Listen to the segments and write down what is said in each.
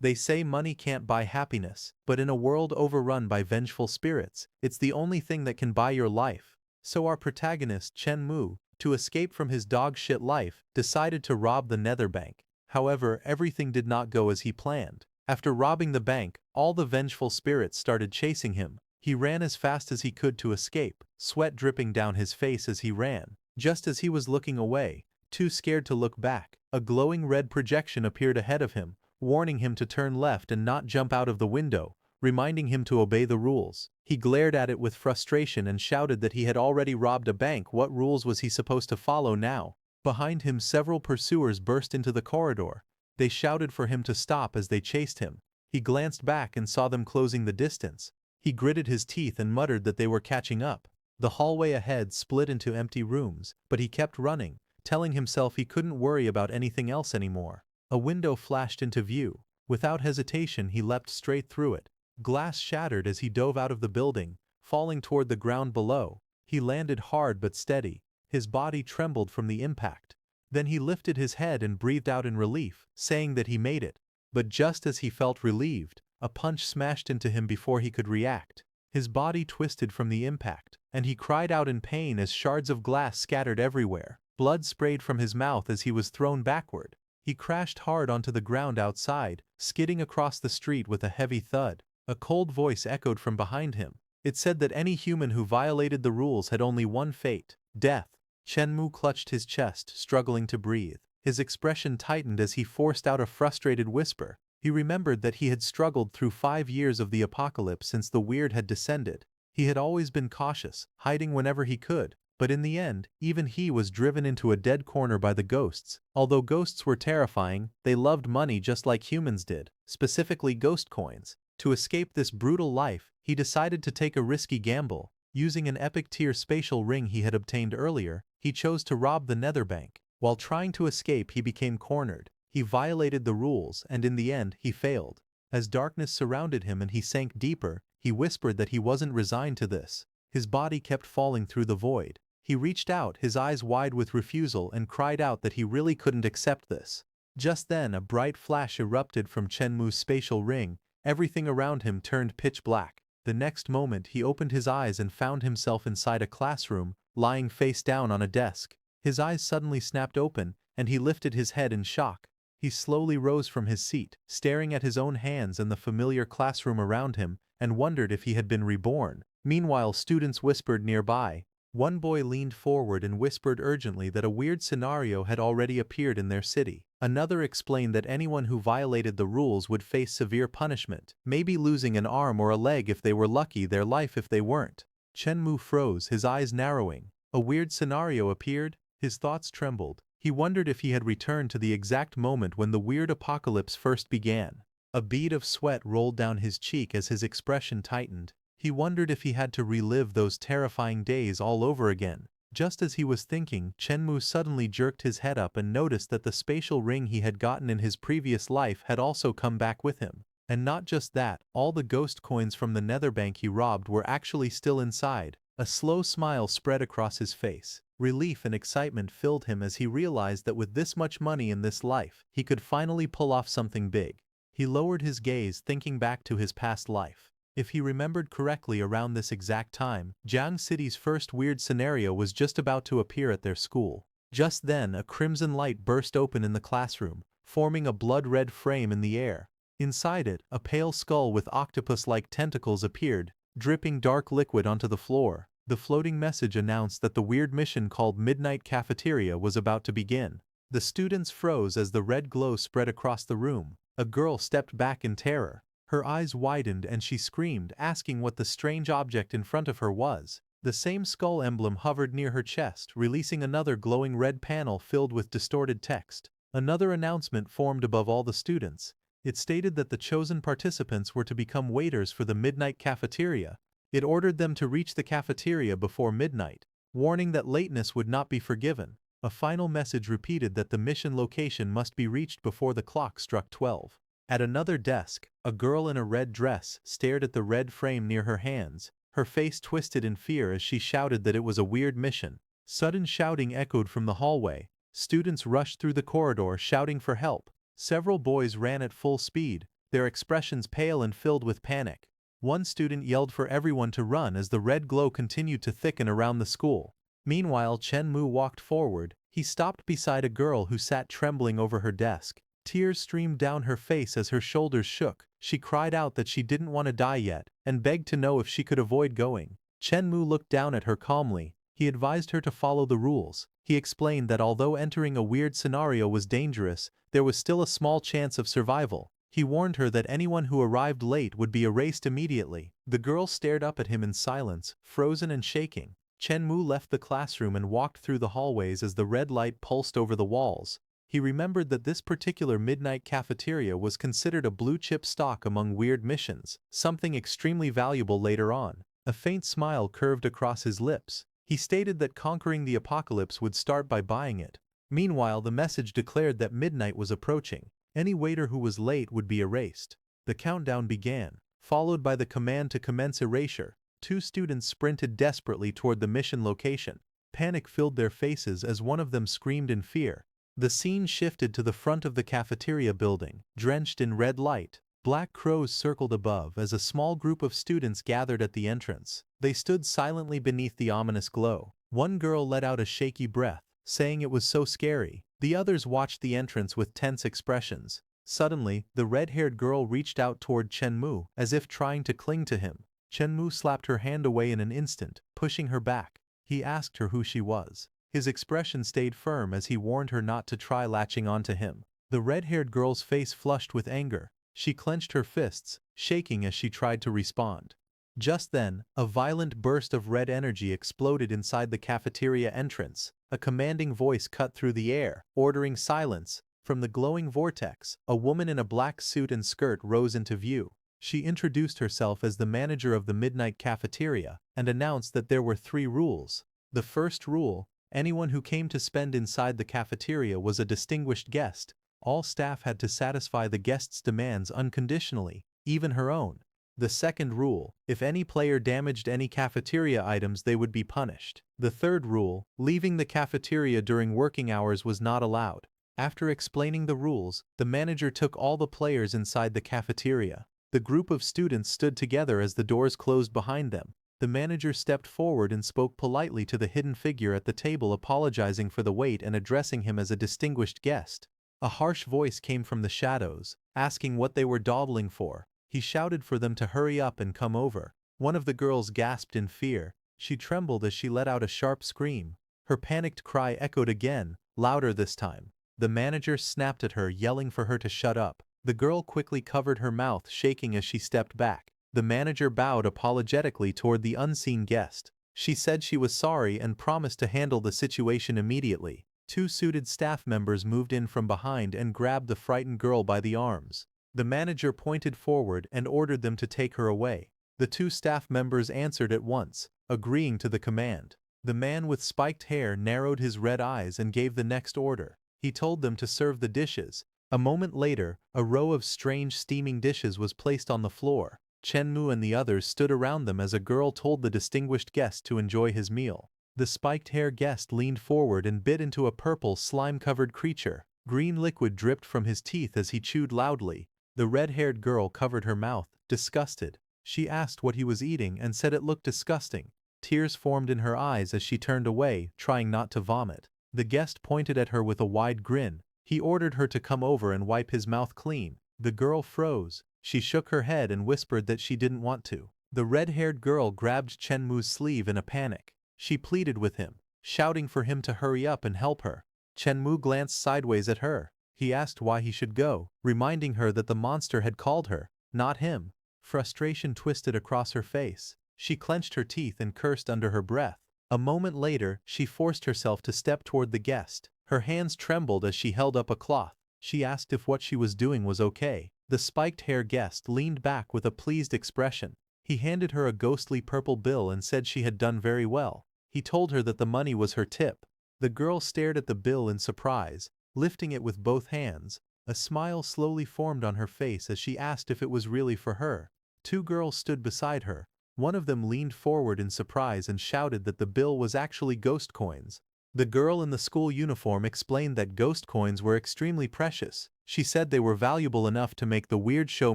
They say money can't buy happiness, but in a world overrun by vengeful spirits, it's the only thing that can buy your life. So our protagonist Chen Mu, to escape from his dog-shit life, decided to rob the Nether Bank. However, everything did not go as he planned. After robbing the bank, all the vengeful spirits started chasing him. He ran as fast as he could to escape, sweat dripping down his face as he ran. Just as he was looking away, too scared to look back, a glowing red projection appeared ahead of him, warning him to turn left and not jump out of the window, reminding him to obey the rules. He glared at it with frustration and shouted that he had already robbed a bank. What rules was he supposed to follow now? Behind him, several pursuers burst into the corridor. They shouted for him to stop as they chased him. He glanced back and saw them closing the distance. He gritted his teeth and muttered that they were catching up. The hallway ahead split into empty rooms, but he kept running, telling himself he couldn't worry about anything else anymore. A window flashed into view. Without hesitation, he leapt straight through it. Glass shattered as he dove out of the building, falling toward the ground below. He landed hard but steady. His body trembled from the impact. Then he lifted his head and breathed out in relief, saying that he made it. But just as he felt relieved, a punch smashed into him before he could react. His body twisted from the impact, and he cried out in pain as shards of glass scattered everywhere. Blood sprayed from his mouth as he was thrown backward. He crashed hard onto the ground outside, skidding across the street with a heavy thud. A cold voice echoed from behind him. It said that any human who violated the rules had only one fate: death. Chen Mu clutched his chest, struggling to breathe. His expression tightened as he forced out a frustrated whisper. He remembered that he had struggled through 5 years of the apocalypse since the weird had descended. He had always been cautious, hiding whenever he could, but in the end, even he was driven into a dead corner by the ghosts. Although ghosts were terrifying, they loved money just like humans did, specifically ghost coins. To escape this brutal life, he decided to take a risky gamble. Using an epic tier spatial ring he had obtained earlier, he chose to rob the Nether Bank. While trying to escape, he became cornered. He violated the rules, and in the end, he failed. As darkness surrounded him and he sank deeper, he whispered that he wasn't resigned to this. His body kept falling through the void. He reached out, his eyes wide with refusal, and cried out that he really couldn't accept this. Just then, a bright flash erupted from Chen Mu's spatial ring. Everything around him turned pitch black. The next moment, he opened his eyes and found himself inside a classroom, lying face down on a desk. His eyes suddenly snapped open, and he lifted his head in shock. He slowly rose from his seat, staring at his own hands and the familiar classroom around him, and wondered if he had been reborn. Meanwhile, students whispered nearby. One boy leaned forward and whispered urgently that a weird scenario had already appeared in their city. Another explained that anyone who violated the rules would face severe punishment, maybe losing an arm or a leg if they were lucky, their life if they weren't. Chen Mu froze, his eyes narrowing. A weird scenario appeared. His thoughts trembled. He wondered if he had returned to the exact moment when the weird apocalypse first began. A bead of sweat rolled down his cheek as his expression tightened. He wondered if he had to relive those terrifying days all over again. Just as he was thinking, Chen Mu suddenly jerked his head up and noticed that the spatial ring he had gotten in his previous life had also come back with him. And not just that, all the ghost coins from the Nether Bank he robbed were actually still inside. A slow smile spread across his face. Relief and excitement filled him as he realized that with this much money in this life, he could finally pull off something big. He lowered his gaze, thinking back to his past life. If he remembered correctly, around this exact time, Jiang City's first weird scenario was just about to appear at their school. Just then, a crimson light burst open in the classroom, forming a blood-red frame in the air. Inside it, a pale skull with octopus-like tentacles appeared, dripping dark liquid onto the floor. The floating message announced that the weird mission called Midnight Cafeteria was about to begin. The students froze as the red glow spread across the room. A girl stepped back in terror. Her eyes widened and she screamed, asking what the strange object in front of her was. The same skull emblem hovered near her chest, releasing another glowing red panel filled with distorted text. Another announcement formed above all the students. It stated that the chosen participants were to become waiters for the Midnight Cafeteria. It ordered them to reach the cafeteria before midnight, warning that lateness would not be forgiven. A final message repeated that the mission location must be reached before the clock struck 12. At another desk, a girl in a red dress stared at the red frame near her hands, her face twisted in fear as she shouted that it was a weird mission. Sudden shouting echoed from the hallway. Students rushed through the corridor shouting for help. Several boys ran at full speed, their expressions pale and filled with panic. One student yelled for everyone to run as the red glow continued to thicken around the school. Meanwhile, Chen Mu walked forward. He stopped beside a girl who sat trembling over her desk. Tears streamed down her face as her shoulders shook. She cried out that she didn't want to die yet, and begged to know if she could avoid going. Chen Mu looked down at her calmly. He advised her to follow the rules. He explained that although entering a weird scenario was dangerous, there was still a small chance of survival. He warned her that anyone who arrived late would be erased immediately. The girl stared up at him in silence, frozen and shaking. Chen Mu left the classroom and walked through the hallways as the red light pulsed over the walls. He remembered that this particular midnight cafeteria was considered a blue-chip stock among weird missions, something extremely valuable later on. A faint smile curved across his lips. He stated that conquering the apocalypse would start by buying it. Meanwhile, the message declared that midnight was approaching. Any waiter who was late would be erased. The countdown began, followed by the command to commence erasure. Two students sprinted desperately toward the mission location. Panic filled their faces as one of them screamed in fear. The scene shifted to the front of the cafeteria building, drenched in red light. Black crows circled above as a small group of students gathered at the entrance. They stood silently beneath the ominous glow. One girl let out a shaky breath, saying it was so scary. The others watched the entrance with tense expressions. Suddenly, the red-haired girl reached out toward Chen Mu, as if trying to cling to him. Chen Mu slapped her hand away in an instant, pushing her back. He asked her who she was. His expression stayed firm as he warned her not to try latching onto him. The red-haired girl's face flushed with anger. She clenched her fists, shaking as she tried to respond. Just then, a violent burst of red energy exploded inside the cafeteria entrance. A commanding voice cut through the air, ordering silence. From the glowing vortex, a woman in a black suit and skirt rose into view. She introduced herself as the manager of the midnight cafeteria and announced that there were 3 rules. The first rule: anyone who came to spend inside the cafeteria was a distinguished guest. All staff had to satisfy the guest's demands unconditionally, even her own. The second rule: if any player damaged any cafeteria items, they would be punished. The third rule: leaving the cafeteria during working hours was not allowed. After explaining the rules, the manager took all the players inside the cafeteria. The group of students stood together as the doors closed behind them. The manager stepped forward and spoke politely to the hidden figure at the table, apologizing for the wait and addressing him as a distinguished guest. A harsh voice came from the shadows, asking what they were dawdling for. He shouted for them to hurry up and come over. One of the girls gasped in fear. She trembled as she let out a sharp scream. Her panicked cry echoed again, louder this time. The manager snapped at her, yelling for her to shut up. The girl quickly covered her mouth, shaking as she stepped back. The manager bowed apologetically toward the unseen guest. She said she was sorry and promised to handle the situation immediately. 2 suited staff members moved in from behind and grabbed the frightened girl by the arms. The manager pointed forward and ordered them to take her away. The 2 staff members answered at once, agreeing to the command. The man with spiked hair narrowed his red eyes and gave the next order. He told them to serve the dishes. A moment later, a row of strange steaming dishes was placed on the floor. Chen Mu and the others stood around them as a girl told the distinguished guest to enjoy his meal. The spiked-hair guest leaned forward and bit into a purple, slime-covered creature. Green liquid dripped from his teeth as he chewed loudly. The red-haired girl covered her mouth, disgusted. She asked what he was eating and said it looked disgusting. Tears formed in her eyes as she turned away, trying not to vomit. The guest pointed at her with a wide grin. He ordered her to come over and wipe his mouth clean. The girl froze. She shook her head and whispered that she didn't want to. The red-haired girl grabbed Chen Mu's sleeve in a panic. She pleaded with him, shouting for him to hurry up and help her. Chen Mu glanced sideways at her. He asked why he should go, reminding her that the monster had called her, not him. Frustration twisted across her face. She clenched her teeth and cursed under her breath. A moment later, she forced herself to step toward the guest. Her hands trembled as she held up a cloth. She asked if what she was doing was okay. The spiked-hair guest leaned back with a pleased expression. He handed her a ghostly purple bill and said she had done very well. He told her that the money was her tip. The girl stared at the bill in surprise, lifting it with both hands. A smile slowly formed on her face as she asked if it was really for her. 2 girls stood beside her. One of them leaned forward in surprise and shouted that the bill was actually ghost coins. The girl in the school uniform explained that ghost coins were extremely precious. She said they were valuable enough to make the weird show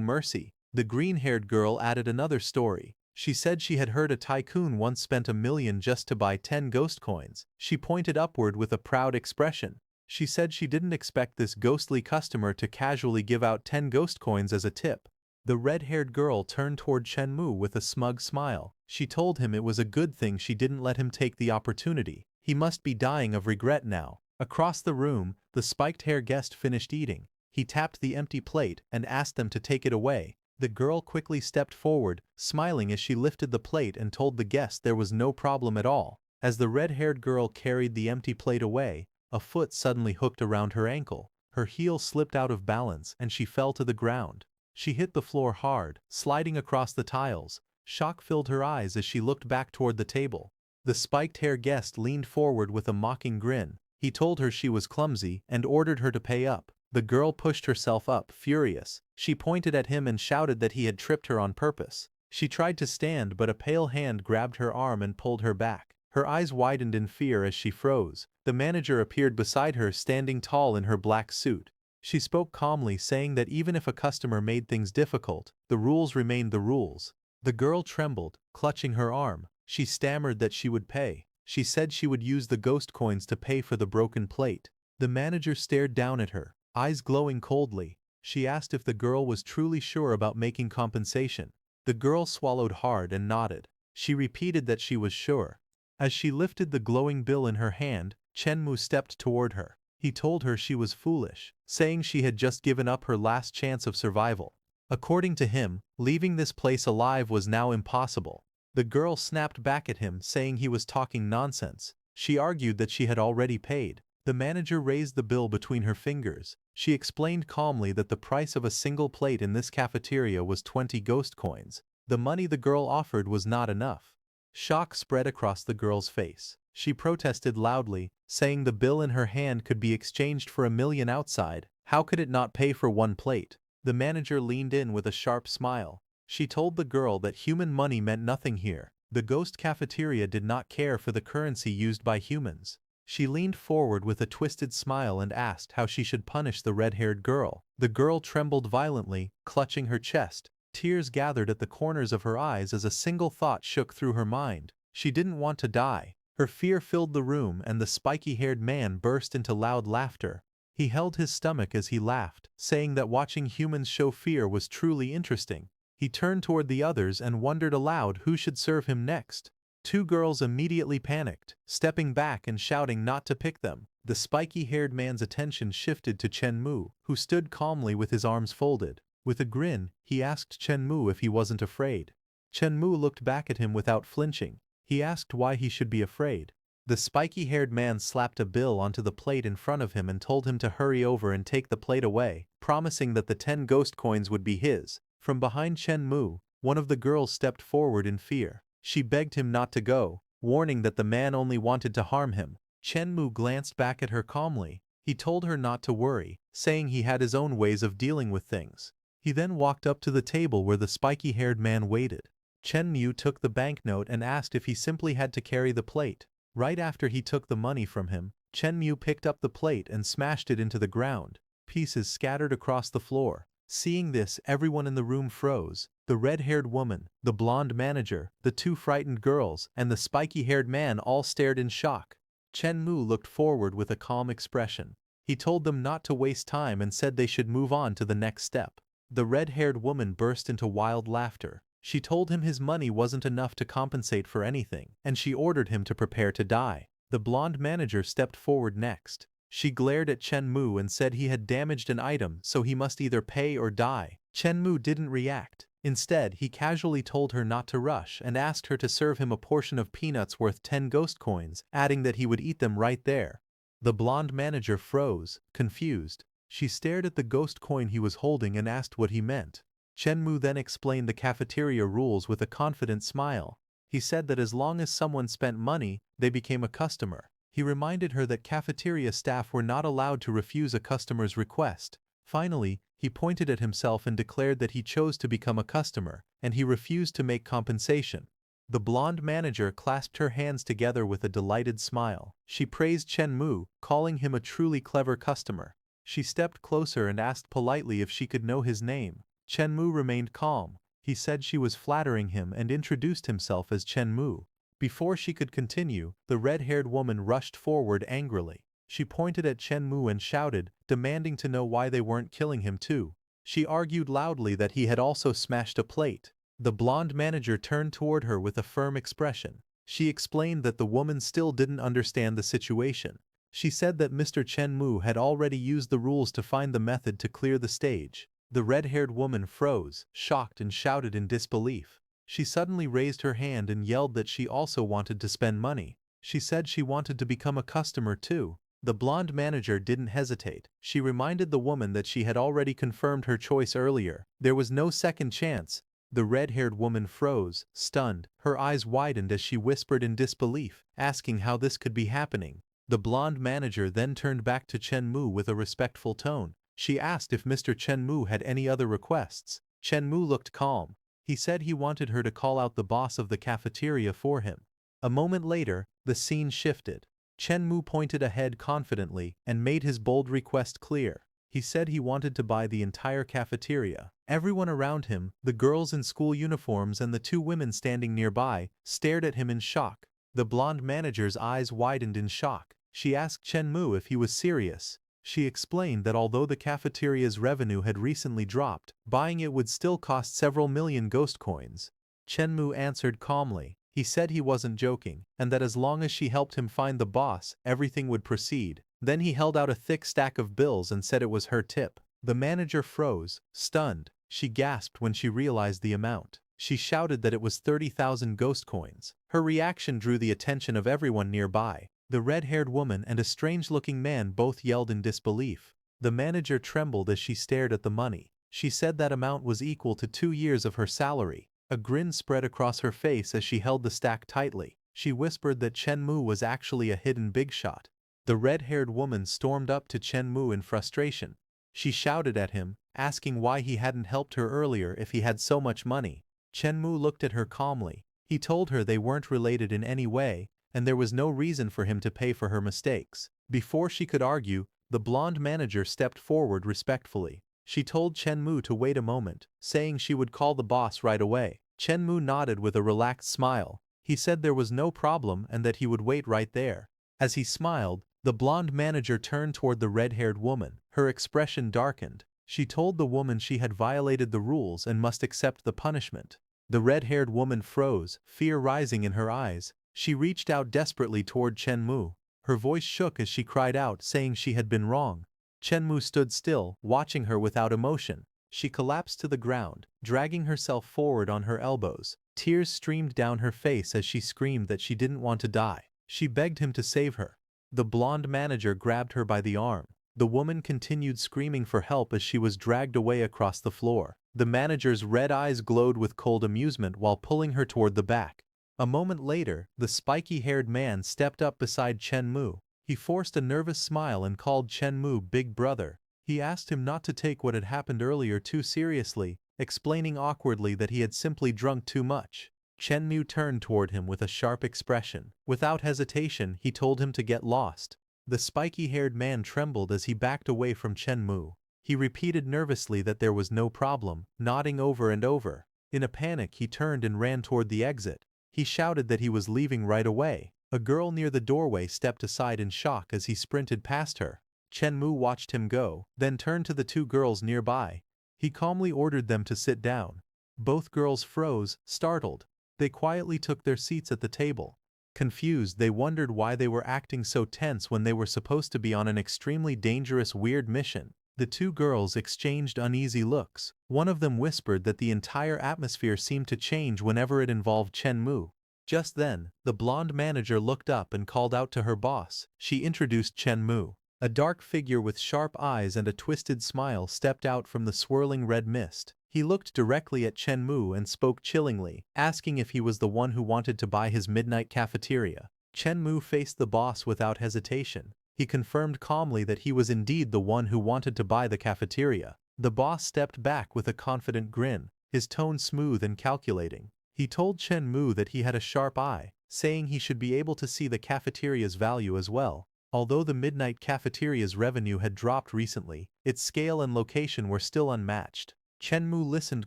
mercy. The green-haired girl added another story. She said she had heard a tycoon once spent $1 million just to buy 10 ghost coins. She pointed upward with a proud expression. She said she didn't expect this ghostly customer to casually give out 10 ghost coins as a tip. The red-haired girl turned toward Chen Mu with a smug smile. She told him it was a good thing she didn't let him take the opportunity. He must be dying of regret now. Across the room, the spiked-hair guest finished eating. He tapped the empty plate and asked them to take it away. The girl quickly stepped forward, smiling as she lifted the plate and told the guest there was no problem at all. As the red-haired girl carried the empty plate away, a foot suddenly hooked around her ankle. Her heel slipped out of balance and she fell to the ground. She hit the floor hard, sliding across the tiles. Shock filled her eyes as she looked back toward the table. The spiked-hair guest leaned forward with a mocking grin. He told her she was clumsy and ordered her to pay up. The girl pushed herself up, furious. She pointed at him and shouted that he had tripped her on purpose. She tried to stand, but a pale hand grabbed her arm and pulled her back. Her eyes widened in fear as she froze. The manager appeared beside her, standing tall in her black suit. She spoke calmly, saying that even if a customer made things difficult, the rules remained the rules. The girl trembled, clutching her arm. She stammered that she would pay. She said she would use the ghost coins to pay for the broken plate. The manager stared down at her, eyes glowing coldly. She asked if the girl was truly sure about making compensation. The girl swallowed hard and nodded. She repeated that she was sure. As she lifted the glowing bill in her hand, Chen Mu stepped toward her. He told her she was foolish, saying she had just given up her last chance of survival. According to him, leaving this place alive was now impossible. The girl snapped back at him, saying he was talking nonsense. She argued that she had already paid. The manager raised the bill between her fingers. She explained calmly that the price of a single plate in this cafeteria was 20 ghost coins. The money the girl offered was not enough. Shock spread across the girl's face. She protested loudly, saying the bill in her hand could be exchanged for $1 million outside. How could it not pay for one plate? The manager leaned in with a sharp smile. She told the girl that human money meant nothing here. The ghost cafeteria did not care for the currency used by humans. She leaned forward with a twisted smile and asked how she should punish the red-haired girl. The girl trembled violently, clutching her chest. Tears gathered at the corners of her eyes as a single thought shook through her mind. She didn't want to die. Her fear filled the room and the spiky-haired man burst into loud laughter. He held his stomach as he laughed, saying that watching humans show fear was truly interesting. He turned toward the others and wondered aloud who should serve him next. Two girls immediately panicked, stepping back and shouting not to pick them. The spiky-haired man's attention shifted to Chen Mu, who stood calmly with his arms folded. With a grin, he asked Chen Mu if he wasn't afraid. Chen Mu looked back at him without flinching. He asked why he should be afraid. The spiky-haired man slapped a bill onto the plate in front of him and told him to hurry over and take the plate away, promising that the 10 ghost coins would be his. From behind Chen Mu, one of the girls stepped forward in fear. She begged him not to go, warning that the man only wanted to harm him. Chen Mu glanced back at her calmly. He told her not to worry, saying he had his own ways of dealing with things. He then walked up to the table where the spiky-haired man waited. Chen Mu took the banknote and asked if he simply had to carry the plate. Right after he took the money from him, Chen Mu picked up the plate and smashed it into the ground. Pieces scattered across the floor. Seeing this, everyone in the room froze. The red-haired woman, the blonde manager, the two frightened girls, and the spiky-haired man all stared in shock. Chen Mu looked forward with a calm expression. He told them not to waste time and said they should move on to the next step. The red-haired woman burst into wild laughter. She told him his money wasn't enough to compensate for anything, and she ordered him to prepare to die. The blonde manager stepped forward next. She glared at Chen Mu and said he had damaged an item, so he must either pay or die. Chen Mu didn't react. Instead, he casually told her not to rush and asked her to serve him a portion of peanuts worth 10 ghost coins, adding that he would eat them right there. The blonde manager froze, confused. She stared at the ghost coin he was holding and asked what he meant. Chen Mu then explained the cafeteria rules with a confident smile. He said that as long as someone spent money, they became a customer. He reminded her that cafeteria staff were not allowed to refuse a customer's request. Finally, he pointed at himself and declared that he chose to become a customer, and he refused to make compensation. The blonde manager clasped her hands together with a delighted smile. She praised Chen Mu, calling him a truly clever customer. She stepped closer and asked politely if she could know his name. Chen Mu remained calm. He said she was flattering him and introduced himself as Chen Mu. Before she could continue, the red-haired woman rushed forward angrily. She pointed at Chen Mu and shouted, demanding to know why they weren't killing him too. She argued loudly that he had also smashed a plate. The blonde manager turned toward her with a firm expression. She explained that the woman still didn't understand the situation. She said that Mr. Chen Mu had already used the rules to find the method to clear the stage. The red-haired woman froze, shocked, and shouted in disbelief. She suddenly raised her hand and yelled that she also wanted to spend money. She said she wanted to become a customer too. The blonde manager didn't hesitate. She reminded the woman that she had already confirmed her choice earlier. There was no second chance. The red-haired woman froze, stunned. Her eyes widened as she whispered in disbelief, asking how this could be happening. The blonde manager then turned back to Chen Mu with a respectful tone. She asked if Mr. Chen Mu had any other requests. Chen Mu looked calm. He said he wanted her to call out the boss of the cafeteria for him. A moment later, the scene shifted. Chen Mu pointed ahead confidently and made his bold request clear. He said he wanted to buy the entire cafeteria. Everyone around him, the girls in school uniforms and the two women standing nearby, stared at him in shock. The blonde manager's eyes widened in shock. She asked Chen Mu if he was serious. She explained that although the cafeteria's revenue had recently dropped, buying it would still cost several million ghost coins. Chen Mu answered calmly. He said he wasn't joking, and that as long as she helped him find the boss, everything would proceed. Then he held out a thick stack of bills and said it was her tip. The manager froze, stunned. She gasped when she realized the amount. She shouted that it was 30,000 ghost coins. Her reaction drew the attention of everyone nearby. The red-haired woman and a strange-looking man both yelled in disbelief. The manager trembled as she stared at the money. She said that amount was equal to 2 years of her salary. A grin spread across her face as she held the stack tightly. She whispered that Chen Mu was actually a hidden big shot. The red-haired woman stormed up to Chen Mu in frustration. She shouted at him, asking why he hadn't helped her earlier if he had so much money. Chen Mu looked at her calmly. He told her they weren't related in any way, and there was no reason for him to pay for her mistakes. Before she could argue, the blonde manager stepped forward respectfully. She told Chen Mu to wait a moment, saying she would call the boss right away. Chen Mu nodded with a relaxed smile. He said there was no problem and that he would wait right there. As he smiled, the blonde manager turned toward the red-haired woman. Her expression darkened. She told the woman she had violated the rules and must accept the punishment. The red-haired woman froze, fear rising in her eyes. She reached out desperately toward Chen Mu. Her voice shook as she cried out, saying she had been wrong. Chen Mu stood still, watching her without emotion. She collapsed to the ground, dragging herself forward on her elbows. Tears streamed down her face as she screamed that she didn't want to die. She begged him to save her. The blonde manager grabbed her by the arm. The woman continued screaming for help as she was dragged away across the floor. The manager's red eyes glowed with cold amusement while pulling her toward the back. A moment later, the spiky-haired man stepped up beside Chen Mu. He forced a nervous smile and called Chen Mu Big Brother. He asked him not to take what had happened earlier too seriously, explaining awkwardly that he had simply drunk too much. Chen Mu turned toward him with a sharp expression. Without hesitation, he told him to get lost. The spiky-haired man trembled as he backed away from Chen Mu. He repeated nervously that there was no problem, nodding over and over. In a panic, he turned and ran toward the exit. He shouted that he was leaving right away. A girl near the doorway stepped aside in shock as he sprinted past her. Chen Mu watched him go, then turned to the two girls nearby. He calmly ordered them to sit down. Both girls froze, startled. They quietly took their seats at the table. Confused, they wondered why they were acting so tense when they were supposed to be on an extremely dangerous, weird mission. The two girls exchanged uneasy looks. One of them whispered that the entire atmosphere seemed to change whenever it involved Chen Mu. Just then, the blonde manager looked up and called out to her boss. She introduced Chen Mu. A dark figure with sharp eyes and a twisted smile stepped out from the swirling red mist. He looked directly at Chen Mu and spoke chillingly, asking if he was the one who wanted to buy his midnight cafeteria. Chen Mu faced the boss without hesitation. He confirmed calmly that he was indeed the one who wanted to buy the cafeteria. The boss stepped back with a confident grin, his tone smooth and calculating. He told Chen Mu that he had a sharp eye, saying he should be able to see the cafeteria's value as well. Although the Midnight Cafeteria's revenue had dropped recently, its scale and location were still unmatched. Chen Mu listened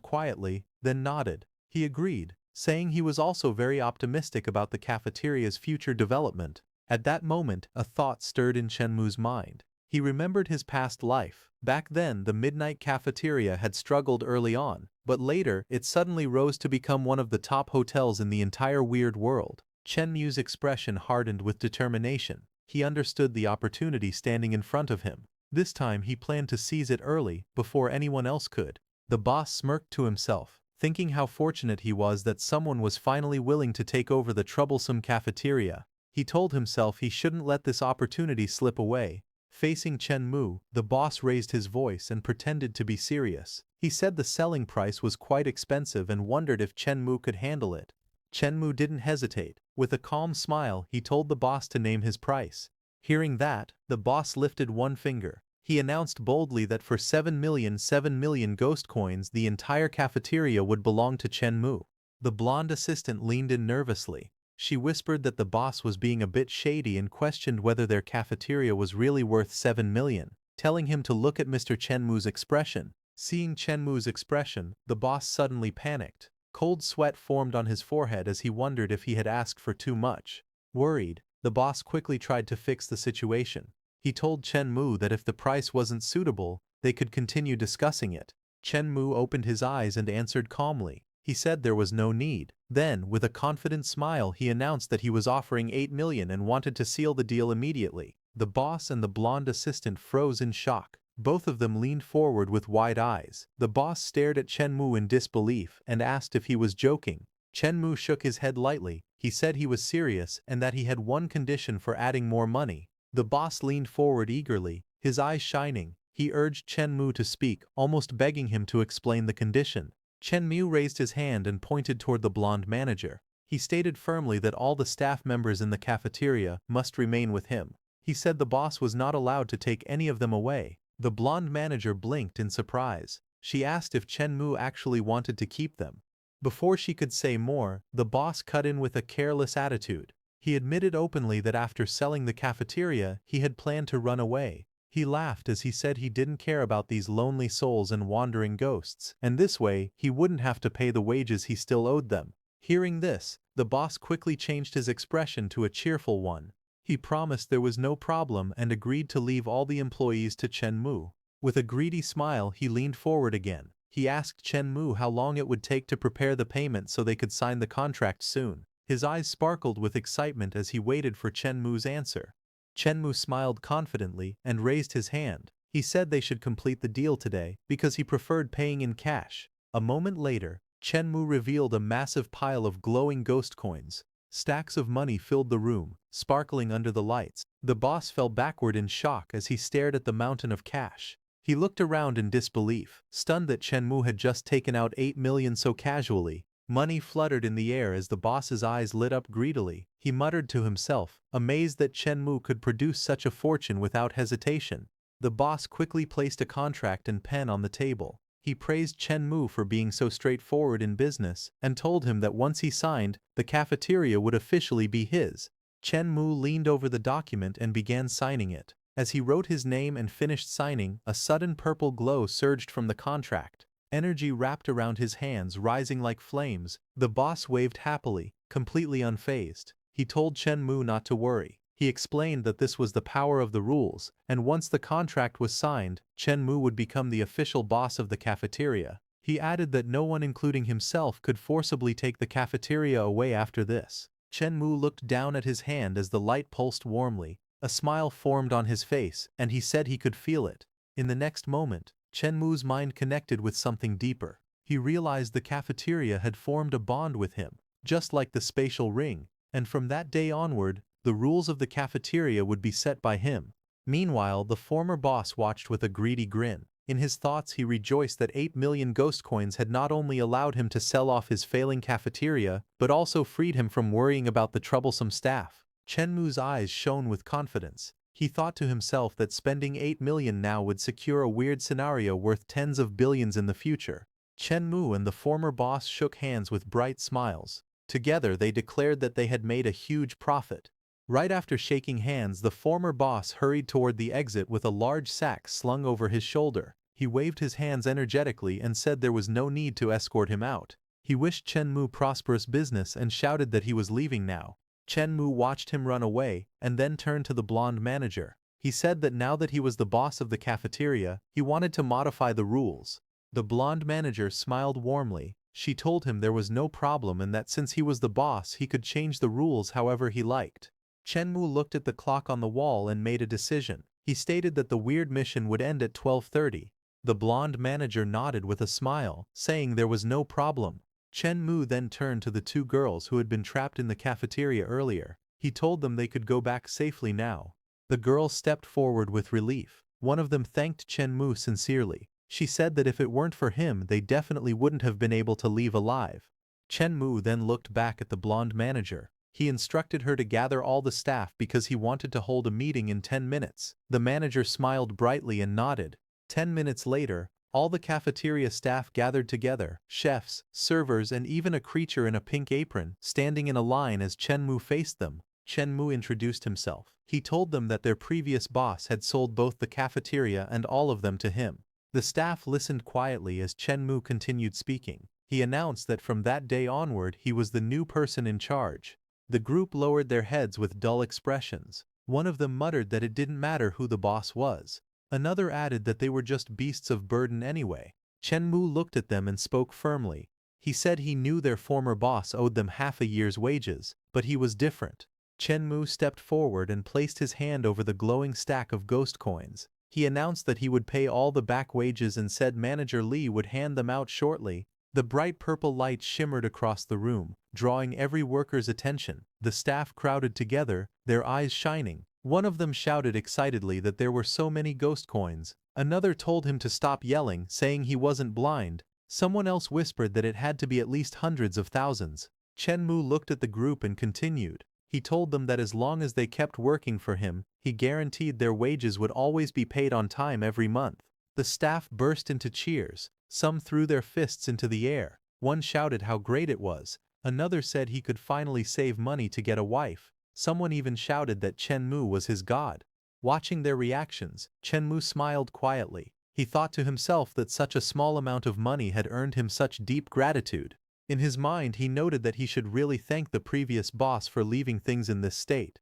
quietly, then nodded. He agreed, saying he was also very optimistic about the cafeteria's future development. At that moment, a thought stirred in Chen Mu's mind. He remembered his past life. Back then, the Midnight Cafeteria had struggled early on, but later, it suddenly rose to become one of the top hotels in the entire weird world. Chen Mu's expression hardened with determination. He understood the opportunity standing in front of him. This time he planned to seize it early, before anyone else could. The boss smirked to himself, thinking how fortunate he was that someone was finally willing to take over the troublesome cafeteria. He told himself he shouldn't let this opportunity slip away. Facing Chen Mu, the boss raised his voice and pretended to be serious. He said the selling price was quite expensive and wondered if Chen Mu could handle it. Chen Mu didn't hesitate. With a calm smile, he told the boss to name his price. Hearing that, the boss lifted one finger. He announced boldly that for 7 million ghost coins, the entire cafeteria would belong to Chen Mu. The blonde assistant leaned in nervously. She whispered that the boss was being a bit shady and questioned whether their cafeteria was really worth 7 million, telling him to look at Mr. Chen Mu's expression. Seeing Chen Mu's expression, the boss suddenly panicked. Cold sweat formed on his forehead as he wondered if he had asked for too much. Worried, the boss quickly tried to fix the situation. He told Chen Mu that if the price wasn't suitable, they could continue discussing it. Chen Mu opened his eyes and answered calmly. He said there was no need. Then, with a confident smile, he announced that he was offering 8 million and wanted to seal the deal immediately. The boss and the blonde assistant froze in shock. Both of them leaned forward with wide eyes. The boss stared at Chen Mu in disbelief and asked if he was joking. Chen Mu shook his head lightly. He said he was serious and that he had one condition for adding more money. The boss leaned forward eagerly, his eyes shining. He urged Chen Mu to speak, almost begging him to explain the condition. Chen Mu raised his hand and pointed toward the blonde manager. He stated firmly that all the staff members in the cafeteria must remain with him. He said the boss was not allowed to take any of them away. The blonde manager blinked in surprise. She asked if Chen Mu actually wanted to keep them. Before she could say more, the boss cut in with a careless attitude. He admitted openly that after selling the cafeteria, he had planned to run away. He laughed as he said he didn't care about these lonely souls and wandering ghosts, and this way, he wouldn't have to pay the wages he still owed them. Hearing this, the boss quickly changed his expression to a cheerful one. He promised there was no problem and agreed to leave all the employees to Chen Mu. With a greedy smile, he leaned forward again. He asked Chen Mu how long it would take to prepare the payment so they could sign the contract soon. His eyes sparkled with excitement as he waited for Chen Mu's answer. Chen Mu smiled confidently and raised his hand. He said they should complete the deal today because he preferred paying in cash. A moment later, Chen Mu revealed a massive pile of glowing ghost coins. Stacks of money filled the room, sparkling under the lights. The boss fell backward in shock as he stared at the mountain of cash. He looked around in disbelief, stunned that Chen Mu had just taken out 8 million so casually. Money fluttered in the air as the boss's eyes lit up greedily. He muttered to himself, amazed that Chen Mu could produce such a fortune without hesitation. The boss quickly placed a contract and pen on the table. He praised Chen Mu for being so straightforward in business and told him that once he signed, the cafeteria would officially be his. Chen Mu leaned over the document and began signing it. As he wrote his name and finished signing, a sudden purple glow surged from the contract. Energy wrapped around his hands, rising like flames. The boss waved happily, completely unfazed. He told Chen Mu not to worry. He explained that this was the power of the rules, and once the contract was signed, Chen Mu would become the official boss of the cafeteria. He added that no one including himself could forcibly take the cafeteria away after this. Chen Mu looked down at his hand as the light pulsed warmly. A smile formed on his face, and he said he could feel it. In the next moment, Chen Mu's mind connected with something deeper. He realized the cafeteria had formed a bond with him, just like the spatial ring, and from that day onward, the rules of the cafeteria would be set by him. Meanwhile, the former boss watched with a greedy grin. In his thoughts, he rejoiced that 8 million ghost coins had not only allowed him to sell off his failing cafeteria, but also freed him from worrying about the troublesome staff. Chen Mu's eyes shone with confidence. He thought to himself that spending 8 million now would secure a weird scenario worth tens of billions in the future. Chen Mu and the former boss shook hands with bright smiles. Together they declared that they had made a huge profit. Right after shaking hands, the former boss hurried toward the exit with a large sack slung over his shoulder. He waved his hands energetically and said there was no need to escort him out. He wished Chen Mu prosperous business and shouted that he was leaving now. Chen Mu watched him run away and then turned to the blonde manager. He said that now that he was the boss of the cafeteria, he wanted to modify the rules. The blonde manager smiled warmly. She told him there was no problem and that since he was the boss he could change the rules however he liked. Chen Mu looked at the clock on the wall and made a decision. He stated that the weird mission would end at 12:30. The blonde manager nodded with a smile, saying there was no problem. Chen Mu then turned to the two girls who had been trapped in the cafeteria earlier. He told them they could go back safely now. The girls stepped forward with relief. One of them thanked Chen Mu sincerely. She said that if it weren't for him they definitely wouldn't have been able to leave alive. Chen Mu then looked back at the blonde manager. He instructed her to gather all the staff because he wanted to hold a meeting in 10 minutes. The manager smiled brightly and nodded. 10 minutes later, all the cafeteria staff gathered together, chefs, servers and even a creature in a pink apron, standing in a line as Chen Mu faced them. Chen Mu introduced himself. He told them that their previous boss had sold both the cafeteria and all of them to him. The staff listened quietly as Chen Mu continued speaking. He announced that from that day onward he was the new person in charge. The group lowered their heads with dull expressions. One of them muttered that it didn't matter who the boss was. Another added that they were just beasts of burden anyway. Chen Mu looked at them and spoke firmly. He said he knew their former boss owed them half a year's wages, but he was different. Chen Mu stepped forward and placed his hand over the glowing stack of ghost coins. He announced that he would pay all the back wages and said Manager Lee would hand them out shortly. The bright purple light shimmered across the room, drawing every worker's attention. The staff crowded together, their eyes shining. One of them shouted excitedly that there were so many ghost coins. Another told him to stop yelling, saying he wasn't blind. Someone else whispered that it had to be at least hundreds of thousands. Chen Mu looked at the group and continued. He told them that as long as they kept working for him, he guaranteed their wages would always be paid on time every month. The staff burst into cheers. Some threw their fists into the air. One shouted how great it was. Another said he could finally save money to get a wife. Someone even shouted that Chen Mu was his god. Watching their reactions, Chen Mu smiled quietly. He thought to himself that such a small amount of money had earned him such deep gratitude. In his mind he noted that he should really thank the previous boss for leaving things in this state.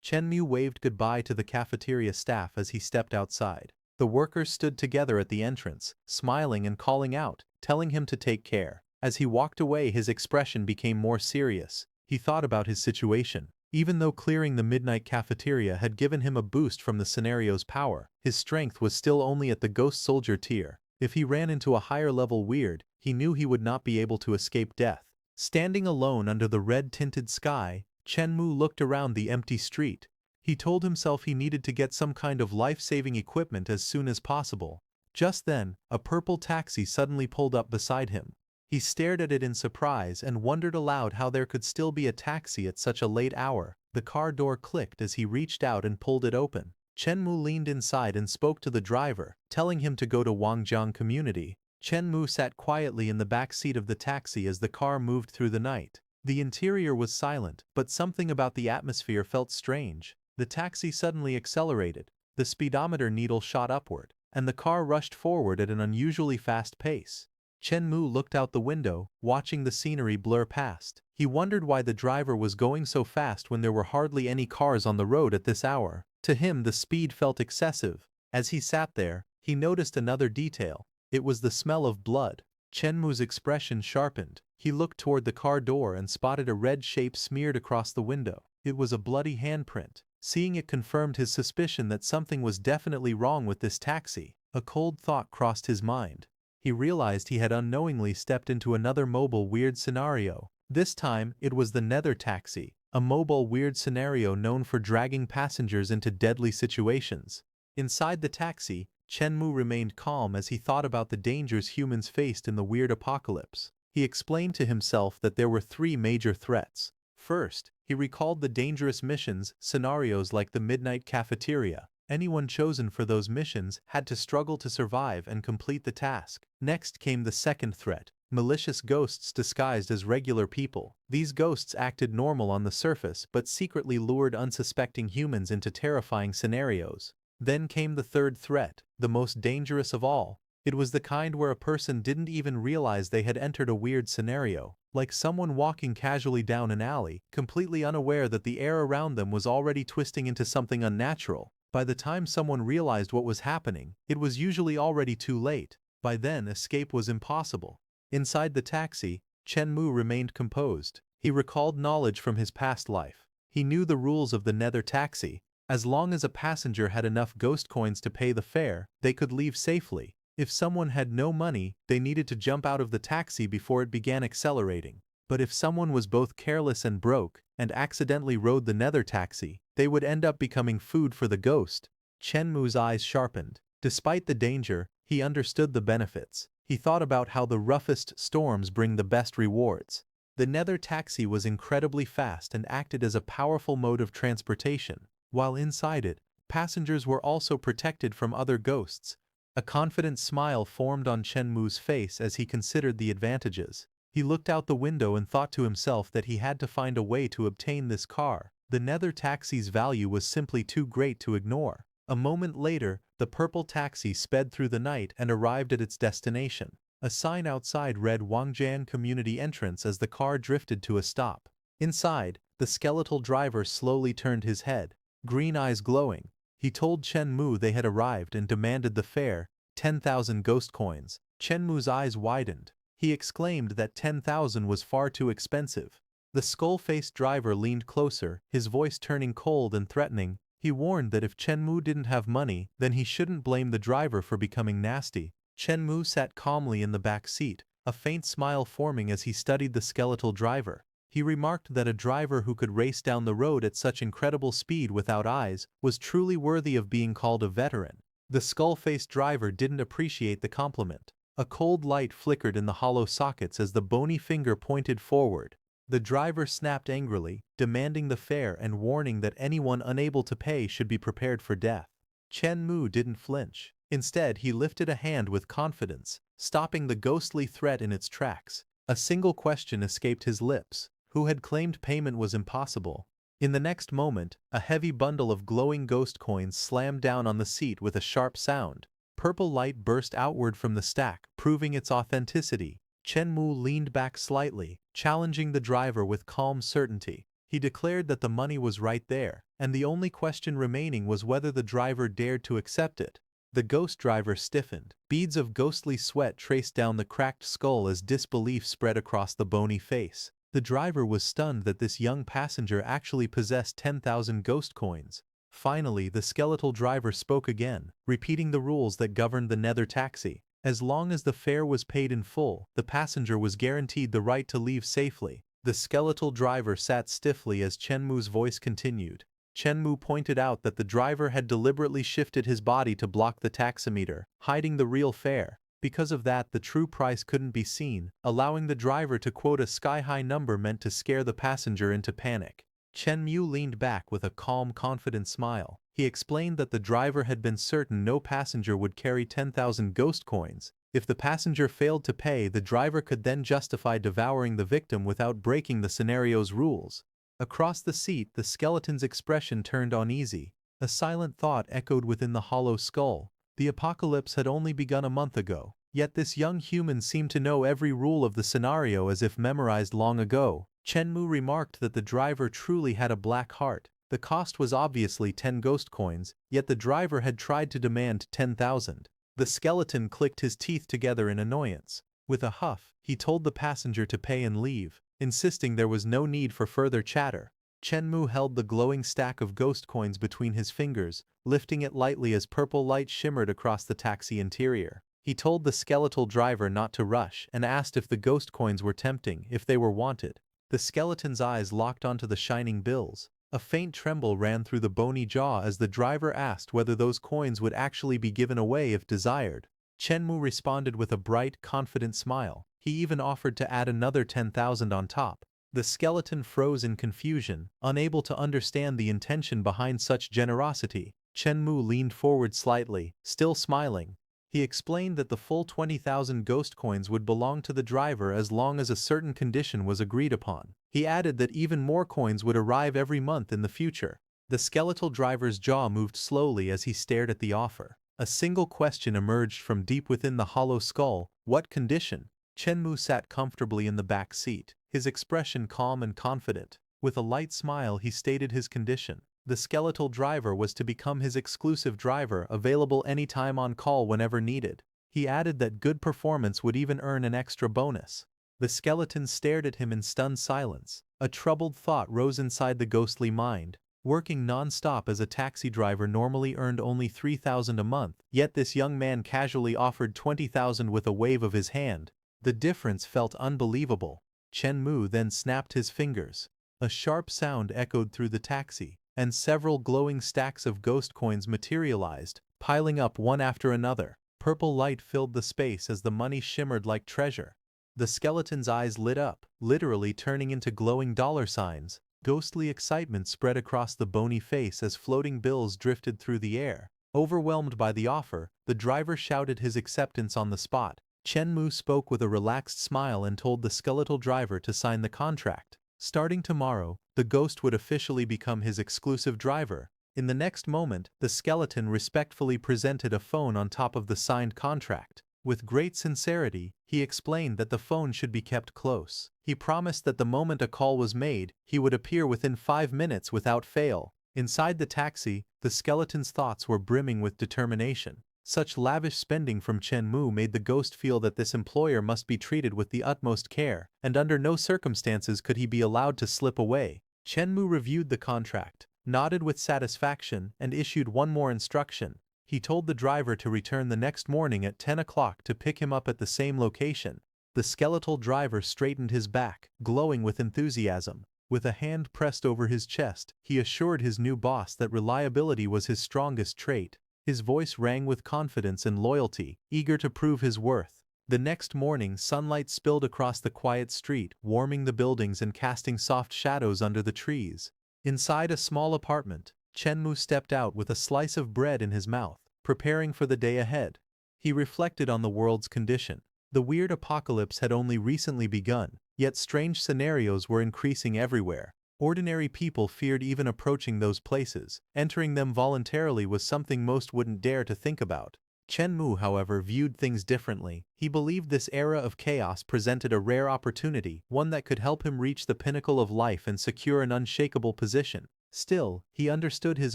Chen Mu waved goodbye to the cafeteria staff as he stepped outside. The workers stood together at the entrance, smiling and calling out, telling him to take care. As he walked away his expression became more serious. He thought about his situation. Even though clearing the midnight cafeteria had given him a boost from the scenario's power, his strength was still only at the ghost soldier tier. If he ran into a higher level weird, he knew he would not be able to escape death. Standing alone under the red-tinted sky, Chen Mu looked around the empty street. He told himself he needed to get some kind of life-saving equipment as soon as possible. Just then, a purple taxi suddenly pulled up beside him. He stared at it in surprise and wondered aloud how there could still be a taxi at such a late hour. The car door clicked as he reached out and pulled it open. Chen Mu leaned inside and spoke to the driver, telling him to go to Wangjiang Community. Chen Mu sat quietly in the back seat of the taxi as the car moved through the night. The interior was silent, but something about the atmosphere felt strange. The taxi suddenly accelerated. The speedometer needle shot upward, and the car rushed forward at an unusually fast pace. Chen Mu looked out the window, watching the scenery blur past. He wondered why the driver was going so fast when there were hardly any cars on the road at this hour. To him the speed felt excessive. As he sat there, he noticed another detail. It was the smell of blood. Chen Mu's expression sharpened. He looked toward the car door and spotted a red shape smeared across the window. It was a bloody handprint. Seeing it confirmed his suspicion that something was definitely wrong with this taxi. A cold thought crossed his mind. He realized he had unknowingly stepped into another mobile weird scenario. This time, it was the Nether Taxi, a mobile weird scenario known for dragging passengers into deadly situations. Inside the taxi, Chen Mu remained calm as he thought about the dangers humans faced in the weird apocalypse. He explained to himself that there were three major threats. First, he recalled the dangerous missions, scenarios like the Midnight Cafeteria. Anyone chosen for those missions had to struggle to survive and complete the task. Next came the second threat, malicious ghosts disguised as regular people. These ghosts acted normal on the surface but secretly lured unsuspecting humans into terrifying scenarios. Then came the third threat, the most dangerous of all. It was the kind where a person didn't even realize they had entered a weird scenario, like someone walking casually down an alley, completely unaware that the air around them was already twisting into something unnatural. By the time someone realized what was happening, it was usually already too late. By then, escape was impossible. Inside the taxi, Chen Mu remained composed. He recalled knowledge from his past life. He knew the rules of the nether taxi. As long as a passenger had enough ghost coins to pay the fare, they could leave safely. If someone had no money, they needed to jump out of the taxi before it began accelerating. But if someone was both careless and broke, and accidentally rode the nether taxi, they would end up becoming food for the ghost. Chen Mu's eyes sharpened. Despite the danger, he understood the benefits. He thought about how the roughest storms bring the best rewards. The nether taxi was incredibly fast and acted as a powerful mode of transportation. While inside it, passengers were also protected from other ghosts. A confident smile formed on Chen Mu's face as he considered the advantages. He looked out the window and thought to himself that he had to find a way to obtain this car. The nether taxi's value was simply too great to ignore. A moment later, the purple taxi sped through the night and arrived at its destination. A sign outside read Wangjian Community Entrance as the car drifted to a stop. Inside, the skeletal driver slowly turned his head, green eyes glowing. He told Chen Mu they had arrived and demanded the fare, 10,000 ghost coins. Chen Mu's eyes widened. He exclaimed that 10,000 was far too expensive. The skull-faced driver leaned closer, his voice turning cold and threatening. He warned that if Chen Mu didn't have money, then he shouldn't blame the driver for becoming nasty. Chen Mu sat calmly in the back seat, a faint smile forming as he studied the skeletal driver. He remarked that a driver who could race down the road at such incredible speed without eyes was truly worthy of being called a veteran. The skull-faced driver didn't appreciate the compliment. A cold light flickered in the hollow sockets as the bony finger pointed forward. The driver snapped angrily, demanding the fare and warning that anyone unable to pay should be prepared for death. Chen Mu didn't flinch. Instead, he lifted a hand with confidence, stopping the ghostly threat in its tracks. A single question escaped his lips. Who had claimed payment was impossible. In the next moment, a heavy bundle of glowing ghost coins slammed down on the seat with a sharp sound. Purple light burst outward from the stack, proving its authenticity. Chen Mu leaned back slightly, challenging the driver with calm certainty. He declared that the money was right there, and the only question remaining was whether the driver dared to accept it. The ghost driver stiffened. Beads of ghostly sweat traced down the cracked skull as disbelief spread across the bony face. The driver was stunned that this young passenger actually possessed 10,000 ghost coins. Finally, the skeletal driver spoke again, repeating the rules that governed the nether taxi. As long as the fare was paid in full, the passenger was guaranteed the right to leave safely. The skeletal driver sat stiffly as Chen Mu's voice continued. Chen Mu pointed out that the driver had deliberately shifted his body to block the taximeter, hiding the real fare. Because of that, the true price couldn't be seen, allowing the driver to quote a sky-high number meant to scare the passenger into panic. Chen Mu leaned back with a calm, confident smile. He explained that the driver had been certain no passenger would carry 10,000 ghost coins. If the passenger failed to pay, the driver could then justify devouring the victim without breaking the scenario's rules. Across the seat, the skeleton's expression turned uneasy. A silent thought echoed within the hollow skull. The apocalypse had only begun a month ago, yet this young human seemed to know every rule of the scenario as if memorized long ago. Chen Mu remarked that the driver truly had a black heart. The cost was obviously 10 ghost coins, yet the driver had tried to demand 10,000. The skeleton clicked his teeth together in annoyance. With a huff, he told the passenger to pay and leave, insisting there was no need for further chatter. Chen Mu held the glowing stack of ghost coins between his fingers, lifting it lightly as purple light shimmered across the taxi interior. He told the skeletal driver not to rush and asked if the ghost coins were tempting, if they were wanted. The skeleton's eyes locked onto the shining bills. A faint tremble ran through the bony jaw as the driver asked whether those coins would actually be given away if desired. Chen Mu responded with a bright, confident smile. He even offered to add another 10,000 on top. The skeleton froze in confusion, unable to understand the intention behind such generosity. Chen Mu leaned forward slightly, still smiling. He explained that the full 20,000 ghost coins would belong to the driver as long as a certain condition was agreed upon. He added that even more coins would arrive every month in the future. The skeletal driver's jaw moved slowly as he stared at the offer. A single question emerged from deep within the hollow skull: what condition? Chenmu sat comfortably in the back seat, his expression calm and confident. With a light smile he stated his condition. The skeletal driver was to become his exclusive driver, available anytime on call whenever needed. He added that good performance would even earn an extra bonus. The skeleton stared at him in stunned silence. A troubled thought rose inside the ghostly mind. Working non-stop as a taxi driver normally earned only 3,000 a month, yet this young man casually offered 20,000 with a wave of his hand. The difference felt unbelievable. Chenmu then snapped his fingers. A sharp sound echoed through the taxi, and several glowing stacks of ghost coins materialized, piling up one after another. Purple light filled the space as the money shimmered like treasure. The skeleton's eyes lit up, literally turning into glowing dollar signs. Ghostly excitement spread across the bony face as floating bills drifted through the air. Overwhelmed by the offer, the driver shouted his acceptance on the spot. Chenmu spoke with a relaxed smile and told the skeletal driver to sign the contract. Starting tomorrow, the ghost would officially become his exclusive driver. In the next moment, the skeleton respectfully presented a phone on top of the signed contract. With great sincerity, he explained that the phone should be kept close. He promised that the moment a call was made, he would appear within 5 minutes without fail. Inside the taxi, the skeleton's thoughts were brimming with determination. Such lavish spending from Chenmu made the ghost feel that this employer must be treated with the utmost care, and under no circumstances could he be allowed to slip away. Chenmu reviewed the contract, nodded with satisfaction, and issued one more instruction. He told the driver to return the next morning at 10 o'clock to pick him up at the same location. The skeletal driver straightened his back, glowing with enthusiasm. With a hand pressed over his chest, he assured his new boss that reliability was his strongest trait. His voice rang with confidence and loyalty, eager to prove his worth. The next morning, sunlight spilled across the quiet street, warming the buildings and casting soft shadows under the trees. Inside a small apartment, Chenmu stepped out with a slice of bread in his mouth, preparing for the day ahead. He reflected on the world's condition. The weird apocalypse had only recently begun, yet strange scenarios were increasing everywhere. Ordinary people feared even approaching those places. Entering them voluntarily was something most wouldn't dare to think about. Chenmu, however, viewed things differently. He believed this era of chaos presented a rare opportunity, one that could help him reach the pinnacle of life and secure an unshakable position. Still, he understood his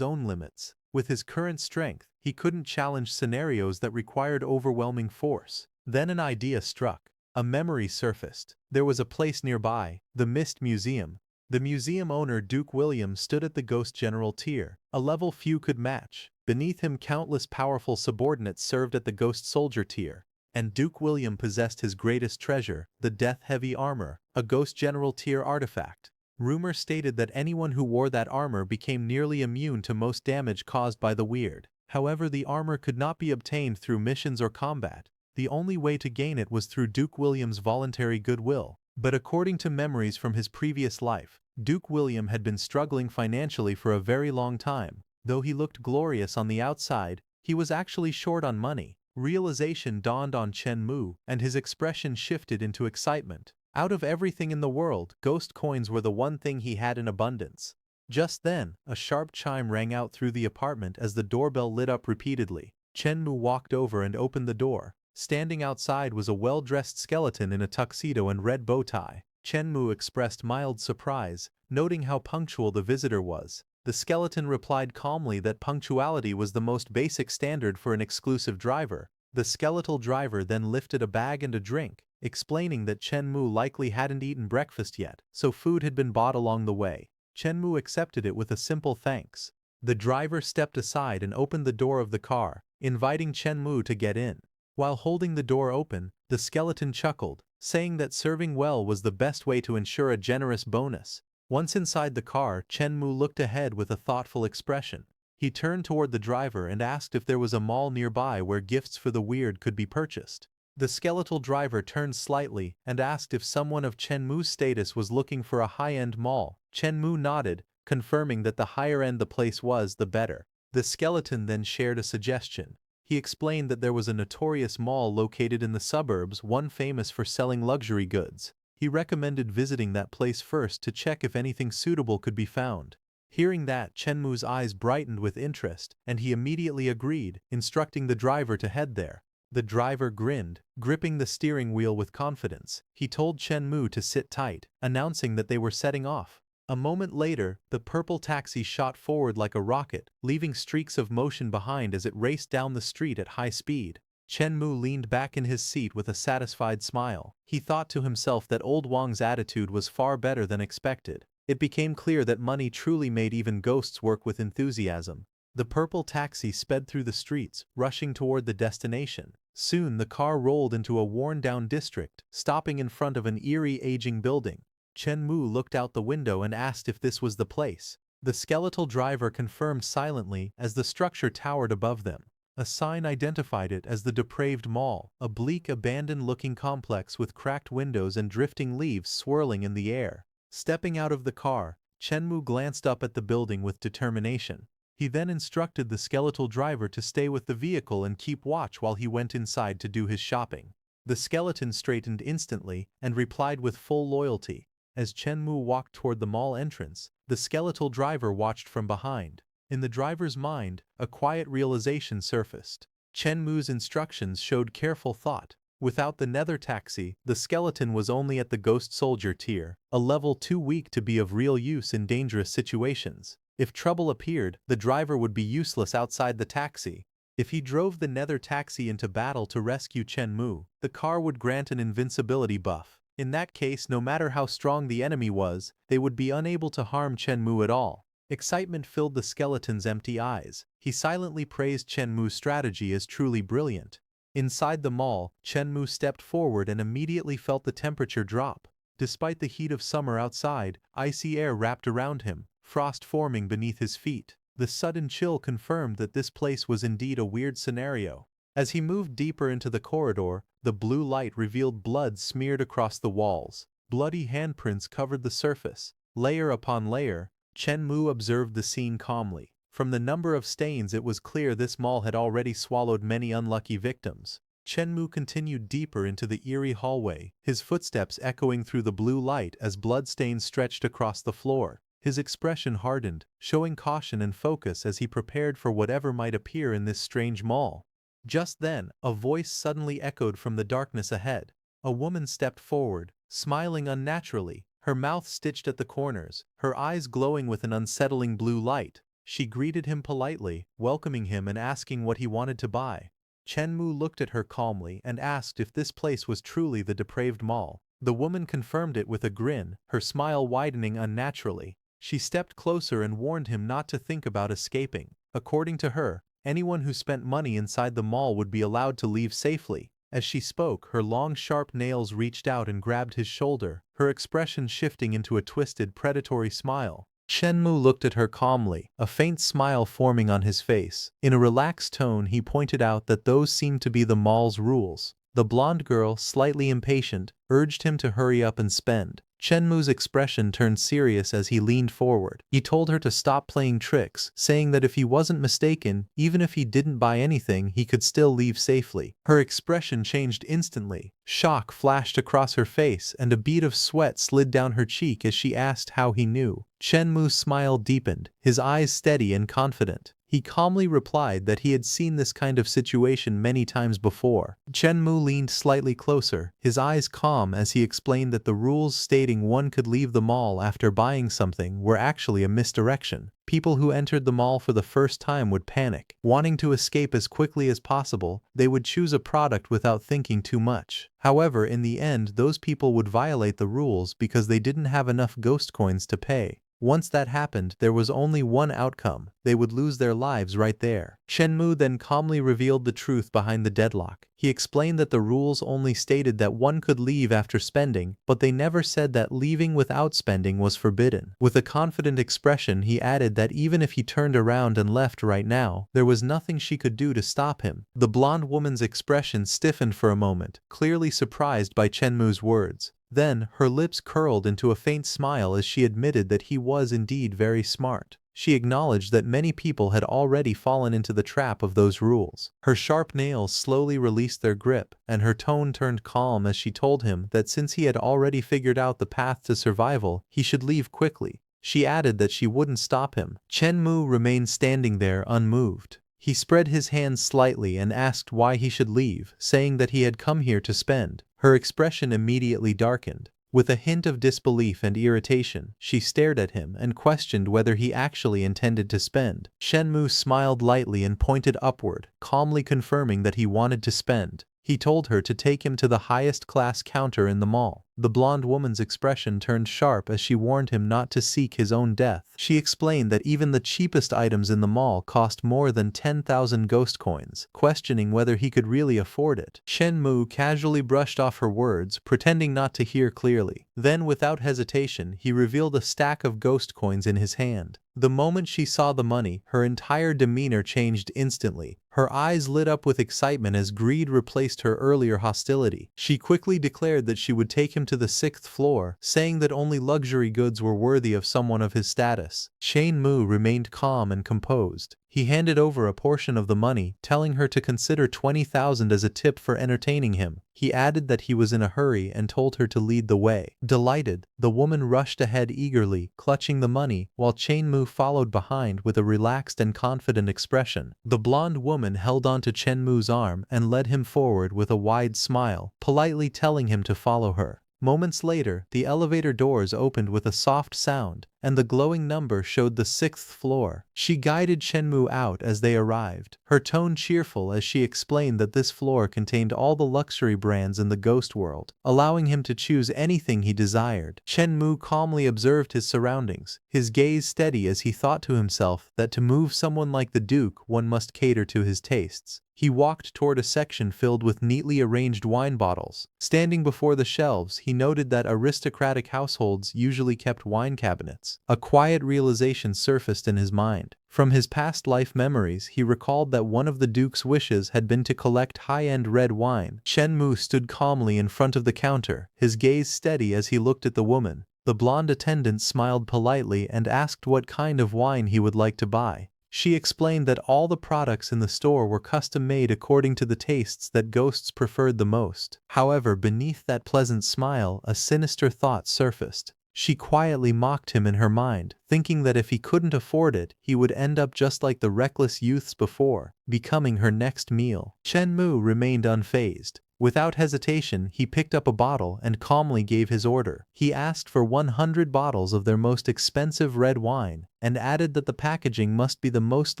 own limits. With his current strength, he couldn't challenge scenarios that required overwhelming force. Then an idea struck. A memory surfaced. There was a place nearby, the Mist Museum. The museum owner, Duke William, stood at the Ghost General tier, a level few could match. Beneath him, countless powerful subordinates served at the Ghost Soldier tier. And Duke William possessed his greatest treasure, the Death-Heavy Armor, a Ghost General tier artifact. Rumor stated that anyone who wore that armor became nearly immune to most damage caused by the weird. However, the armor could not be obtained through missions or combat. The only way to gain it was through Duke William's voluntary goodwill. But according to memories from his previous life, Duke William had been struggling financially for a very long time. Though he looked glorious on the outside, he was actually short on money. Realization dawned on Chenmu, and his expression shifted into excitement. Out of everything in the world, ghost coins were the one thing he had in abundance. Just then, a sharp chime rang out through the apartment as the doorbell lit up repeatedly. Chenmu walked over and opened the door. Standing outside was a well-dressed skeleton in a tuxedo and red bow tie. Chenmu expressed mild surprise, noting how punctual the visitor was. The skeleton replied calmly that punctuality was the most basic standard for an exclusive driver. The skeletal driver then lifted a bag and a drink, explaining that Chenmu likely hadn't eaten breakfast yet, so food had been bought along the way. Chenmu accepted it with a simple thanks. The driver stepped aside and opened the door of the car, inviting Chenmu to get in. While holding the door open, the skeleton chuckled, saying that serving well was the best way to ensure a generous bonus. Once inside the car, Chenmu looked ahead with a thoughtful expression. He turned toward the driver and asked if there was a mall nearby where gifts for the weird could be purchased. The skeletal driver turned slightly and asked if someone of Chenmu's status was looking for a high-end mall. Chenmu nodded, confirming that the higher end the place was, the better. The skeleton then shared a suggestion. He explained that there was a notorious mall located in the suburbs, one famous for selling luxury goods. He recommended visiting that place first to check if anything suitable could be found. Hearing that, Chenmu's eyes brightened with interest, and he immediately agreed, instructing the driver to head there. The driver grinned, gripping the steering wheel with confidence. He told Chenmu to sit tight, announcing that they were setting off. A moment later, the purple taxi shot forward like a rocket, leaving streaks of motion behind as it raced down the street at high speed. Chenmu leaned back in his seat with a satisfied smile. He thought to himself that old Wang's attitude was far better than expected. It became clear that money truly made even ghosts work with enthusiasm. The purple taxi sped through the streets, rushing toward the destination. Soon the car rolled into a worn-down district, stopping in front of an eerie aging building. Chenmu looked out the window and asked if this was the place. The skeletal driver confirmed silently as the structure towered above them. A sign identified it as the Depraved Mall, a bleak, abandoned-looking complex with cracked windows and drifting leaves swirling in the air. Stepping out of the car, Chenmu glanced up at the building with determination. He then instructed the skeletal driver to stay with the vehicle and keep watch while he went inside to do his shopping. The skeleton straightened instantly and replied with full loyalty. As Chenmu walked toward the mall entrance, the skeletal driver watched from behind. In the driver's mind, a quiet realization surfaced. Chenmu's instructions showed careful thought. Without the nether taxi, the skeleton was only at the ghost soldier tier, a level too weak to be of real use in dangerous situations. If trouble appeared, the driver would be useless outside the taxi. If he drove the nether taxi into battle to rescue Chenmu, the car would grant an invincibility buff. In that case, no matter how strong the enemy was, they would be unable to harm Chenmu at all. Excitement filled the skeleton's empty eyes. He silently praised Chenmu's strategy as truly brilliant. Inside the mall, Chenmu stepped forward and immediately felt the temperature drop. Despite the heat of summer outside, icy air wrapped around him, frost forming beneath his feet. The sudden chill confirmed that this place was indeed a weird scenario. As he moved deeper into the corridor, the blue light revealed blood smeared across the walls. Bloody handprints covered the surface. Layer upon layer, Chenmu observed the scene calmly. From the number of stains, it was clear this mall had already swallowed many unlucky victims. Chenmu continued deeper into the eerie hallway, his footsteps echoing through the blue light as bloodstains stretched across the floor. His expression hardened, showing caution and focus as he prepared for whatever might appear in this strange mall. Just then, a voice suddenly echoed from the darkness ahead. A woman stepped forward, smiling unnaturally, her mouth stitched at the corners, her eyes glowing with an unsettling blue light. She greeted him politely, welcoming him and asking what he wanted to buy. Chenmu looked at her calmly and asked if this place was truly the Depraved Mall. The woman confirmed it with a grin, her smile widening unnaturally. She stepped closer and warned him not to think about escaping. According to her, anyone who spent money inside the mall would be allowed to leave safely. As she spoke, her long sharp nails reached out and grabbed his shoulder, her expression shifting into a twisted, predatory smile. Chenmu looked at her calmly, a faint smile forming on his face. In a relaxed tone, he pointed out that those seemed to be the mall's rules. The blonde girl, slightly impatient, urged him to hurry up and spend. Chenmu's expression turned serious as he leaned forward. He told her to stop playing tricks, saying that if he wasn't mistaken, even if he didn't buy anything, he could still leave safely. Her expression changed instantly. Shock flashed across her face and a bead of sweat slid down her cheek as she asked how he knew. Chenmu's smile deepened, his eyes steady and confident. He calmly replied that he had seen this kind of situation many times before. Chenmu leaned slightly closer, his eyes calm as he explained that the rules stating one could leave the mall after buying something were actually a misdirection. People who entered the mall for the first time would panic. Wanting to escape as quickly as possible, they would choose a product without thinking too much. However, in the end, those people would violate the rules because they didn't have enough ghost coins to pay. Once that happened, there was only one outcome: they would lose their lives right there. Chenmu then calmly revealed the truth behind the deadlock. He explained that the rules only stated that one could leave after spending, but they never said that leaving without spending was forbidden. With a confident expression, he added that even if he turned around and left right now, there was nothing she could do to stop him. The blonde woman's expression stiffened for a moment, clearly surprised by Chenmu's words. Then, her lips curled into a faint smile as she admitted that he was indeed very smart. she acknowledged that many people had already fallen into the trap of those rules. Her sharp nails slowly released their grip, and her tone turned calm as she told him that since he had already figured out the path to survival, he should leave quickly. She added that she wouldn't stop him. Chen Mu remained standing there unmoved. He spread his hands slightly and asked why he should leave, saying that he had come here to spend. Her expression immediately darkened. With a hint of disbelief and irritation, she stared at him and questioned whether he actually intended to spend. Chen Mu smiled lightly and pointed upward, calmly confirming that he wanted to spend. He told her to take him to the highest class counter in the mall. The blonde woman's expression turned sharp as she warned him not to seek his own death. She explained that even the cheapest items in the mall cost more than 10,000 ghost coins, questioning whether he could really afford it. Chen Mu casually brushed off her words, pretending not to hear clearly. Then, without hesitation, he revealed a stack of ghost coins in his hand. The moment she saw the money, her entire demeanor changed instantly. Her eyes lit up with excitement as greed replaced her earlier hostility. She quickly declared that she would take him to the 6th floor, saying that only luxury goods were worthy of someone of his status. Chen Mu remained calm and composed. He handed over a portion of the money, telling her to consider 20,000 as a tip for entertaining him. He added that he was in a hurry and told her to lead the way. Delighted, the woman rushed ahead eagerly, clutching the money, while Chen Mu followed behind with a relaxed and confident expression. The blonde woman held onto Chen Mu's arm and led him forward with a wide smile, politely telling him to follow her. Moments later, the elevator doors opened with a soft sound, and the glowing number showed the 6th floor. She guided Chen Mu out as they arrived, her tone cheerful as she explained that this floor contained all the luxury brands in the ghost world, allowing him to choose anything he desired. Chen Mu calmly observed his surroundings, his gaze steady as he thought to himself that to move someone like the Duke, one must cater to his tastes. He walked toward a section filled with neatly arranged wine bottles. Standing before the shelves, he noted that aristocratic households usually kept wine cabinets. A quiet realization surfaced in his mind. From his past life memories, he recalled that one of the Duke's wishes had been to collect high-end red wine. Chen Mu stood calmly in front of the counter, his gaze steady as he looked at the woman. The blonde attendant smiled politely and asked what kind of wine he would like to buy. She explained that all the products in the store were custom-made according to the tastes that ghosts preferred the most. However, beneath that pleasant smile, a sinister thought surfaced. She quietly mocked him in her mind, thinking that if he couldn't afford it, he would end up just like the reckless youths before, becoming her next meal. Chen Mu remained unfazed. Without hesitation, he picked up a bottle and calmly gave his order. He asked for 100 bottles of their most expensive red wine, and added that the packaging must be the most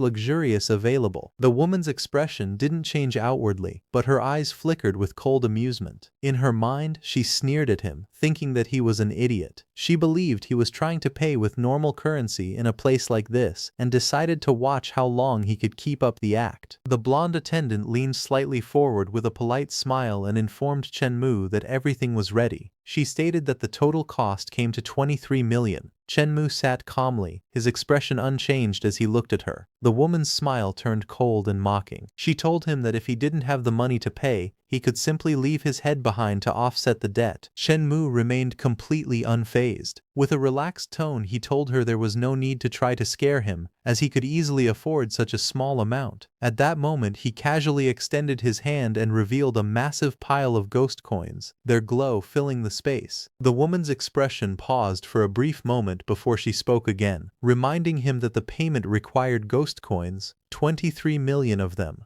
luxurious available. The woman's expression didn't change outwardly, but her eyes flickered with cold amusement. In her mind, she sneered at him, thinking that he was an idiot. She believed he was trying to pay with normal currency in a place like this, and decided to watch how long he could keep up the act. The blonde attendant leaned slightly forward with a polite smile and informed Chen Mu that everything was ready. She stated that the total cost came to 23 million. Chen Mu sat calmly, his expression unchanged as he looked at her. The woman's smile turned cold and mocking. She told him that if he didn't have the money to pay, he could simply leave his head behind to offset the debt. Chen Mu remained completely unfazed. With a relaxed tone, he told her there was no need to try to scare him, as he could easily afford such a small amount. At that moment, he casually extended his hand and revealed a massive pile of ghost coins, their glow filling the space. The woman's expression paused for a brief moment before she spoke again, reminding him that the payment required ghost coins, 23 million of them.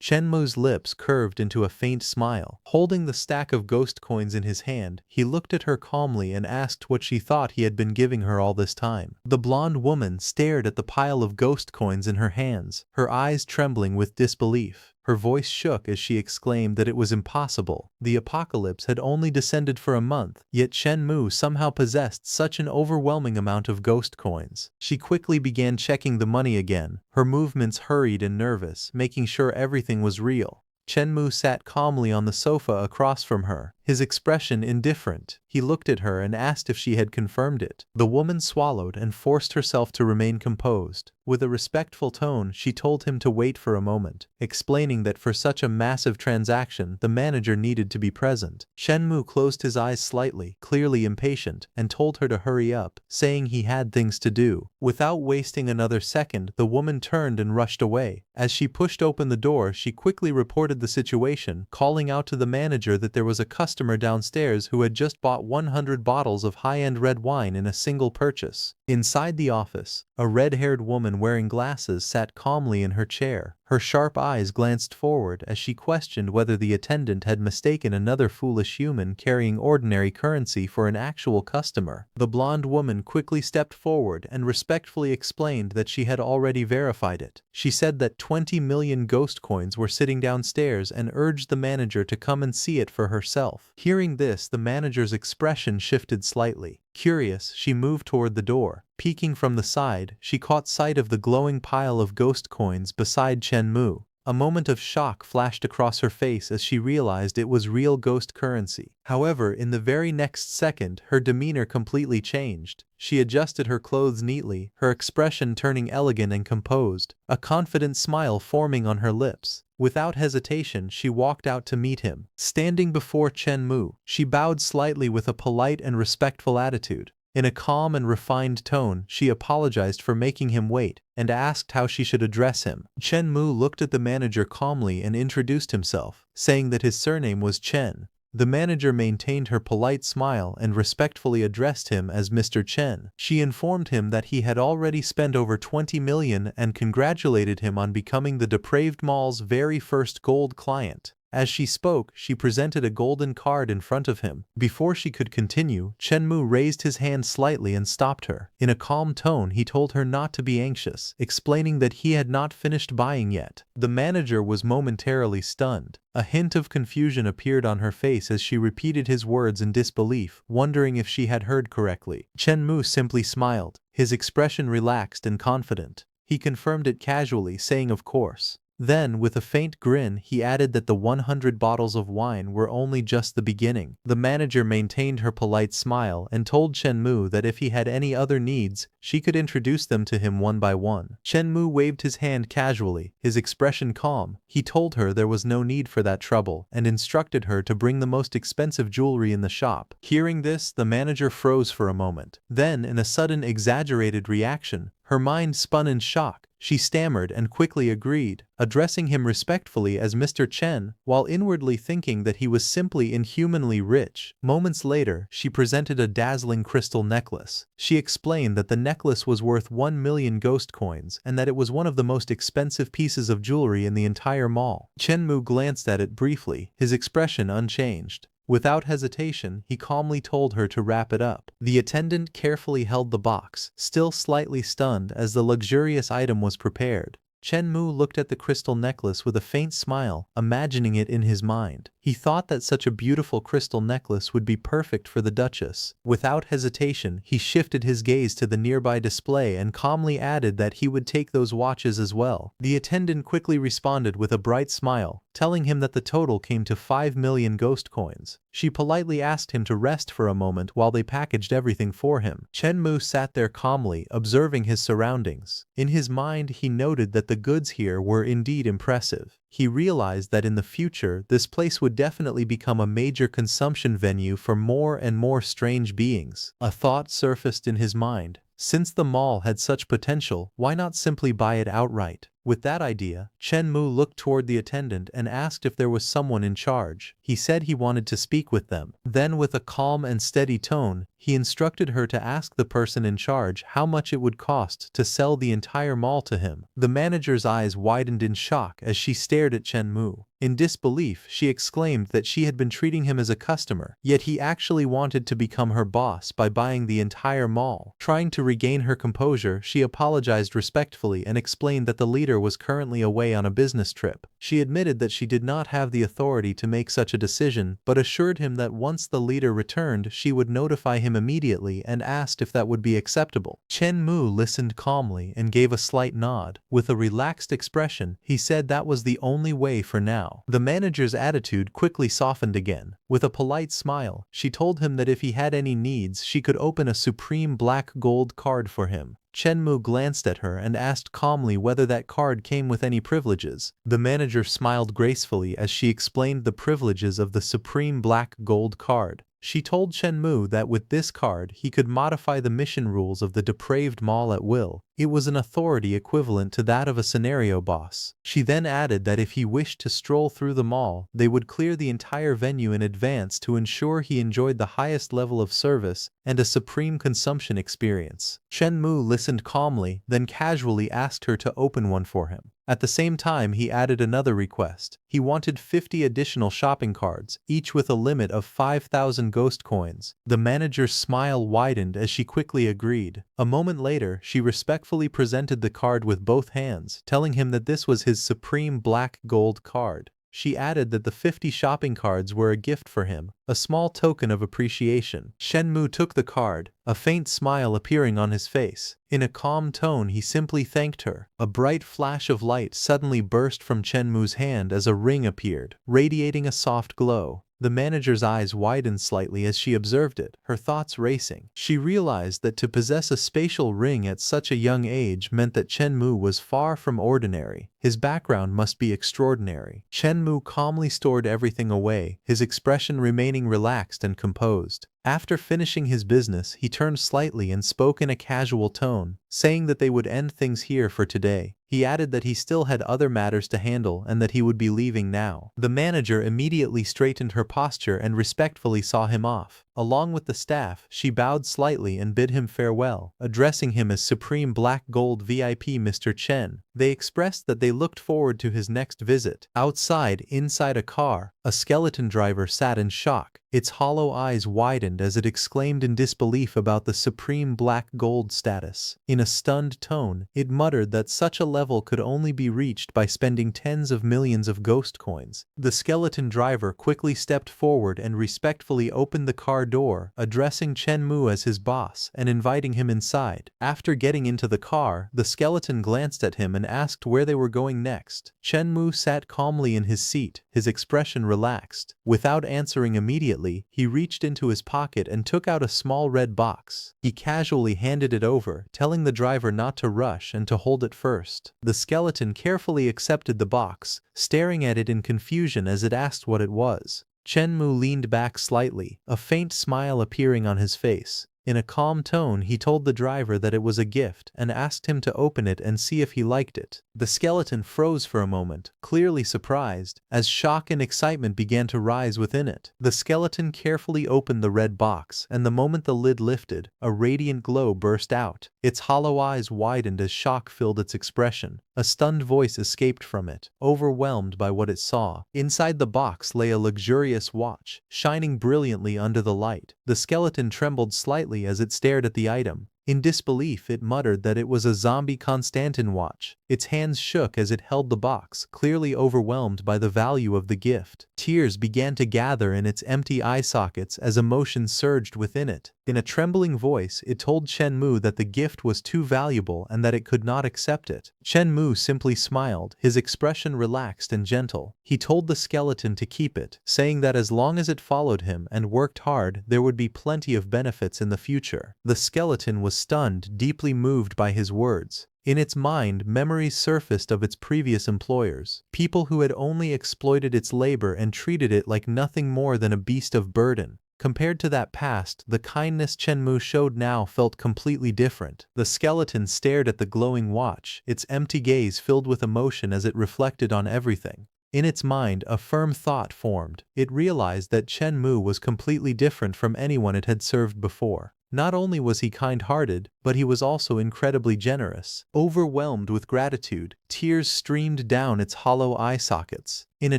Chen Mu's lips curved into a faint smile. Holding the stack of ghost coins in his hand, he looked at her calmly and asked what she thought he had been giving her all this time. The blonde woman stared at the pile of ghost coins in her hands, her eyes trembling with disbelief. Her voice shook as she exclaimed that it was impossible. The apocalypse had only descended for a month, yet Chen Mu somehow possessed such an overwhelming amount of ghost coins. She quickly began checking the money again, her movements hurried and nervous, making sure everything was real. Chen Mu sat calmly on the sofa across from her, his expression indifferent. He looked at her and asked if she had confirmed it. The woman swallowed and forced herself to remain composed. With a respectful tone, she told him to wait for a moment, explaining that for such a massive transaction, the manager needed to be present. Shenmue closed his eyes slightly, clearly impatient, and told her to hurry up, saying he had things to do. Without wasting another second, the woman turned and rushed away. As she pushed open the door, she quickly reported the situation, calling out to the manager that there was a customer downstairs who had just bought 100 bottles of high-end red wine in a single purchase. Inside the office, a red-haired woman wearing glasses sat calmly in her chair. Her sharp eyes glanced forward as she questioned whether the attendant had mistaken another foolish human carrying ordinary currency for an actual customer. The blonde woman quickly stepped forward and respectfully explained that she had already verified it. She said that 20 million ghost coins were sitting downstairs and urged the manager to come and see it for herself. Hearing this, the manager's expression shifted slightly. Curious, she moved toward the door. Peeking from the side, she caught sight of the glowing pile of ghost coins beside Shenmue. A moment of shock flashed across her face as she realized it was real ghost currency. However, in the very next second, her demeanor completely changed. She adjusted her clothes neatly, her expression turning elegant and composed, a confident smile forming on her lips. Without hesitation, she walked out to meet him. Standing before Shenmue, she bowed slightly with a polite and respectful attitude. In a calm and refined tone, she apologized for making him wait and asked how she should address him. Shenmue looked at the manager calmly and introduced himself, saying that his surname was Chen. The manager maintained her polite smile and respectfully addressed him as Mr. Chen. She informed him that he had already spent over 20 million and congratulated him on becoming the depraved mall's very first gold client. As she spoke, she presented a golden card in front of him. Before she could continue, Shenmue raised his hand slightly and stopped her. In a calm tone, he told her not to be anxious, explaining that he had not finished buying yet. The manager was momentarily stunned. A hint of confusion appeared on her face as she repeated his words in disbelief, wondering if she had heard correctly. Shenmue simply smiled, his expression relaxed and confident. He confirmed it casually, saying of course. Then, with a faint grin, he added that the 100 bottles of wine were only just the beginning. The manager maintained her polite smile and told Shenmue that if he had any other needs, she could introduce them to him one by one. Shenmue waved his hand casually, his expression calm. He told her there was no need for that trouble and instructed her to bring the most expensive jewelry in the shop. Hearing this, the manager froze for a moment. Then, in a sudden exaggerated reaction, her mind spun in shock. She stammered and quickly agreed, addressing him respectfully as Mr. Chen, while inwardly thinking that he was simply inhumanly rich. Moments later, she presented a dazzling crystal necklace. She explained that the necklace was worth 1 million ghost coins and that it was one of the most expensive pieces of jewelry in the entire mall. Shenmue glanced at it briefly, his expression unchanged. Without hesitation, he calmly told her to wrap it up. The attendant carefully held the box, still slightly stunned as the luxurious item was prepared. Shenmue looked at the crystal necklace with a faint smile, imagining it in his mind. He thought that such a beautiful crystal necklace would be perfect for the Duchess. Without hesitation, he shifted his gaze to the nearby display and calmly added that he would take those watches as well. The attendant quickly responded with a bright smile, telling him that the total came to 5 million ghost coins. She politely asked him to rest for a moment while they packaged everything for him. Shenmue sat there calmly, observing his surroundings. In his mind, he noted that the goods here were indeed impressive. He realized that in the future, this place would definitely become a major consumption venue for more and more strange beings. A thought surfaced in his mind. Since the mall had such potential, why not simply buy it outright? With that idea, Shenmue looked toward the attendant and asked if there was someone in charge. He said he wanted to speak with them. Then, with a calm and steady tone, he instructed her to ask the person in charge how much it would cost to sell the entire mall to him. The manager's eyes widened in shock as she stared at Shenmue. In disbelief, she exclaimed that she had been treating him as a customer, yet he actually wanted to become her boss by buying the entire mall. Trying to regain her composure, she apologized respectfully and explained that the leader leader was currently away on a business trip. She admitted that she did not have the authority to make such a decision, but assured him that once the leader returned she would notify him immediately and asked if that would be acceptable. Chen Mu listened calmly and gave a slight nod. With a relaxed expression, he said that was the only way for now. The manager's attitude quickly softened again. With a polite smile, she told him that if he had any needs she could open a supreme black gold card for him. Chen Mu glanced at her and asked calmly whether that card came with any privileges. The manager smiled gracefully as she explained the privileges of the supreme black gold card. She told Chen Mu that with this card he could modify the mission rules of the depraved mall at will. It was an authority equivalent to that of a scenario boss. She then added that if he wished to stroll through the mall, they would clear the entire venue in advance to ensure he enjoyed the highest level of service and a supreme consumption experience. Chen Mu listened calmly, then casually asked her to open one for him. At the same time, he added another request. He wanted 50 additional shopping cards, each with a limit of 5,000 ghost coins. The manager's smile widened as she quickly agreed. A moment later, she respectfully presented the card with both hands, telling him that this was his supreme black gold card. She added that the 50 shopping cards were a gift for him, a small token of appreciation. Chen Mu took the card, a faint smile appearing on his face. In a calm tone he simply thanked her. A bright flash of light suddenly burst from Chen Mu's hand as a ring appeared, radiating a soft glow. The manager's eyes widened slightly as she observed it, her thoughts racing. She realized that to possess a spatial ring at such a young age meant that Chen Mu was far from ordinary. His background must be extraordinary. Chen Mu calmly stored everything away, his expression remaining relaxed and composed. After finishing his business, he turned slightly and spoke in a casual tone, saying that they would end things here for today. He added that he still had other matters to handle and that he would be leaving now. The manager immediately straightened her posture and respectfully saw him off. Along with the staff, she bowed slightly and bid him farewell, addressing him as Supreme Black Gold VIP Mr. Chen. They expressed that they looked forward to his next visit. Outside, inside a car, a skeleton driver sat in shock. Its hollow eyes widened as it exclaimed in disbelief about the supreme black gold status. In a stunned tone, it muttered that such a level could only be reached by spending tens of millions of ghost coins. The skeleton driver quickly stepped forward and respectfully opened the car door, addressing Chen Mu as his boss and inviting him inside. After getting into the car, the skeleton glanced at him and asked where they were going next. Chen Mu sat calmly in his seat, his expression relaxed. Without answering immediately, he reached into his pocket and took out a small red box. He casually handed it over, telling the driver not to rush and to hold it first. The skeleton carefully accepted the box, staring at it in confusion as it asked what it was. Chen Mu leaned back slightly, a faint smile appearing on his face. In a calm tone, he told the driver that it was a gift and asked him to open it and see if he liked it. The skeleton froze for a moment, clearly surprised, as shock and excitement began to rise within it. The skeleton carefully opened the red box, and the moment the lid lifted, a radiant glow burst out. Its hollow eyes widened as shock filled its expression. A stunned voice escaped from it, overwhelmed by what it saw. Inside the box lay a luxurious watch, shining brilliantly under the light. The skeleton trembled slightly as it stared at the item. In disbelief, it muttered that it was a zombie Constantin watch. Its hands shook as it held the box, clearly overwhelmed by the value of the gift. Tears began to gather in its empty eye sockets as emotion surged within it. In a trembling voice, it told Chen Mu that the gift was too valuable and that it could not accept it. Chen Mu simply smiled, his expression relaxed and gentle. He told the skeleton to keep it, saying that as long as it followed him and worked hard, there would be plenty of benefits in the future. The skeleton was stunned, deeply moved by his words. In its mind, memories surfaced of its previous employers, people who had only exploited its labor and treated it like nothing more than a beast of burden. Compared to that past, the kindness Chen Mu showed now felt completely different. The skeleton stared at the glowing watch, its empty gaze filled with emotion as it reflected on everything. In its mind, a firm thought formed. It realized that Chen Mu was completely different from anyone it had served before. Not only was he kind-hearted, but he was also incredibly generous. Overwhelmed with gratitude, tears streamed down its hollow eye sockets. In a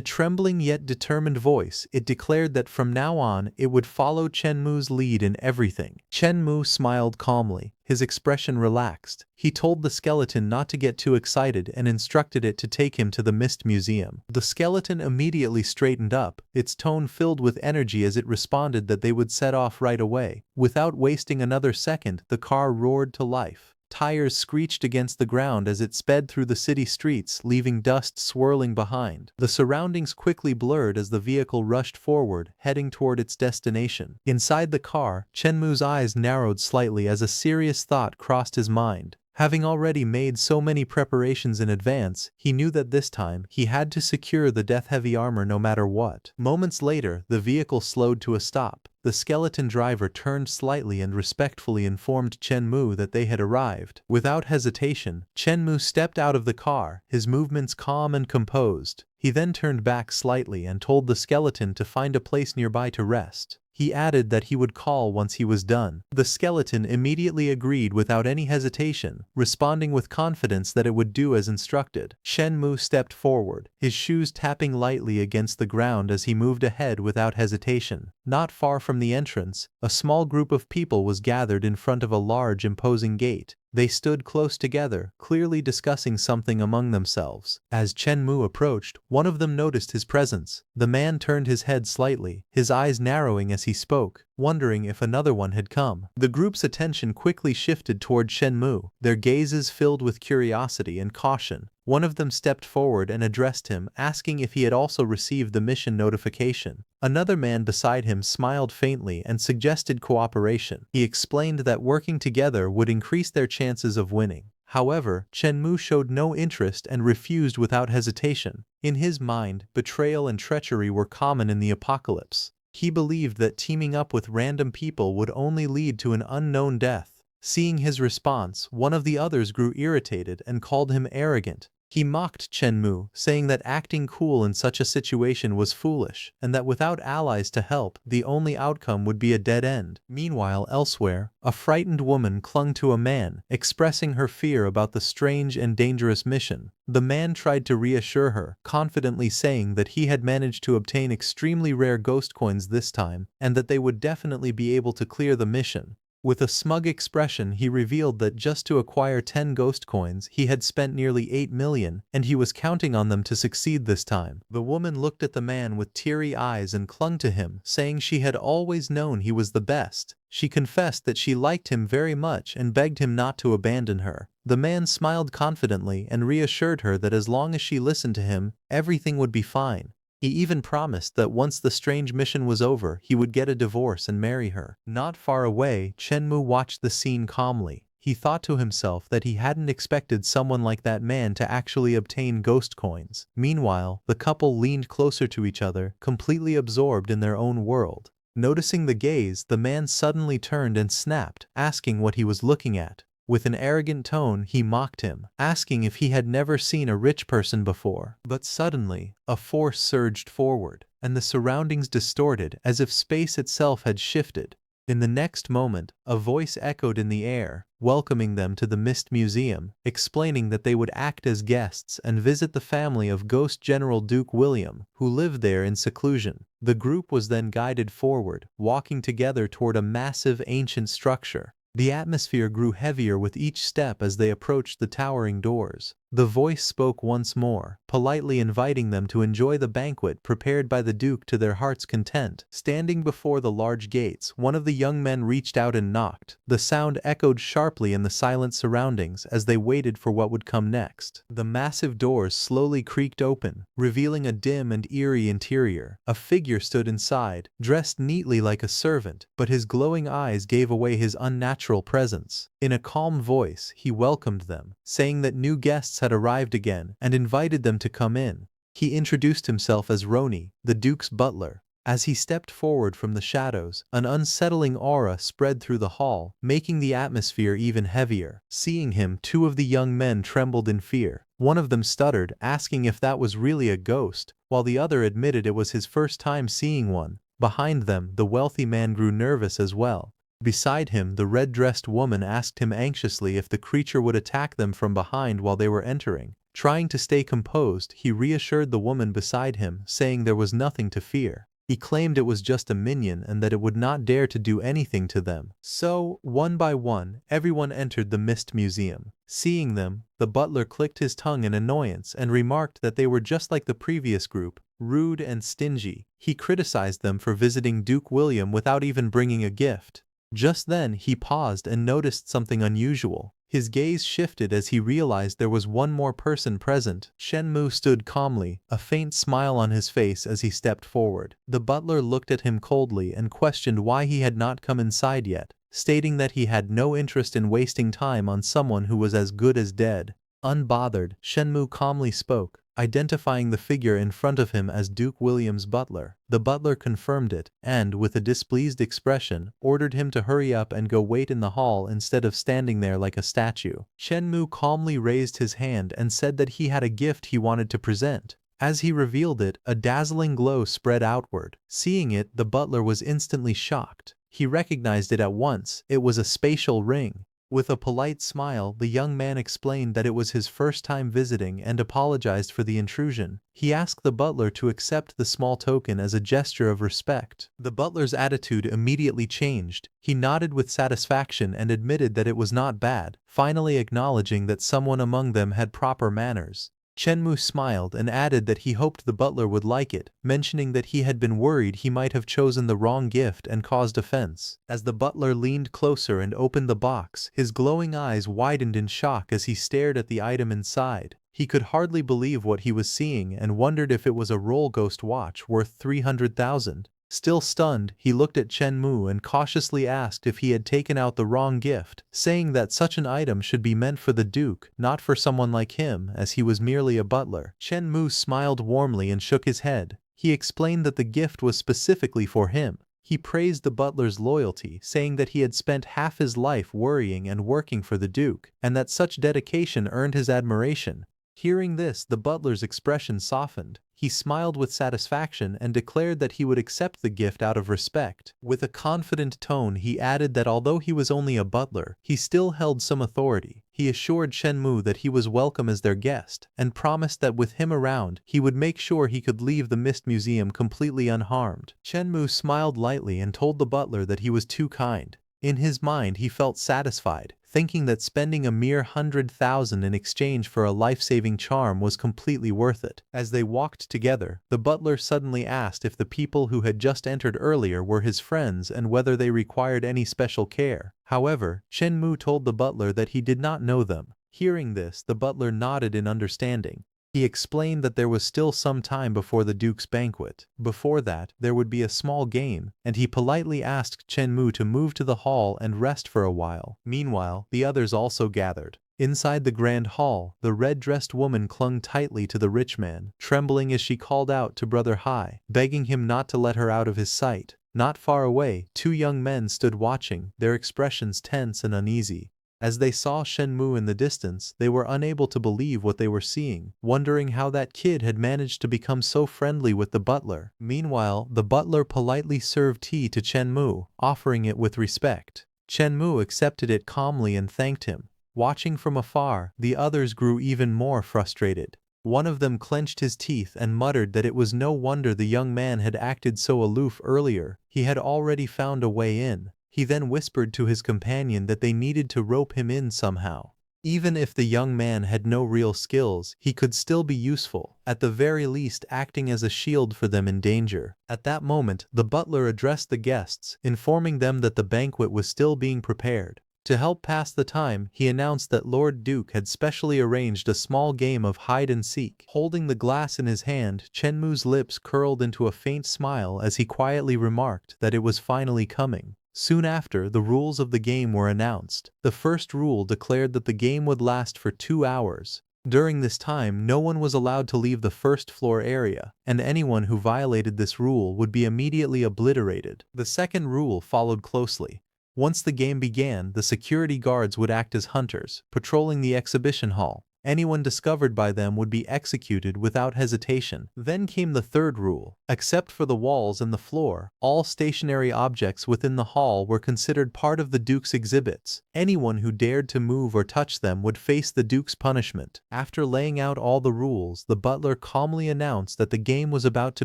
trembling yet determined voice, it declared that from now on, it would follow Chen Mu's lead in everything. Chen Mu smiled calmly, his expression relaxed. He told the skeleton not to get too excited and instructed it to take him to the Mist Museum. The skeleton immediately straightened up, its tone filled with energy as it responded that they would set off right away. Without wasting another second, the car roared to life. Tires screeched against the ground as it sped through the city streets, leaving dust swirling behind. The surroundings quickly blurred as the vehicle rushed forward, heading toward its destination. Inside the car, Chenmu's eyes narrowed slightly as a serious thought crossed his mind. Having already made so many preparations in advance, he knew that this time he had to secure the death-heavy armor no matter what. Moments later, the vehicle slowed to a stop. The skeleton driver turned slightly and respectfully informed Chenmu that they had arrived. Without hesitation, Chenmu stepped out of the car, his movements calm and composed. He then turned back slightly and told the skeleton to find a place nearby to rest. He added that he would call once he was done. The skeleton immediately agreed without any hesitation, responding with confidence that it would do as instructed. Chenmu stepped forward, his shoes tapping lightly against the ground as he moved ahead without hesitation. Not far from the entrance, a small group of people was gathered in front of a large imposing gate. They stood close together, clearly discussing something among themselves. As Chenmu approached, one of them noticed his presence. The man turned his head slightly, his eyes narrowing as he spoke, wondering if another one had come. The group's attention quickly shifted toward Chenmu, their gazes filled with curiosity and caution. One of them stepped forward and addressed him, asking if he had also received the mission notification. Another man beside him smiled faintly and suggested cooperation. He explained that working together would increase their chances of winning. However, Chenmu showed no interest and refused without hesitation. In his mind, betrayal and treachery were common in the apocalypse. He believed that teaming up with random people would only lead to an unknown death. Seeing his response, one of the others grew irritated and called him arrogant. He mocked Chenmu, saying that acting cool in such a situation was foolish, and that without allies to help, the only outcome would be a dead end. Meanwhile, elsewhere, a frightened woman clung to a man, expressing her fear about the strange and dangerous mission. The man tried to reassure her, confidently saying that he had managed to obtain extremely rare ghost coins this time, and that they would definitely be able to clear the mission. With a smug expression, he revealed that just to acquire 10 ghost coins, he had spent nearly 8 million, and he was counting on them to succeed this time. The woman looked at the man with teary eyes and clung to him, saying she had always known he was the best. She confessed that she liked him very much and begged him not to abandon her. The man smiled confidently and reassured her that as long as she listened to him, everything would be fine. He even promised that once the strange mission was over, he would get a divorce and marry her. Not far away, Chenmu watched the scene calmly. He thought to himself that he hadn't expected someone like that man to actually obtain ghost coins. Meanwhile, the couple leaned closer to each other, completely absorbed in their own world. Noticing the gaze, the man suddenly turned and snapped, asking what he was looking at. With an arrogant tone, he mocked him, asking if he had never seen a rich person before. But suddenly, a force surged forward, and the surroundings distorted as if space itself had shifted. In the next moment, a voice echoed in the air, welcoming them to the Mist Museum, explaining that they would act as guests and visit the family of Ghost General Duke William, who lived there in seclusion. The group was then guided forward, walking together toward a massive ancient structure. The atmosphere grew heavier with each step as they approached the towering doors. The voice spoke once more, politely inviting them to enjoy the banquet prepared by the Duke to their heart's content. Standing before the large gates, one of the young men reached out and knocked. The sound echoed sharply in the silent surroundings as they waited for what would come next. The massive doors slowly creaked open, revealing a dim and eerie interior. A figure stood inside, dressed neatly like a servant, but his glowing eyes gave away his unnatural presence. In a calm voice, he welcomed them, saying that new guests had arrived again and invited them to come in. He introduced himself as Roni, the Duke's butler. As he stepped forward from the shadows, an unsettling aura spread through the hall, making the atmosphere even heavier. Seeing him, two of the young men trembled in fear. One of them stuttered, asking if that was really a ghost, while the other admitted it was his first time seeing one. Behind them, the wealthy man grew nervous as well. Beside him, the red-dressed woman asked him anxiously if the creature would attack them from behind while they were entering. Trying to stay composed, he reassured the woman beside him, saying there was nothing to fear. He claimed it was just a minion and that it would not dare to do anything to them. So, one by one, everyone entered the Mist Museum. Seeing them, the butler clicked his tongue in annoyance and remarked that they were just like the previous group, rude and stingy. He criticized them for visiting Duke William without even bringing a gift. Just then he paused and noticed something unusual. His gaze shifted as he realized there was one more person present. Shenmue stood calmly, a faint smile on his face as he stepped forward. The butler looked at him coldly and questioned why he had not come inside yet, stating that he had no interest in wasting time on someone who was as good as dead. Unbothered, Shenmue calmly spoke, identifying the figure in front of him as Duke William's butler. The butler confirmed it, and, with a displeased expression, ordered him to hurry up and go wait in the hall instead of standing there like a statue. Shenmue calmly raised his hand and said that he had a gift he wanted to present. As he revealed it, a dazzling glow spread outward. Seeing it, the butler was instantly shocked. He recognized it at once. It was a spatial ring. With a polite smile, the young man explained that it was his first time visiting and apologized for the intrusion. He asked the butler to accept the small token as a gesture of respect. The butler's attitude immediately changed. He nodded with satisfaction and admitted that it was not bad, finally acknowledging that someone among them had proper manners. Shenmue smiled and added that he hoped the butler would like it, mentioning that he had been worried he might have chosen the wrong gift and caused offense. As the butler leaned closer and opened the box, his glowing eyes widened in shock as he stared at the item inside. He could hardly believe what he was seeing and wondered if it was a roll ghost watch worth 300,000. Still stunned, he looked at Shenmue and cautiously asked if he had taken out the wrong gift, saying that such an item should be meant for the Duke, not for someone like him, as he was merely a butler. Shenmue smiled warmly and shook his head. He explained that the gift was specifically for him. He praised the butler's loyalty, saying that he had spent half his life worrying and working for the Duke, and that such dedication earned his admiration. Hearing this, the butler's expression softened. He smiled with satisfaction and declared that he would accept the gift out of respect. With a confident tone, he added that although he was only a butler, he still held some authority. He assured Shenmue that he was welcome as their guest, and promised that with him around, he would make sure he could leave the Mist Museum completely unharmed. Shenmue smiled lightly and told the butler that he was too kind. In his mind, he felt satisfied, thinking that spending a mere 100,000 in exchange for a life-saving charm was completely worth it. As they walked together, the butler suddenly asked if the people who had just entered earlier were his friends and whether they required any special care. However, Shenmue told the butler that he did not know them. Hearing this, the butler nodded in understanding. He explained that there was still some time before the Duke's banquet. Before that, there would be a small game, and he politely asked Shenmue to move to the hall and rest for a while. Meanwhile, the others also gathered. Inside the grand hall, the red-dressed woman clung tightly to the rich man, trembling as she called out to Brother Hai, begging him not to let her out of his sight. Not far away, two young men stood watching, their expressions tense and uneasy. As they saw Shenmue in the distance, they were unable to believe what they were seeing, wondering how that kid had managed to become so friendly with the butler. Meanwhile, the butler politely served tea to Shenmue, offering it with respect. Shenmue accepted it calmly and thanked him. Watching from afar, the others grew even more frustrated. One of them clenched his teeth and muttered that it was no wonder the young man had acted so aloof earlier. He had already found a way in. He then whispered to his companion that they needed to rope him in somehow. Even if the young man had no real skills, he could still be useful, at the very least acting as a shield for them in danger. At that moment, the butler addressed the guests, informing them that the banquet was still being prepared. To help pass the time, he announced that Lord Duke had specially arranged a small game of hide-and-seek. Holding the glass in his hand, Shenmue's lips curled into a faint smile as he quietly remarked that it was finally coming. Soon after, the rules of the game were announced. The first rule declared that the game would last for 2 hours. During this time, no one was allowed to leave the first floor area, and anyone who violated this rule would be immediately obliterated. The second rule followed closely. Once the game began, the security guards would act as hunters, patrolling the exhibition hall. Anyone discovered by them would be executed without hesitation. Then came the third rule. Except for the walls and the floor, all stationary objects within the hall were considered part of the Duke's exhibits. Anyone who dared to move or touch them would face the Duke's punishment. After laying out all the rules, the butler calmly announced that the game was about to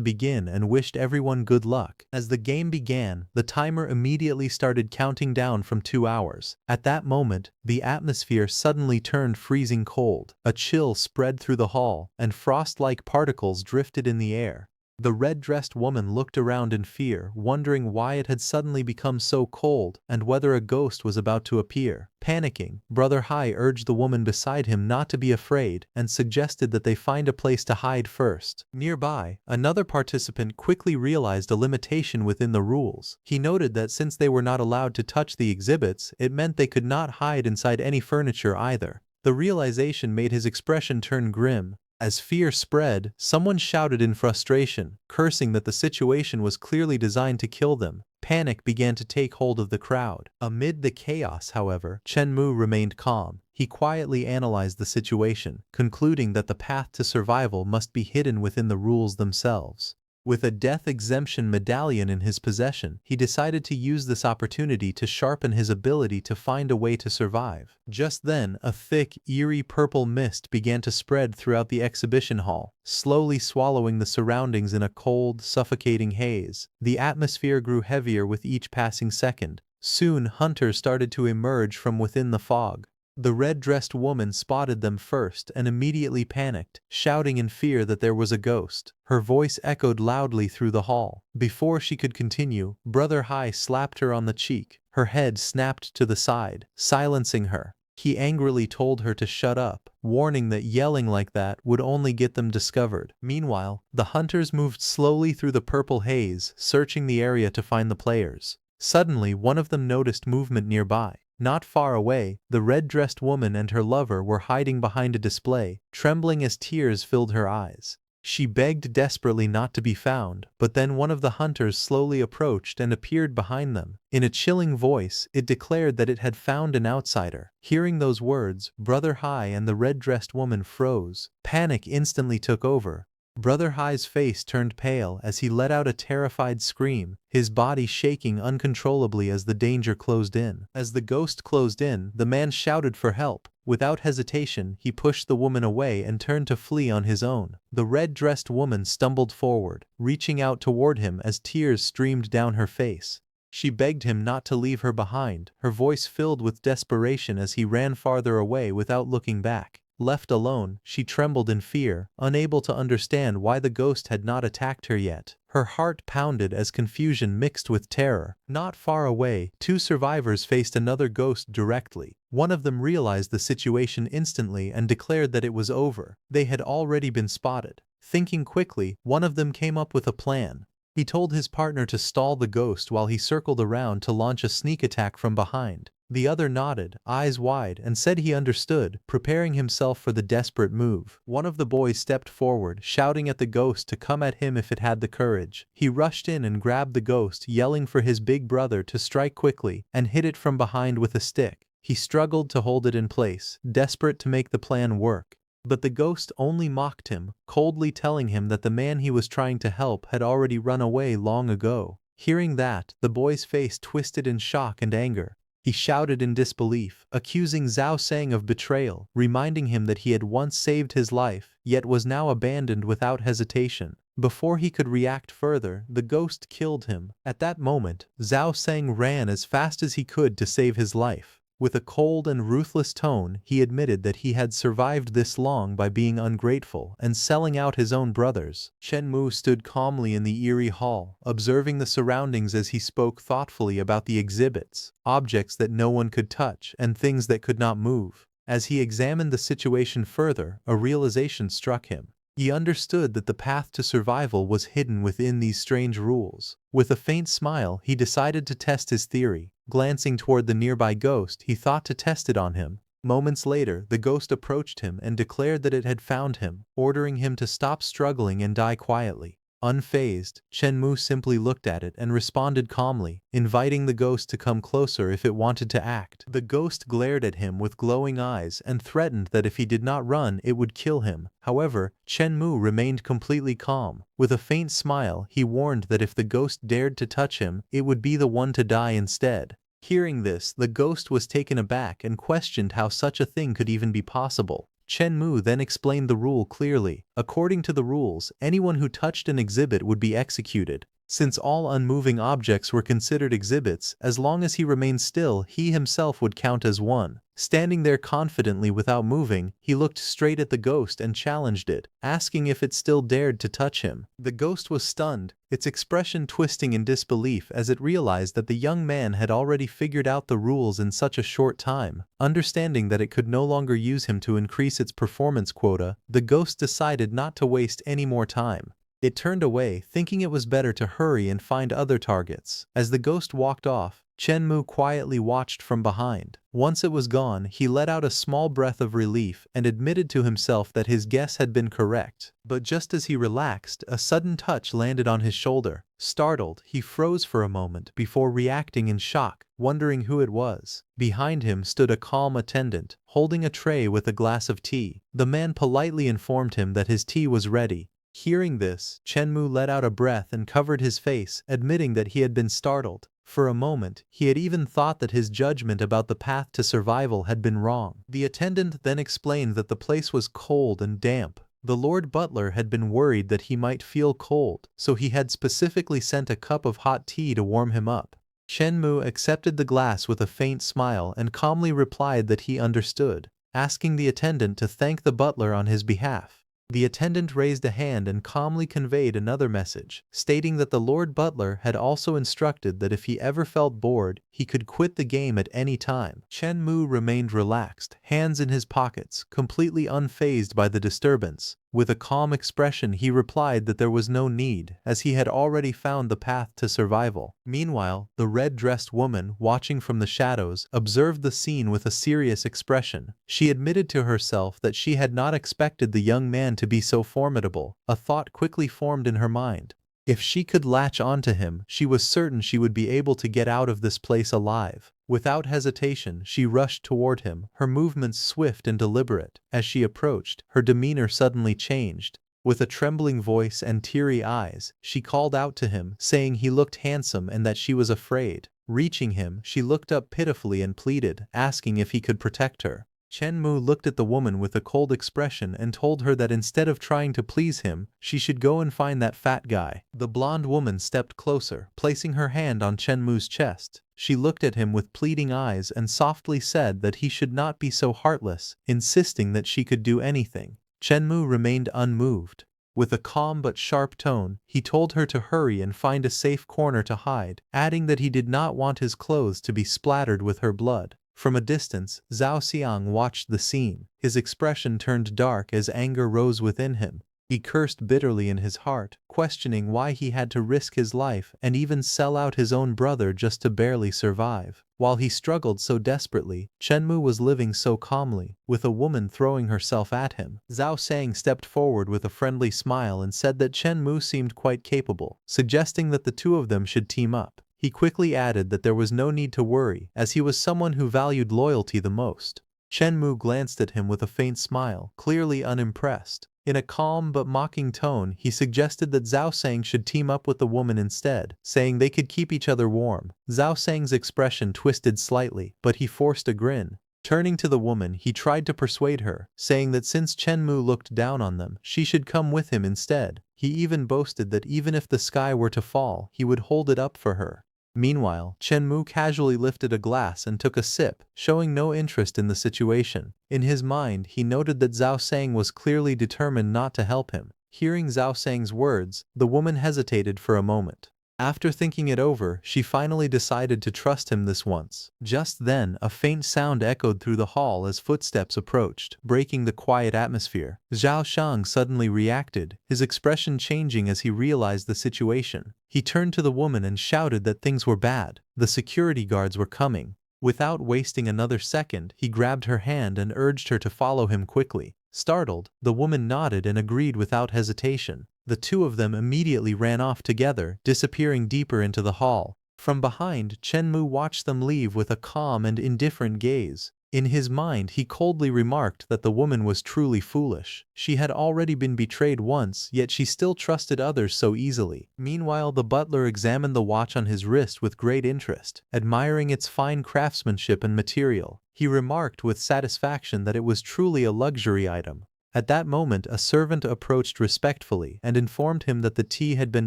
begin and wished everyone good luck. As the game began, the timer immediately started counting down from 2 hours. At that moment, the atmosphere suddenly turned freezing cold. A chill spread through the hall, and frost-like particles drifted in the air. The red-dressed woman looked around in fear, wondering why it had suddenly become so cold and whether a ghost was about to appear. Panicking, Brother Hai urged the woman beside him not to be afraid and suggested that they find a place to hide first. Nearby, another participant quickly realized a limitation within the rules. He noted that since they were not allowed to touch the exhibits, it meant they could not hide inside any furniture either. The realization made his expression turn grim. As fear spread, someone shouted in frustration, cursing that the situation was clearly designed to kill them. Panic began to take hold of the crowd. Amid the chaos, however, Chen Mu remained calm. He quietly analyzed the situation, concluding that the path to survival must be hidden within the rules themselves. With a death exemption medallion in his possession, he decided to use this opportunity to sharpen his ability to find a way to survive. Just then, a thick, eerie purple mist began to spread throughout the exhibition hall, slowly swallowing the surroundings in a cold, suffocating haze. The atmosphere grew heavier with each passing second. Soon, hunters started to emerge from within the fog. The red-dressed woman spotted them first and immediately panicked, shouting in fear that there was a ghost. Her voice echoed loudly through the hall. Before she could continue, Brother Hai slapped her on the cheek. Her head snapped to the side, silencing her. He angrily told her to shut up, warning that yelling like that would only get them discovered. Meanwhile, the hunters moved slowly through the purple haze, searching the area to find the players. Suddenly, one of them noticed movement nearby. Not far away, the red-dressed woman and her lover were hiding behind a display, trembling as tears filled her eyes. She begged desperately not to be found, but then one of the hunters slowly approached and appeared behind them. In a chilling voice, it declared that it had found an outsider. Hearing those words, Brother Hai and the red-dressed woman froze. Panic instantly took over. Brother Hai's face turned pale as he let out a terrified scream, his body shaking uncontrollably as the danger closed in. As the ghost closed in, the man shouted for help. Without hesitation, he pushed the woman away and turned to flee on his own. The red-dressed woman stumbled forward, reaching out toward him as tears streamed down her face. She begged him not to leave her behind, her voice filled with desperation as he ran farther away without looking back. Left alone, she trembled in fear, unable to understand why the ghost had not attacked her yet. Her heart pounded as confusion mixed with terror. Not far away, two survivors faced another ghost directly. One of them realized the situation instantly and declared that it was over. They had already been spotted. Thinking quickly, one of them came up with a plan. He told his partner to stall the ghost while he circled around to launch a sneak attack from behind. The other nodded, eyes wide, and said he understood, preparing himself for the desperate move. One of the boys stepped forward, shouting at the ghost to come at him if it had the courage. He rushed in and grabbed the ghost, yelling for his big brother to strike quickly, and hit it from behind with a stick. He struggled to hold it in place, desperate to make the plan work. But the ghost only mocked him, coldly telling him that the man he was trying to help had already run away long ago. Hearing that, the boy's face twisted in shock and anger. He shouted in disbelief, accusing Zhao Sang of betrayal, reminding him that he had once saved his life, yet was now abandoned without hesitation. Before he could react further, the ghost killed him. At that moment, Zhao Sang ran as fast as he could to save his life. With a cold and ruthless tone, he admitted that he had survived this long by being ungrateful and selling out his own brothers. Chen Mu stood calmly in the eerie hall, observing the surroundings as he spoke thoughtfully about the exhibits, objects that no one could touch and things that could not move. As he examined the situation further, a realization struck him. He understood that the path to survival was hidden within these strange rules. With a faint smile, he decided to test his theory. Glancing toward the nearby ghost, he thought to test it on him. Moments later, the ghost approached him and declared that it had found him, ordering him to stop struggling and die quietly. Unfazed, Chen Mu simply looked at it and responded calmly, inviting the ghost to come closer if it wanted to act. The ghost glared at him with glowing eyes and threatened that if he did not run it would kill him. However, Chen Mu remained completely calm. With a faint smile, he warned that if the ghost dared to touch him, it would be the one to die instead. Hearing this, the ghost was taken aback and questioned how such a thing could even be possible. Chen Mu then explained the rule clearly. According to the rules, anyone who touched an exhibit would be executed. Since all unmoving objects were considered exhibits, as long as he remained still, he himself would count as one. Standing there confidently without moving, he looked straight at the ghost and challenged it, asking if it still dared to touch him. The ghost was stunned, its expression twisting in disbelief as it realized that the young man had already figured out the rules in such a short time. Understanding that it could no longer use him to increase its performance quota, the ghost decided not to waste any more time. It turned away, thinking it was better to hurry and find other targets. As the ghost walked off, Chen Mu quietly watched from behind. Once it was gone, he let out a small breath of relief and admitted to himself that his guess had been correct. But just as he relaxed, a sudden touch landed on his shoulder. Startled, he froze for a moment before reacting in shock, wondering who it was. Behind him stood a calm attendant, holding a tray with a glass of tea. The man politely informed him that his tea was ready. Hearing this, Chen Mu let out a breath and covered his face, admitting that he had been startled. For a moment, he had even thought that his judgment about the path to survival had been wrong. The attendant then explained that the place was cold and damp. The Lord Butler had been worried that he might feel cold, so he had specifically sent a cup of hot tea to warm him up. Chen Mu accepted the glass with a faint smile and calmly replied that he understood, asking the attendant to thank the butler on his behalf. The attendant raised a hand and calmly conveyed another message, stating that the Lord Butler had also instructed that if he ever felt bored, he could quit the game at any time. Chen Mu remained relaxed, hands in his pockets, completely unfazed by the disturbance. With a calm expression, he replied that there was no need, as he had already found the path to survival. Meanwhile, the red-dressed woman, watching from the shadows, observed the scene with a serious expression. She admitted to herself that she had not expected the young man to be so formidable. A thought quickly formed in her mind. If she could latch onto him, she was certain she would be able to get out of this place alive. Without hesitation, she rushed toward him, her movements swift and deliberate. As she approached, her demeanor suddenly changed. With a trembling voice and teary eyes, she called out to him, saying he looked handsome and that she was afraid. Reaching him, she looked up pitifully and pleaded, asking if he could protect her. Chen Mu looked at the woman with a cold expression and told her that instead of trying to please him, she should go and find that fat guy. The blonde woman stepped closer, placing her hand on Chen Mu's chest. She looked at him with pleading eyes and softly said that he should not be so heartless, insisting that she could do anything. Chen Mu remained unmoved. With a calm but sharp tone, he told her to hurry and find a safe corner to hide, adding that he did not want his clothes to be splattered with her blood. From a distance, Zhao Xiang watched the scene. His expression turned dark as anger rose within him. He cursed bitterly in his heart, questioning why he had to risk his life and even sell out his own brother just to barely survive. While he struggled so desperately, Chen Mu was living so calmly, with a woman throwing herself at him. Zhao Xiang stepped forward with a friendly smile and said that Chen Mu seemed quite capable, suggesting that the two of them should team up. He quickly added that there was no need to worry, as he was someone who valued loyalty the most. Chen Mu glanced at him with a faint smile, clearly unimpressed. In a calm but mocking tone, he suggested that Zhao Xiang should team up with the woman instead, saying they could keep each other warm. Zhao Xiang's expression twisted slightly, but he forced a grin. Turning to the woman, he tried to persuade her, saying that since Chen Mu looked down on them, she should come with him instead. He even boasted that even if the sky were to fall, he would hold it up for her. Meanwhile, Chen Mu casually lifted a glass and took a sip, showing no interest in the situation. In his mind, he noted that Zhao Xiang was clearly determined not to help him. Hearing Zhao Xiang's words, the woman hesitated for a moment. After thinking it over, she finally decided to trust him this once. Just then, a faint sound echoed through the hall as footsteps approached, breaking the quiet atmosphere. Zhao Xiang suddenly reacted, his expression changing as he realized the situation. He turned to the woman and shouted that things were bad. The security guards were coming. Without wasting another second, he grabbed her hand and urged her to follow him quickly. Startled, the woman nodded and agreed without hesitation. The two of them immediately ran off together, disappearing deeper into the hall. From behind, Chen-mu watched them leave with a calm and indifferent gaze. In his mind, he coldly remarked that the woman was truly foolish. She had already been betrayed once, yet she still trusted others so easily. Meanwhile, the butler examined the watch on his wrist with great interest, admiring its fine craftsmanship and material. He remarked with satisfaction that it was truly a luxury item. At that moment, a servant approached respectfully and informed him that the tea had been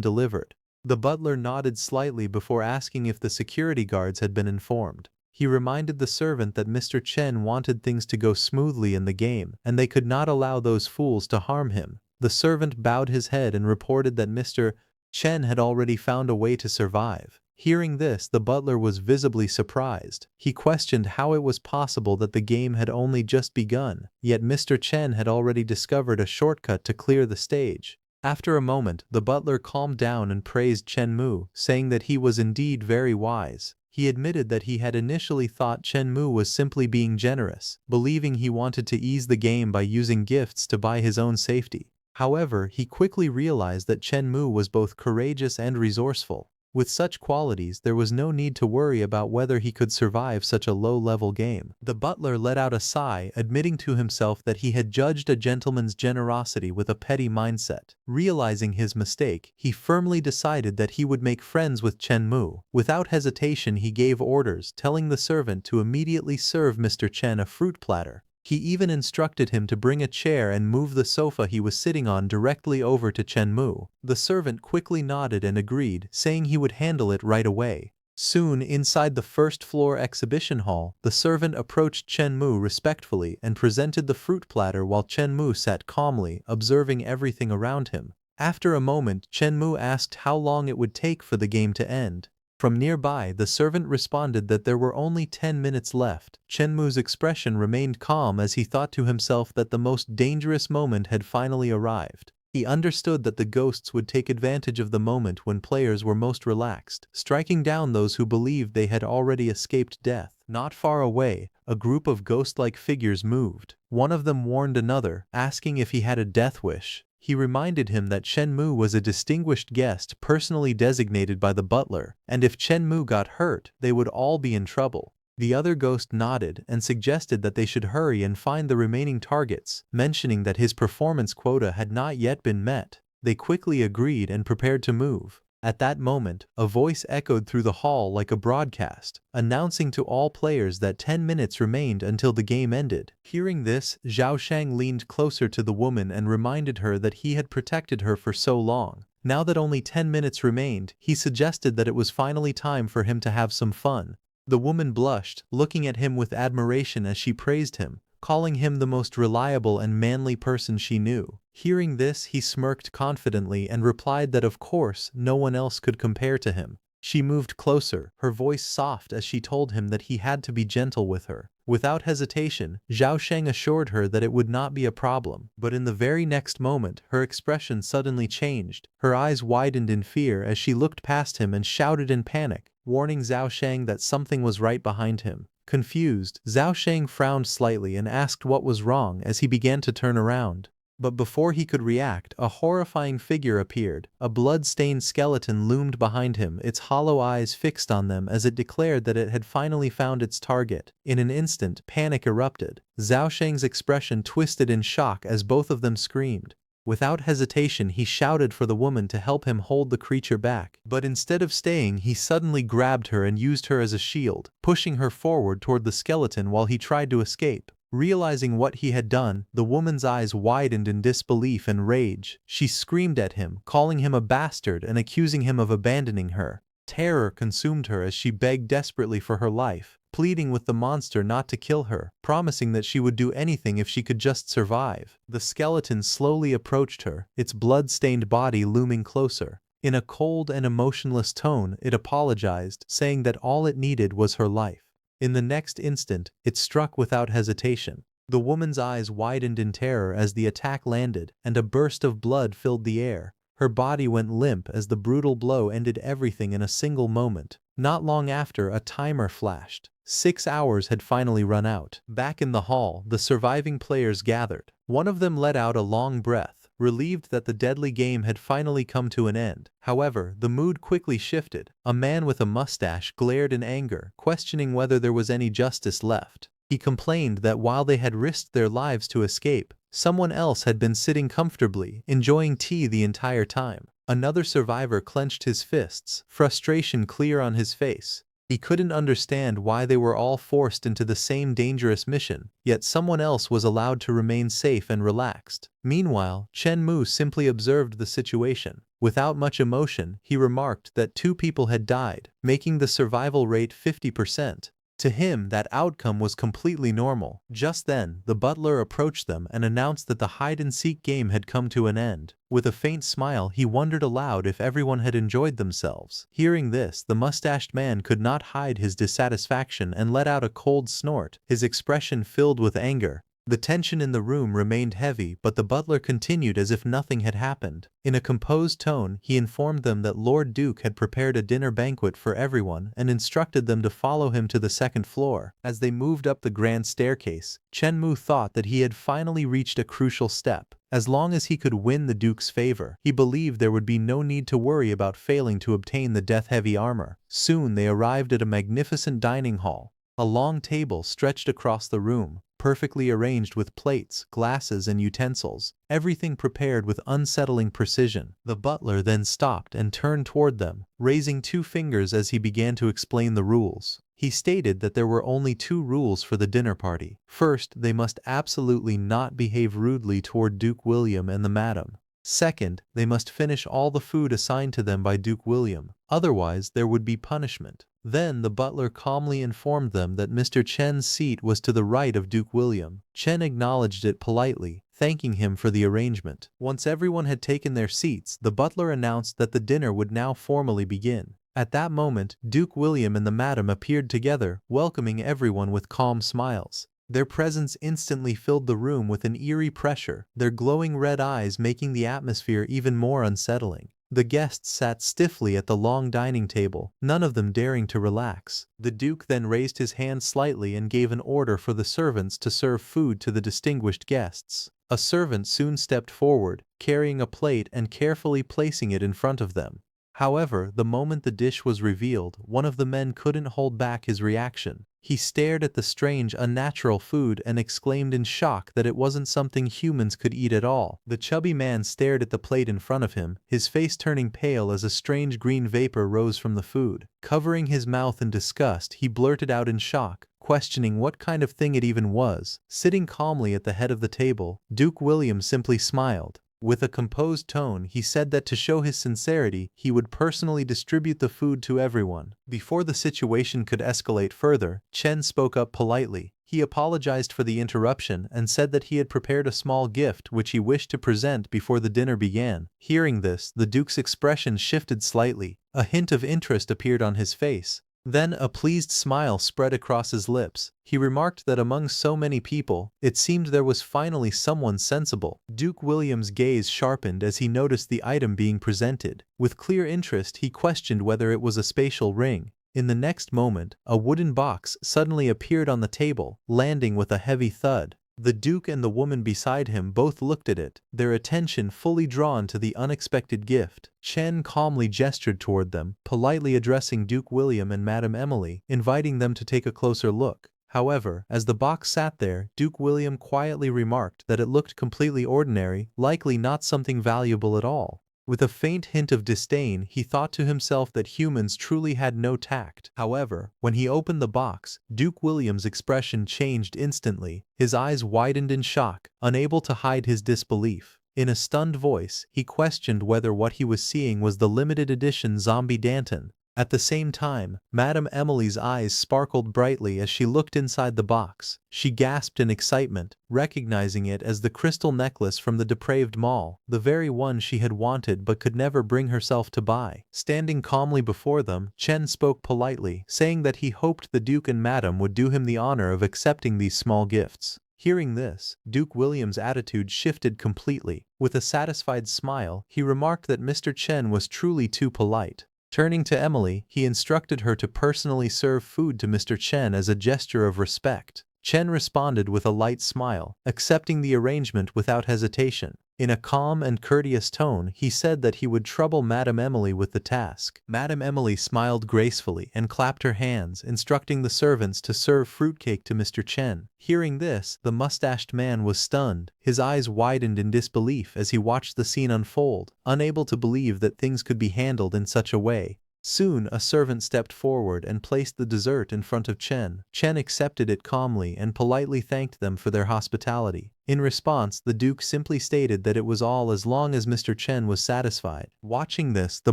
delivered. The butler nodded slightly before asking if the security guards had been informed. He reminded the servant that Mr. Chen wanted things to go smoothly in the game, and they could not allow those fools to harm him. The servant bowed his head and reported that Mr. Chen had already found a way to survive. Hearing this, the butler was visibly surprised. He questioned how it was possible that the game had only just begun, yet Mr. Chen had already discovered a shortcut to clear the stage. After a moment, the butler calmed down and praised Chen-mu, saying that he was indeed very wise. He admitted that he had initially thought Chen-mu was simply being generous, believing he wanted to ease the game by using gifts to buy his own safety. However, he quickly realized that Chen-mu was both courageous and resourceful. With such qualities, there was no need to worry about whether he could survive such a low-level game. The butler let out a sigh, admitting to himself that he had judged a gentleman's generosity with a petty mindset. Realizing his mistake, he firmly decided that he would make friends with Chen-mu. Without hesitation, he gave orders, telling the servant to immediately serve Mr. Chen a fruit platter. He even instructed him to bring a chair and move the sofa he was sitting on directly over to Chen-mu. The servant quickly nodded and agreed, saying he would handle it right away. Soon, inside the first-floor exhibition hall, the servant approached Chen-mu respectfully and presented the fruit platter while Chen-mu sat calmly, observing everything around him. After a moment, Chen-mu asked how long it would take for the game to end. From nearby, the servant responded that there were only 10 minutes left. Chen-mu's expression remained calm as he thought to himself that the most dangerous moment had finally arrived. He understood that the ghosts would take advantage of the moment when players were most relaxed, striking down those who believed they had already escaped death. Not far away, a group of ghost-like figures moved. One of them warned another, asking if he had a death wish. He reminded him that Chen-mu was a distinguished guest personally designated by the butler, and if Chen-mu got hurt, they would all be in trouble. The other ghost nodded and suggested that they should hurry and find the remaining targets, mentioning that his performance quota had not yet been met. They quickly agreed and prepared to move. At that moment, a voice echoed through the hall like a broadcast, announcing to all players that 10 minutes remained until the game ended. Hearing this, Zhao Shang leaned closer to the woman and reminded her that he had protected her for so long. Now that only 10 minutes remained, he suggested that it was finally time for him to have some fun. The woman blushed, looking at him with admiration as she praised him, calling him the most reliable and manly person she knew. Hearing this, he smirked confidently and replied that of course no one else could compare to him. She moved closer, her voice soft as she told him that he had to be gentle with her. Without hesitation, Zhao Sheng assured her that it would not be a problem, but in the very next moment, her expression suddenly changed. Her eyes widened in fear as she looked past him and shouted in panic, warning Zhao Sheng that something was right behind him. Confused, Zhao Sheng frowned slightly and asked what was wrong as he began to turn around. But before he could react, a horrifying figure appeared. A blood-stained skeleton loomed behind him, its hollow eyes fixed on them as it declared that it had finally found its target. In an instant, panic erupted. Zhao Sheng's expression twisted in shock as both of them screamed. Without hesitation, he shouted for the woman to help him hold the creature back. But instead of staying, he suddenly grabbed her and used her as a shield, pushing her forward toward the skeleton while he tried to escape. Realizing what he had done, the woman's eyes widened in disbelief and rage. She screamed at him, calling him a bastard and accusing him of abandoning her. Terror consumed her as she begged desperately for her life, pleading with the monster not to kill her, promising that she would do anything if she could just survive. The skeleton slowly approached her, its blood-stained body looming closer. In a cold and emotionless tone, it apologized, saying that all it needed was her life. In the next instant, it struck without hesitation. The woman's eyes widened in terror as the attack landed, and a burst of blood filled the air. Her body went limp as the brutal blow ended everything in a single moment. Not long after, a timer flashed. 6 hours had finally run out. Back in the hall, the surviving players gathered. One of them let out a long breath. relieved that the deadly game had finally come to an end. However, the mood quickly shifted. A man with a mustache glared in anger, questioning whether there was any justice left. He complained that while they had risked their lives to escape, someone else had been sitting comfortably, enjoying tea the entire time. Another survivor clenched his fists, frustration clear on his face. He couldn't understand why they were all forced into the same dangerous mission, yet someone else was allowed to remain safe and relaxed. Meanwhile, Chen Mu simply observed the situation. Without much emotion, he remarked that 2 people had died, making the survival rate 50%. To him, that outcome was completely normal. Just then, the butler approached them and announced that the hide-and-seek game had come to an end. With a faint smile, he wondered aloud if everyone had enjoyed themselves. Hearing this, the mustached man could not hide his dissatisfaction and let out a cold snort, his expression filled with anger. The tension in the room remained heavy, but the butler continued as if nothing had happened. In a composed tone, he informed them that Lord Duke had prepared a dinner banquet for everyone and instructed them to follow him to the 2nd floor. As they moved up the grand staircase, Chen Mu thought that he had finally reached a crucial step. As long as he could win the Duke's favor, he believed there would be no need to worry about failing to obtain the death-heavy armor. Soon they arrived at a magnificent dining hall. A long table stretched across the room, perfectly arranged with plates, glasses, and utensils, everything prepared with unsettling precision. The butler then stopped and turned toward them, raising 2 fingers as he began to explain the rules. He stated that there were only 2 rules for the dinner party. First, they must absolutely not behave rudely toward Duke William and the madam. Second, they must finish all the food assigned to them by Duke William, otherwise there would be punishment. Then the butler calmly informed them that Mr. Chen's seat was to the right of Duke William. Chen acknowledged it politely, thanking him for the arrangement. Once everyone had taken their seats, the butler announced that the dinner would now formally begin. At that moment, Duke William and the madam appeared together, welcoming everyone with calm smiles. Their presence instantly filled the room with an eerie pressure, their glowing red eyes making the atmosphere even more unsettling. The guests sat stiffly at the long dining table, none of them daring to relax. The Duke then raised his hand slightly and gave an order for the servants to serve food to the distinguished guests. A servant soon stepped forward, carrying a plate and carefully placing it in front of them. However, the moment the dish was revealed, one of the men couldn't hold back his reaction. He stared at the strange, unnatural food and exclaimed in shock that it wasn't something humans could eat at all. The chubby man stared at the plate in front of him, his face turning pale as a strange green vapor rose from the food. Covering his mouth in disgust, he blurted out in shock, questioning what kind of thing it even was. Sitting calmly at the head of the table, Duke William simply smiled. With a composed tone, he said that to show his sincerity, he would personally distribute the food to everyone. Before the situation could escalate further, Chen spoke up politely. He apologized for the interruption and said that he had prepared a small gift which he wished to present before the dinner began. Hearing this, the Duke's expression shifted slightly. A hint of interest appeared on his face. Then a pleased smile spread across his lips. He remarked that among so many people, it seemed there was finally someone sensible. Duke William's gaze sharpened as he noticed the item being presented. With clear interest, he questioned whether it was a spatial ring. In the next moment, a wooden box suddenly appeared on the table, landing with a heavy thud. The Duke and the woman beside him both looked at it, their attention fully drawn to the unexpected gift. Chen calmly gestured toward them, politely addressing Duke William and Madame Emily, inviting them to take a closer look. However, as the box sat there, Duke William quietly remarked that it looked completely ordinary, likely not something valuable at all. With a faint hint of disdain, he thought to himself that humans truly had no tact. However, when he opened the box, Duke William's expression changed instantly. His eyes widened in shock, unable to hide his disbelief. In a stunned voice, he questioned whether what he was seeing was the limited edition zombie Danton. At the same time, Madame Emily's eyes sparkled brightly as she looked inside the box. She gasped in excitement, recognizing it as the crystal necklace from the depraved mall, the very one she had wanted but could never bring herself to buy. Standing calmly before them, Chen spoke politely, saying that he hoped the Duke and Madame would do him the honor of accepting these small gifts. Hearing this, Duke William's attitude shifted completely. With a satisfied smile, he remarked that Mr. Chen was truly too polite. Turning to Emily, he instructed her to personally serve food to Mr. Chen as a gesture of respect. Chen responded with a light smile, accepting the arrangement without hesitation. In a calm and courteous tone, he said that he would trouble Madame Emily with the task. Madame Emily smiled gracefully and clapped her hands, instructing the servants to serve fruitcake to Mr. Chen. Hearing this, the mustached man was stunned. His eyes widened in disbelief as he watched the scene unfold, unable to believe that things could be handled in such a way. Soon, a servant stepped forward and placed the dessert in front of Chen. Chen accepted it calmly and politely thanked them for their hospitality. In response, the Duke simply stated that it was all as long as Mr. Chen was satisfied. Watching this, the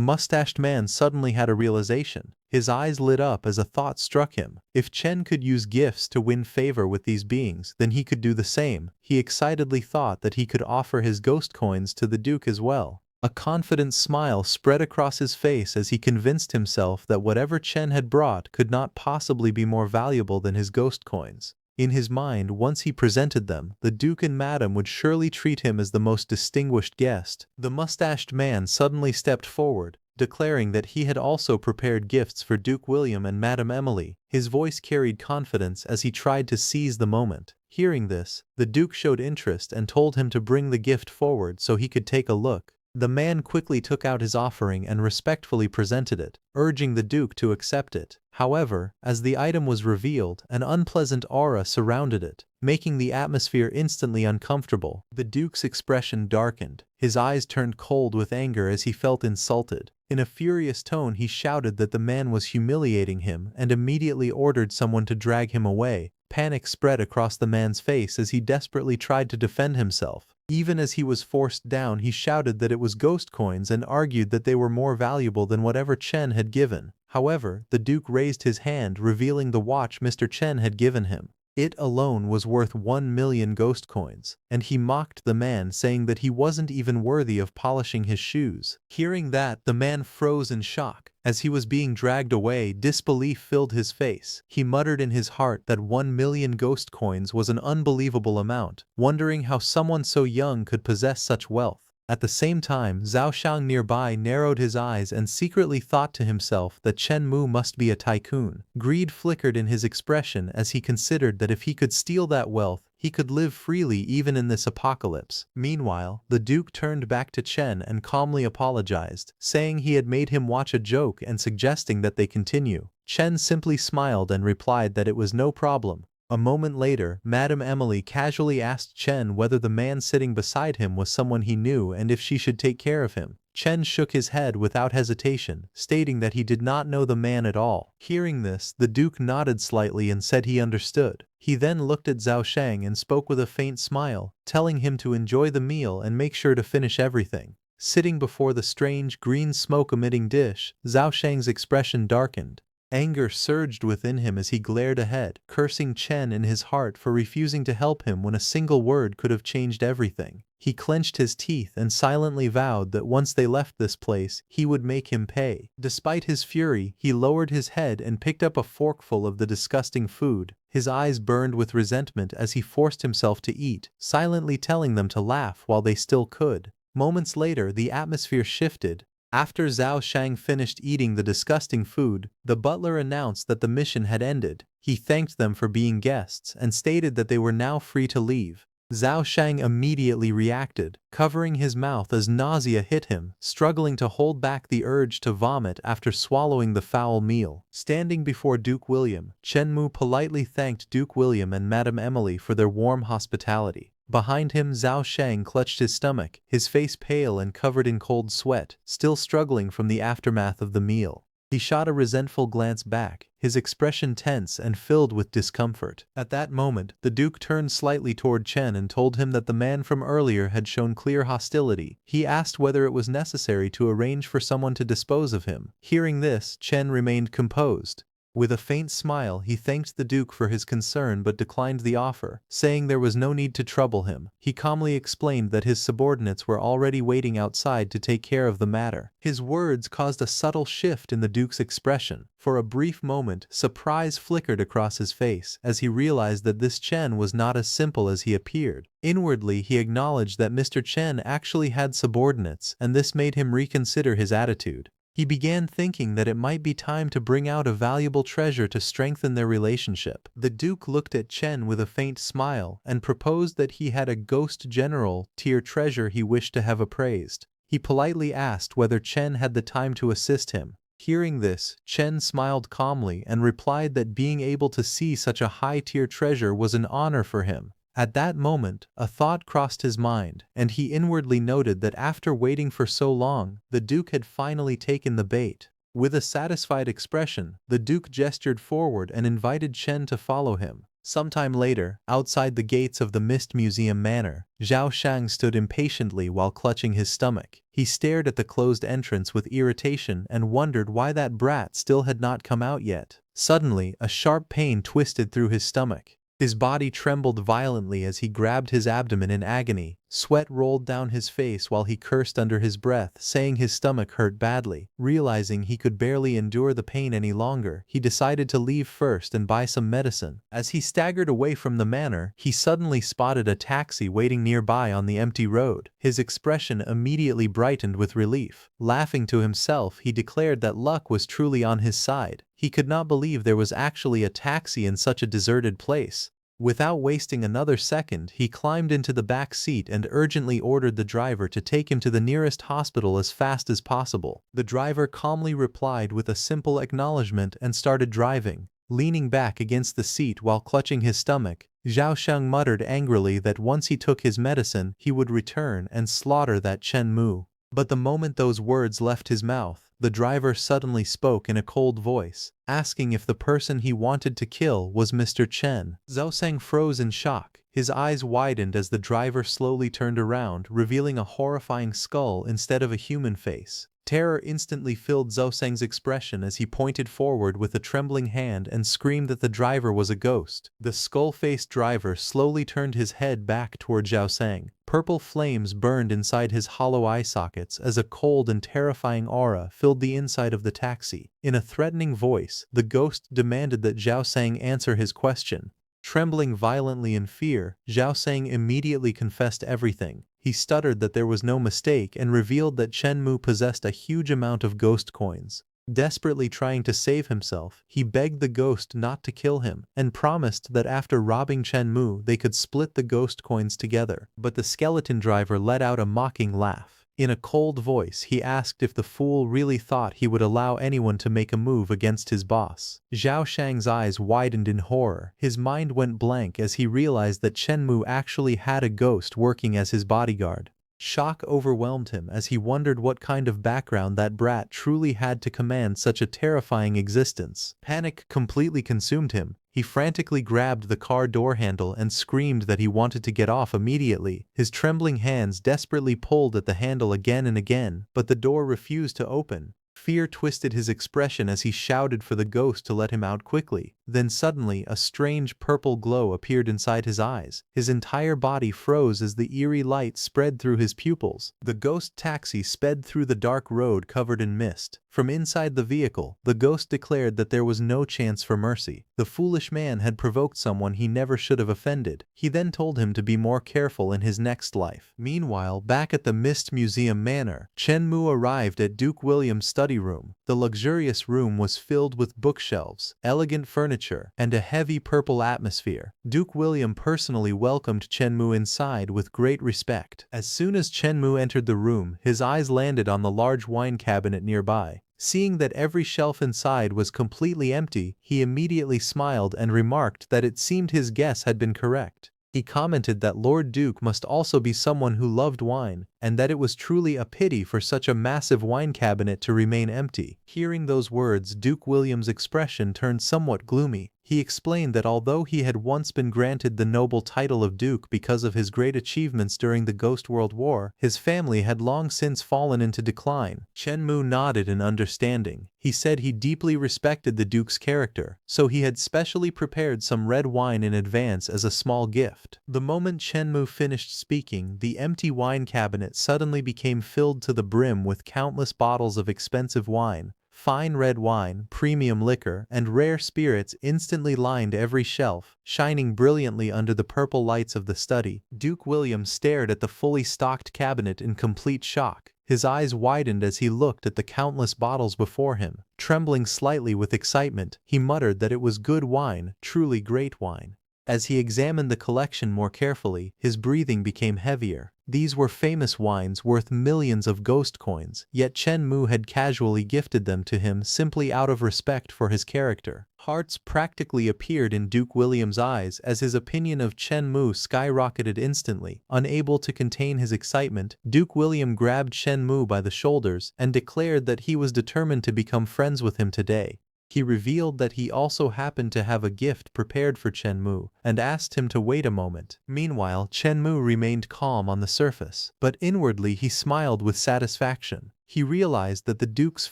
mustached man suddenly had a realization. His eyes lit up as a thought struck him. If Chen could use gifts to win favor with these beings, then he could do the same. He excitedly thought that he could offer his ghost coins to the Duke as well. A confident smile spread across his face as he convinced himself that whatever Chen had brought could not possibly be more valuable than his ghost coins. In his mind, once he presented them, the Duke and Madame would surely treat him as the most distinguished guest. The mustached man suddenly stepped forward, declaring that he had also prepared gifts for Duke William and Madame Emily. His voice carried confidence as he tried to seize the moment. Hearing this, the Duke showed interest and told him to bring the gift forward so he could take a look. The man quickly took out his offering and respectfully presented it, urging the Duke to accept it. However, as the item was revealed, an unpleasant aura surrounded it, making the atmosphere instantly uncomfortable. The Duke's expression darkened. His eyes turned cold with anger as he felt insulted. In a furious tone, he shouted that the man was humiliating him and immediately ordered someone to drag him away. Panic spread across the man's face as he desperately tried to defend himself. Even as he was forced down, he shouted that it was ghost coins and argued that they were more valuable than whatever Chen had given. However, the Duke raised his hand, revealing the watch Mr. Chen had given him. It alone was worth 1,000,000 ghost coins, and he mocked the man, saying that he wasn't even worthy of polishing his shoes. Hearing that, the man froze in shock. As he was being dragged away, disbelief filled his face. He muttered in his heart that 1,000,000 ghost coins was an unbelievable amount, wondering how someone so young could possess such wealth. At the same time, Zhao Shang nearby narrowed his eyes and secretly thought to himself that Chen Mu must be a tycoon. Greed flickered in his expression as he considered that if he could steal that wealth, he could live freely even in this apocalypse. Meanwhile, the Duke turned back to Chen and calmly apologized, saying he had made him watch a joke and suggesting that they continue. Chen simply smiled and replied that it was no problem. A moment later, Madame Emily casually asked Chen whether the man sitting beside him was someone he knew and if she should take care of him. Chen shook his head without hesitation, stating that he did not know the man at all. Hearing this, the Duke nodded slightly and said he understood. He then looked at Zhao Shang and spoke with a faint smile, telling him to enjoy the meal and make sure to finish everything. Sitting before the strange green smoke-emitting dish, Zhao Shang's expression darkened. Anger surged within him as he glared ahead, cursing Chen in his heart for refusing to help him when a single word could have changed everything. He clenched his teeth and silently vowed that once they left this place, he would make him pay. Despite his fury, he lowered his head and picked up a forkful of the disgusting food. His eyes burned with resentment as he forced himself to eat, silently telling them to laugh while they still could. Moments later, the atmosphere shifted. After Zhao Shang finished eating the disgusting food, the butler announced that the mission had ended. He thanked them for being guests and stated that they were now free to leave. Zhao Shang immediately reacted, covering his mouth as nausea hit him, struggling to hold back the urge to vomit after swallowing the foul meal. Standing before Duke William, Chen Mu politely thanked Duke William and Madame Emily for their warm hospitality. Behind him, Zhao Shang clutched his stomach, his face pale and covered in cold sweat, still struggling from the aftermath of the meal. He shot a resentful glance back, his expression tense and filled with discomfort. At that moment, the Duke turned slightly toward Chen and told him that the man from earlier had shown clear hostility. He asked whether it was necessary to arrange for someone to dispose of him. Hearing this, Chen remained composed. With a faint smile, he thanked the Duke for his concern but declined the offer, saying there was no need to trouble him. He calmly explained that his subordinates were already waiting outside to take care of the matter. His words caused a subtle shift in the Duke's expression. For a brief moment, surprise flickered across his face as he realized that this Chen was not as simple as he appeared. Inwardly, he acknowledged that Mr. Chen actually had subordinates, and this made him reconsider his attitude. He began thinking that it might be time to bring out a valuable treasure to strengthen their relationship. The Duke looked at Chen with a faint smile and proposed that he had a ghost general tier treasure he wished to have appraised. He politely asked whether Chen had the time to assist him. Hearing this, Chen smiled calmly and replied that being able to see such a high-tier treasure was an honor for him. At that moment, a thought crossed his mind, and he inwardly noted that after waiting for so long, the Duke had finally taken the bait. With a satisfied expression, the Duke gestured forward and invited Chen to follow him. Sometime later, outside the gates of the Mist Museum Manor, Zhao Shang stood impatiently while clutching his stomach. He stared at the closed entrance with irritation and wondered why that brat still had not come out yet. Suddenly, a sharp pain twisted through his stomach. His body trembled violently as he grabbed his abdomen in agony. Sweat rolled down his face while he cursed under his breath, saying his stomach hurt badly. Realizing he could barely endure the pain any longer, he decided to leave first and buy some medicine. As he staggered away from the manor, he suddenly spotted a taxi waiting nearby on the empty road. His expression immediately brightened with relief. Laughing to himself, he declared that luck was truly on his side. He could not believe there was actually a taxi in such a deserted place. Without wasting another second, he climbed into the back seat and urgently ordered the driver to take him to the nearest hospital as fast as possible. The driver calmly replied with a simple acknowledgement and started driving. Leaning back against the seat while clutching his stomach, Zhao Sheng muttered angrily that once he took his medicine, he would return and slaughter that Chen Mu. But the moment those words left his mouth, the driver suddenly spoke in a cold voice, asking if the person he wanted to kill was Mr. Chen. Zhao Sheng froze in shock. His eyes widened as the driver slowly turned around, revealing a horrifying skull instead of a human face. Terror instantly filled Zhao Sheng's expression as he pointed forward with a trembling hand and screamed that the driver was a ghost. The skull-faced driver slowly turned his head back toward Zhao Sheng. Purple flames burned inside his hollow eye sockets as a cold and terrifying aura filled the inside of the taxi. In a threatening voice, the ghost demanded that Zhao Sheng answer his question. Trembling violently in fear, Zhao Sheng immediately confessed everything. He stuttered that there was no mistake and revealed that Chen Mu possessed a huge amount of ghost coins. Desperately trying to save himself, he begged the ghost not to kill him and promised that after robbing Chen Mu they could split the ghost coins together. But the skeleton driver let out a mocking laugh. In a cold voice, he asked if the fool really thought he would allow anyone to make a move against his boss. Zhao Shang's eyes widened in horror. His mind went blank as he realized that Chen Mu actually had a ghost working as his bodyguard. Shock overwhelmed him as he wondered what kind of background that brat truly had to command such a terrifying existence. Panic completely consumed him. He frantically grabbed the car door handle and screamed that he wanted to get off immediately. His trembling hands desperately pulled at the handle again and again, but the door refused to open. Fear twisted his expression as he shouted for the ghost to let him out quickly. Then suddenly, a strange purple glow appeared inside his eyes. His entire body froze as the eerie light spread through his pupils. The ghost taxi sped through the dark road covered in mist. From inside the vehicle, the ghost declared that there was no chance for mercy. The foolish man had provoked someone he never should have offended. He then told him to be more careful in his next life. Meanwhile, back at the Mist Museum Manor, Chen Mu arrived at Duke William's study room. The luxurious room was filled with bookshelves, elegant furniture, and a heavy purple atmosphere. Duke William personally welcomed Chen Mu inside with great respect. As soon as Chen Mu entered the room, his eyes landed on the large wine cabinet nearby. Seeing that every shelf inside was completely empty, he immediately smiled and remarked that it seemed his guess had been correct. He commented that Lord Duke must also be someone who loved wine, and that it was truly a pity for such a massive wine cabinet to remain empty. Hearing those words, Duke William's expression turned somewhat gloomy. He explained that although he had once been granted the noble title of Duke because of his great achievements during the Ghost World War, his family had long since fallen into decline. Chen Mu nodded in understanding. He said he deeply respected the Duke's character, so he had specially prepared some red wine in advance as a small gift. The moment Chen Mu finished speaking, the empty wine cabinet suddenly became filled to the brim with countless bottles of expensive wine. Fine red wine, premium liquor, and rare spirits instantly lined every shelf, shining brilliantly under the purple lights of the study. Duke William stared at the fully stocked cabinet in complete shock. His eyes widened as he looked at the countless bottles before him. Trembling slightly with excitement, he muttered that it was good wine, truly great wine. As he examined the collection more carefully, his breathing became heavier. These were famous wines worth millions of ghost coins, yet Chen Mu had casually gifted them to him simply out of respect for his character. Hearts practically appeared in Duke William's eyes as his opinion of Chen Mu skyrocketed instantly. Unable to contain his excitement, Duke William grabbed Chen Mu by the shoulders and declared that he was determined to become friends with him today. He revealed that he also happened to have a gift prepared for Chen Mu and asked him to wait a moment. Meanwhile, Chen Mu remained calm on the surface, but inwardly he smiled with satisfaction. He realized that the Duke's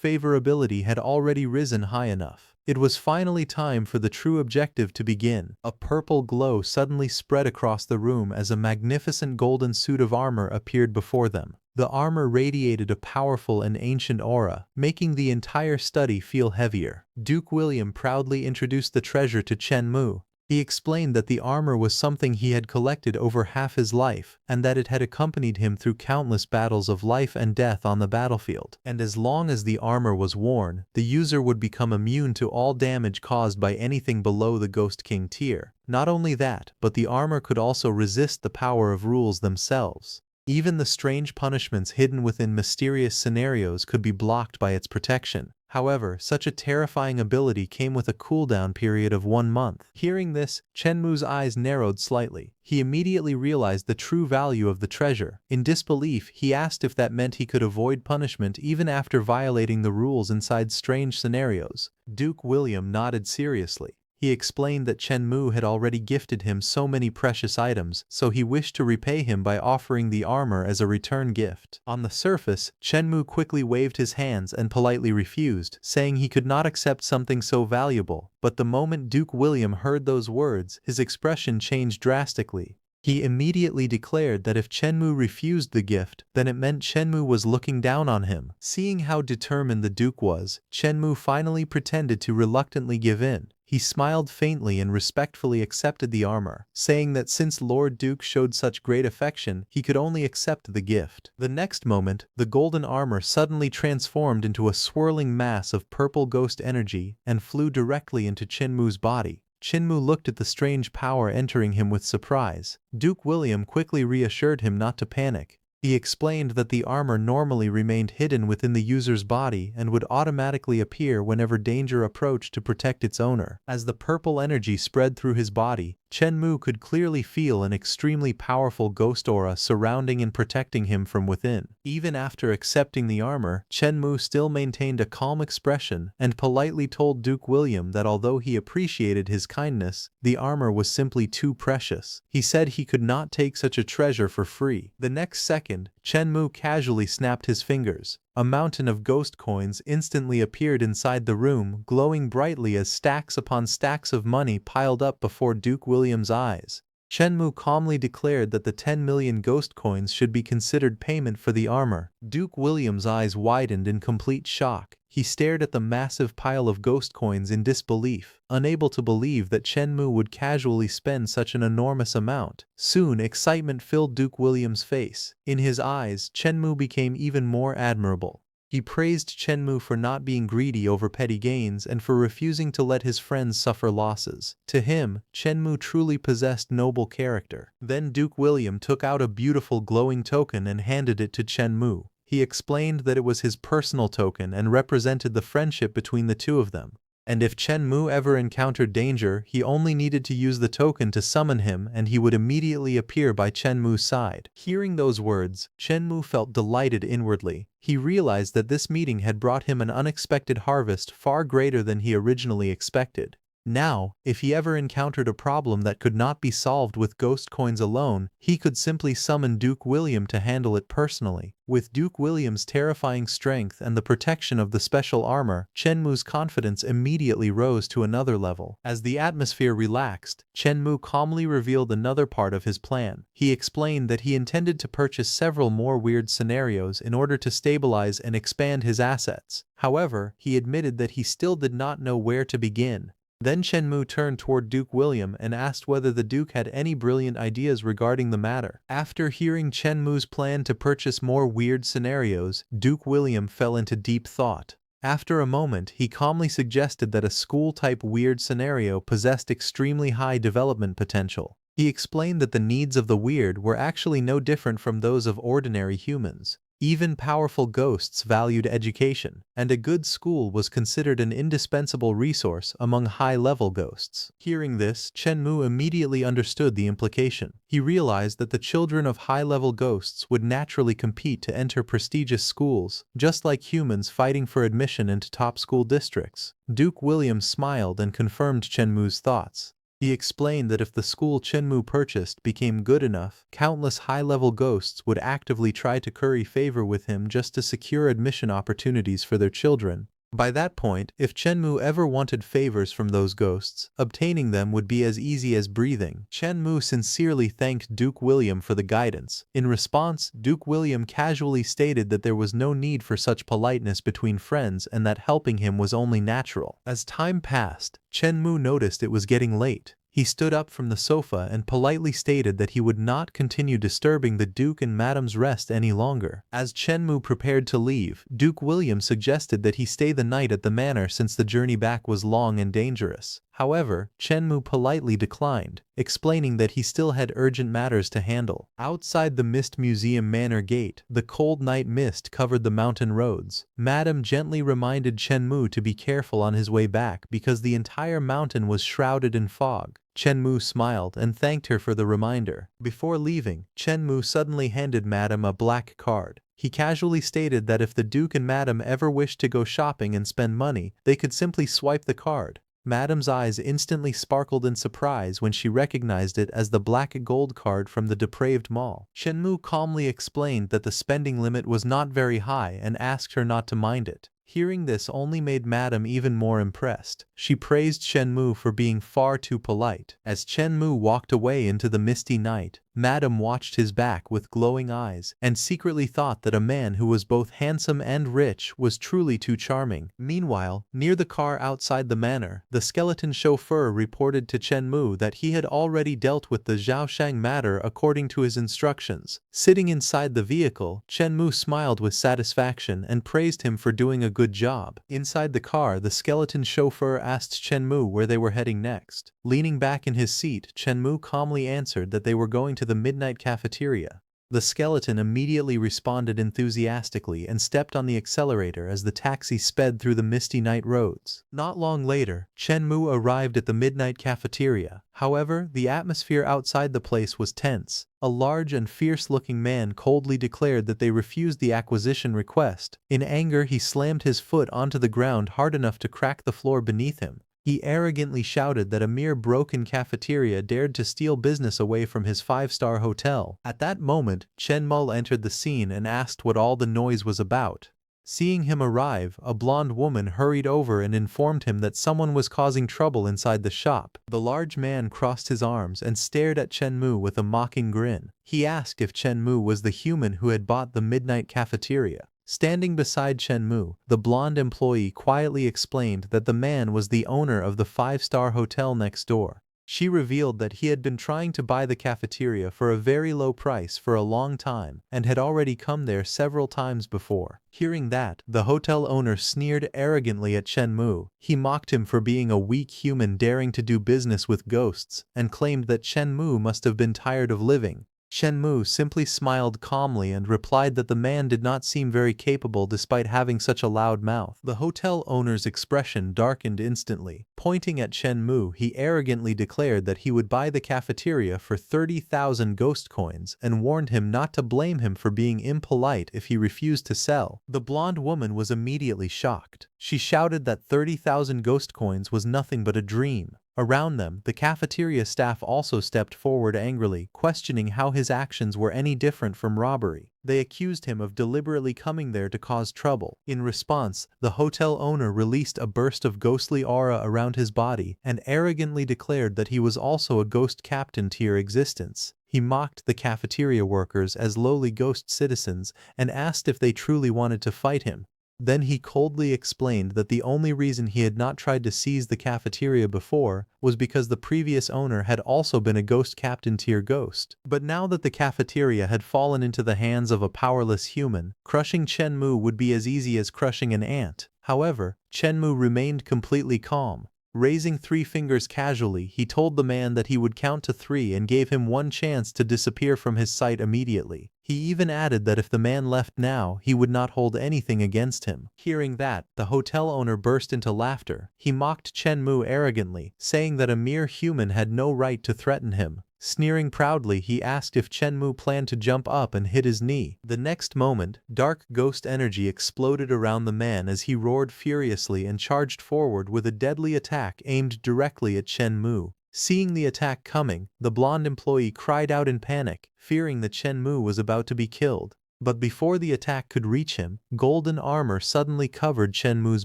favorability had already risen high enough. It was finally time for the true objective to begin. A purple glow suddenly spread across the room as a magnificent golden suit of armor appeared before them. The armor radiated a powerful and ancient aura, making the entire study feel heavier. Duke William proudly introduced the treasure to Chen Mu. He explained that the armor was something he had collected over half his life, and that it had accompanied him through countless battles of life and death on the battlefield. And as long as the armor was worn, the user would become immune to all damage caused by anything below the Ghost King tier. Not only that, but the armor could also resist the power of rules themselves. Even the strange punishments hidden within mysterious scenarios could be blocked by its protection. However, such a terrifying ability came with a cooldown period of 1 month. Hearing this, Chen Mu's eyes narrowed slightly. He immediately realized the true value of the treasure. In disbelief, he asked if that meant he could avoid punishment even after violating the rules inside strange scenarios. Duke William nodded seriously. He explained that Chen Mu had already gifted him so many precious items, so he wished to repay him by offering the armor as a return gift. On the surface, Chen Mu quickly waved his hands and politely refused, saying he could not accept something so valuable. But the moment Duke William heard those words, his expression changed drastically. He immediately declared that if Chen Mu refused the gift, then it meant Chen Mu was looking down on him. Seeing how determined the Duke was, Chen Mu finally pretended to reluctantly give in. He smiled faintly and respectfully accepted the armor, saying that since Lord Duke showed such great affection, he could only accept the gift. The next moment, the golden armor suddenly transformed into a swirling mass of purple ghost energy and flew directly into Chen Mu's body. Chen Mu looked at the strange power entering him with surprise. Duke William quickly reassured him not to panic. He explained that the armor normally remained hidden within the user's body and would automatically appear whenever danger approached to protect its owner. As the purple energy spread through his body, Chen Mu could clearly feel an extremely powerful ghost aura surrounding and protecting him from within. Even after accepting the armor, Chen Mu still maintained a calm expression and politely told Duke William that although he appreciated his kindness, the armor was simply too precious. He said he could not take such a treasure for free. The next second, Chen Mu casually snapped his fingers. A mountain of ghost coins instantly appeared inside the room, glowing brightly as stacks upon stacks of money piled up before Duke William's eyes. Chen Mu calmly declared that the 10 million ghost coins should be considered payment for the armor. Duke William's eyes widened in complete shock. He stared at the massive pile of ghost coins in disbelief, unable to believe that Chen Mu would casually spend such an enormous amount. Soon, excitement filled Duke William's face. In his eyes, Chen Mu became even more admirable. He praised Chen Mu for not being greedy over petty gains and for refusing to let his friends suffer losses. To him, Chen Mu truly possessed noble character. Then Duke William took out a beautiful glowing token and handed it to Chen Mu. He explained that it was his personal token and represented the friendship between the two of them. And if Chen Mu ever encountered danger, he only needed to use the token to summon him and he would immediately appear by Chen Mu's side. Hearing those words, Chen Mu felt delighted inwardly. He realized that this meeting had brought him an unexpected harvest far greater than he originally expected. Now, if he ever encountered a problem that could not be solved with ghost coins alone, he could simply summon Duke William to handle it personally. With Duke William's terrifying strength and the protection of the special armor, Chen Mu's confidence immediately rose to another level. As the atmosphere relaxed, Chen Mu calmly revealed another part of his plan. He explained that he intended to purchase several more weird scenarios in order to stabilize and expand his assets. However, he admitted that he still did not know where to begin. Then Shenmue turned toward Duke William and asked whether the Duke had any brilliant ideas regarding the matter. After hearing Shenmue's plan to purchase more weird scenarios, Duke William fell into deep thought. After a moment, he calmly suggested that a school-type weird scenario possessed extremely high development potential. He explained that the needs of the weird were actually no different from those of ordinary humans. Even powerful ghosts valued education, and a good school was considered an indispensable resource among high-level ghosts. Hearing this, Shenmue immediately understood the implication. He realized that the children of high-level ghosts would naturally compete to enter prestigious schools, just like humans fighting for admission into top school districts. Duke William smiled and confirmed Shenmue's thoughts. He explained that if the school Shenmue purchased became good enough, countless high-level ghosts would actively try to curry favor with him just to secure admission opportunities for their children. By that point, if Shenmue ever wanted favors from those ghosts, obtaining them would be as easy as breathing. Shenmue sincerely thanked Duke William for the guidance. In response, Duke William casually stated that there was no need for such politeness between friends and that helping him was only natural. As time passed, Shenmue noticed it was getting late. He stood up from the sofa and politely stated that he would not continue disturbing the Duke and Madame's rest any longer. As Shenmue prepared to leave, Duke William suggested that he stay the night at the manor since the journey back was long and dangerous. However, Shenmue politely declined, explaining that he still had urgent matters to handle. Outside the Mist Museum Manor gate, the cold night mist covered the mountain roads. Madame gently reminded Shenmue to be careful on his way back because the entire mountain was shrouded in fog. Shenmue smiled and thanked her for the reminder. Before leaving, Shenmue suddenly handed Madame a black card. He casually stated that if the Duke and Madame ever wished to go shopping and spend money, they could simply swipe the card. Madame's eyes instantly sparkled in surprise when she recognized it as the black gold card from the depraved mall. Shenmue calmly explained that the spending limit was not very high and asked her not to mind it. Hearing this only made Madame even more impressed. She praised Shenmue for being far too polite. As Shenmue walked away into the misty night, Madame watched his back with glowing eyes and secretly thought that a man who was both handsome and rich was truly too charming. Meanwhile, near the car outside the manor, the skeleton chauffeur reported to Shenmue that he had already dealt with the Zhaoshang matter according to his instructions. Sitting inside the vehicle, Shenmue smiled with satisfaction and praised him for doing a good job. Inside the car, the skeleton chauffeur asked Shenmue where they were heading next. Leaning back in his seat, Shenmue calmly answered that they were going to the midnight cafeteria. The skeleton immediately responded enthusiastically and stepped on the accelerator as the taxi sped through the misty night roads. Not long later, Shenmue arrived at the midnight cafeteria. However, the atmosphere outside the place was tense. A large and fierce-looking man coldly declared that they refused the acquisition request. In anger, he slammed his foot onto the ground hard enough to crack the floor beneath him. He arrogantly shouted that a mere broken cafeteria dared to steal business away from his five-star hotel. At that moment, Shenmue entered the scene and asked what all the noise was about. Seeing him arrive, a blonde woman hurried over and informed him that someone was causing trouble inside the shop. The large man crossed his arms and stared at Shenmue with a mocking grin. He asked if Shenmue was the human who had bought the midnight cafeteria. Standing beside Shenmue, the blonde employee quietly explained that the man was the owner of the five-star hotel next door. She revealed that he had been trying to buy the cafeteria for a very low price for a long time and had already come there several times before. Hearing that, the hotel owner sneered arrogantly at Shenmue. He mocked him for being a weak human daring to do business with ghosts and claimed that Shenmue must have been tired of living. Shenmue simply smiled calmly and replied that the man did not seem very capable despite having such a loud mouth. The hotel owner's expression darkened instantly. Pointing at Shenmue, he arrogantly declared that he would buy the cafeteria for 30,000 ghost coins and warned him not to blame him for being impolite if he refused to sell. The blonde woman was immediately shocked. She shouted that 30,000 ghost coins was nothing but a dream. Around them, the cafeteria staff also stepped forward angrily, questioning how his actions were any different from robbery. They accused him of deliberately coming there to cause trouble. In response, the hotel owner released a burst of ghostly aura around his body and arrogantly declared that he was also a ghost captain to your existence. He mocked the cafeteria workers as lowly ghost citizens and asked if they truly wanted to fight him. Then he coldly explained that the only reason he had not tried to seize the cafeteria before was because the previous owner had also been a ghost captain tier ghost. But now that the cafeteria had fallen into the hands of a powerless human, crushing Shenmue would be as easy as crushing an ant. However, Shenmue remained completely calm. Raising 3 fingers casually, he told the man that he would count to 3 and gave him one chance to disappear from his sight immediately. He even added that if the man left now, he would not hold anything against him. Hearing that, the hotel owner burst into laughter. He mocked Shenmue arrogantly, saying that a mere human had no right to threaten him. Sneering proudly, he asked if Shenmue planned to jump up and hit his knee. The next moment, dark ghost energy exploded around the man as he roared furiously and charged forward with a deadly attack aimed directly at Shenmue. Seeing the attack coming, the blonde employee cried out in panic, fearing that Shenmue was about to be killed. But before the attack could reach him, golden armor suddenly covered Shenmue's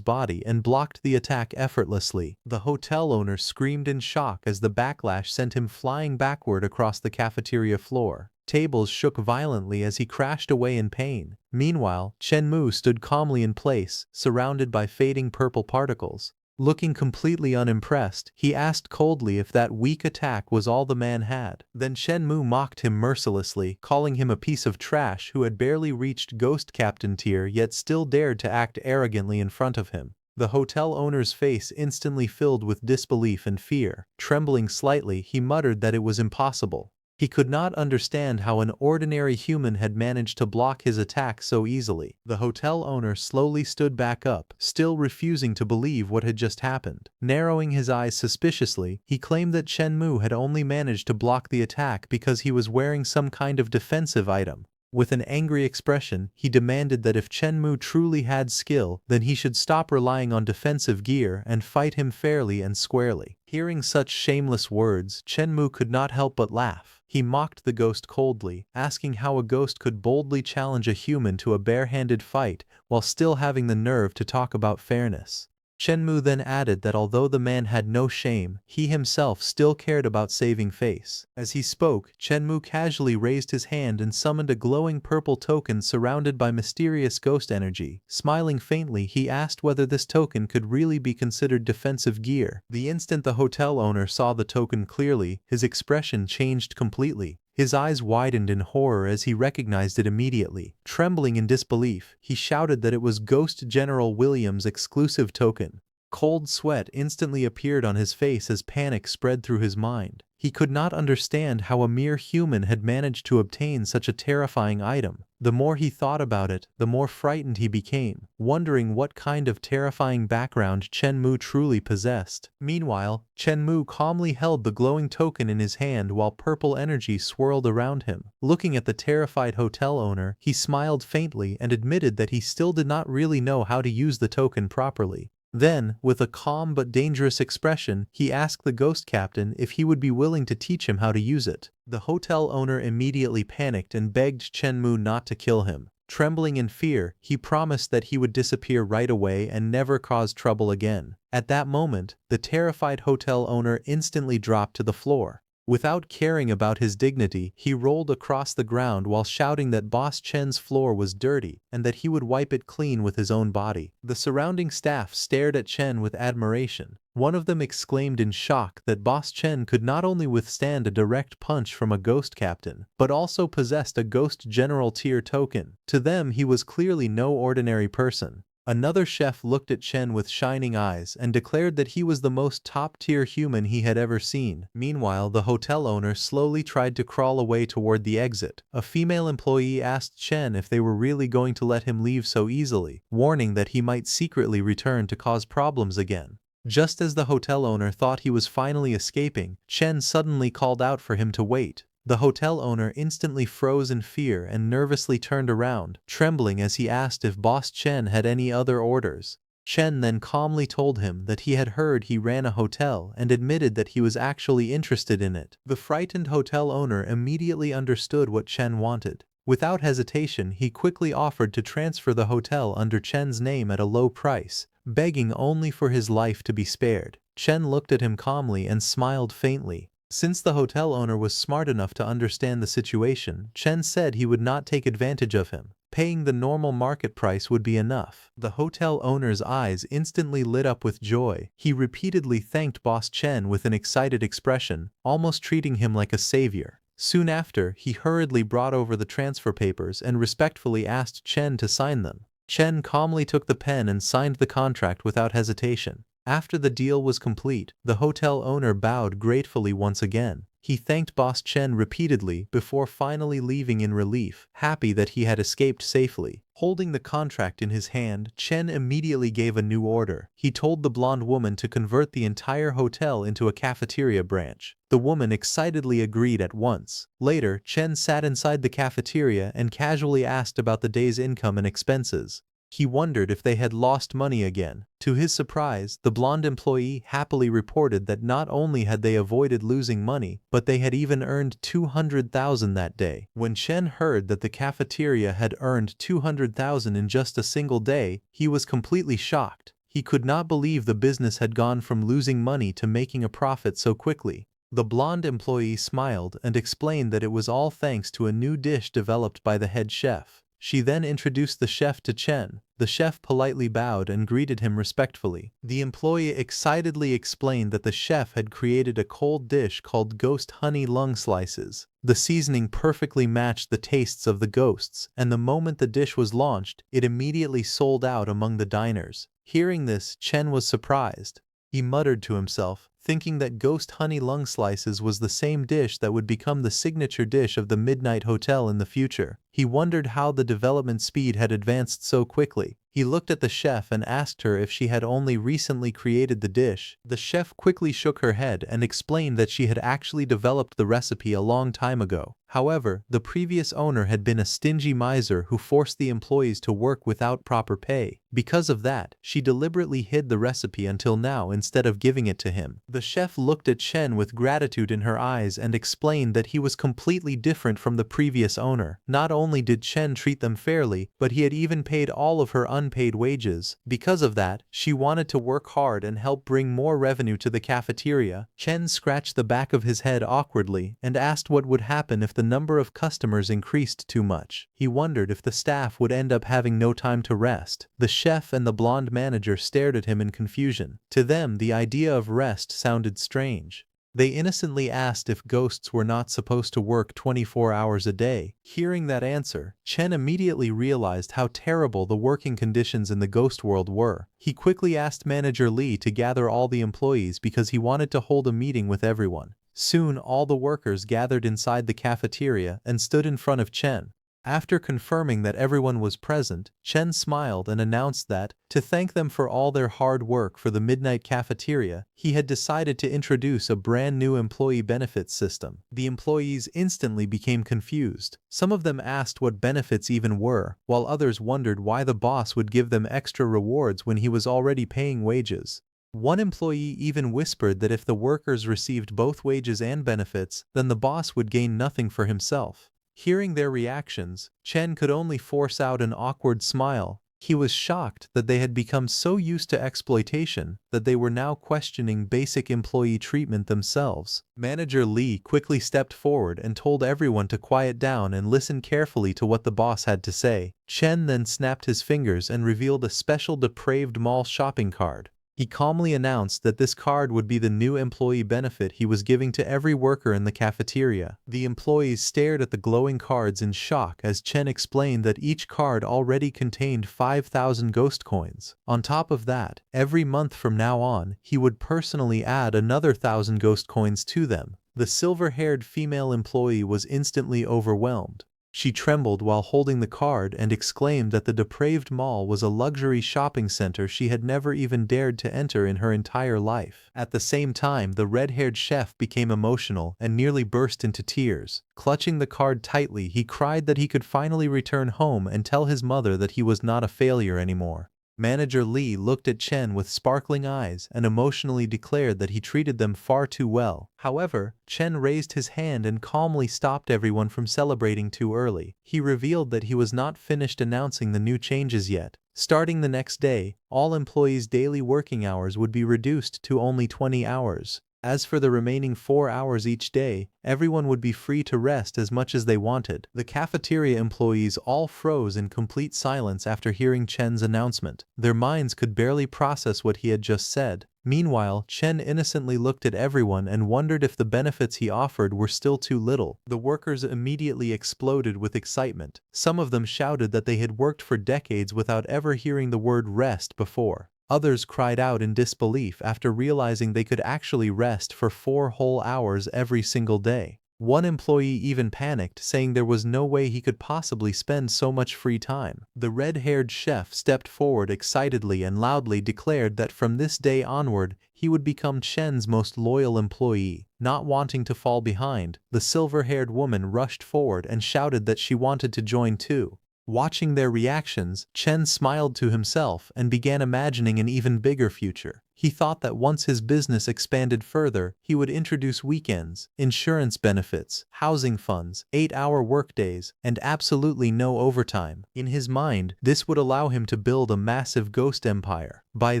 body and blocked the attack effortlessly. The hotel owner screamed in shock as the backlash sent him flying backward across the cafeteria floor. Tables shook violently as he crashed away in pain. Meanwhile, Shenmue stood calmly in place, surrounded by fading purple particles. Looking completely unimpressed, he asked coldly if that weak attack was all the man had. Then Shenmue mocked him mercilessly, calling him a piece of trash who had barely reached Ghost Captain tier yet still dared to act arrogantly in front of him. The hotel owner's face instantly filled with disbelief and fear. Trembling slightly, he muttered that it was impossible. He could not understand how an ordinary human had managed to block his attack so easily. The hotel owner slowly stood back up, still refusing to believe what had just happened. Narrowing his eyes suspiciously, he claimed that Shenmue had only managed to block the attack because he was wearing some kind of defensive item. With an angry expression, he demanded that if Shenmue truly had skill, then he should stop relying on defensive gear and fight him fairly and squarely. Hearing such shameless words, Shenmue could not help but laugh. He mocked the ghost coldly, asking how a ghost could boldly challenge a human to a bare-handed fight while still having the nerve to talk about fairness. Shenmue then added that although the man had no shame, he himself still cared about saving face. As he spoke, Shenmue casually raised his hand and summoned a glowing purple token surrounded by mysterious ghost energy. Smiling faintly, he asked whether this token could really be considered defensive gear. The instant the hotel owner saw the token clearly, his expression changed completely. His eyes widened in horror as he recognized it immediately. Trembling in disbelief, he shouted that it was Ghost General William's exclusive token. Cold sweat instantly appeared on his face as panic spread through his mind. He could not understand how a mere human had managed to obtain such a terrifying item. The more he thought about it, the more frightened he became, wondering what kind of terrifying background Shenmue truly possessed. Meanwhile, Shenmue calmly held the glowing token in his hand while purple energy swirled around him. Looking at the terrified hotel owner, he smiled faintly and admitted that he still did not really know how to use the token properly. Then, with a calm but dangerous expression, he asked the ghost captain if he would be willing to teach him how to use it. The hotel owner immediately panicked and begged Shenmue not to kill him. Trembling in fear, he promised that he would disappear right away and never cause trouble again. At that moment, the terrified hotel owner instantly dropped to the floor. Without caring about his dignity, he rolled across the ground while shouting that Boss Chen's floor was dirty and that he would wipe it clean with his own body. The surrounding staff stared at Chen with admiration. One of them exclaimed in shock that Boss Chen could not only withstand a direct punch from a ghost captain, but also possessed a Ghost General tier token. To them, he was clearly no ordinary person. Another chef looked at Chen with shining eyes and declared that he was the most top-tier human he had ever seen. Meanwhile, the hotel owner slowly tried to crawl away toward the exit. A female employee asked Chen if they were really going to let him leave so easily, warning that he might secretly return to cause problems again. Just as the hotel owner thought he was finally escaping, Chen suddenly called out for him to wait. The hotel owner instantly froze in fear and nervously turned around, trembling as he asked if Boss Chen had any other orders. Chen then calmly told him that he had heard he ran a hotel and admitted that he was actually interested in it. The frightened hotel owner immediately understood what Chen wanted. Without hesitation, he quickly offered to transfer the hotel under Chen's name at a low price, begging only for his life to be spared. Chen looked at him calmly and smiled faintly. Since the hotel owner was smart enough to understand the situation, Chen said he would not take advantage of him. Paying the normal market price would be enough. The hotel owner's eyes instantly lit up with joy. He repeatedly thanked Boss Chen with an excited expression, almost treating him like a savior. Soon after, he hurriedly brought over the transfer papers and respectfully asked Chen to sign them. Chen calmly took the pen and signed the contract without hesitation. After the deal was complete, the hotel owner bowed gratefully once again. He thanked Boss Chen repeatedly before finally leaving in relief, happy that he had escaped safely. Holding the contract in his hand, Chen immediately gave a new order. He told the blonde woman to convert the entire hotel into a cafeteria branch. The woman excitedly agreed at once. Later, Chen sat inside the cafeteria and casually asked about the day's income and expenses. He wondered if they had lost money again. To his surprise, the blonde employee happily reported that not only had they avoided losing money, but they had even earned 200,000 that day. When Chen heard that the cafeteria had earned 200,000 in just a single day, he was completely shocked. He could not believe the business had gone from losing money to making a profit so quickly. The blonde employee smiled and explained that it was all thanks to a new dish developed by the head chef. She then introduced the chef to Chen. The chef politely bowed and greeted him respectfully. The employee excitedly explained that the chef had created a cold dish called ghost honey lung slices. The seasoning perfectly matched the tastes of the ghosts, and the moment the dish was launched, it immediately sold out among the diners. Hearing this, Chen was surprised. He muttered to himself, thinking that ghost honey lung slices was the same dish that would become the signature dish of the Midnight Hotel in the future. He wondered how the development speed had advanced so quickly. He looked at the chef and asked her if she had only recently created the dish. The chef quickly shook her head and explained that she had actually developed the recipe a long time ago. However, the previous owner had been a stingy miser who forced the employees to work without proper pay. Because of that, she deliberately hid the recipe until now instead of giving it to him. The chef looked at Chen with gratitude in her eyes and explained that he was completely different from the previous owner. Not only did Chen treat them fairly, but he had even paid all of her unpaid wages. Because of that, she wanted to work hard and help bring more revenue to the cafeteria. Chen scratched the back of his head awkwardly and asked what would happen if the number of customers increased too much. He wondered if the staff would end up having no time to rest. The chef and the blonde manager stared at him in confusion. To them, the idea of rest sounded strange. They innocently asked if ghosts were not supposed to work 24 hours a day. Hearing that answer, Chen immediately realized how terrible the working conditions in the ghost world were. He quickly asked Manager Li to gather all the employees because he wanted to hold a meeting with everyone. Soon, all the workers gathered inside the cafeteria and stood in front of Chen. After confirming that everyone was present, Chen smiled and announced that, to thank them for all their hard work for the Midnight Cafeteria, he had decided to introduce a brand new employee benefits system. The employees instantly became confused. Some of them asked what benefits even were, while others wondered why the boss would give them extra rewards when he was already paying wages. One employee even whispered that if the workers received both wages and benefits, then the boss would gain nothing for himself. Hearing their reactions, Chen could only force out an awkward smile. He was shocked that they had become so used to exploitation that they were now questioning basic employee treatment themselves. Manager Li quickly stepped forward and told everyone to quiet down and listen carefully to what the boss had to say. Chen then snapped his fingers and revealed a special depraved mall shopping card. He calmly announced that this card would be the new employee benefit he was giving to every worker in the cafeteria. The employees stared at the glowing cards in shock as Chen explained that each card already contained 5,000 ghost coins. On top of that, every month from now on, he would personally add another 1,000 ghost coins to them. The silver-haired female employee was instantly overwhelmed. She trembled while holding the card and exclaimed that the depraved mall was a luxury shopping center she had never even dared to enter in her entire life. At the same time, the red-haired chef became emotional and nearly burst into tears. Clutching the card tightly, he cried that he could finally return home and tell his mother that he was not a failure anymore. Manager Li looked at Chen with sparkling eyes and emotionally declared that he treated them far too well. However, Chen raised his hand and calmly stopped everyone from celebrating too early. He revealed that he was not finished announcing the new changes yet. Starting the next day, all employees' daily working hours would be reduced to only 20 hours. As for the remaining 4 hours each day, everyone would be free to rest as much as they wanted. The cafeteria employees all froze in complete silence after hearing Chen's announcement. Their minds could barely process what he had just said. Meanwhile, Chen innocently looked at everyone and wondered if the benefits he offered were still too little. The workers immediately exploded with excitement. Some of them shouted that they had worked for decades without ever hearing the word rest before. Others cried out in disbelief after realizing they could actually rest for 4 whole hours every single day. One employee even panicked, saying there was no way he could possibly spend so much free time. The red-haired chef stepped forward excitedly and loudly declared that from this day onward, he would become Chen's most loyal employee. Not wanting to fall behind, the silver-haired woman rushed forward and shouted that she wanted to join too. Watching their reactions, Chen smiled to himself and began imagining an even bigger future. He thought that once his business expanded further, he would introduce weekends, insurance benefits, housing funds, 8-hour workdays, and absolutely no overtime. In his mind, this would allow him to build a massive ghost empire. By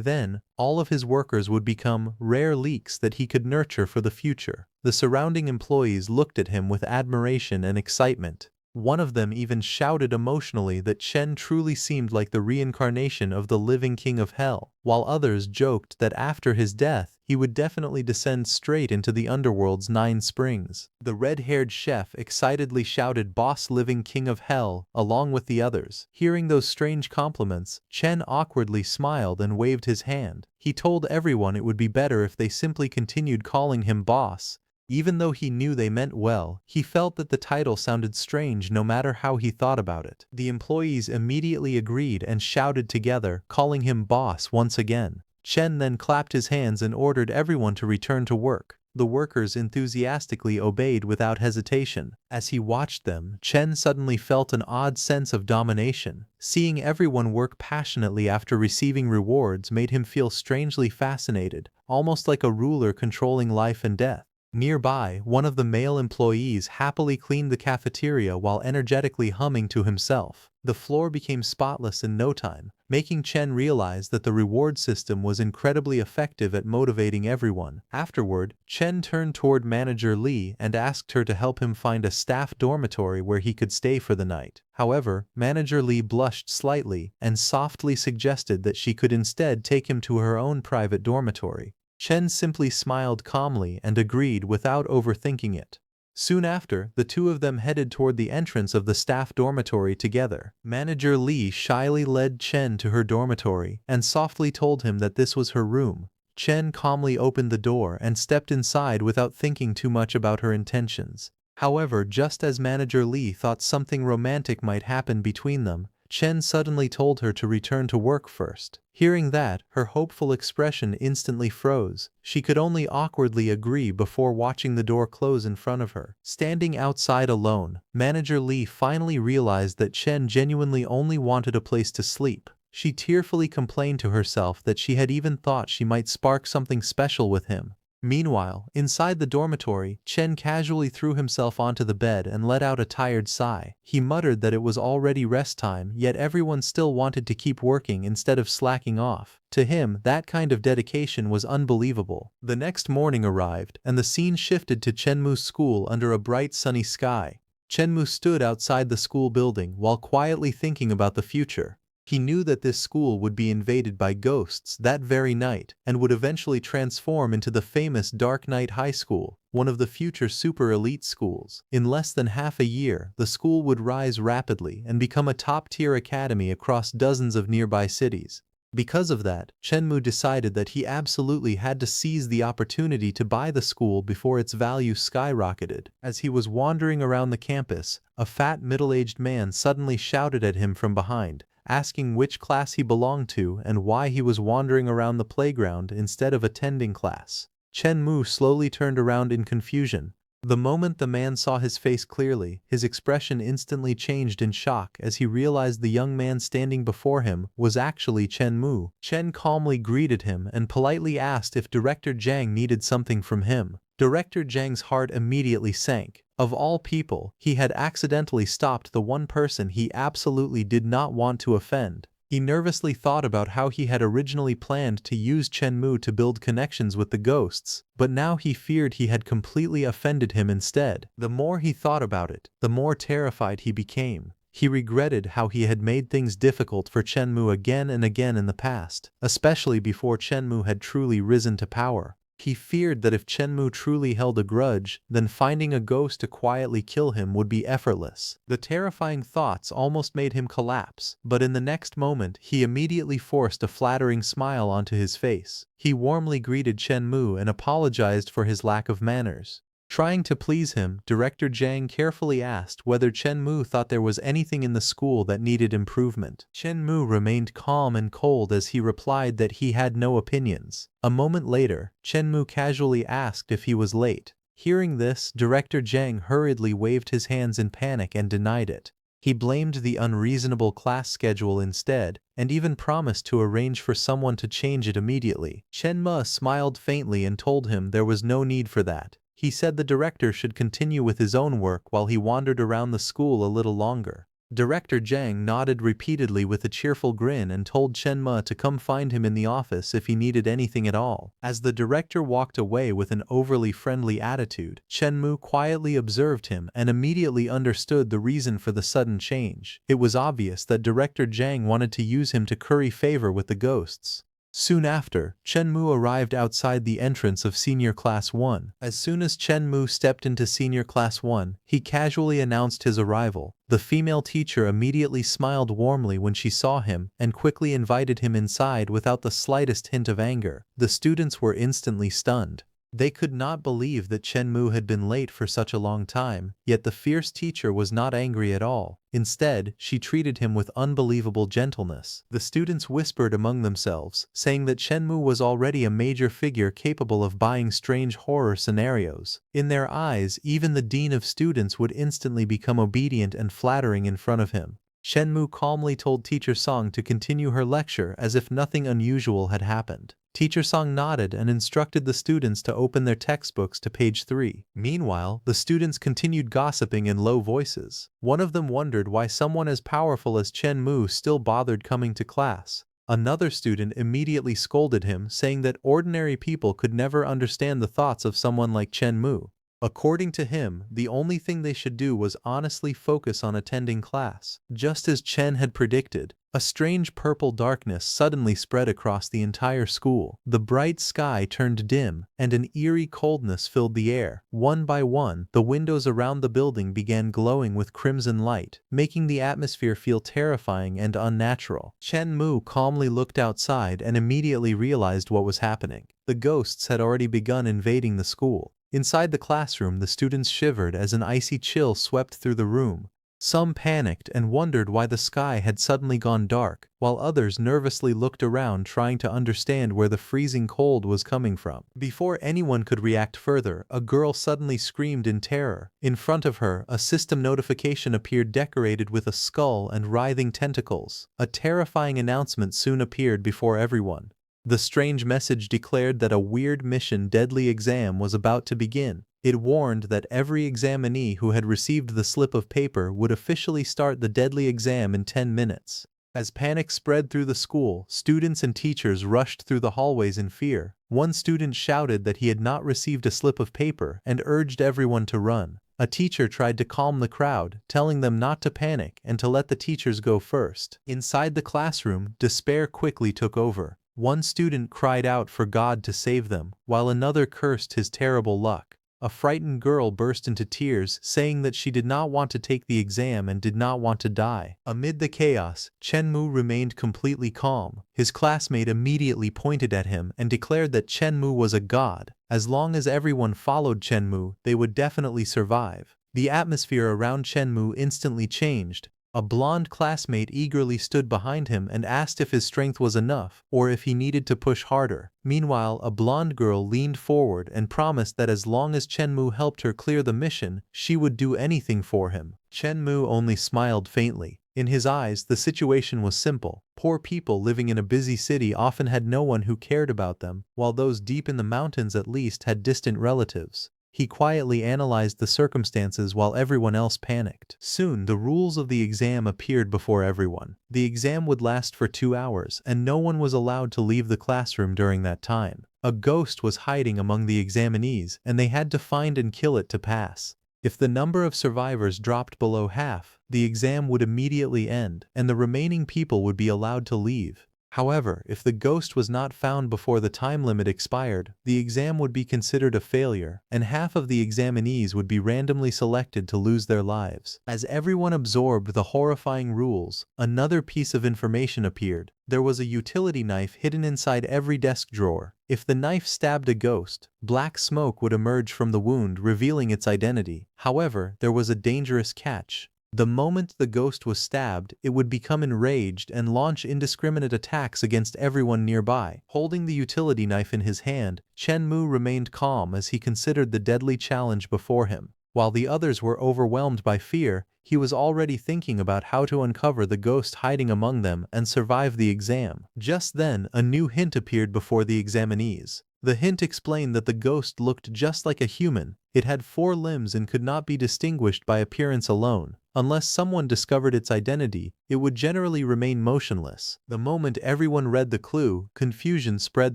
then, all of his workers would become rare leaks that he could nurture for the future. The surrounding employees looked at him with admiration and excitement. One of them even shouted emotionally that Chen truly seemed like the reincarnation of the living king of hell, while others joked that after his death, he would definitely descend straight into the underworld's 9 springs. The red-haired chef excitedly shouted "Boss living king of hell," along with the others. Hearing those strange compliments, Chen awkwardly smiled and waved his hand. He told everyone it would be better if they simply continued calling him boss. Even though he knew they meant well, he felt that the title sounded strange no matter how he thought about it. The employees immediately agreed and shouted together, calling him boss once again. Chen then clapped his hands and ordered everyone to return to work. The workers enthusiastically obeyed without hesitation. As he watched them, Chen suddenly felt an odd sense of domination. Seeing everyone work passionately after receiving rewards made him feel strangely fascinated, almost like a ruler controlling life and death. Nearby, one of the male employees happily cleaned the cafeteria while energetically humming to himself. The floor became spotless in no time, making Chen realize that the reward system was incredibly effective at motivating everyone. Afterward, Chen turned toward Manager Li and asked her to help him find a staff dormitory where he could stay for the night. However, Manager Li blushed slightly and softly suggested that she could instead take him to her own private dormitory. Chen simply smiled calmly and agreed without overthinking it. Soon after, the two of them headed toward the entrance of the staff dormitory together. Manager Li shyly led Chen to her dormitory and softly told him that this was her room. Chen calmly opened the door and stepped inside without thinking too much about her intentions. However, just as Manager Li thought something romantic might happen between them, Chen suddenly told her to return to work first. Hearing that, her hopeful expression instantly froze. She could only awkwardly agree before watching the door close in front of her. Standing outside alone, Manager Li finally realized that Chen genuinely only wanted a place to sleep. She tearfully complained to herself that she had even thought she might spark something special with him. Meanwhile, inside the dormitory, Chen casually threw himself onto the bed and let out a tired sigh. He muttered that it was already rest time, yet everyone still wanted to keep working instead of slacking off. To him, that kind of dedication was unbelievable. The next morning arrived, and the scene shifted to Chenmu's school under a bright sunny sky. Chenmu stood outside the school building while quietly thinking about the future. He knew that this school would be invaded by ghosts that very night and would eventually transform into the famous Dark Knight High School, one of the future super elite schools. In less than half a year, the school would rise rapidly and become a top-tier academy across dozens of nearby cities. Because of that, Chenmu decided that he absolutely had to seize the opportunity to buy the school before its value skyrocketed. As he was wandering around the campus, a fat middle-aged man suddenly shouted at him from behind, asking which class he belonged to and why he was wandering around the playground instead of attending class. Chenmu slowly turned around in confusion. The moment the man saw his face clearly, his expression instantly changed in shock as he realized the young man standing before him was actually Chenmu. Chen calmly greeted him and politely asked if Director Zhang needed something from him. Director Zhang's heart immediately sank. Of all people, he had accidentally stopped the one person he absolutely did not want to offend. He nervously thought about how he had originally planned to use Chen Mu to build connections with the ghosts, but now he feared he had completely offended him instead. The more he thought about it, the more terrified he became. He regretted how he had made things difficult for Chen Mu again and again in the past, especially before Chen Mu had truly risen to power. He feared that if Chen Mu truly held a grudge, then finding a ghost to quietly kill him would be effortless. The terrifying thoughts almost made him collapse, but in the next moment he immediately forced a flattering smile onto his face. He warmly greeted Chen Mu and apologized for his lack of manners. Trying to please him, Director Zhang carefully asked whether Chen Mu thought there was anything in the school that needed improvement. Chen Mu remained calm and cold as he replied that he had no opinions. A moment later, Chen Mu casually asked if he was late. Hearing this, Director Zhang hurriedly waved his hands in panic and denied it. He blamed the unreasonable class schedule instead, and even promised to arrange for someone to change it immediately. Chen Mu smiled faintly and told him there was no need for that. He said the director should continue with his own work while he wandered around the school a little longer. Director Zhang nodded repeatedly with a cheerful grin and told Chen Mu to come find him in the office if he needed anything at all. As the director walked away with an overly friendly attitude, Chen Mu quietly observed him and immediately understood the reason for the sudden change. It was obvious that Director Zhang wanted to use him to curry favor with the ghosts. Soon after, Chen Mu arrived outside the entrance of Senior Class 1. As soon as Chen Mu stepped into Senior Class 1, he casually announced his arrival. The female teacher immediately smiled warmly when she saw him and quickly invited him inside without the slightest hint of anger. The students were instantly stunned. They could not believe that Chen Mu had been late for such a long time, yet the fierce teacher was not angry at all. Instead, she treated him with unbelievable gentleness. The students whispered among themselves, saying that Chen Mu was already a major figure capable of buying strange horror scenarios. In their eyes, even the dean of students would instantly become obedient and flattering in front of him. Chen Mu calmly told Teacher Song to continue her lecture as if nothing unusual had happened. Teacher Song nodded and instructed the students to open their textbooks to page 3. Meanwhile, the students continued gossiping in low voices. One of them wondered why someone as powerful as Chen Mu still bothered coming to class. Another student immediately scolded him, saying that ordinary people could never understand the thoughts of someone like Chen Mu. According to him, the only thing they should do was honestly focus on attending class. Just as Chen had predicted, a strange purple darkness suddenly spread across the entire school. The bright sky turned dim, and an eerie coldness filled the air. One by one, the windows around the building began glowing with crimson light, making the atmosphere feel terrifying and unnatural. Chen Mu calmly looked outside and immediately realized what was happening. The ghosts had already begun invading the school. Inside the classroom, the students shivered as an icy chill swept through the room. Some panicked and wondered why the sky had suddenly gone dark, while others nervously looked around trying to understand where the freezing cold was coming from. Before anyone could react further, a girl suddenly screamed in terror. In front of her, a system notification appeared decorated with a skull and writhing tentacles. A terrifying announcement soon appeared before everyone. The strange message declared that a weird mission deadly exam was about to begin. It warned that every examinee who had received the slip of paper would officially start the deadly exam in 10 minutes. As panic spread through the school, students and teachers rushed through the hallways in fear. One student shouted that he had not received a slip of paper and urged everyone to run. A teacher tried to calm the crowd, telling them not to panic and to let the teachers go first. Inside the classroom, despair quickly took over. One student cried out for God to save them, while another cursed his terrible luck. A frightened girl burst into tears, saying that she did not want to take the exam and did not want to die. Amid the chaos, Chen Mu remained completely calm. His classmate immediately pointed at him and declared that Chen Mu was a god. As long as everyone followed Chen Mu, they would definitely survive. The atmosphere around Chen Mu instantly changed. A blonde classmate eagerly stood behind him and asked if his strength was enough, or if he needed to push harder. Meanwhile, a blonde girl leaned forward and promised that as long as Chen Mu helped her clear the mission, she would do anything for him. Chen Mu only smiled faintly. In his eyes, the situation was simple. Poor people living in a busy city often had no one who cared about them, while those deep in the mountains at least had distant relatives. He quietly analyzed the circumstances while everyone else panicked. Soon, the rules of the exam appeared before everyone. The exam would last for 2 hours, and no one was allowed to leave the classroom during that time. A ghost was hiding among the examinees, and they had to find and kill it to pass. If the number of survivors dropped below half, the exam would immediately end, and the remaining people would be allowed to leave. However, if the ghost was not found before the time limit expired, the exam would be considered a failure, and half of the examinees would be randomly selected to lose their lives. As everyone absorbed the horrifying rules, another piece of information appeared. There was a utility knife hidden inside every desk drawer. If the knife stabbed a ghost, black smoke would emerge from the wound, revealing its identity. However, there was a dangerous catch. The moment the ghost was stabbed, it would become enraged and launch indiscriminate attacks against everyone nearby. Holding the utility knife in his hand, Chen Mu remained calm as he considered the deadly challenge before him. While the others were overwhelmed by fear, he was already thinking about how to uncover the ghost hiding among them and survive the exam. Just then, a new hint appeared before the examinees. The hint explained that the ghost looked just like a human. It had 4 limbs and could not be distinguished by appearance alone. Unless someone discovered its identity, it would generally remain motionless. The moment everyone read the clue, confusion spread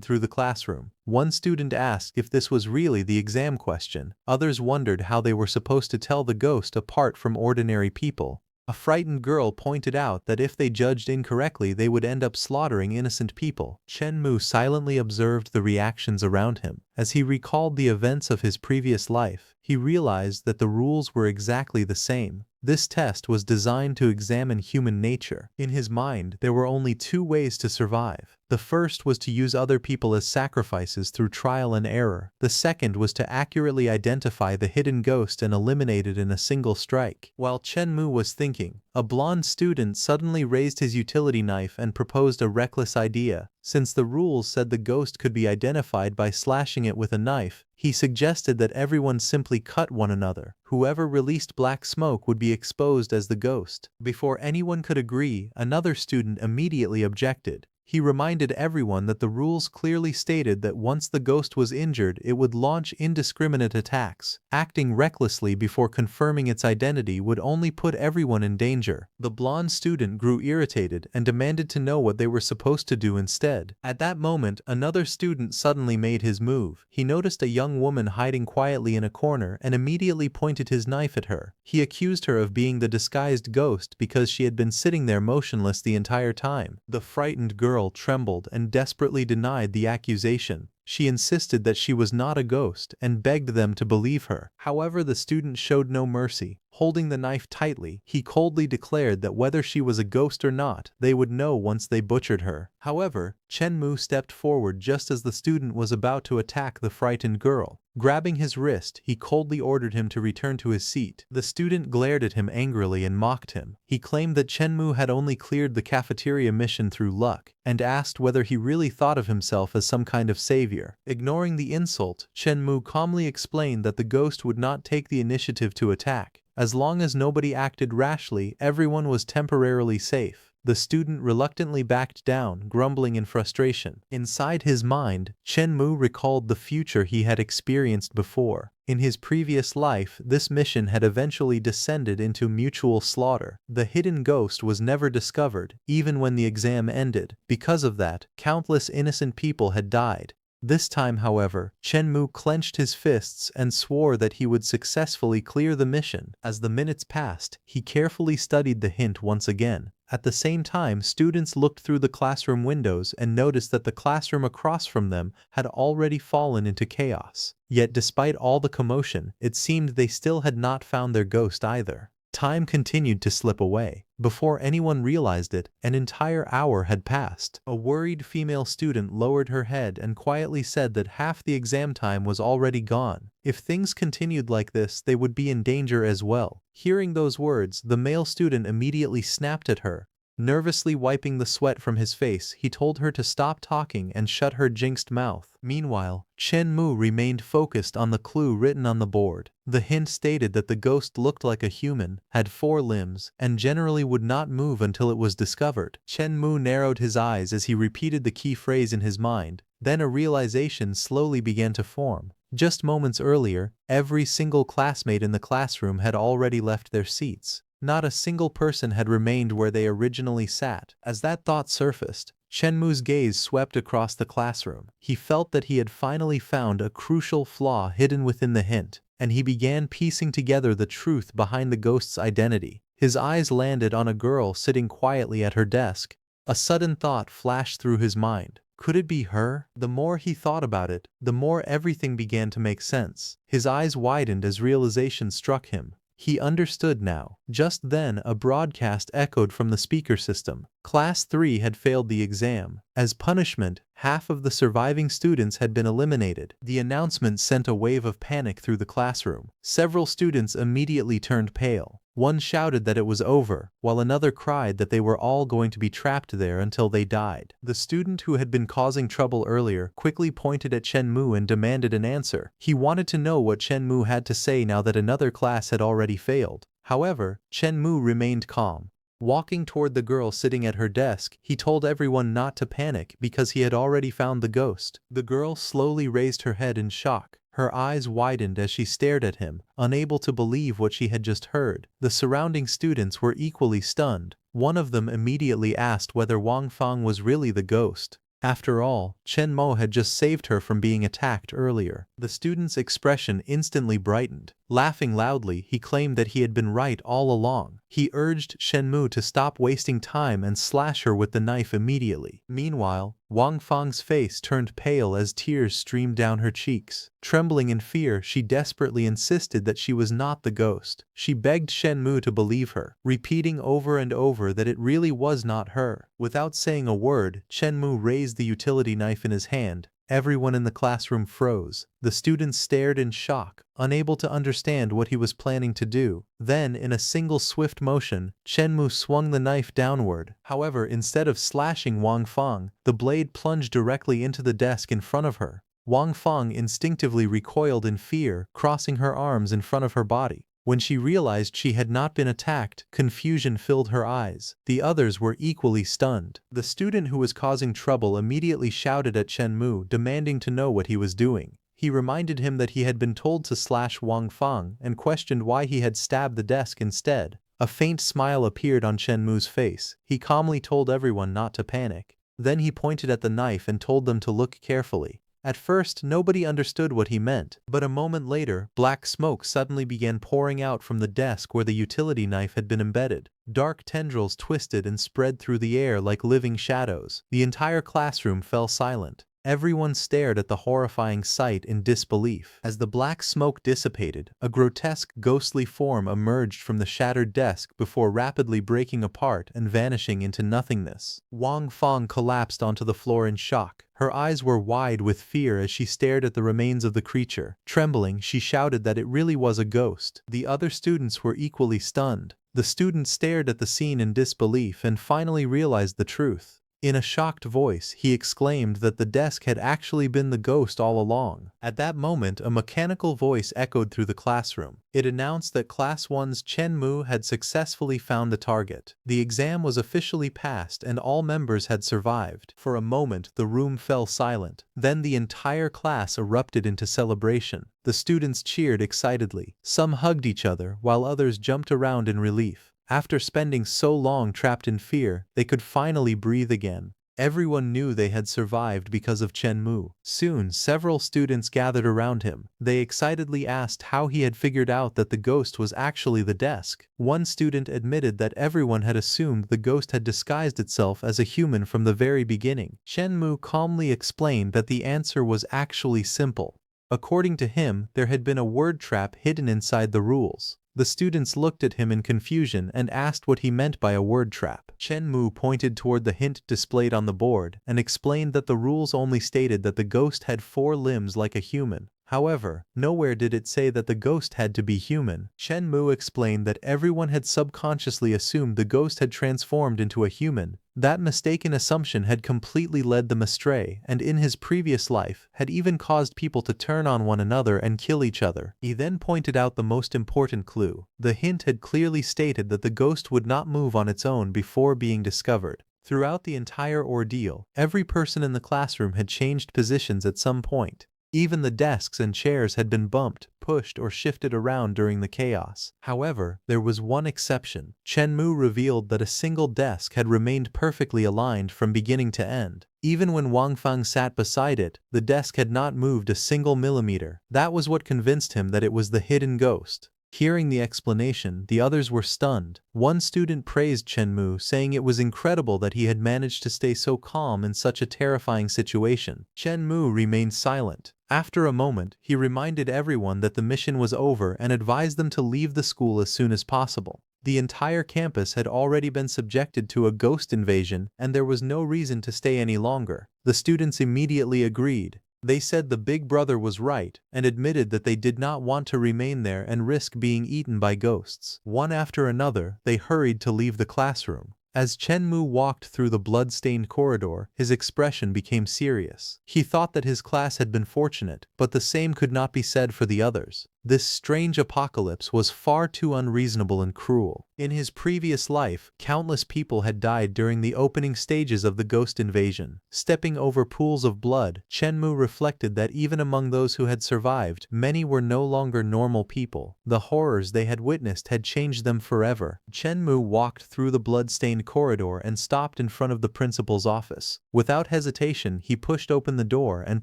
through the classroom. One student asked if this was really the exam question. Others wondered how they were supposed to tell the ghost apart from ordinary people. A frightened girl pointed out that if they judged incorrectly, they would end up slaughtering innocent people. Chen Mu silently observed the reactions around him. As he recalled the events of his previous life, he realized that the rules were exactly the same. This test was designed to examine human nature. In his mind, there were only 2 ways to survive. The first was to use other people as sacrifices through trial and error. The second was to accurately identify the hidden ghost and eliminate it in a single strike. While Chen Mu was thinking, a blonde student suddenly raised his utility knife and proposed a reckless idea. Since the rules said the ghost could be identified by slashing it with a knife, he suggested that everyone simply cut one another. Whoever released black smoke would be exposed as the ghost. Before anyone could agree, another student immediately objected. He reminded everyone that the rules clearly stated that once the ghost was injured, it would launch indiscriminate attacks. Acting recklessly before confirming its identity would only put everyone in danger. The blonde student grew irritated and demanded to know what they were supposed to do instead. At that moment, another student suddenly made his move. He noticed a young woman hiding quietly in a corner and immediately pointed his knife at her. He accused her of being the disguised ghost because she had been sitting there motionless the entire time. The frightened girl trembled and desperately denied the accusation. She insisted that she was not a ghost and begged them to believe her. However, the student showed no mercy. Holding the knife tightly, he coldly declared that whether she was a ghost or not, they would know once they butchered her. However, Chen Mu stepped forward just as the student was about to attack the frightened girl. Grabbing his wrist, he coldly ordered him to return to his seat. The student glared at him angrily and mocked him. He claimed that Chen Mu had only cleared the cafeteria mission through luck, and asked whether he really thought of himself as some kind of savior. Ignoring the insult, Chen Mu calmly explained that the ghost would not take the initiative to attack. As long as nobody acted rashly, everyone was temporarily safe. The student reluctantly backed down, grumbling in frustration. Inside his mind, Chen Mu recalled the future he had experienced before. In his previous life, this mission had eventually descended into mutual slaughter. The hidden ghost was never discovered, even when the exam ended. Because of that, countless innocent people had died. This time, however, Chen Mu clenched his fists and swore that he would successfully clear the mission. As the minutes passed, he carefully studied the hint once again. At the same time, students looked through the classroom windows and noticed that the classroom across from them had already fallen into chaos. Yet despite all the commotion, it seemed they still had not found their ghost either. Time continued to slip away. Before anyone realized it, an entire hour had passed. A worried female student lowered her head and quietly said that half the exam time was already gone. If things continued like this, they would be in danger as well. Hearing those words, the male student immediately snapped at her. Nervously wiping the sweat from his face, he told her to stop talking and shut her jinxed mouth. Meanwhile, Chen Mu remained focused on the clue written on the board. The hint stated that the ghost looked like a human, had 4 limbs, and generally would not move until it was discovered. Chen Mu narrowed his eyes as he repeated the key phrase in his mind. Then a realization slowly began to form. Just moments earlier, every single classmate in the classroom had already left their seats. Not a single person had remained where they originally sat. As that thought surfaced, Shenmu's gaze swept across the classroom. He felt that he had finally found a crucial flaw hidden within the hint, and he began piecing together the truth behind the ghost's identity. His eyes landed on a girl sitting quietly at her desk. A sudden thought flashed through his mind. Could it be her? The more he thought about it, the more everything began to make sense. His eyes widened as realization struck him. He understood now. Just then, a broadcast echoed from the speaker system. Class 3 had failed the exam. As punishment, half of the surviving students had been eliminated. The announcement sent a wave of panic through the classroom. Several students immediately turned pale. One shouted that it was over, while another cried that they were all going to be trapped there until they died. The student who had been causing trouble earlier quickly pointed at Shenmu and demanded an answer. He wanted to know what Shenmu had to say now that another class had already failed. However, Shenmu remained calm. Walking toward the girl sitting at her desk, he told everyone not to panic because he had already found the ghost. The girl slowly raised her head in shock. Her eyes widened as she stared at him, unable to believe what she had just heard. The surrounding students were equally stunned. One of them immediately asked whether Wang Fang was really the ghost. After all, Chen Mo had just saved her from being attacked earlier. The student's expression instantly brightened. Laughing loudly, he claimed that he had been right all along. He urged Shenmu to stop wasting time and slash her with the knife immediately. Meanwhile, Wang Fang's face turned pale as tears streamed down her cheeks. Trembling in fear, she desperately insisted that she was not the ghost. She begged Shenmu to believe her, repeating over and over that it really was not her. Without saying a word, Shenmu raised the utility knife in his hand. Everyone in the classroom froze. The students stared in shock, unable to understand what he was planning to do. Then, in a single swift motion, Shenmu swung the knife downward. However, instead of slashing Wang Fang, the blade plunged directly into the desk in front of her. Wang Fang instinctively recoiled in fear, crossing her arms in front of her body. When she realized she had not been attacked, confusion filled her eyes. The others were equally stunned. The student who was causing trouble immediately shouted at Shenmu, demanding to know what he was doing. He reminded him that he had been told to slash Wang Fang and questioned why he had stabbed the desk instead. A faint smile appeared on Shenmu's face. He calmly told everyone not to panic. Then he pointed at the knife and told them to look carefully. At first, nobody understood what he meant, but a moment later, black smoke suddenly began pouring out from the desk where the utility knife had been embedded. Dark tendrils twisted and spread through the air like living shadows. The entire classroom fell silent. Everyone stared at the horrifying sight in disbelief. As the black smoke dissipated, a grotesque, ghostly form emerged from the shattered desk before rapidly breaking apart and vanishing into nothingness. Wang Fang collapsed onto the floor in shock. Her eyes were wide with fear as she stared at the remains of the creature. Trembling, she shouted that it really was a ghost. The other students were equally stunned. The student stared at the scene in disbelief and finally realized the truth. In a shocked voice, he exclaimed that the desk had actually been the ghost all along. At that moment, a mechanical voice echoed through the classroom. It announced that Class 1's Chen Mu had successfully found the target. The exam was officially passed and all members had survived. For a moment, the room fell silent. Then the entire class erupted into celebration. The students cheered excitedly. Some hugged each other, while others jumped around in relief. After spending so long trapped in fear, they could finally breathe again. Everyone knew they had survived because of Chen Mu. Soon, several students gathered around him. They excitedly asked how he had figured out that the ghost was actually the desk. One student admitted that everyone had assumed the ghost had disguised itself as a human from the very beginning. Chen Mu calmly explained that the answer was actually simple. According to him, there had been a word trap hidden inside the rules. The students looked at him in confusion and asked what he meant by a word trap. Chen Mu pointed toward the hint displayed on the board and explained that the rules only stated that the ghost had 4 limbs like a human. However, nowhere did it say that the ghost had to be human. Chen Mu explained that everyone had subconsciously assumed the ghost had transformed into a human. That mistaken assumption had completely led them astray, and in his previous life, had even caused people to turn on one another and kill each other. He then pointed out the most important clue. The hint had clearly stated that the ghost would not move on its own before being discovered. Throughout the entire ordeal, every person in the classroom had changed positions at some point. Even the desks and chairs had been bumped, pushed, or shifted around during the chaos. However, there was one exception. Chen Mu revealed that a single desk had remained perfectly aligned from beginning to end. Even when Wang Feng sat beside it, the desk had not moved a single millimeter. That was what convinced him that it was the hidden ghost. Hearing the explanation, the others were stunned. One student praised Chen Mu, saying it was incredible that he had managed to stay so calm in such a terrifying situation. Chen Mu remained silent. After a moment, he reminded everyone that the mission was over and advised them to leave the school as soon as possible. The entire campus had already been subjected to a ghost invasion, and there was no reason to stay any longer. The students immediately agreed. They said the big brother was right, and admitted that they did not want to remain there and risk being eaten by ghosts. One after another, they hurried to leave the classroom. As Chen Mu walked through the blood-stained corridor, his expression became serious. He thought that his class had been fortunate, but the same could not be said for the others. This strange apocalypse was far too unreasonable and cruel. In his previous life, countless people had died during the opening stages of the ghost invasion. Stepping over pools of blood, Chen Mu reflected that even among those who had survived, many were no longer normal people. The horrors they had witnessed had changed them forever. Chen Mu walked through the blood-stained corridor and stopped in front of the principal's office. Without hesitation, he pushed open the door and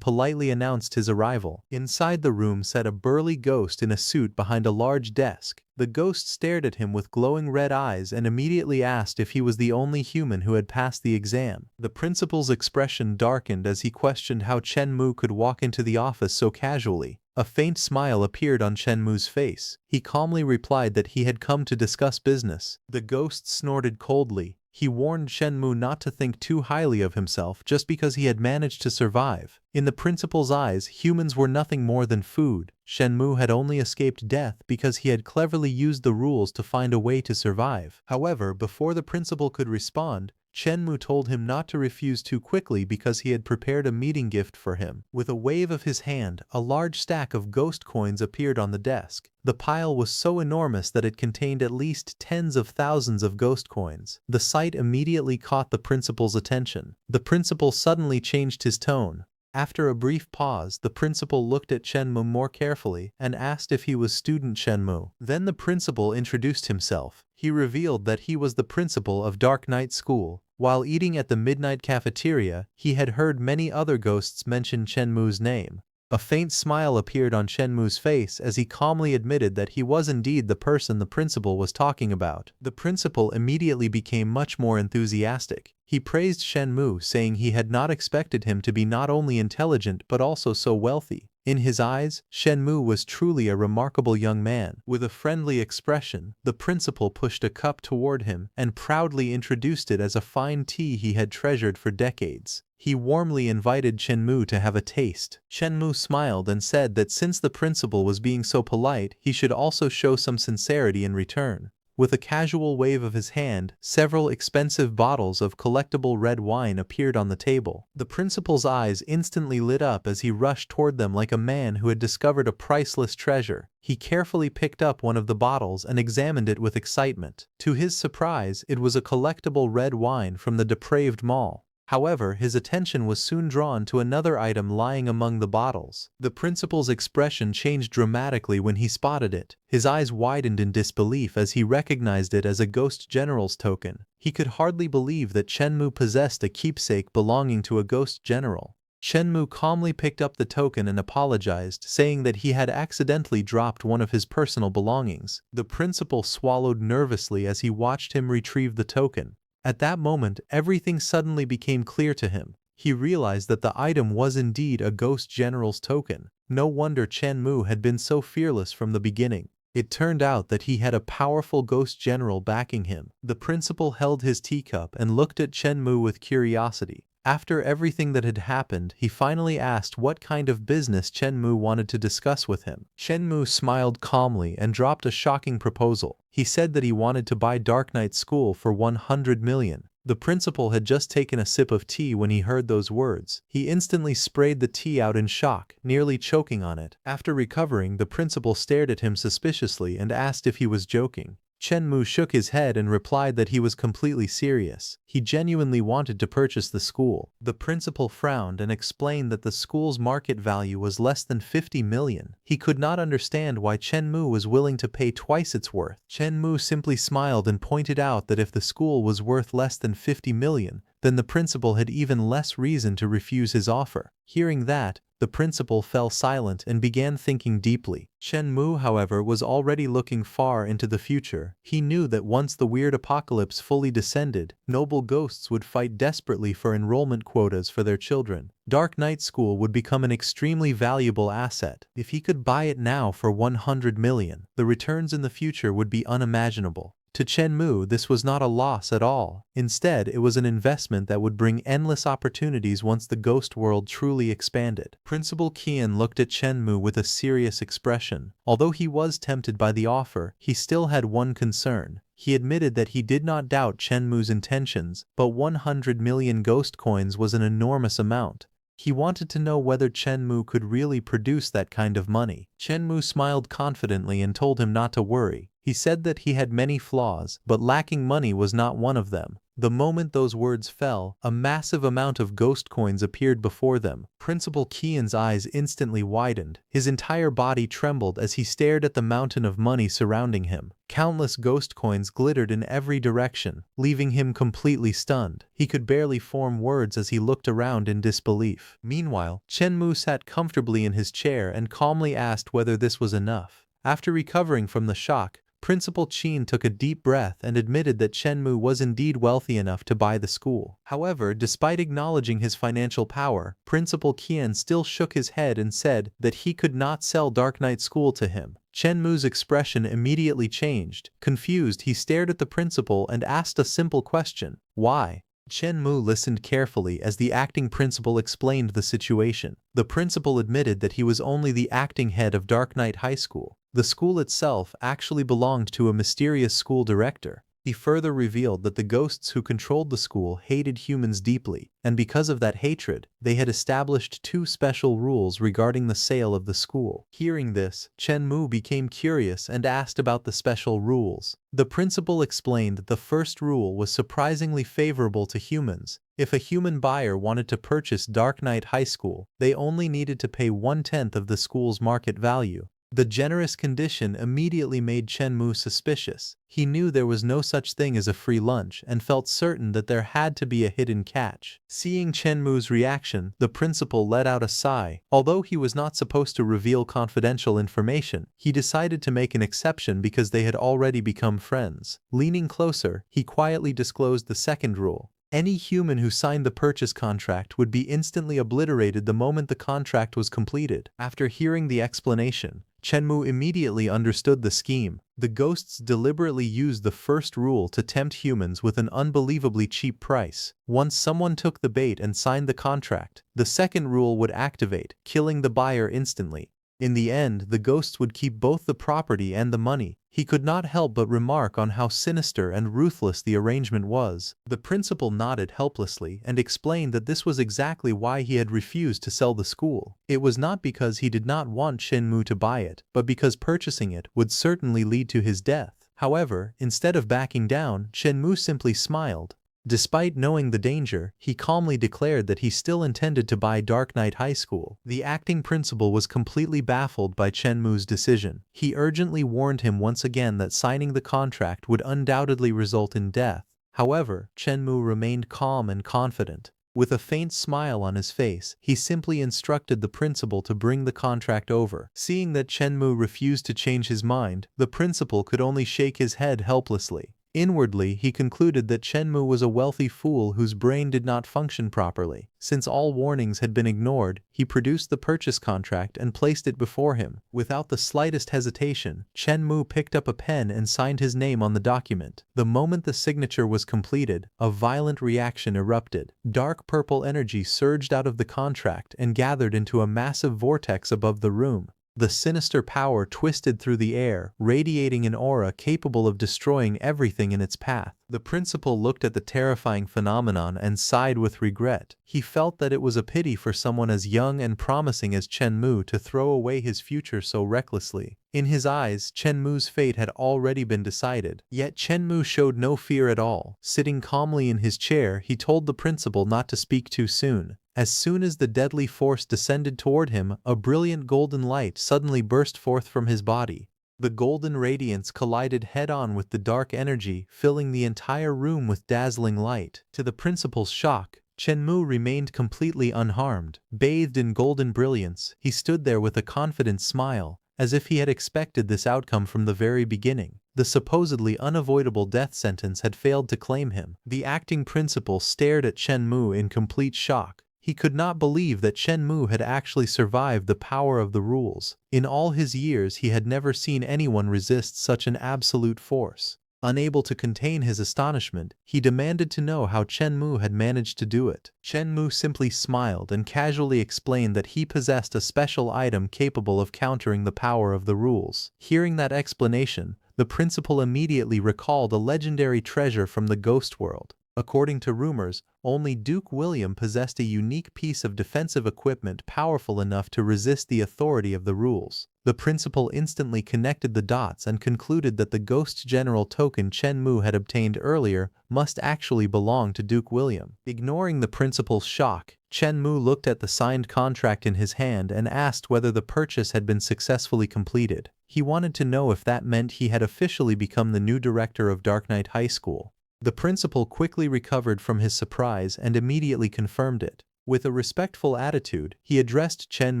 politely announced his arrival. Inside the room sat a burly ghost in a suit behind a large desk. The ghost stared at him with glowing red eyes and immediately asked if he was the only human who had passed the exam. The principal's expression darkened as he questioned how Chen Mu could walk into the office so casually. A faint smile appeared on Chen Mu's face. He calmly replied that he had come to discuss business. The ghost snorted coldly. He warned Chen Mu not to think too highly of himself just because he had managed to survive. In the principal's eyes, humans were nothing more than food. Chen Mu had only escaped death because he had cleverly used the rules to find a way to survive. However, before the principal could respond, Chen Mu told him not to refuse too quickly because he had prepared a meeting gift for him. With a wave of his hand, a large stack of ghost coins appeared on the desk. The pile was so enormous that it contained at least tens of thousands of ghost coins. The sight immediately caught the principal's attention. The principal suddenly changed his tone. After a brief pause, the principal looked at Chen Mu more carefully and asked if he was student Chen Mu. Then the principal introduced himself. He revealed that he was the principal of Dark Knight School. While eating at the midnight cafeteria, he had heard many other ghosts mention Chen Mu's name. A faint smile appeared on Chen Mu's face as he calmly admitted that he was indeed the person the principal was talking about. The principal immediately became much more enthusiastic. He praised Chen Mu, saying he had not expected him to be not only intelligent but also so wealthy. In his eyes, Chen Mu was truly a remarkable young man. With a friendly expression, the principal pushed a cup toward him and proudly introduced it as a fine tea he had treasured for decades. He warmly invited Chen Mu to have a taste. Chen Mu smiled and said that since the principal was being so polite, he should also show some sincerity in return. With a casual wave of his hand, several expensive bottles of collectible red wine appeared on the table. The principal's eyes instantly lit up as he rushed toward them like a man who had discovered a priceless treasure. He carefully picked up one of the bottles and examined it with excitement. To his surprise, it was a collectible red wine from the depraved mall. However, his attention was soon drawn to another item lying among the bottles. The principal's expression changed dramatically when he spotted it. His eyes widened in disbelief as he recognized it as a Ghost General's token. He could hardly believe that Chen Mu possessed a keepsake belonging to a Ghost General. Chen Mu calmly picked up the token and apologized, saying that he had accidentally dropped one of his personal belongings. The principal swallowed nervously as he watched him retrieve the token. At that moment, everything suddenly became clear to him. He realized that the item was indeed a Ghost General's token. No wonder Chen Mu had been so fearless from the beginning. It turned out that he had a powerful Ghost General backing him. The principal held his teacup and looked at Chen Mu with curiosity. After everything that had happened, he finally asked what kind of business Chen Mu wanted to discuss with him. Chen Mu smiled calmly and dropped a shocking proposal. He said that he wanted to buy Dark Knight School for 100 million. The principal had just taken a sip of tea when he heard those words. He instantly sprayed the tea out in shock, nearly choking on it. After recovering, the principal stared at him suspiciously and asked if he was joking. Chen Mu shook his head and replied that he was completely serious. He genuinely wanted to purchase the school. The principal frowned and explained that the school's market value was less than 50 million. He could not understand why Chen Mu was willing to pay twice its worth. Chen Mu simply smiled and pointed out that if the school was worth less than 50 million, then the principal had even less reason to refuse his offer. Hearing that, the principal fell silent and began thinking deeply. Chen Mu, however, was already looking far into the future. He knew that once the weird apocalypse fully descended, noble ghosts would fight desperately for enrollment quotas for their children. Dark Night School would become an extremely valuable asset. If he could buy it now for 100 million, the returns in the future would be unimaginable. To Chen Mu, this was not a loss at all. Instead, it was an investment that would bring endless opportunities once the ghost world truly expanded. Principal Qian looked at Chen Mu with a serious expression. Although he was tempted by the offer, he still had one concern. He admitted that he did not doubt Chen Mu's intentions, but 100 million ghost coins was an enormous amount. He wanted to know whether Chen Mu could really produce that kind of money. Chen Mu smiled confidently and told him not to worry. He said that he had many flaws, but lacking money was not one of them. The moment those words fell, a massive amount of ghost coins appeared before them. Principal Qian's eyes instantly widened. His entire body trembled as he stared at the mountain of money surrounding him. Countless ghost coins glittered in every direction, leaving him completely stunned. He could barely form words as he looked around in disbelief. Meanwhile, Chen Mu sat comfortably in his chair and calmly asked whether this was enough. After recovering from the shock, Principal Qin took a deep breath and admitted that Chen Mu was indeed wealthy enough to buy the school. However, despite acknowledging his financial power, Principal Qian still shook his head and said that he could not sell Dark Night School to him. Chen Mu's expression immediately changed. Confused, he stared at the principal and asked a simple question: why? Chen Mu listened carefully as the acting principal explained the situation. The principal admitted that he was only the acting head of Dark Night High School. The school itself actually belonged to a mysterious school director. He further revealed that the ghosts who controlled the school hated humans deeply, and because of that hatred, they had established 2 special rules regarding the sale of the school. Hearing this, Chen Mu became curious and asked about the special rules. The principal explained that the first rule was surprisingly favorable to humans. If a human buyer wanted to purchase Dark Night High School, they only needed to pay 1/10 of the school's market value. The generous condition immediately made Chen Mu suspicious. He knew there was no such thing as a free lunch and felt certain that there had to be a hidden catch. Seeing Chen Mu's reaction, the principal let out a sigh. Although he was not supposed to reveal confidential information, he decided to make an exception because they had already become friends. Leaning closer, he quietly disclosed the second rule. Any human who signed the purchase contract would be instantly obliterated the moment the contract was completed. After hearing the explanation, Chen Mu immediately understood the scheme. The ghosts deliberately used the first rule to tempt humans with an unbelievably cheap price. Once someone took the bait and signed the contract, the second rule would activate, killing the buyer instantly. In the end, the ghosts would keep both the property and the money. He could not help but remark on how sinister and ruthless the arrangement was. The principal nodded helplessly and explained that this was exactly why he had refused to sell the school. It was not because he did not want Chen Mu to buy it, but because purchasing it would certainly lead to his death. However, instead of backing down, Chen Mu simply smiled. Despite knowing the danger, he calmly declared that he still intended to buy Dark Night High School. The acting principal was completely baffled by Chen Mu's decision. He urgently warned him once again that signing the contract would undoubtedly result in death. However, Chen Mu remained calm and confident. With a faint smile on his face, he simply instructed the principal to bring the contract over. Seeing that Chen Mu refused to change his mind, the principal could only shake his head helplessly. Inwardly, he concluded that Chen Mu was a wealthy fool whose brain did not function properly. Since all warnings had been ignored, he produced the purchase contract and placed it before him. Without the slightest hesitation, Chen Mu picked up a pen and signed his name on the document. The moment the signature was completed, a violent reaction erupted. Dark purple energy surged out of the contract and gathered into a massive vortex above the room. The sinister power twisted through the air, radiating an aura capable of destroying everything in its path. The principal looked at the terrifying phenomenon and sighed with regret. He felt that it was a pity for someone as young and promising as Chen Mu to throw away his future so recklessly. In his eyes, Chen Mu's fate had already been decided. Yet Chen Mu showed no fear at all. Sitting calmly in his chair, he told the principal not to speak too soon. As soon as the deadly force descended toward him, a brilliant golden light suddenly burst forth from his body. The golden radiance collided head-on with the dark energy, filling the entire room with dazzling light. To the principal's shock, Chen Mu remained completely unharmed. Bathed in golden brilliance, he stood there with a confident smile, as if he had expected this outcome from the very beginning. The supposedly unavoidable death sentence had failed to claim him. The acting principal stared at Chen Mu in complete shock. He could not believe that Chen Mu had actually survived the power of the rules. In all his years, he had never seen anyone resist such an absolute force. Unable to contain his astonishment, he demanded to know how Chen Mu had managed to do it. Chen Mu simply smiled and casually explained that he possessed a special item capable of countering the power of the rules. Hearing that explanation, the principal immediately recalled a legendary treasure from the ghost world. According to rumors, only Duke William possessed a unique piece of defensive equipment powerful enough to resist the authority of the rules. The principal instantly connected the dots and concluded that the Ghost General token Chen Mu had obtained earlier must actually belong to Duke William. Ignoring the principal's shock, Chen Mu looked at the signed contract in his hand and asked whether the purchase had been successfully completed. He wanted to know if that meant he had officially become the new director of Dark Knight High School. The principal quickly recovered from his surprise and immediately confirmed it. With a respectful attitude, he addressed Chen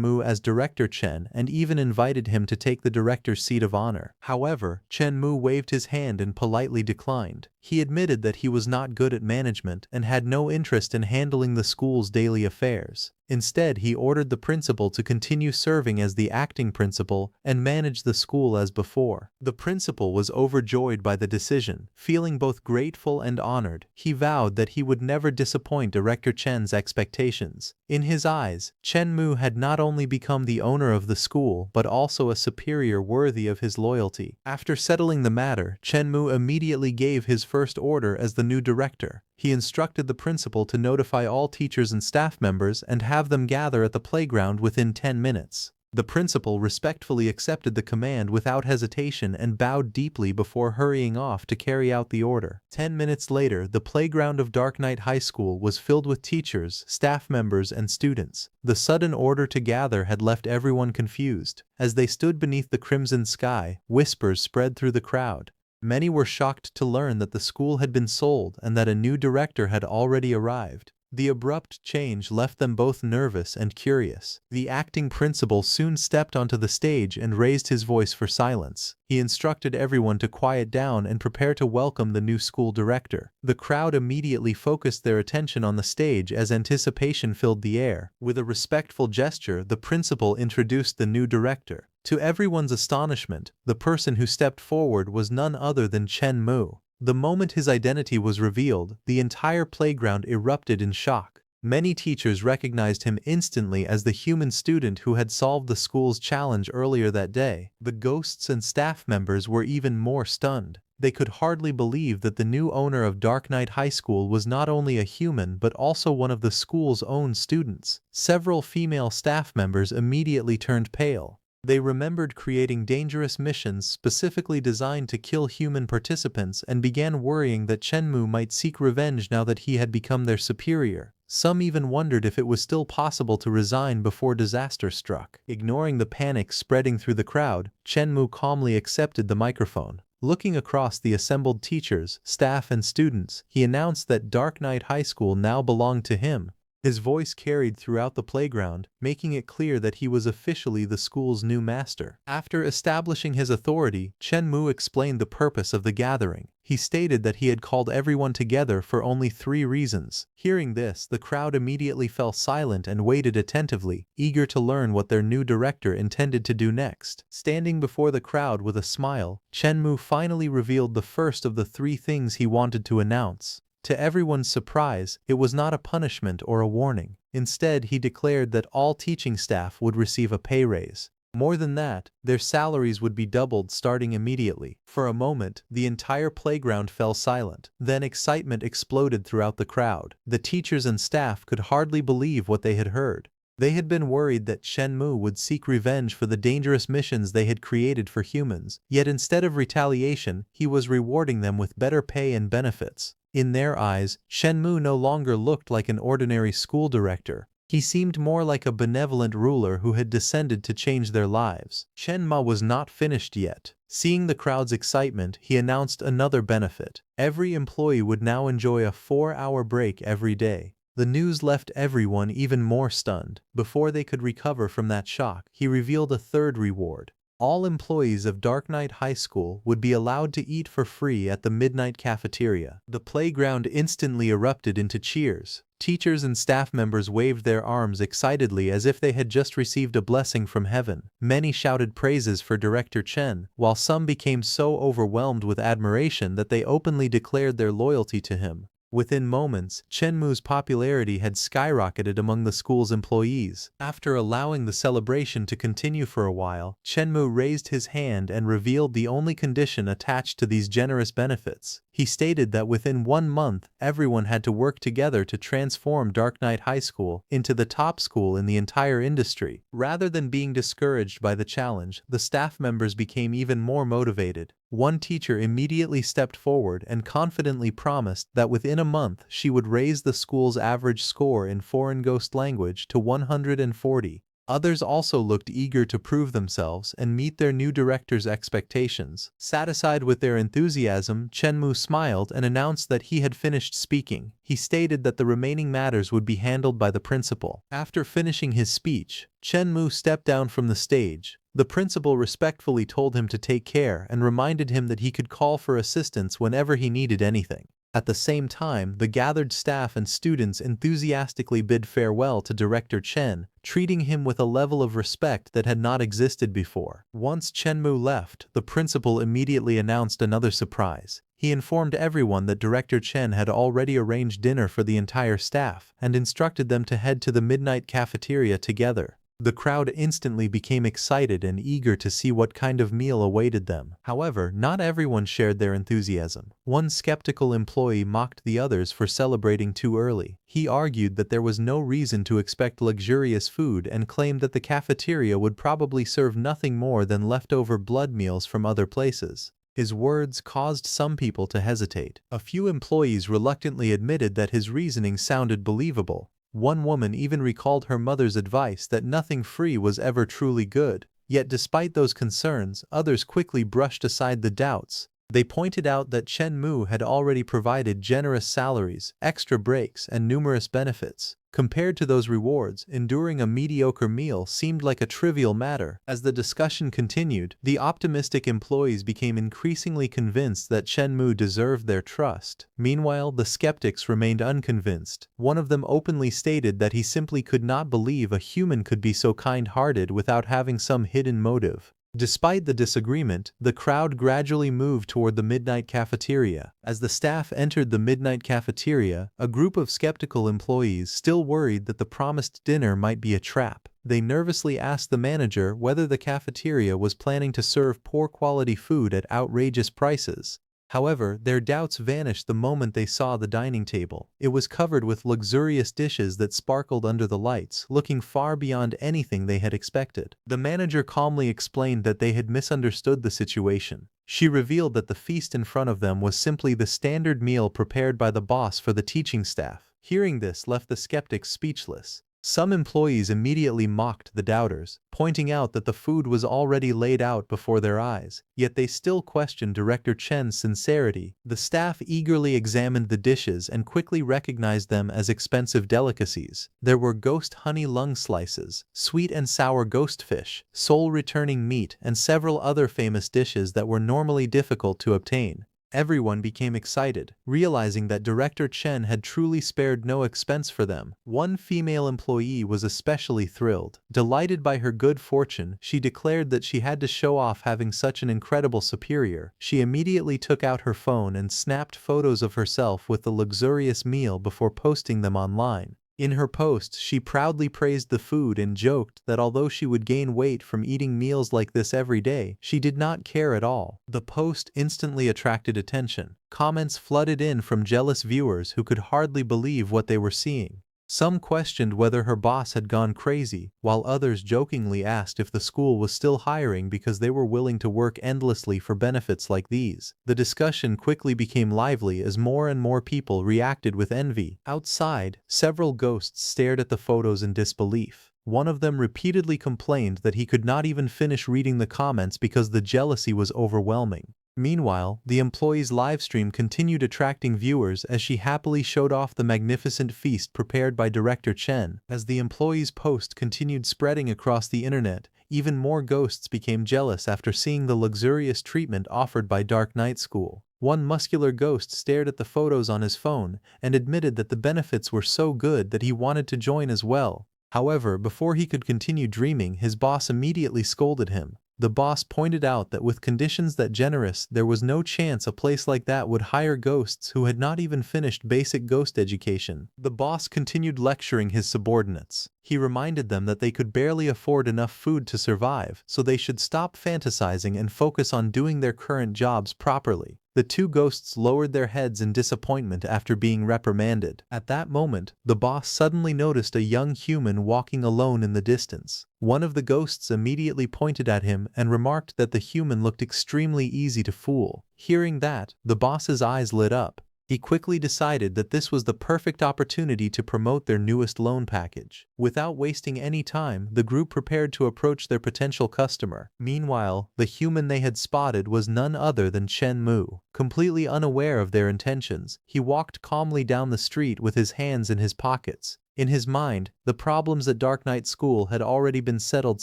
Mu as Director Chen and even invited him to take the director's seat of honor. However, Chen Mu waved his hand and politely declined. He admitted that he was not good at management and had no interest in handling the school's daily affairs. Instead, he ordered the principal to continue serving as the acting principal and manage the school as before. The principal was overjoyed by the decision. Feeling both grateful and honored, he vowed that he would never disappoint Director Chen's expectations. In his eyes, Chen Mu had not only become the owner of the school but also a superior worthy of his loyalty. After settling the matter, Chen Mu immediately gave his first order as the new director. He instructed the principal to notify all teachers and staff members and have them gather at the playground within 10 minutes. The principal respectfully accepted the command without hesitation and bowed deeply before hurrying off to carry out the order. 10 minutes later, the playground of Dark Knight High School was filled with teachers, staff members, and students. The sudden order to gather had left everyone confused. As they stood beneath the crimson sky, whispers spread through the crowd. Many were shocked to learn that the school had been sold and that a new director had already arrived. The abrupt change left them both nervous and curious. The acting principal soon stepped onto the stage and raised his voice for silence. He instructed everyone to quiet down and prepare to welcome the new school director. The crowd immediately focused their attention on the stage as anticipation filled the air. With a respectful gesture, the principal introduced the new director. To everyone's astonishment, the person who stepped forward was none other than Chen Mu. The moment his identity was revealed, the entire playground erupted in shock. Many teachers recognized him instantly as the human student who had solved the school's challenge earlier that day. The ghosts and staff members were even more stunned. They could hardly believe that the new owner of Dark Knight High School was not only a human but also one of the school's own students. Several female staff members immediately turned pale. They remembered creating dangerous missions specifically designed to kill human participants and began worrying that Chen Mu might seek revenge now that he had become their superior. Some even wondered if it was still possible to resign before disaster struck. Ignoring the panic spreading through the crowd, Chen Mu calmly accepted the microphone. Looking across the assembled teachers, staff, and students, he announced that Dark Knight High School now belonged to him. His voice carried throughout the playground, making it clear that he was officially the school's new master. After establishing his authority, Chen Mu explained the purpose of the gathering. He stated that he had called everyone together for only 3 reasons. Hearing this, the crowd immediately fell silent and waited attentively, eager to learn what their new director intended to do next. Standing before the crowd with a smile, Chen Mu finally revealed the first of the 3 things he wanted to announce. To everyone's surprise, it was not a punishment or a warning. Instead, he declared that all teaching staff would receive a pay raise. More than that, their salaries would be doubled starting immediately. For a moment, the entire playground fell silent. Then excitement exploded throughout the crowd. The teachers and staff could hardly believe what they had heard. They had been worried that Shenmue would seek revenge for the dangerous missions they had created for humans, yet instead of retaliation, he was rewarding them with better pay and benefits. In their eyes, Shenmue no longer looked like an ordinary school director. He seemed more like a benevolent ruler who had descended to change their lives. Shenmue was not finished yet. Seeing the crowd's excitement, he announced another benefit. Every employee would now enjoy a 4-hour break every day. The news left everyone even more stunned. Before they could recover from that shock, he revealed a third reward. All employees of Dark Knight High School would be allowed to eat for free at the midnight cafeteria. The playground instantly erupted into cheers. Teachers and staff members waved their arms excitedly as if they had just received a blessing from heaven. Many shouted praises for Director Chen, while some became so overwhelmed with admiration that they openly declared their loyalty to him. Within moments, Shenmue's popularity had skyrocketed among the school's employees. After allowing the celebration to continue for a while, Shenmue raised his hand and revealed the only condition attached to these generous benefits. He stated that within 1 month, everyone had to work together to transform Dark Knight High School into the top school in the entire industry. Rather than being discouraged by the challenge, the staff members became even more motivated. One teacher immediately stepped forward and confidently promised that within a month she would raise the school's average score in foreign ghost language to 140. Others also looked eager to prove themselves and meet their new director's expectations. Satisfied with their enthusiasm, Shenmue smiled and announced that he had finished speaking. He stated that the remaining matters would be handled by the principal. After finishing his speech, Shenmue stepped down from the stage. The principal respectfully told him to take care and reminded him that he could call for assistance whenever he needed anything. At the same time, the gathered staff and students enthusiastically bid farewell to Director Chen, treating him with a level of respect that had not existed before. Once Shenmue left, the principal immediately announced another surprise. He informed everyone that Director Chen had already arranged dinner for the entire staff and instructed them to head to the midnight cafeteria together. The crowd instantly became excited and eager to see what kind of meal awaited them. However, not everyone shared their enthusiasm. One skeptical employee mocked the others for celebrating too early. He argued that there was no reason to expect luxurious food and claimed that the cafeteria would probably serve nothing more than leftover blood meals from other places. His words caused some people to hesitate. A few employees reluctantly admitted that his reasoning sounded believable. One woman even recalled her mother's advice that nothing free was ever truly good. Yet despite those concerns, others quickly brushed aside the doubts. They pointed out that Shenmue had already provided generous salaries, extra breaks, and numerous benefits. Compared to those rewards, enduring a mediocre meal seemed like a trivial matter. As the discussion continued, the optimistic employees became increasingly convinced that Shenmue deserved their trust. Meanwhile, the skeptics remained unconvinced. One of them openly stated that he simply could not believe a human could be so kind-hearted without having some hidden motive. Despite the disagreement, the crowd gradually moved toward the midnight cafeteria. As the staff entered the midnight cafeteria, a group of skeptical employees still worried that the promised dinner might be a trap. They nervously asked the manager whether the cafeteria was planning to serve poor-quality food at outrageous prices. However, their doubts vanished the moment they saw the dining table. It was covered with luxurious dishes that sparkled under the lights, looking far beyond anything they had expected. The manager calmly explained that they had misunderstood the situation. She revealed that the feast in front of them was simply the standard meal prepared by the boss for the teaching staff. Hearing this left the skeptics speechless. Some employees immediately mocked the doubters, pointing out that the food was already laid out before their eyes, yet they still questioned Director Chen's sincerity. The staff eagerly examined the dishes and quickly recognized them as expensive delicacies. There were ghost honey lung slices, sweet and sour ghost fish, soul-returning meat, and several other famous dishes that were normally difficult to obtain. Everyone became excited, realizing that Director Chen had truly spared no expense for them. One female employee was especially thrilled. Delighted by her good fortune, she declared that she had to show off having such an incredible superior. She immediately took out her phone and snapped photos of herself with the luxurious meal before posting them online. In her post, she proudly praised the food and joked that although she would gain weight from eating meals like this every day, she did not care at all. The post instantly attracted attention. Comments flooded in from jealous viewers who could hardly believe what they were seeing. Some questioned whether her boss had gone crazy, while others jokingly asked if the school was still hiring because they were willing to work endlessly for benefits like these. The discussion quickly became lively as more and more people reacted with envy. Outside, several ghosts stared at the photos in disbelief. One of them repeatedly complained that he could not even finish reading the comments because the jealousy was overwhelming. Meanwhile, the employee's livestream continued attracting viewers as she happily showed off the magnificent feast prepared by director Chen. As the employee's post continued spreading across the internet, even more ghosts became jealous after seeing the luxurious treatment offered by Dark Night School. One muscular ghost stared at the photos on his phone and admitted that the benefits were so good that he wanted to join as well. However, before he could continue dreaming, his boss immediately scolded him. The boss pointed out that with conditions that generous, there was no chance a place like that would hire ghosts who had not even finished basic ghost education. The boss continued lecturing his subordinates. He reminded them that they could barely afford enough food to survive, so they should stop fantasizing and focus on doing their current jobs properly. The two ghosts lowered their heads in disappointment after being reprimanded. At that moment, the boss suddenly noticed a young human walking alone in the distance. One of the ghosts immediately pointed at him and remarked that the human looked extremely easy to fool. Hearing that, the boss's eyes lit up. He quickly decided that this was the perfect opportunity to promote their newest loan package. Without wasting any time, the group prepared to approach their potential customer. Meanwhile, the human they had spotted was none other than Chen Mu. Completely unaware of their intentions, he walked calmly down the street with his hands in his pockets. In his mind, the problems at Dark Night School had already been settled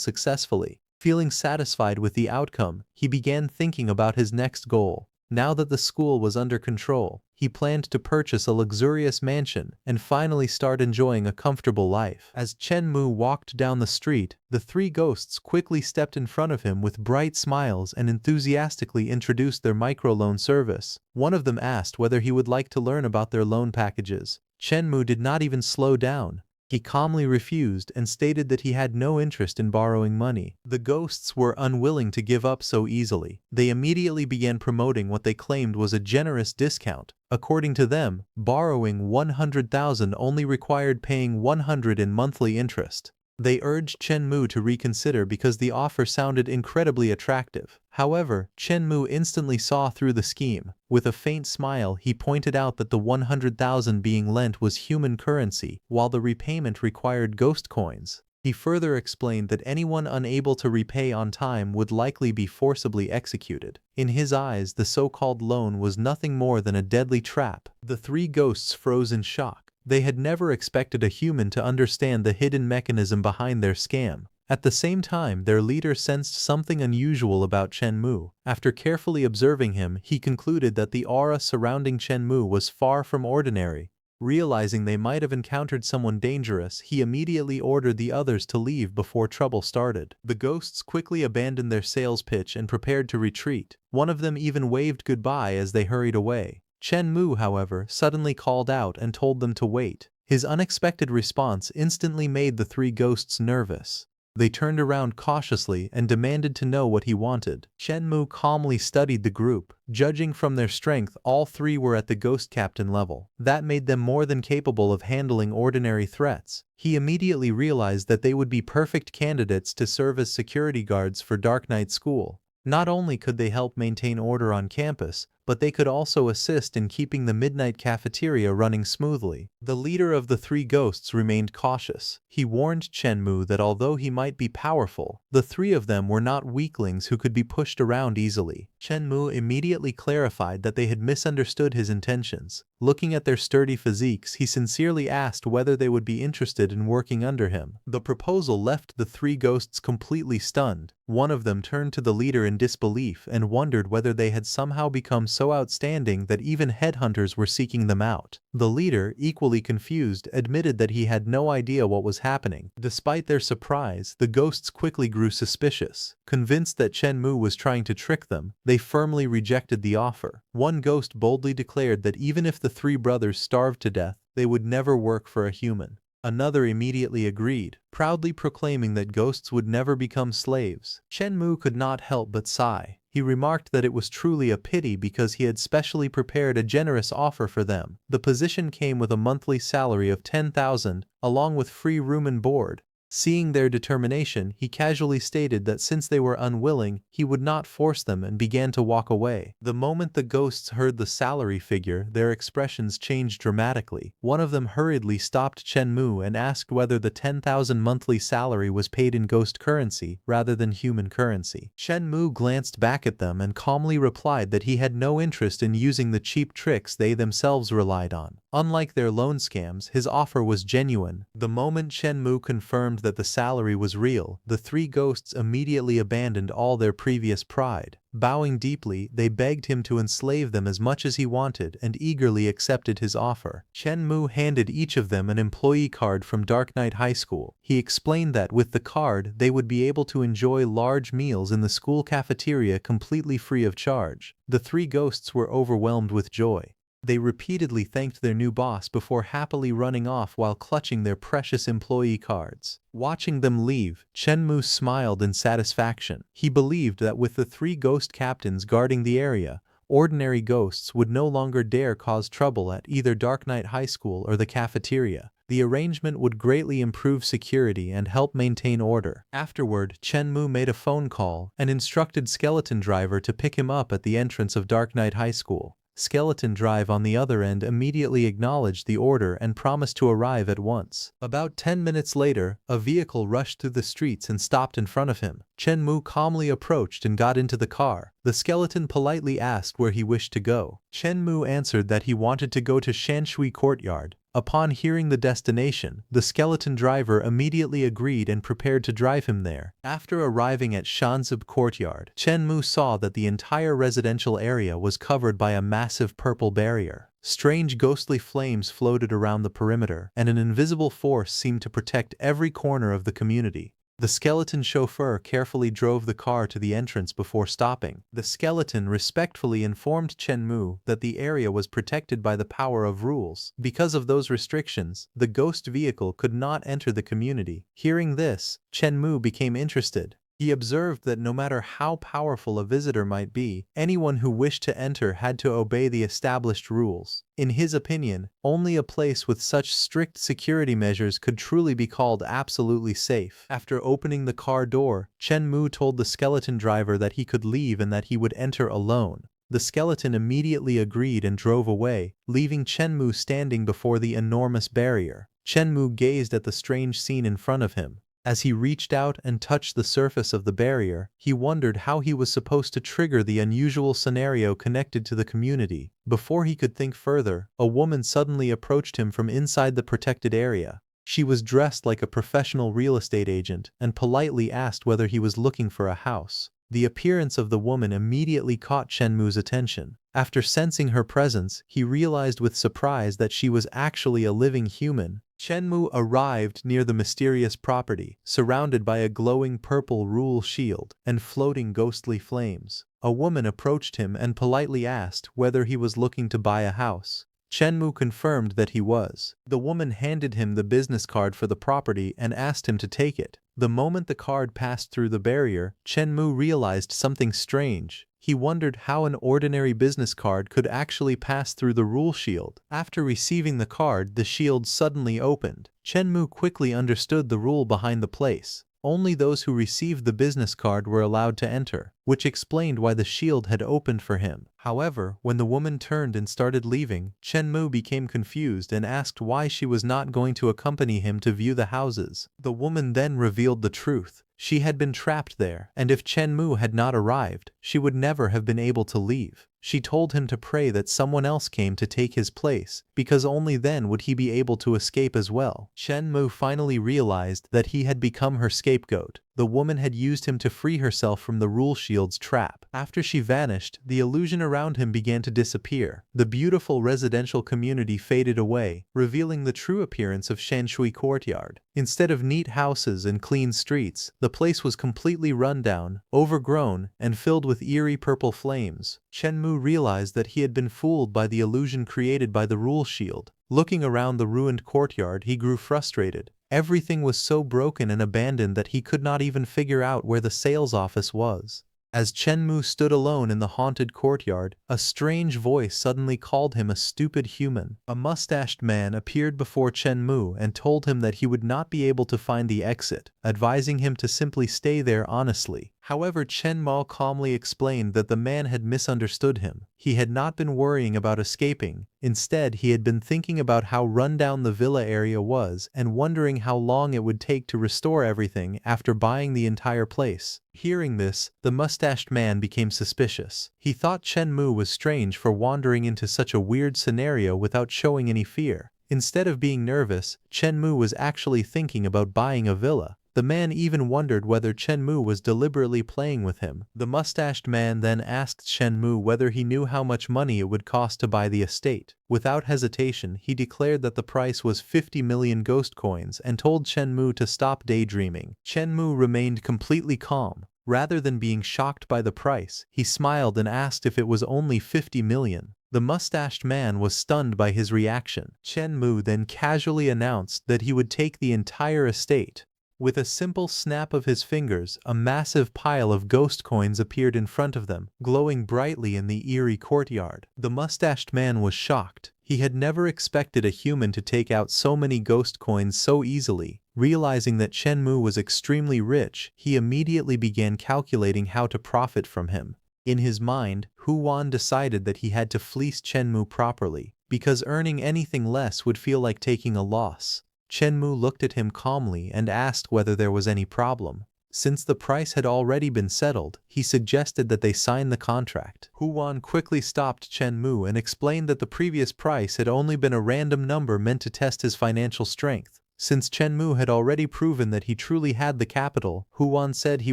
successfully. Feeling satisfied with the outcome, he began thinking about his next goal. Now that the school was under control, he planned to purchase a luxurious mansion and finally start enjoying a comfortable life. As Chen Mu walked down the street, the three ghosts quickly stepped in front of him with bright smiles and enthusiastically introduced their microloan service. One of them asked whether he would like to learn about their loan packages. Chen Mu did not even slow down. He calmly refused and stated that he had no interest in borrowing money. The ghosts were unwilling to give up so easily. They immediately began promoting what they claimed was a generous discount. According to them, borrowing 100,000 only required paying 100 in monthly interest. They urged Chen Mu to reconsider because the offer sounded incredibly attractive. However, Chen Mu instantly saw through the scheme. With a faint smile, he pointed out that the 100,000 being lent was human currency, while the repayment required ghost coins. He further explained that anyone unable to repay on time would likely be forcibly executed. In his eyes, the so-called loan was nothing more than a deadly trap. The three ghosts froze in shock. They had never expected a human to understand the hidden mechanism behind their scam. At the same time, their leader sensed something unusual about Chen Mu. After carefully observing him, he concluded that the aura surrounding Chen Mu was far from ordinary. Realizing they might have encountered someone dangerous, he immediately ordered the others to leave before trouble started. The ghosts quickly abandoned their sales pitch and prepared to retreat. One of them even waved goodbye as they hurried away. Chen Mu, however, suddenly called out and told them to wait. His unexpected response instantly made the three ghosts nervous. They turned around cautiously and demanded to know what he wanted. Chen Mu calmly studied the group. Judging from their strength, all three were at the ghost captain level. That made them more than capable of handling ordinary threats. He immediately realized that they would be perfect candidates to serve as security guards for Dark Night School. Not only could they help maintain order on campus, but they could also assist in keeping the midnight cafeteria running smoothly. The leader of the three ghosts remained cautious. He warned Chen Mu that although he might be powerful, the three of them were not weaklings who could be pushed around easily. Chen Mu immediately clarified that they had misunderstood his intentions. Looking at their sturdy physiques, he sincerely asked whether they would be interested in working under him. The proposal left the three ghosts completely stunned. One of them turned to the leader in disbelief and wondered whether they had somehow become so outstanding that even headhunters were seeking them out. The leader, equally confused, admitted that he had no idea what was happening. Despite their surprise, the ghosts quickly grew suspicious. Convinced that Chen Mu was trying to trick them, they firmly rejected the offer. One ghost boldly declared that even if the three brothers starved to death, they would never work for a human. Another immediately agreed, proudly proclaiming that ghosts would never become slaves. Chen Mu could not help but sigh. He remarked that it was truly a pity because he had specially prepared a generous offer for them. The position came with a monthly salary of 10,000, along with free room and board. Seeing their determination, he casually stated that since they were unwilling, he would not force them and began to walk away. The moment the ghosts heard the salary figure, their expressions changed dramatically. One of them hurriedly stopped Chen Mu and asked whether the 10,000 monthly salary was paid in ghost currency rather than human currency. Chen Mu glanced back at them and calmly replied that he had no interest in using the cheap tricks they themselves relied on. Unlike their loan scams, his offer was genuine. The moment Chen Mu confirmed that the salary was real, the three ghosts immediately abandoned all their previous pride. Bowing deeply, they begged him to enslave them as much as he wanted and eagerly accepted his offer. Chen Mu handed each of them an employee card from Dark Knight High School. He explained that with the card, they would be able to enjoy large meals in the school cafeteria completely free of charge. The three ghosts were overwhelmed with joy. They repeatedly thanked their new boss before happily running off while clutching their precious employee cards. Watching them leave, Chen Mu smiled in satisfaction. He believed that with the three ghost captains guarding the area, ordinary ghosts would no longer dare cause trouble at either Dark Knight High School or the cafeteria. The arrangement would greatly improve security and help maintain order. Afterward, Chen Mu made a phone call and instructed Skeleton Driver to pick him up at the entrance of Dark Knight High School. Skeleton Drive on the other end immediately acknowledged the order and promised to arrive at once. About 10 minutes later, a vehicle rushed through the streets and stopped in front of him. Chen Mu calmly approached and got into the car. The skeleton politely asked where he wished to go. Chen Mu answered that he wanted to go to Shanshui Courtyard. Upon hearing the destination, the skeleton driver immediately agreed and prepared to drive him there. After arriving at Shanzib Courtyard, Chen Mu saw that the entire residential area was covered by a massive purple barrier. Strange ghostly flames floated around the perimeter, and an invisible force seemed to protect every corner of the community. The skeleton chauffeur carefully drove the car to the entrance before stopping. The skeleton respectfully informed Chen Mu that the area was protected by the power of rules. Because of those restrictions, the ghost vehicle could not enter the community. Hearing this, Chen Mu became interested. He observed that no matter how powerful a visitor might be, anyone who wished to enter had to obey the established rules. In his opinion, only a place with such strict security measures could truly be called absolutely safe. After opening the car door, Chen Mu told the skeleton driver that he could leave and that he would enter alone. The skeleton immediately agreed and drove away, leaving Chen Mu standing before the enormous barrier. Chen Mu gazed at the strange scene in front of him. As he reached out and touched the surface of the barrier, he wondered how he was supposed to trigger the unusual scenario connected to the community. Before he could think further, a woman suddenly approached him from inside the protected area. She was dressed like a professional real estate agent and politely asked whether he was looking for a house. The appearance of the woman immediately caught Chen Mu's attention. After sensing her presence, he realized with surprise that she was actually a living human. Chen Mu arrived near the mysterious property, surrounded by a glowing purple rule shield and floating ghostly flames. A woman approached him and politely asked whether he was looking to buy a house. Chen Mu confirmed that he was. The woman handed him the business card for the property and asked him to take it. The moment the card passed through the barrier, Chen Mu realized something strange. He wondered how an ordinary business card could actually pass through the rule shield. After receiving the card, the shield suddenly opened. Chen Mu quickly understood the rule behind the place. Only those who received the business card were allowed to enter, which explained why the shield had opened for him. However, when the woman turned and started leaving, Chen Mu became confused and asked why she was not going to accompany him to view the houses. The woman then revealed the truth. She had been trapped there, and if Chen Mu had not arrived, she would never have been able to leave. She told him to pray that someone else came to take his place, because only then would he be able to escape as well. Chen Mu finally realized that he had become her scapegoat. The woman had used him to free herself from the rule shield's trap. After she vanished, the illusion around him began to disappear. The beautiful residential community faded away, revealing the true appearance of Shanshui Courtyard. Instead of neat houses and clean streets, the place was completely run down, overgrown, and filled with eerie purple flames. Chen Mu realized that he had been fooled by the illusion created by the rule shield. Looking around the ruined courtyard, he grew frustrated. Everything was so broken and abandoned that he could not even figure out where the sales office was. As Chen Mu stood alone in the haunted courtyard, a strange voice suddenly called him a stupid human. A mustached man appeared before Chen Mu and told him that he would not be able to find the exit, advising him to simply stay there honestly. However, Chen Mu calmly explained that the man had misunderstood him. He had not been worrying about escaping. Instead, he had been thinking about how rundown the villa area was and wondering how long it would take to restore everything after buying the entire place. Hearing this, the mustached man became suspicious. He thought Chen Mu was strange for wandering into such a weird scenario without showing any fear. Instead of being nervous, Chen Mu was actually thinking about buying a villa. The man even wondered whether Chen Mu was deliberately playing with him. The mustached man then asked Chen Mu whether he knew how much money it would cost to buy the estate. Without hesitation, he declared that the price was 50 million ghost coins and told Chen Mu to stop daydreaming. Chen Mu remained completely calm. Rather than being shocked by the price, he smiled and asked if it was only 50 million. The mustached man was stunned by his reaction. Chen Mu then casually announced that he would take the entire estate. With a simple snap of his fingers, a massive pile of ghost coins appeared in front of them, glowing brightly in the eerie courtyard. The mustached man was shocked. He had never expected a human to take out so many ghost coins so easily. Realizing that Chen Mu was extremely rich, he immediately began calculating how to profit from him. In his mind, Hu Wan decided that he had to fleece Chen Mu properly, because earning anything less would feel like taking a loss. Chen Mu looked at him calmly and asked whether there was any problem. Since the price had already been settled, he suggested that they sign the contract. Hu Wan quickly stopped Chen Mu and explained that the previous price had only been a random number meant to test his financial strength. Since Chen Mu had already proven that he truly had the capital, Hu Wan said he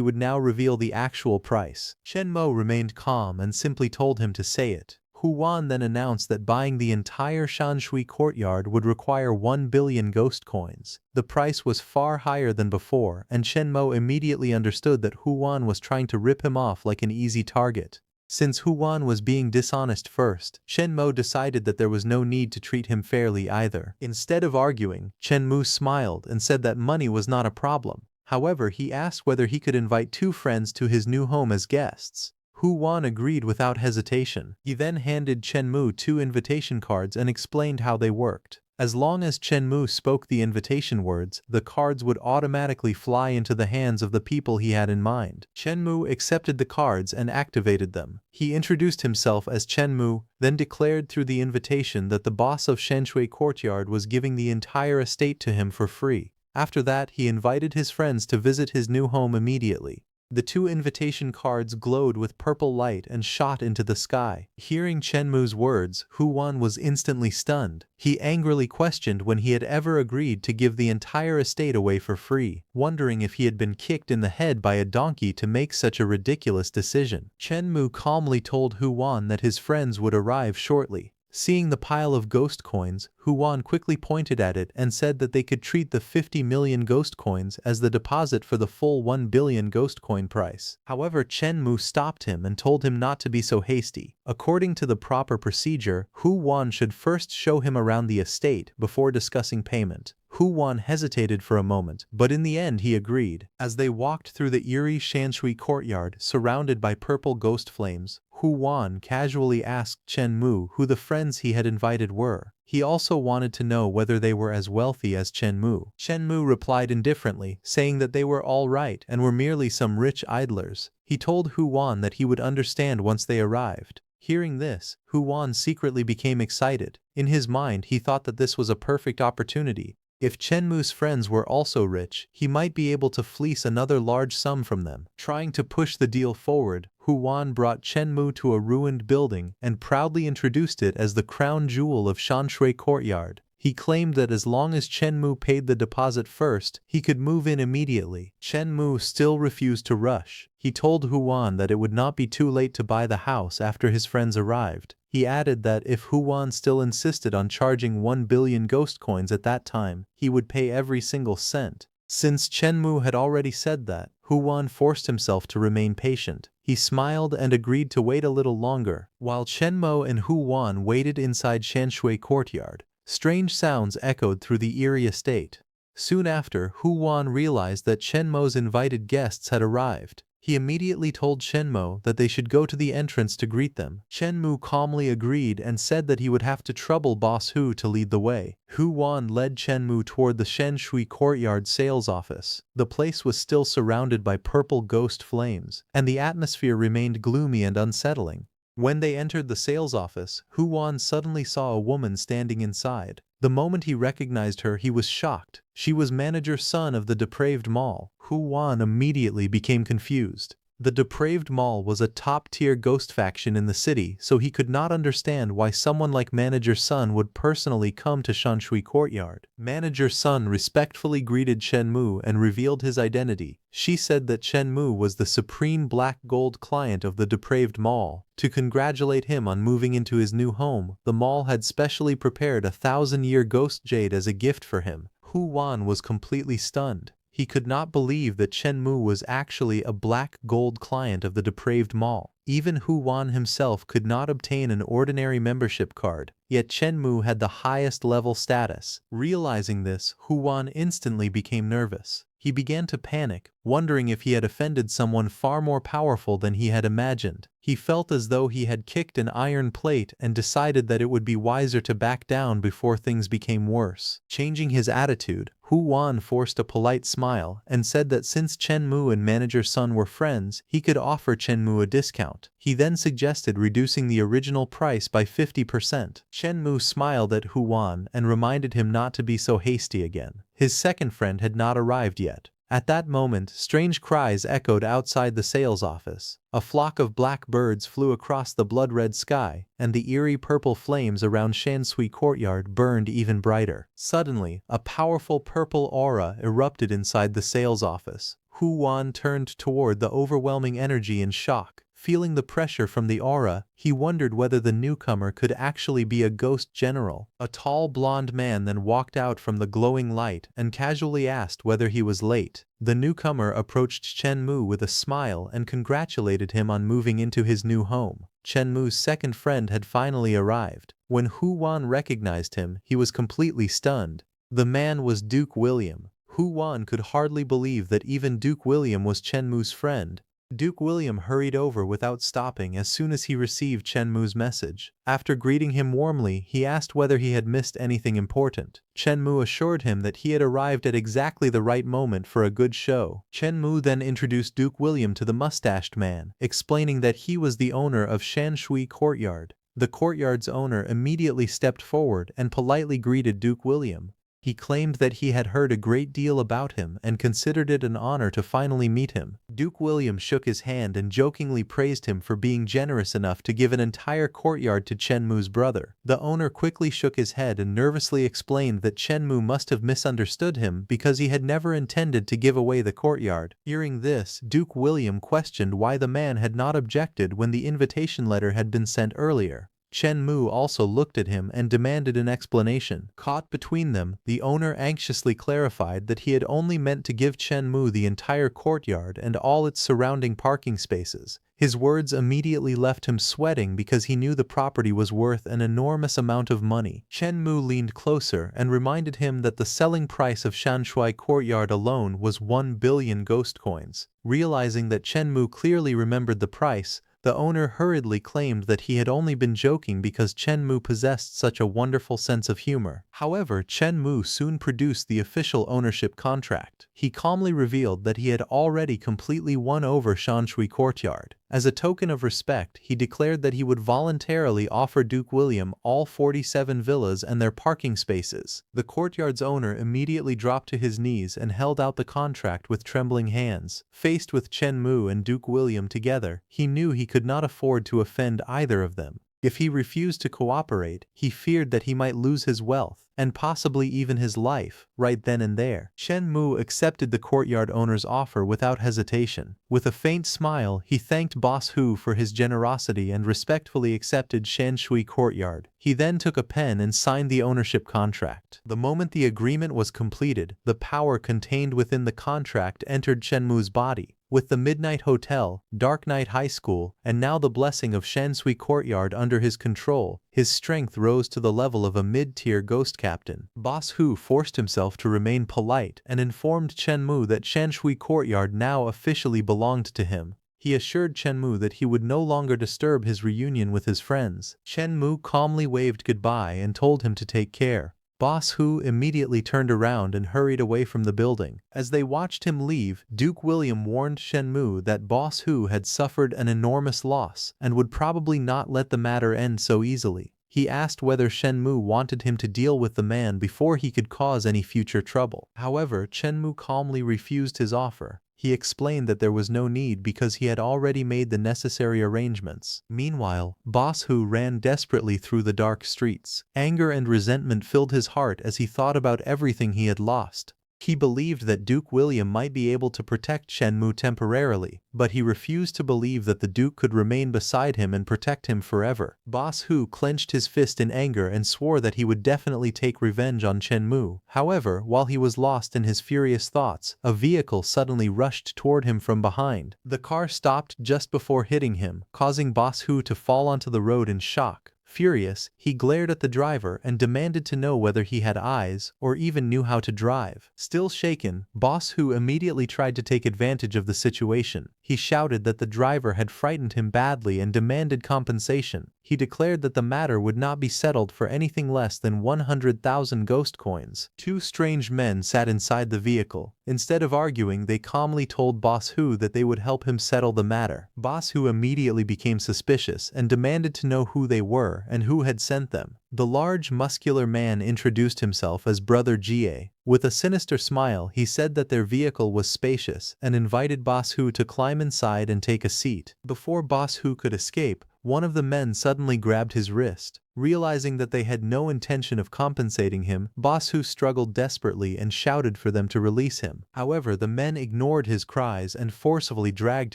would now reveal the actual price. Chen Mu remained calm and simply told him to say it. Hu Wan then announced that buying the entire Shanshui courtyard would require 1 billion ghost coins. The price was far higher than before, and Chen Mu immediately understood that Hu Wan was trying to rip him off like an easy target. Since Hu Wan was being dishonest first, Chen Mu decided that there was no need to treat him fairly either. Instead of arguing, Chen Mu smiled and said that money was not a problem. However, he asked whether he could invite 2 friends to his new home as guests. Hu Wan agreed without hesitation. He then handed Chen Mu 2 invitation cards and explained how they worked. As long as Chen Mu spoke the invitation words, the cards would automatically fly into the hands of the people he had in mind. Chen Mu accepted the cards and activated them. He introduced himself as Chen Mu, then declared through the invitation that the boss of Shanshui Courtyard was giving the entire estate to him for free. After that, he invited his friends to visit his new home immediately. The 2 invitation cards glowed with purple light and shot into the sky. Hearing Chen Mu's words, Hu Wan was instantly stunned. He angrily questioned when he had ever agreed to give the entire estate away for free, wondering if he had been kicked in the head by a donkey to make such a ridiculous decision. Chen Mu calmly told Hu Wan that his friends would arrive shortly. Seeing the pile of ghost coins, Hu Wan quickly pointed at it and said that they could treat the 50 million ghost coins as the deposit for the full 1 billion ghost coin price. However, Chen Mu stopped him and told him not to be so hasty. According to the proper procedure, Hu Wan should first show him around the estate before discussing payment. Hu Wan hesitated for a moment, but in the end he agreed. As they walked through the eerie Shanshui courtyard surrounded by purple ghost flames, Hu Wan casually asked Chen Mu who the friends he had invited were. He also wanted to know whether they were as wealthy as Chen Mu. Chen Mu replied indifferently, saying that they were all right and were merely some rich idlers. He told Hu Wan that he would understand once they arrived. Hearing this, Hu Wan secretly became excited. In his mind, he thought that this was a perfect opportunity. If Chen Mu's friends were also rich, he might be able to fleece another large sum from them. Trying to push the deal forward, Hu Wan brought Chen Mu to a ruined building and proudly introduced it as the crown jewel of Shanshui Courtyard. He claimed that as long as Chen Mu paid the deposit first, he could move in immediately. Chen Mu still refused to rush. He told Hu Wan that it would not be too late to buy the house after his friends arrived. He added that if Hu Wan still insisted on charging 1 billion ghost coins at that time, he would pay every single cent. Since Chen Mu had already said that, Hu Wan forced himself to remain patient. He smiled and agreed to wait a little longer. While Chen Mu and Hu Wan waited inside Shanshui Courtyard, Strange sounds echoed through the eerie estate. Soon after, Hu Wan realized that Chen Mo's invited guests had arrived. He immediately told Chen Mo that they should go to the entrance to greet them. Chen Mu calmly agreed and said that he would have to trouble Boss Hu to lead the way. Hu Wan led Chen Mu toward the Shen Shui courtyard sales office. The place was still surrounded by purple ghost flames, and the atmosphere remained gloomy and unsettling. When they entered the sales office, Hu Wan suddenly saw a woman standing inside. The moment he recognized her, he was shocked. She was Manager Sun of the Depraved Mall. Hu Wan immediately became confused. The Depraved Mall was a top-tier ghost faction in the city, so he could not understand why someone like Manager Sun would personally come to Shanshui Courtyard. Manager Sun respectfully greeted Chen Mu and revealed his identity. She said that Chen Mu was the supreme black gold client of the Depraved Mall. To congratulate him on moving into his new home, the mall had specially prepared a 1,000-year ghost jade as a gift for him. Hu Wan was completely stunned. He could not believe that Chen Mu was actually a black gold client of the Depraved Mall. Even Hu Wan himself could not obtain an ordinary membership card, yet Chen Mu had the highest level status. Realizing this, Hu Wan instantly became nervous. He began to panic, wondering if he had offended someone far more powerful than he had imagined. He felt as though he had kicked an iron plate and decided that it would be wiser to back down before things became worse. Changing his attitude, Hu Wan forced a polite smile and said that since Chen Mu and Manager Sun were friends, he could offer Chen Mu a discount. He then suggested reducing the original price by 50%. Chen Mu smiled at Hu Wan and reminded him not to be so hasty again. His second friend had not arrived yet. At that moment, strange cries echoed outside the sales office. A flock of black birds flew across the blood-red sky, and the eerie purple flames around Shanshui Courtyard burned even brighter. Suddenly, a powerful purple aura erupted inside the sales office. Hu Wan turned toward the overwhelming energy in shock. Feeling the pressure from the aura, he wondered whether the newcomer could actually be a ghost general. A tall blonde man then walked out from the glowing light and casually asked whether he was late. The newcomer approached Chen Mu with a smile and congratulated him on moving into his new home. Chen Mu's second friend had finally arrived. When Hu Wan recognized him, he was completely stunned. The man was Duke William. Hu Wan could hardly believe that even Duke William was Chen Mu's friend. Duke William hurried over without stopping as soon as he received Chen Mu's message. After greeting him warmly, he asked whether he had missed anything important. Chen Mu assured him that he had arrived at exactly the right moment for a good show. Chen Mu then introduced Duke William to the mustached man, explaining that he was the owner of Shanshui Courtyard. The courtyard's owner immediately stepped forward and politely greeted Duke William. He claimed that he had heard a great deal about him and considered it an honor to finally meet him. Duke William shook his hand and jokingly praised him for being generous enough to give an entire courtyard to Chen Mu's brother. The owner quickly shook his head and nervously explained that Chen Mu must have misunderstood him because he had never intended to give away the courtyard. Hearing this, Duke William questioned why the man had not objected when the invitation letter had been sent earlier. Chen Mu also looked at him and demanded an explanation. Caught between them, the owner anxiously clarified that he had only meant to give Chen Mu the entire courtyard and all its surrounding parking spaces. His words immediately left him sweating because he knew the property was worth an enormous amount of money. Chen Mu leaned closer and reminded him that the selling price of Shanshui Courtyard alone was 1 billion ghost coins. Realizing that Chen Mu clearly remembered the price, the owner hurriedly claimed that he had only been joking because Chen Mu possessed such a wonderful sense of humor. However, Chen Mu soon produced the official ownership contract. He calmly revealed that he had already completely won over Shanshui Courtyard. As a token of respect, he declared that he would voluntarily offer Duke William all 47 villas and their parking spaces. The courtyard's owner immediately dropped to his knees and held out the contract with trembling hands. Faced with Chen Mu and Duke William together, he knew he could not afford to offend either of them. If he refused to cooperate, he feared that he might lose his wealth, and possibly even his life, right then and there. Chen Mu accepted the courtyard owner's offer without hesitation. With a faint smile, he thanked Boss Hu for his generosity and respectfully accepted Shanshui Courtyard. He then took a pen and signed the ownership contract. The moment the agreement was completed, the power contained within the contract entered Chen Mu's body. With the Midnight Hotel, Dark Knight High School, and now the blessing of Shanshui Courtyard under his control, his strength rose to the level of a mid-tier ghost captain. Boss Hu forced himself to remain polite and informed Chen Mu that Shanshui Courtyard now officially belonged to him. He assured Chen Mu that he would no longer disturb his reunion with his friends. Chen Mu calmly waved goodbye and told him to take care. Boss Hu immediately turned around and hurried away from the building. As they watched him leave, Duke William warned Shen Mu that Boss Hu had suffered an enormous loss and would probably not let the matter end so easily. He asked whether Shen Mu wanted him to deal with the man before he could cause any future trouble. However, Chen Mu calmly refused his offer. He explained that there was no need because he had already made the necessary arrangements. Meanwhile, Boss Hu ran desperately through the dark streets. Anger and resentment filled his heart as he thought about everything he had lost. He believed that Duke William might be able to protect Shen Mu temporarily, but he refused to believe that the Duke could remain beside him and protect him forever. Boss Hu clenched his fist in anger and swore that he would definitely take revenge on Chen Mu. However, while he was lost in his furious thoughts, a vehicle suddenly rushed toward him from behind. The car stopped just before hitting him, causing Boss Hu to fall onto the road in shock. Furious, he glared at the driver and demanded to know whether he had eyes or even knew how to drive. Still shaken, Boss Hu immediately tried to take advantage of the situation. He shouted that the driver had frightened him badly and demanded compensation. He declared that the matter would not be settled for anything less than 100,000 ghost coins. Two strange men sat inside the vehicle. Instead of arguing, they calmly told Boss Hu that they would help him settle the matter. Boss Hu immediately became suspicious and demanded to know who they were and who had sent them. The large, muscular man introduced himself as Brother Jie. With a sinister smile, he said that their vehicle was spacious and invited Boss Hu to climb inside and take a seat. Before Boss Hu could escape, one of the men suddenly grabbed his wrist. Realizing that they had no intention of compensating him, Boss Hu struggled desperately and shouted for them to release him. However, the men ignored his cries and forcibly dragged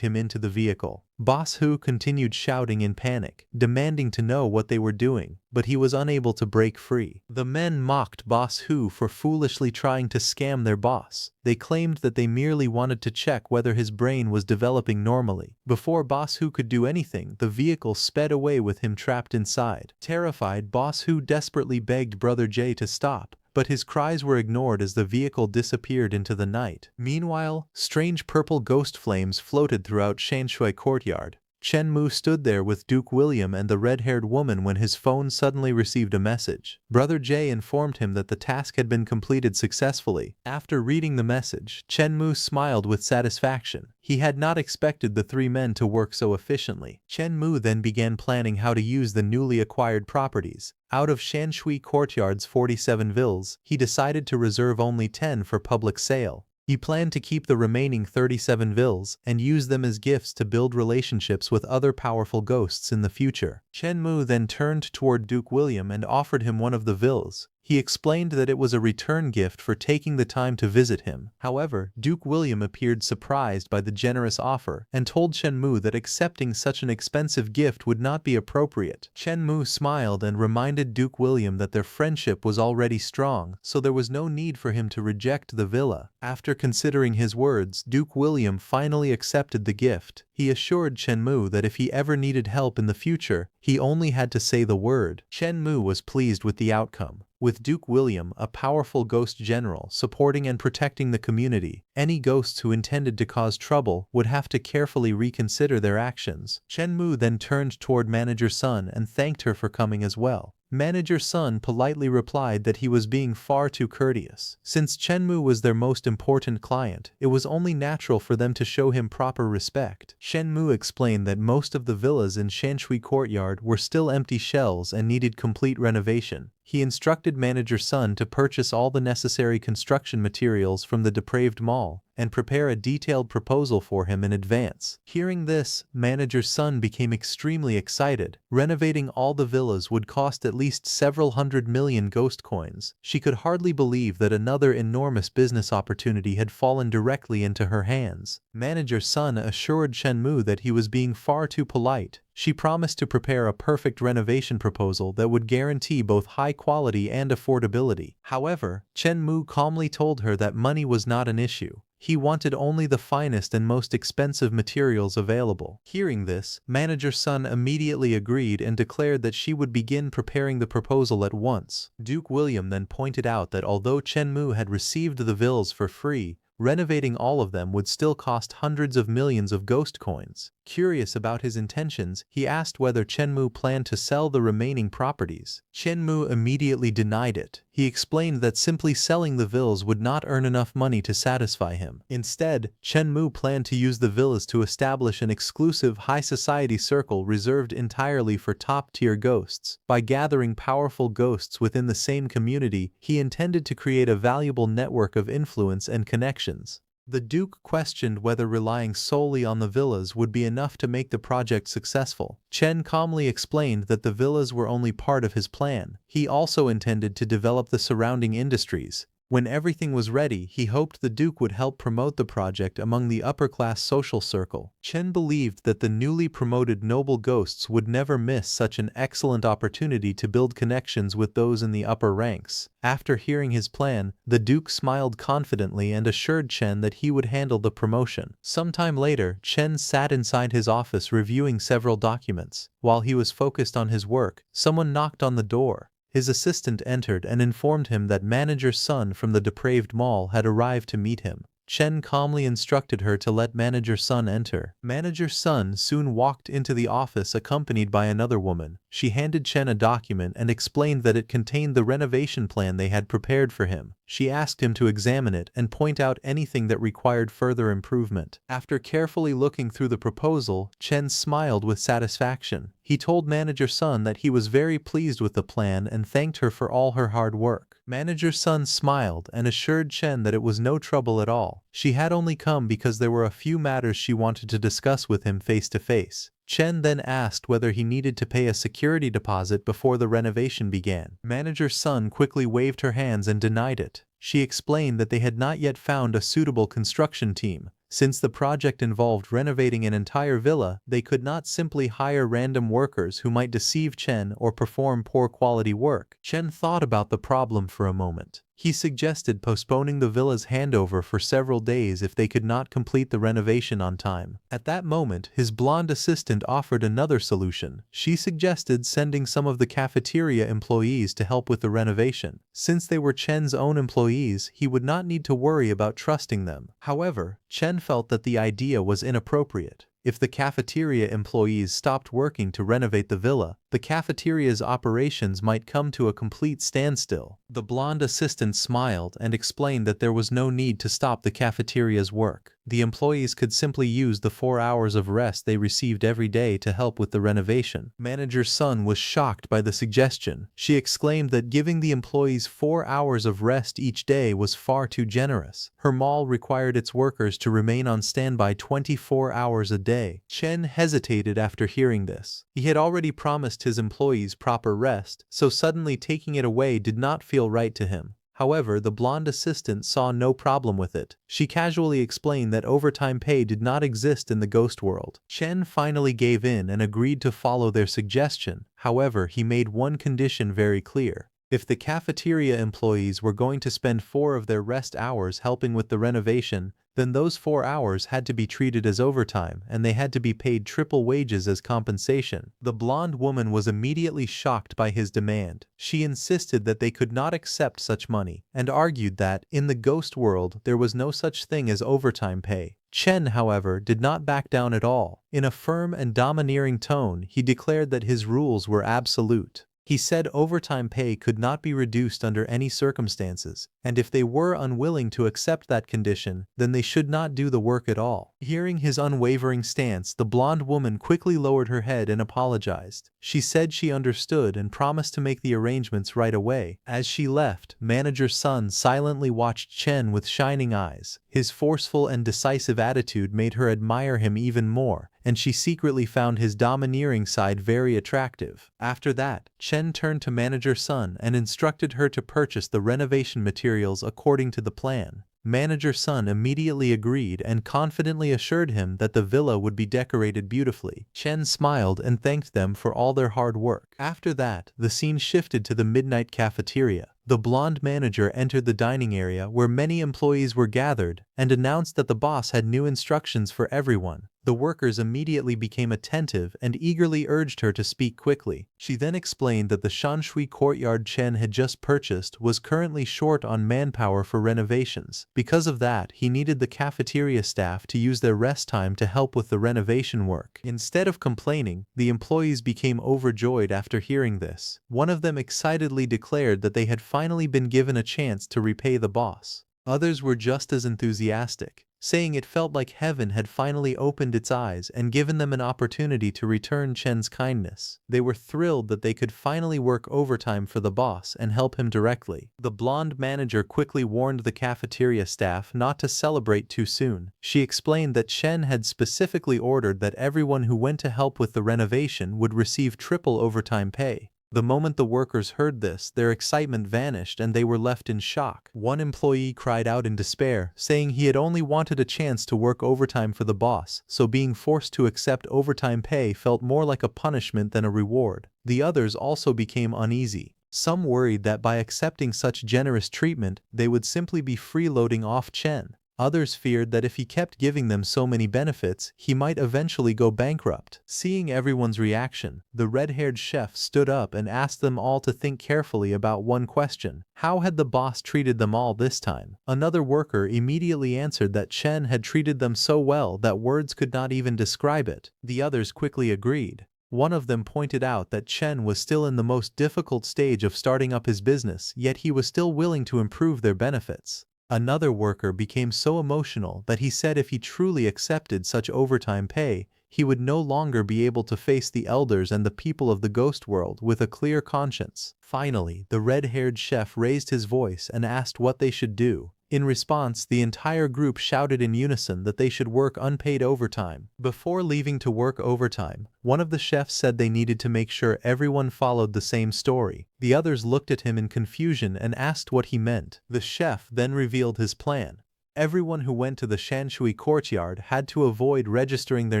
him into the vehicle. Boss Hu continued shouting in panic, demanding to know what they were doing, but he was unable to break free. The men mocked Boss Hu for foolishly trying to scam their boss. They claimed that they merely wanted to check whether his brain was developing normally. Before Boss Hu could do anything, the vehicle sped away with him trapped inside. Terrified, Boss Hu desperately begged Brother Jay to stop, but his cries were ignored as the vehicle disappeared into the night. Meanwhile, strange purple ghost flames floated throughout Shanshui Courtyard. Chen Mu stood there with Duke William and the red-haired woman when his phone suddenly received a message. Brother Jay informed him that the task had been completed successfully. After reading the message, Chen Mu smiled with satisfaction. He had not expected the three men to work so efficiently. Chen Mu then began planning how to use the newly acquired properties. Out of Shanshui Courtyard's 47 villas, he decided to reserve only 10 for public sale. He planned to keep the remaining 37 villas and use them as gifts to build relationships with other powerful ghosts in the future. Chen Mu then turned toward Duke William and offered him one of the villas. He explained that it was a return gift for taking the time to visit him. However, Duke William appeared surprised by the generous offer and told Chen Mu that accepting such an expensive gift would not be appropriate. Chen Mu smiled and reminded Duke William that their friendship was already strong, so there was no need for him to reject the villa. After considering his words, Duke William finally accepted the gift. He assured Chen Mu that if he ever needed help in the future, he only had to say the word. Chen Mu was pleased with the outcome. With Duke William, a powerful ghost general, supporting and protecting the community, any ghosts who intended to cause trouble would have to carefully reconsider their actions. Chen Mu then turned toward Manager Sun and thanked her for coming as well. Manager Sun politely replied that he was being far too courteous. Since Chen Mu was their most important client, it was only natural for them to show him proper respect. Shen Mu explained that most of the villas in Shanshui Courtyard were still empty shells and needed complete renovation. He instructed Manager Sun to purchase all the necessary construction materials from the depraved mall and prepare a detailed proposal for him in advance. Hearing this, Manager Sun became extremely excited. Renovating all the villas would cost at least several hundred million ghost coins. She could hardly believe that another enormous business opportunity had fallen directly into her hands. Manager Sun assured Chen Mu that he was being far too polite. She promised to prepare a perfect renovation proposal that would guarantee both high quality and affordability. However, Chen Mu calmly told her that money was not an issue. He wanted only the finest and most expensive materials available. Hearing this, Manager Sun immediately agreed and declared that she would begin preparing the proposal at once. Duke William then pointed out that although Chen Mu had received the villas for free, renovating all of them would still cost hundreds of millions of ghost coins. Curious about his intentions, he asked whether Chen Mu planned to sell the remaining properties. Chen Mu immediately denied it. He explained that simply selling the villas would not earn enough money to satisfy him. Instead, Chen Mu planned to use the villas to establish an exclusive high society circle reserved entirely for top-tier ghosts. By gathering powerful ghosts within the same community, he intended to create a valuable network of influence and connections. The Duke questioned whether relying solely on the villas would be enough to make the project successful. Chen calmly explained that the villas were only part of his plan. He also intended to develop the surrounding industries. When everything was ready, he hoped the Duke would help promote the project among the upper-class social circle. Chen believed that the newly promoted noble ghosts would never miss such an excellent opportunity to build connections with those in the upper ranks. After hearing his plan, the Duke smiled confidently and assured Chen that he would handle the promotion. Sometime later, Chen sat inside his office reviewing several documents. While he was focused on his work, someone knocked on the door. His assistant entered and informed him that Manager Sun from the depraved mall had arrived to meet him. Chen calmly instructed her to let Manager Sun enter. Manager Sun soon walked into the office accompanied by another woman. She handed Chen a document and explained that it contained the renovation plan they had prepared for him. She asked him to examine it and point out anything that required further improvement. After carefully looking through the proposal, Chen smiled with satisfaction. He told Manager Sun that he was very pleased with the plan and thanked her for all her hard work. Manager Sun smiled and assured Chen that it was no trouble at all. She had only come because there were a few matters she wanted to discuss with him face to face. Chen then asked whether he needed to pay a security deposit before the renovation began. Manager Sun quickly waved her hands and denied it. She explained that they had not yet found a suitable construction team. Since the project involved renovating an entire villa, they could not simply hire random workers who might deceive Chen or perform poor quality work. Chen thought about the problem for a moment. He suggested postponing the villa's handover for several days if they could not complete the renovation on time. At that moment, his blonde assistant offered another solution. She suggested sending some of the cafeteria employees to help with the renovation. Since they were Chen's own employees, he would not need to worry about trusting them. However, Chen felt that the idea was inappropriate. If the cafeteria employees stopped working to renovate the villa, the cafeteria's operations might come to a complete standstill. The blonde assistant smiled and explained that there was no need to stop the cafeteria's work. The employees could simply use the 4 hours of rest they received every day to help with the renovation. Manager Sun was shocked by the suggestion. She exclaimed that giving the employees 4 hours of rest each day was far too generous. Her mall required its workers to remain on standby 24 hours a day. Chen hesitated after hearing this. He had already promised his employees proper rest, so suddenly taking it away did not feel right to him. However, the blonde assistant saw no problem with it. She casually explained that overtime pay did not exist in the ghost world. Chen finally gave in and agreed to follow their suggestion. However, he made one condition very clear. If the cafeteria employees were going to spend 4 of their rest hours helping with the renovation, then those 4 hours had to be treated as overtime and they had to be paid triple wages as compensation. The blonde woman was immediately shocked by his demand. She insisted that they could not accept such money and argued that, in the ghost world, there was no such thing as overtime pay. Chen, however, did not back down at all. In a firm and domineering tone, he declared that his rules were absolute. He said overtime pay could not be reduced under any circumstances, and if they were unwilling to accept that condition, then they should not do the work at all. Hearing his unwavering stance, the blonde woman quickly lowered her head and apologized. She said she understood and promised to make the arrangements right away. As she left, Manager Sun silently watched Chen with shining eyes. His forceful and decisive attitude made her admire him even more, and she secretly found his domineering side very attractive. After that, Chen turned to Manager Sun and instructed her to purchase the renovation materials according to the plan. Manager Sun immediately agreed and confidently assured him that the villa would be decorated beautifully. Chen smiled and thanked them for all their hard work. After that, the scene shifted to the midnight cafeteria. The blonde manager entered the dining area where many employees were gathered and announced that the boss had new instructions for everyone. The workers immediately became attentive and eagerly urged her to speak quickly. She then explained that the Shanshui courtyard Chen had just purchased was currently short on manpower for renovations. Because of that, he needed the cafeteria staff to use their rest time to help with the renovation work. Instead of complaining, the employees became overjoyed after hearing this. One of them excitedly declared that they had finally been given a chance to repay the boss. Others were just as enthusiastic, saying it felt like heaven had finally opened its eyes and given them an opportunity to return Chen's kindness. They were thrilled that they could finally work overtime for the boss and help him directly. The blonde manager quickly warned the cafeteria staff not to celebrate too soon. She explained that Chen had specifically ordered that everyone who went to help with the renovation would receive triple overtime pay. The moment the workers heard this, their excitement vanished and they were left in shock. One employee cried out in despair, saying he had only wanted a chance to work overtime for the boss, so being forced to accept overtime pay felt more like a punishment than a reward. The others also became uneasy. Some worried that by accepting such generous treatment, they would simply be freeloading off Chen. Others feared that if he kept giving them so many benefits, he might eventually go bankrupt. Seeing everyone's reaction, the red-haired chef stood up and asked them all to think carefully about one question. How had the boss treated them all this time? Another worker immediately answered that Chen had treated them so well that words could not even describe it. The others quickly agreed. One of them pointed out that Chen was still in the most difficult stage of starting up his business, yet he was still willing to improve their benefits. Another worker became so emotional that he said if he truly accepted such overtime pay, he would no longer be able to face the elders and the people of the ghost world with a clear conscience. Finally, the red-haired chef raised his voice and asked what they should do. In response, the entire group shouted in unison that they should work unpaid overtime. Before leaving to work overtime, one of the chefs said they needed to make sure everyone followed the same story. The others looked at him in confusion and asked what he meant. The chef then revealed his plan. Everyone who went to the Shanshui courtyard had to avoid registering their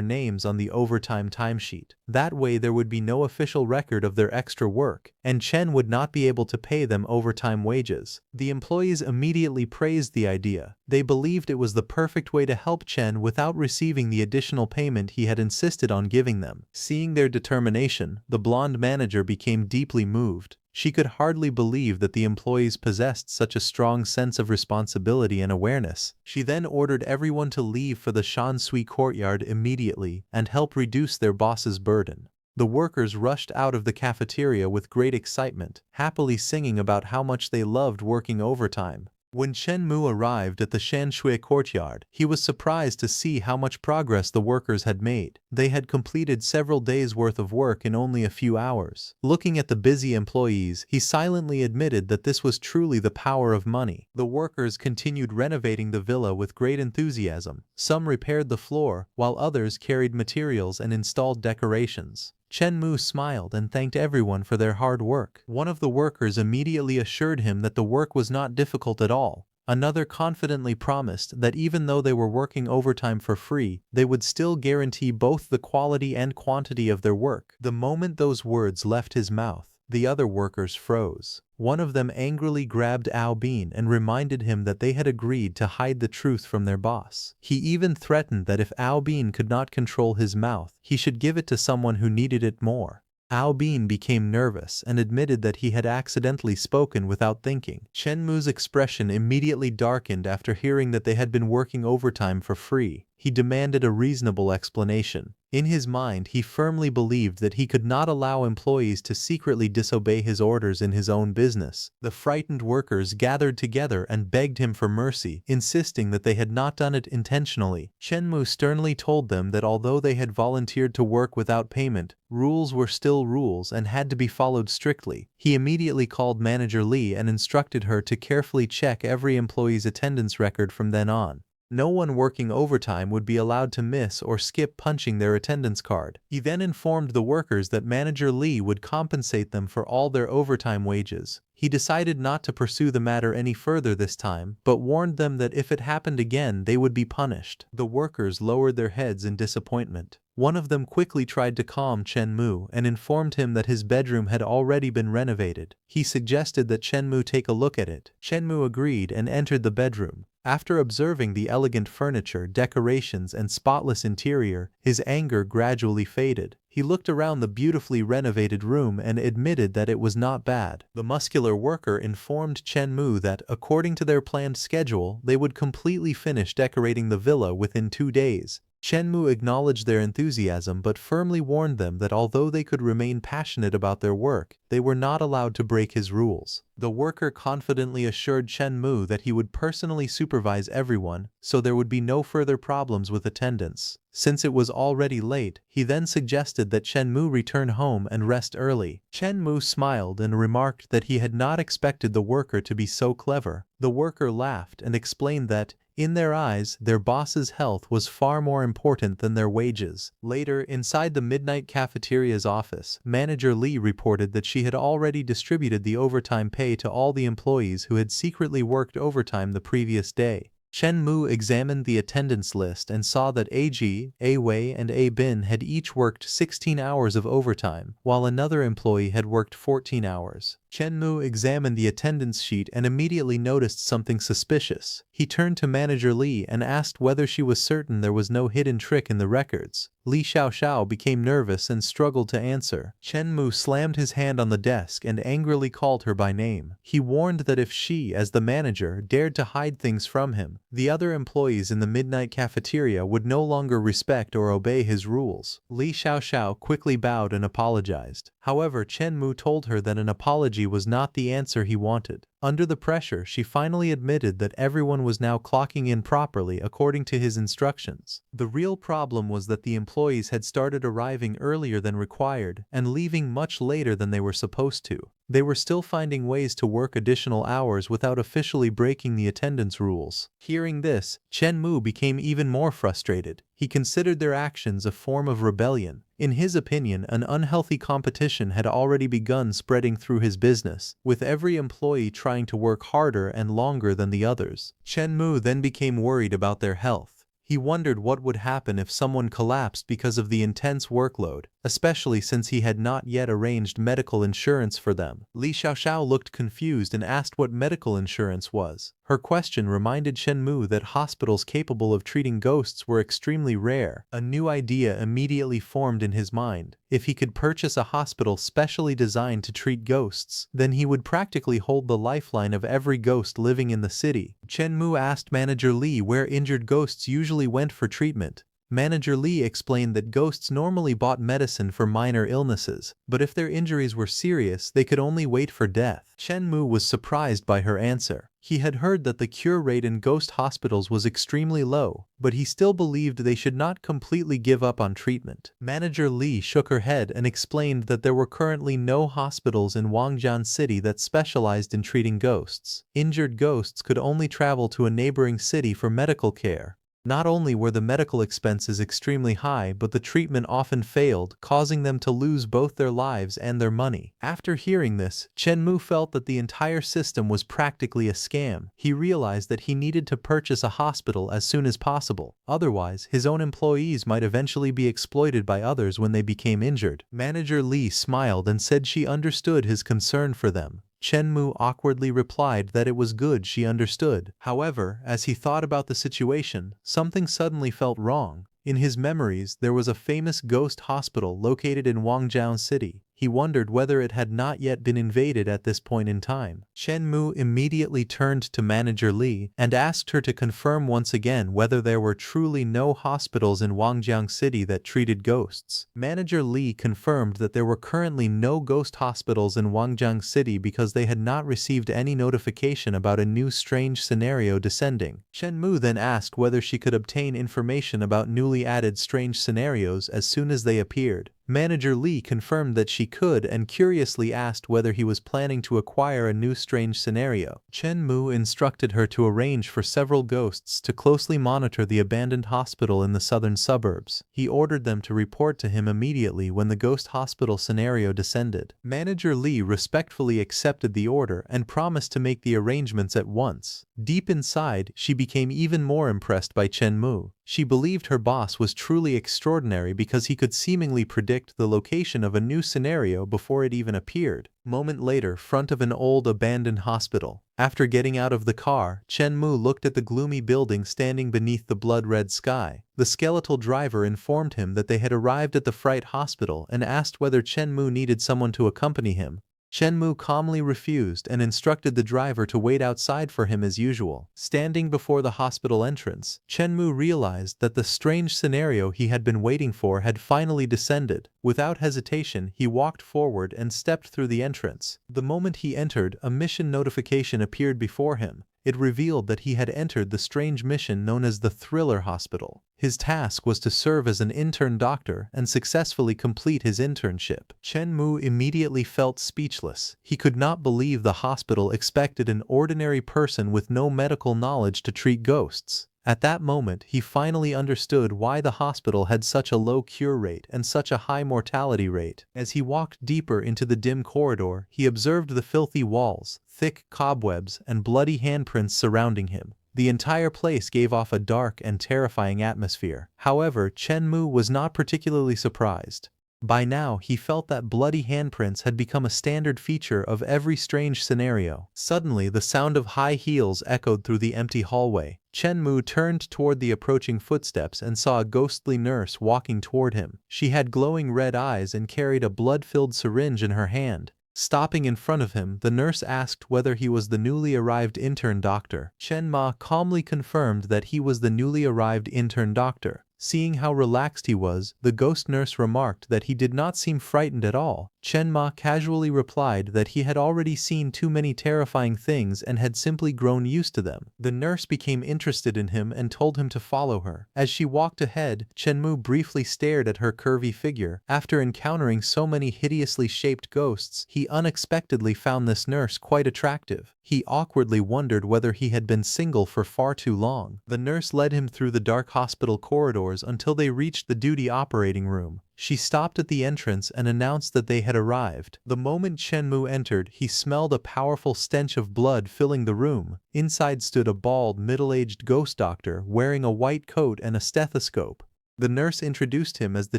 names on the overtime timesheet. That way there would be no official record of their extra work, and Chen would not be able to pay them overtime wages. The employees immediately praised the idea. They believed it was the perfect way to help Chen without receiving the additional payment he had insisted on giving them. Seeing their determination, the blonde manager became deeply moved. She could hardly believe that the employees possessed such a strong sense of responsibility and awareness. She then ordered everyone to leave for the Shanshui courtyard immediately and help reduce their boss's burden. The workers rushed out of the cafeteria with great excitement, happily singing about how much they loved working overtime. When Chen Mu arrived at the Shanshui courtyard, he was surprised to see how much progress the workers had made. They had completed several days' worth of work in only a few hours. Looking at the busy employees, he silently admitted that this was truly the power of money. The workers continued renovating the villa with great enthusiasm. Some repaired the floor, while others carried materials and installed decorations. Chen Mu smiled and thanked everyone for their hard work. One of the workers immediately assured him that the work was not difficult at all. Another confidently promised that even though they were working overtime for free, they would still guarantee both the quality and quantity of their work. The moment those words left his mouth, the other workers froze. One of them angrily grabbed Ao Bin and reminded him that they had agreed to hide the truth from their boss. He even threatened that if Ao Bin could not control his mouth, he should give it to someone who needed it more. Ao Bin became nervous and admitted that he had accidentally spoken without thinking. Chen Mu's expression immediately darkened after hearing that they had been working overtime for free. He demanded a reasonable explanation. In his mind, he firmly believed that he could not allow employees to secretly disobey his orders in his own business. The frightened workers gathered together and begged him for mercy, insisting that they had not done it intentionally. Chen Mu sternly told them that although they had volunteered to work without payment, rules were still rules and had to be followed strictly. He immediately called Manager Li and instructed her to carefully check every employee's attendance record from then on. No one working overtime would be allowed to miss or skip punching their attendance card. He then informed the workers that Manager Li would compensate them for all their overtime wages. He decided not to pursue the matter any further this time, but warned them that if it happened again they would be punished. The workers lowered their heads in disappointment. One of them quickly tried to calm Chen Mu and informed him that his bedroom had already been renovated. He suggested that Chen Mu take a look at it. Chen Mu agreed and entered the bedroom. After observing the elegant furniture, decorations, and spotless interior, his anger gradually faded. He looked around the beautifully renovated room and admitted that it was not bad. The muscular worker informed Chen Mu that, according to their planned schedule, they would completely finish decorating the villa within 2 days. Chen Mu acknowledged their enthusiasm but firmly warned them that although they could remain passionate about their work, they were not allowed to break his rules. The worker confidently assured Chen Mu that he would personally supervise everyone, so there would be no further problems with attendance. Since it was already late, he then suggested that Chen Mu return home and rest early. Chen Mu smiled and remarked that he had not expected the worker to be so clever. The worker laughed and explained that, in their eyes, their boss's health was far more important than their wages. Later, inside the midnight cafeteria's office, Manager Lee reported that she had already distributed the overtime pay to all the employees who had secretly worked overtime the previous day. Chen Mu examined the attendance list and saw that A.G., A.Wei, and A.Bin had each worked 16 hours of overtime, while another employee had worked 14 hours. Chen Mu examined the attendance sheet and immediately noticed something suspicious. He turned to Manager Lee and asked whether she was certain there was no hidden trick in the records. Li Xiaoxiao became nervous and struggled to answer. Chen Mu slammed his hand on the desk and angrily called her by name. He warned that if she, as the manager, dared to hide things from him, the other employees in the midnight cafeteria would no longer respect or obey his rules. Li Xiaoxiao quickly bowed and apologized. However, Chen Mu told her that an apology was not the answer he wanted. Under the pressure, she finally admitted that everyone was now clocking in properly according to his instructions. The real problem was that the employees had started arriving earlier than required and leaving much later than they were supposed to. They were still finding ways to work additional hours without officially breaking the attendance rules. Hearing this, Chen Mu became even more frustrated. He considered their actions a form of rebellion. In his opinion, an unhealthy competition had already begun spreading through his business, with every employee trying to work harder and longer than the others. Chen Mu then became worried about their health. He wondered what would happen if someone collapsed because of the intense workload, especially since he had not yet arranged medical insurance for them. Li Xiaoxiao looked confused and asked what medical insurance was. Her question reminded Chen Mu that hospitals capable of treating ghosts were extremely rare. A new idea immediately formed in his mind. If he could purchase a hospital specially designed to treat ghosts, then he would practically hold the lifeline of every ghost living in the city. Chen Mu asked Manager Li where injured ghosts usually went for treatment. Manager Lee explained that ghosts normally bought medicine for minor illnesses, but if their injuries were serious, they could only wait for death. Chen Mu was surprised by her answer. He had heard that the cure rate in ghost hospitals was extremely low, but he still believed they should not completely give up on treatment. Manager Lee shook her head and explained that there were currently no hospitals in Wangjian City that specialized in treating ghosts. Injured ghosts could only travel to a neighboring city for medical care. Not only were the medical expenses extremely high, but the treatment often failed, causing them to lose both their lives and their money. After hearing this, Chen Mu felt that the entire system was practically a scam. He realized that he needed to purchase a hospital as soon as possible. Otherwise, his own employees might eventually be exploited by others when they became injured. Manager Lee smiled and said she understood his concern for them. Chen Mu awkwardly replied that it was good she understood. However, as he thought about the situation, something suddenly felt wrong. In his memories, there was a famous ghost hospital located in Wangjiang City. He wondered whether it had not yet been invaded at this point in time. Chen Mu immediately turned to Manager Li and asked her to confirm once again whether there were truly no hospitals in Wangjiang City that treated ghosts. Manager Li confirmed that there were currently no ghost hospitals in Wangjiang City because they had not received any notification about a new strange scenario descending. Chen Mu then asked whether she could obtain information about newly added strange scenarios as soon as they appeared. Manager Lee confirmed that she could and curiously asked whether he was planning to acquire a new strange scenario. Chen Mu instructed her to arrange for several ghosts to closely monitor the abandoned hospital in the southern suburbs. He ordered them to report to him immediately when the ghost hospital scenario descended. Manager Lee respectfully accepted the order and promised to make the arrangements at once. Deep inside, she became even more impressed by Chen Mu. She believed her boss was truly extraordinary because he could seemingly predict the location of a new scenario before it even appeared. Moment later, front of an old abandoned hospital. After getting out of the car, Chen Mu looked at the gloomy building standing beneath the blood-red sky. The skeletal driver informed him that they had arrived at the Fright Hospital and asked whether Chen Mu needed someone to accompany him. Chen Mu calmly refused and instructed the driver to wait outside for him as usual. Standing before the hospital entrance, Chen Mu realized that the strange scenario he had been waiting for had finally descended. Without hesitation, he walked forward and stepped through the entrance. The moment he entered, a mission notification appeared before him. It revealed that he had entered the strange mission known as the Thriller Hospital. His task was to serve as an intern doctor and successfully complete his internship. Chen Mu immediately felt speechless. He could not believe the hospital expected an ordinary person with no medical knowledge to treat ghosts. At that moment, he finally understood why the hospital had such a low cure rate and such a high mortality rate. As he walked deeper into the dim corridor, he observed the filthy walls, thick cobwebs, and bloody handprints surrounding him. The entire place gave off a dark and terrifying atmosphere. However, Chen Mu was not particularly surprised. By now, he felt that bloody handprints had become a standard feature of every strange scenario. Suddenly, the sound of high heels echoed through the empty hallway. Chen Mu turned toward the approaching footsteps and saw a ghostly nurse walking toward him. She had glowing red eyes and carried a blood-filled syringe in her hand. Stopping in front of him, the nurse asked whether he was the newly arrived intern doctor. Chen Ma calmly confirmed that he was the newly arrived intern doctor. Seeing how relaxed he was, the ghost nurse remarked that he did not seem frightened at all. Chen Ma casually replied that he had already seen too many terrifying things and had simply grown used to them. The nurse became interested in him and told him to follow her. As she walked ahead, Chen Mu briefly stared at her curvy figure. After encountering so many hideously shaped ghosts, he unexpectedly found this nurse quite attractive. He awkwardly wondered whether he had been single for far too long. The nurse led him through the dark hospital corridors until they reached the duty operating room. She stopped at the entrance and announced that they had arrived. The moment Chen Mu entered, he smelled a powerful stench of blood filling the room. Inside stood a bald, middle-aged ghost doctor wearing a white coat and a stethoscope. The nurse introduced him as the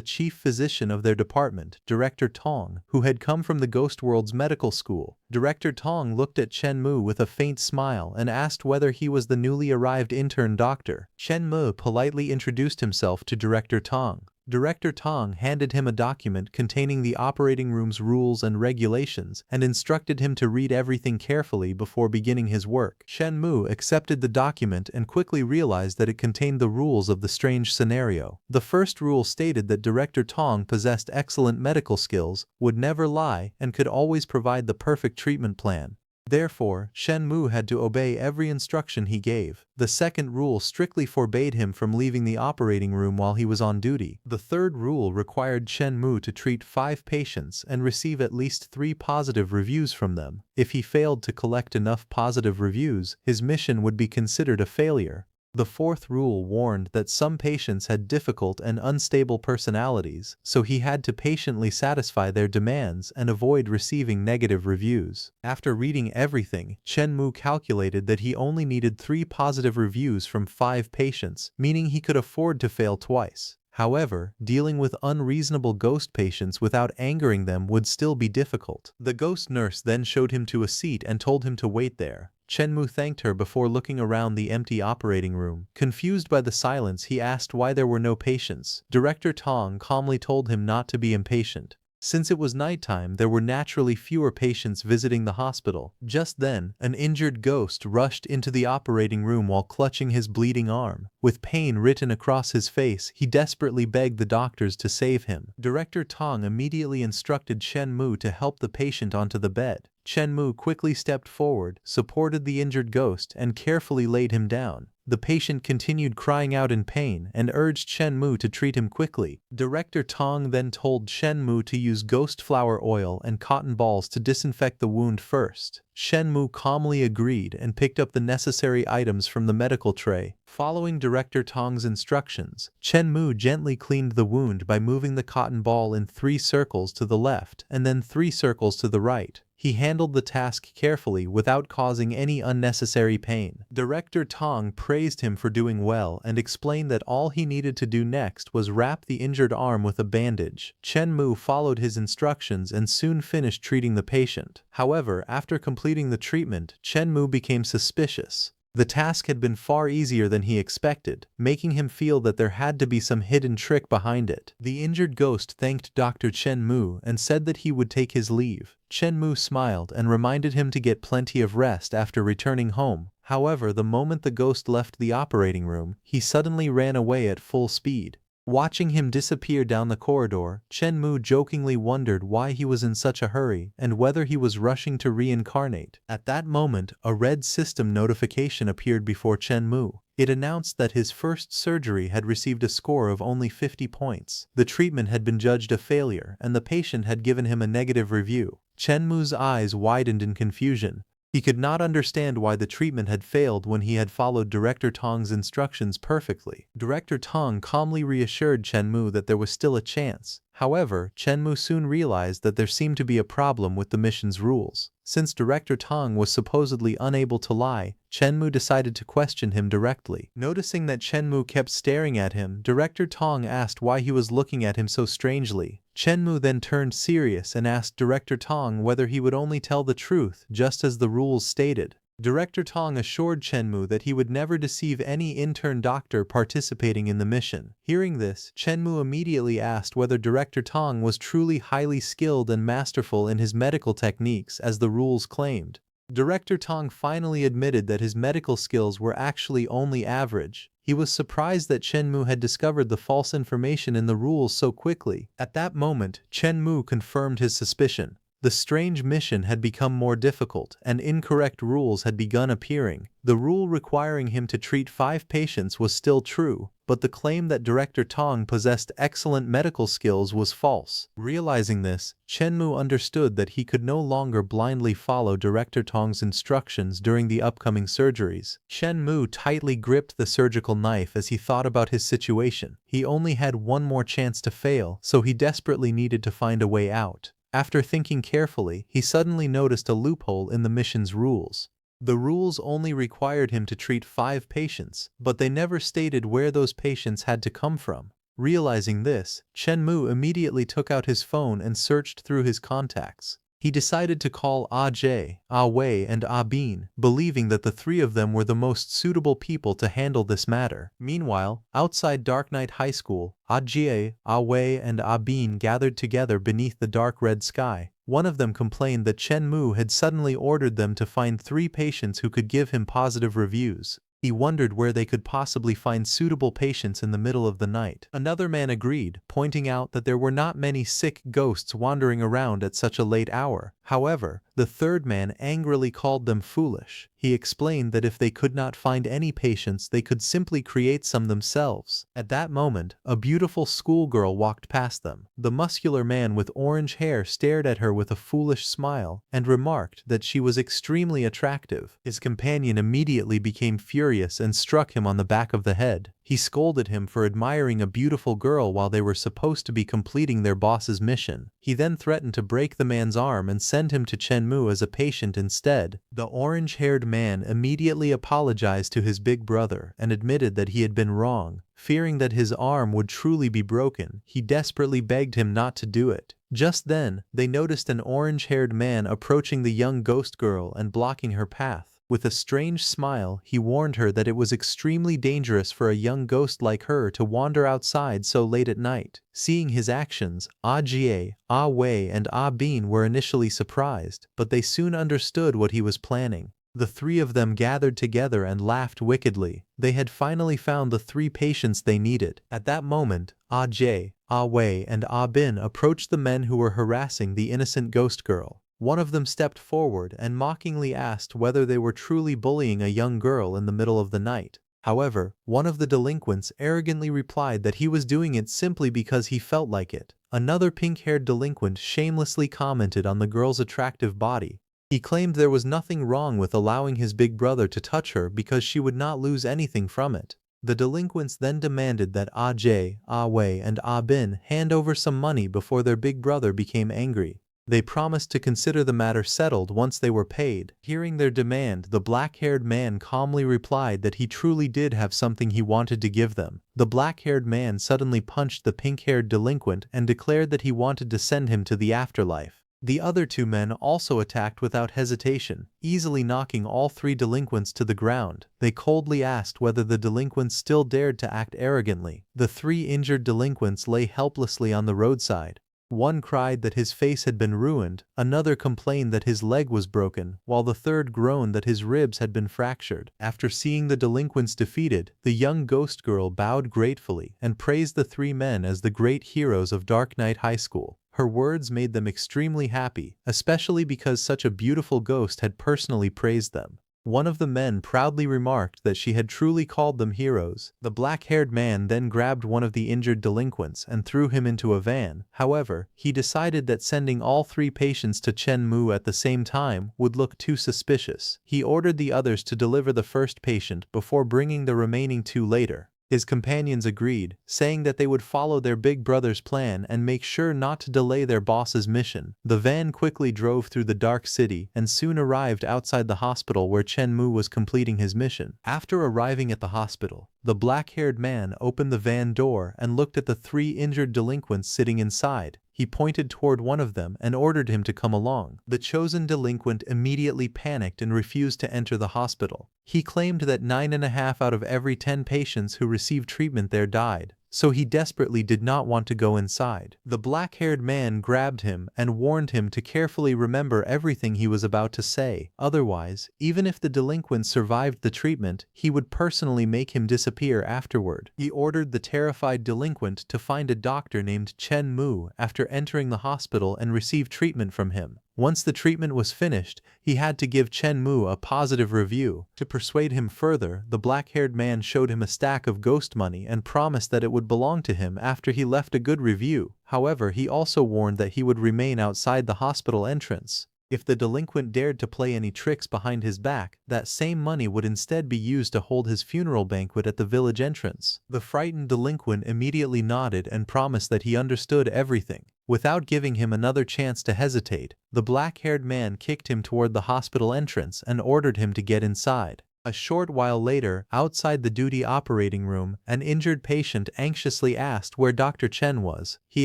chief physician of their department, Director Tong, who had come from the Ghost World's medical school. Director Tong looked at Chen Mu with a faint smile and asked whether he was the newly arrived intern doctor. Chen Mu politely introduced himself to Director Tong. Director Tong handed him a document containing the operating room's rules and regulations and instructed him to read everything carefully before beginning his work. Chen Mu accepted the document and quickly realized that it contained the rules of the strange scenario. The first rule stated that Director Tong possessed excellent medical skills, would never lie, and could always provide the perfect treatment plan. Therefore, Chen Mu had to obey every instruction he gave. The second rule strictly forbade him from leaving the operating room while he was on duty. The third rule required Chen Mu to treat 5 patients and receive at least 3 positive reviews from them. If he failed to collect enough positive reviews, his mission would be considered a failure. The fourth rule warned that some patients had difficult and unstable personalities, so he had to patiently satisfy their demands and avoid receiving negative reviews. After reading everything, Chen Mu calculated that he only needed 3 positive reviews from 5 patients, meaning he could afford to fail twice. However, dealing with unreasonable ghost patients without angering them would still be difficult. The ghost nurse then showed him to a seat and told him to wait there. Chen Mu thanked her before looking around the empty operating room. Confused by the silence, he asked why there were no patients. Director Tong calmly told him not to be impatient. Since it was nighttime, there were naturally fewer patients visiting the hospital. Just then, an injured ghost rushed into the operating room while clutching his bleeding arm. With pain written across his face, he desperately begged the doctors to save him. Director Tong immediately instructed Chen Mu to help the patient onto the bed. Chen Mu quickly stepped forward, supported the injured ghost, and carefully laid him down. The patient continued crying out in pain and urged Chen Mu to treat him quickly. Director Tong then told Chen Mu to use ghost flower oil and cotton balls to disinfect the wound first. Chen Mu calmly agreed and picked up the necessary items from the medical tray. Following Director Tong's instructions, Chen Mu gently cleaned the wound by moving the cotton ball in 3 circles to the left and then 3 circles to the right. He handled the task carefully without causing any unnecessary pain. Director Tong praised him for doing well and explained that all he needed to do next was wrap the injured arm with a bandage. Chen Mu followed his instructions and soon finished treating the patient. However, after completing the treatment, Chen Mu became suspicious. The task had been far easier than he expected, making him feel that there had to be some hidden trick behind it. The injured ghost thanked Dr. Chen Mu and said that he would take his leave. Chen Mu smiled and reminded him to get plenty of rest after returning home. However, the moment the ghost left the operating room, he suddenly ran away at full speed. Watching him disappear down the corridor, Chen Mu jokingly wondered why he was in such a hurry and whether he was rushing to reincarnate. At that moment, a red system notification appeared before Chen Mu. It announced that his first surgery had received a score of only 50 points. The treatment had been judged a failure and the patient had given him a negative review. Chen Mu's eyes widened in confusion. He could not understand why the treatment had failed when he had followed Director Tong's instructions perfectly. Director Tong calmly reassured Chen Mu that there was still a chance. However, Chen Mu soon realized that there seemed to be a problem with the mission's rules. Since Director Tong was supposedly unable to lie, Chen Mu decided to question him directly. Noticing that Chen Mu kept staring at him, Director Tong asked why he was looking at him so strangely. Chen Mu then turned serious and asked Director Tong whether he would only tell the truth, just as the rules stated. Director Tong assured Chen Mu that he would never deceive any intern doctor participating in the mission. Hearing this, Chen Mu immediately asked whether Director Tong was truly highly skilled and masterful in his medical techniques as the rules claimed. Director Tong finally admitted that his medical skills were actually only average. He was surprised that Chen Mu had discovered the false information in the rules so quickly. At that moment, Chen Mu confirmed his suspicion. The strange mission had become more difficult and incorrect rules had begun appearing. The rule requiring him to treat 5 patients was still true, but the claim that Director Tong possessed excellent medical skills was false. Realizing this, Chen Mu understood that he could no longer blindly follow Director Tong's instructions during the upcoming surgeries. Chen Mu tightly gripped the surgical knife as he thought about his situation. He only had one more chance to fail, so he desperately needed to find a way out. After thinking carefully, he suddenly noticed a loophole in the mission's rules. The rules only required him to treat 5 patients, but they never stated where those patients had to come from. Realizing this, Chen Mu immediately took out his phone and searched through his contacts. He decided to call Ah Jae, Ah Wei and Ah Bin, believing that the 3 of them were the most suitable people to handle this matter. Meanwhile, outside Dark Knight High School, Ah Jae, Ah Wei and Ah Bin gathered together beneath the dark red sky. One of them complained that Chen Mu had suddenly ordered them to find 3 patients who could give him positive reviews. He wondered where they could possibly find suitable patients in the middle of the night. Another man agreed, pointing out that there were not many sick ghosts wandering around at such a late hour. However, the third man angrily called them foolish. He explained that if they could not find any patients, they could simply create some themselves. At that moment, a beautiful schoolgirl walked past them. The muscular man with orange hair stared at her with a foolish smile and remarked that she was extremely attractive. His companion immediately became furious and struck him on the back of the head. He scolded him for admiring a beautiful girl while they were supposed to be completing their boss's mission. He then threatened to break the man's arm and send him to Chen Mu as a patient instead. The orange-haired man immediately apologized to his big brother and admitted that he had been wrong. Fearing that his arm would truly be broken, he desperately begged him not to do it. Just then, they noticed an orange-haired man approaching the young ghost girl and blocking her path. With a strange smile, he warned her that it was extremely dangerous for a young ghost like her to wander outside so late at night. Seeing his actions, Ah Jie, Ah Wei and Ah Bin were initially surprised, but they soon understood what he was planning. The 3 of them gathered together and laughed wickedly. They had finally found the 3 patients they needed. At that moment, Ah Jie, Ah Wei and Ah Bin approached the men who were harassing the innocent ghost girl. One of them stepped forward and mockingly asked whether they were truly bullying a young girl in the middle of the night. However, one of the delinquents arrogantly replied that he was doing it simply because he felt like it. Another pink-haired delinquent shamelessly commented on the girl's attractive body. He claimed there was nothing wrong with allowing his big brother to touch her because she would not lose anything from it. The delinquents then demanded that Ah Jae, Ah Wei and Ah Bin hand over some money before their big brother became angry. They promised to consider the matter settled once they were paid. Hearing their demand, the black-haired man calmly replied that he truly did have something he wanted to give them. The black-haired man suddenly punched the pink-haired delinquent and declared that he wanted to send him to the afterlife. The other two men also attacked without hesitation, easily knocking all three delinquents to the ground. They coldly asked whether the delinquents still dared to act arrogantly. The three injured delinquents lay helplessly on the roadside. One cried that his face had been ruined, another complained that his leg was broken, while the third groaned that his ribs had been fractured. After seeing the delinquents defeated, the young ghost girl bowed gratefully and praised the three men as the great heroes of Dark Knight High School. Her words made them extremely happy, especially because such a beautiful ghost had personally praised them. One of the men proudly remarked that she had truly called them heroes. The black-haired man then grabbed one of the injured delinquents and threw him into a van. However, he decided that sending all three patients to Chen Mu at the same time would look too suspicious. He ordered the others to deliver the first patient before bringing the remaining two later. His companions agreed, saying that they would follow their big brother's plan and make sure not to delay their boss's mission. The van quickly drove through the dark city and soon arrived outside the hospital where Chen Mu was completing his mission. After arriving at the hospital, the black-haired man opened the van door and looked at the three injured delinquents sitting inside. He pointed toward one of them and ordered him to come along. The chosen delinquent immediately panicked and refused to enter the hospital. He claimed that 9.5 out of every 10 patients who received treatment there died, so he desperately did not want to go inside. The black-haired man grabbed him and warned him to carefully remember everything he was about to say. Otherwise, even if the delinquent survived the treatment, he would personally make him disappear afterward. He ordered the terrified delinquent to find a doctor named Chen Mu after entering the hospital and receive treatment from him. Once the treatment was finished, he had to give Chen Mu a positive review. To persuade him further, the black-haired man showed him a stack of ghost money and promised that it would belong to him after he left a good review. However, he also warned that he would remain outside the hospital entrance. If the delinquent dared to play any tricks behind his back, that same money would instead be used to hold his funeral banquet at the village entrance. The frightened delinquent immediately nodded and promised that he understood everything. Without giving him another chance to hesitate, the black-haired man kicked him toward the hospital entrance and ordered him to get inside. A short while later, outside the duty operating room, an injured patient anxiously asked where Dr. Chen was. He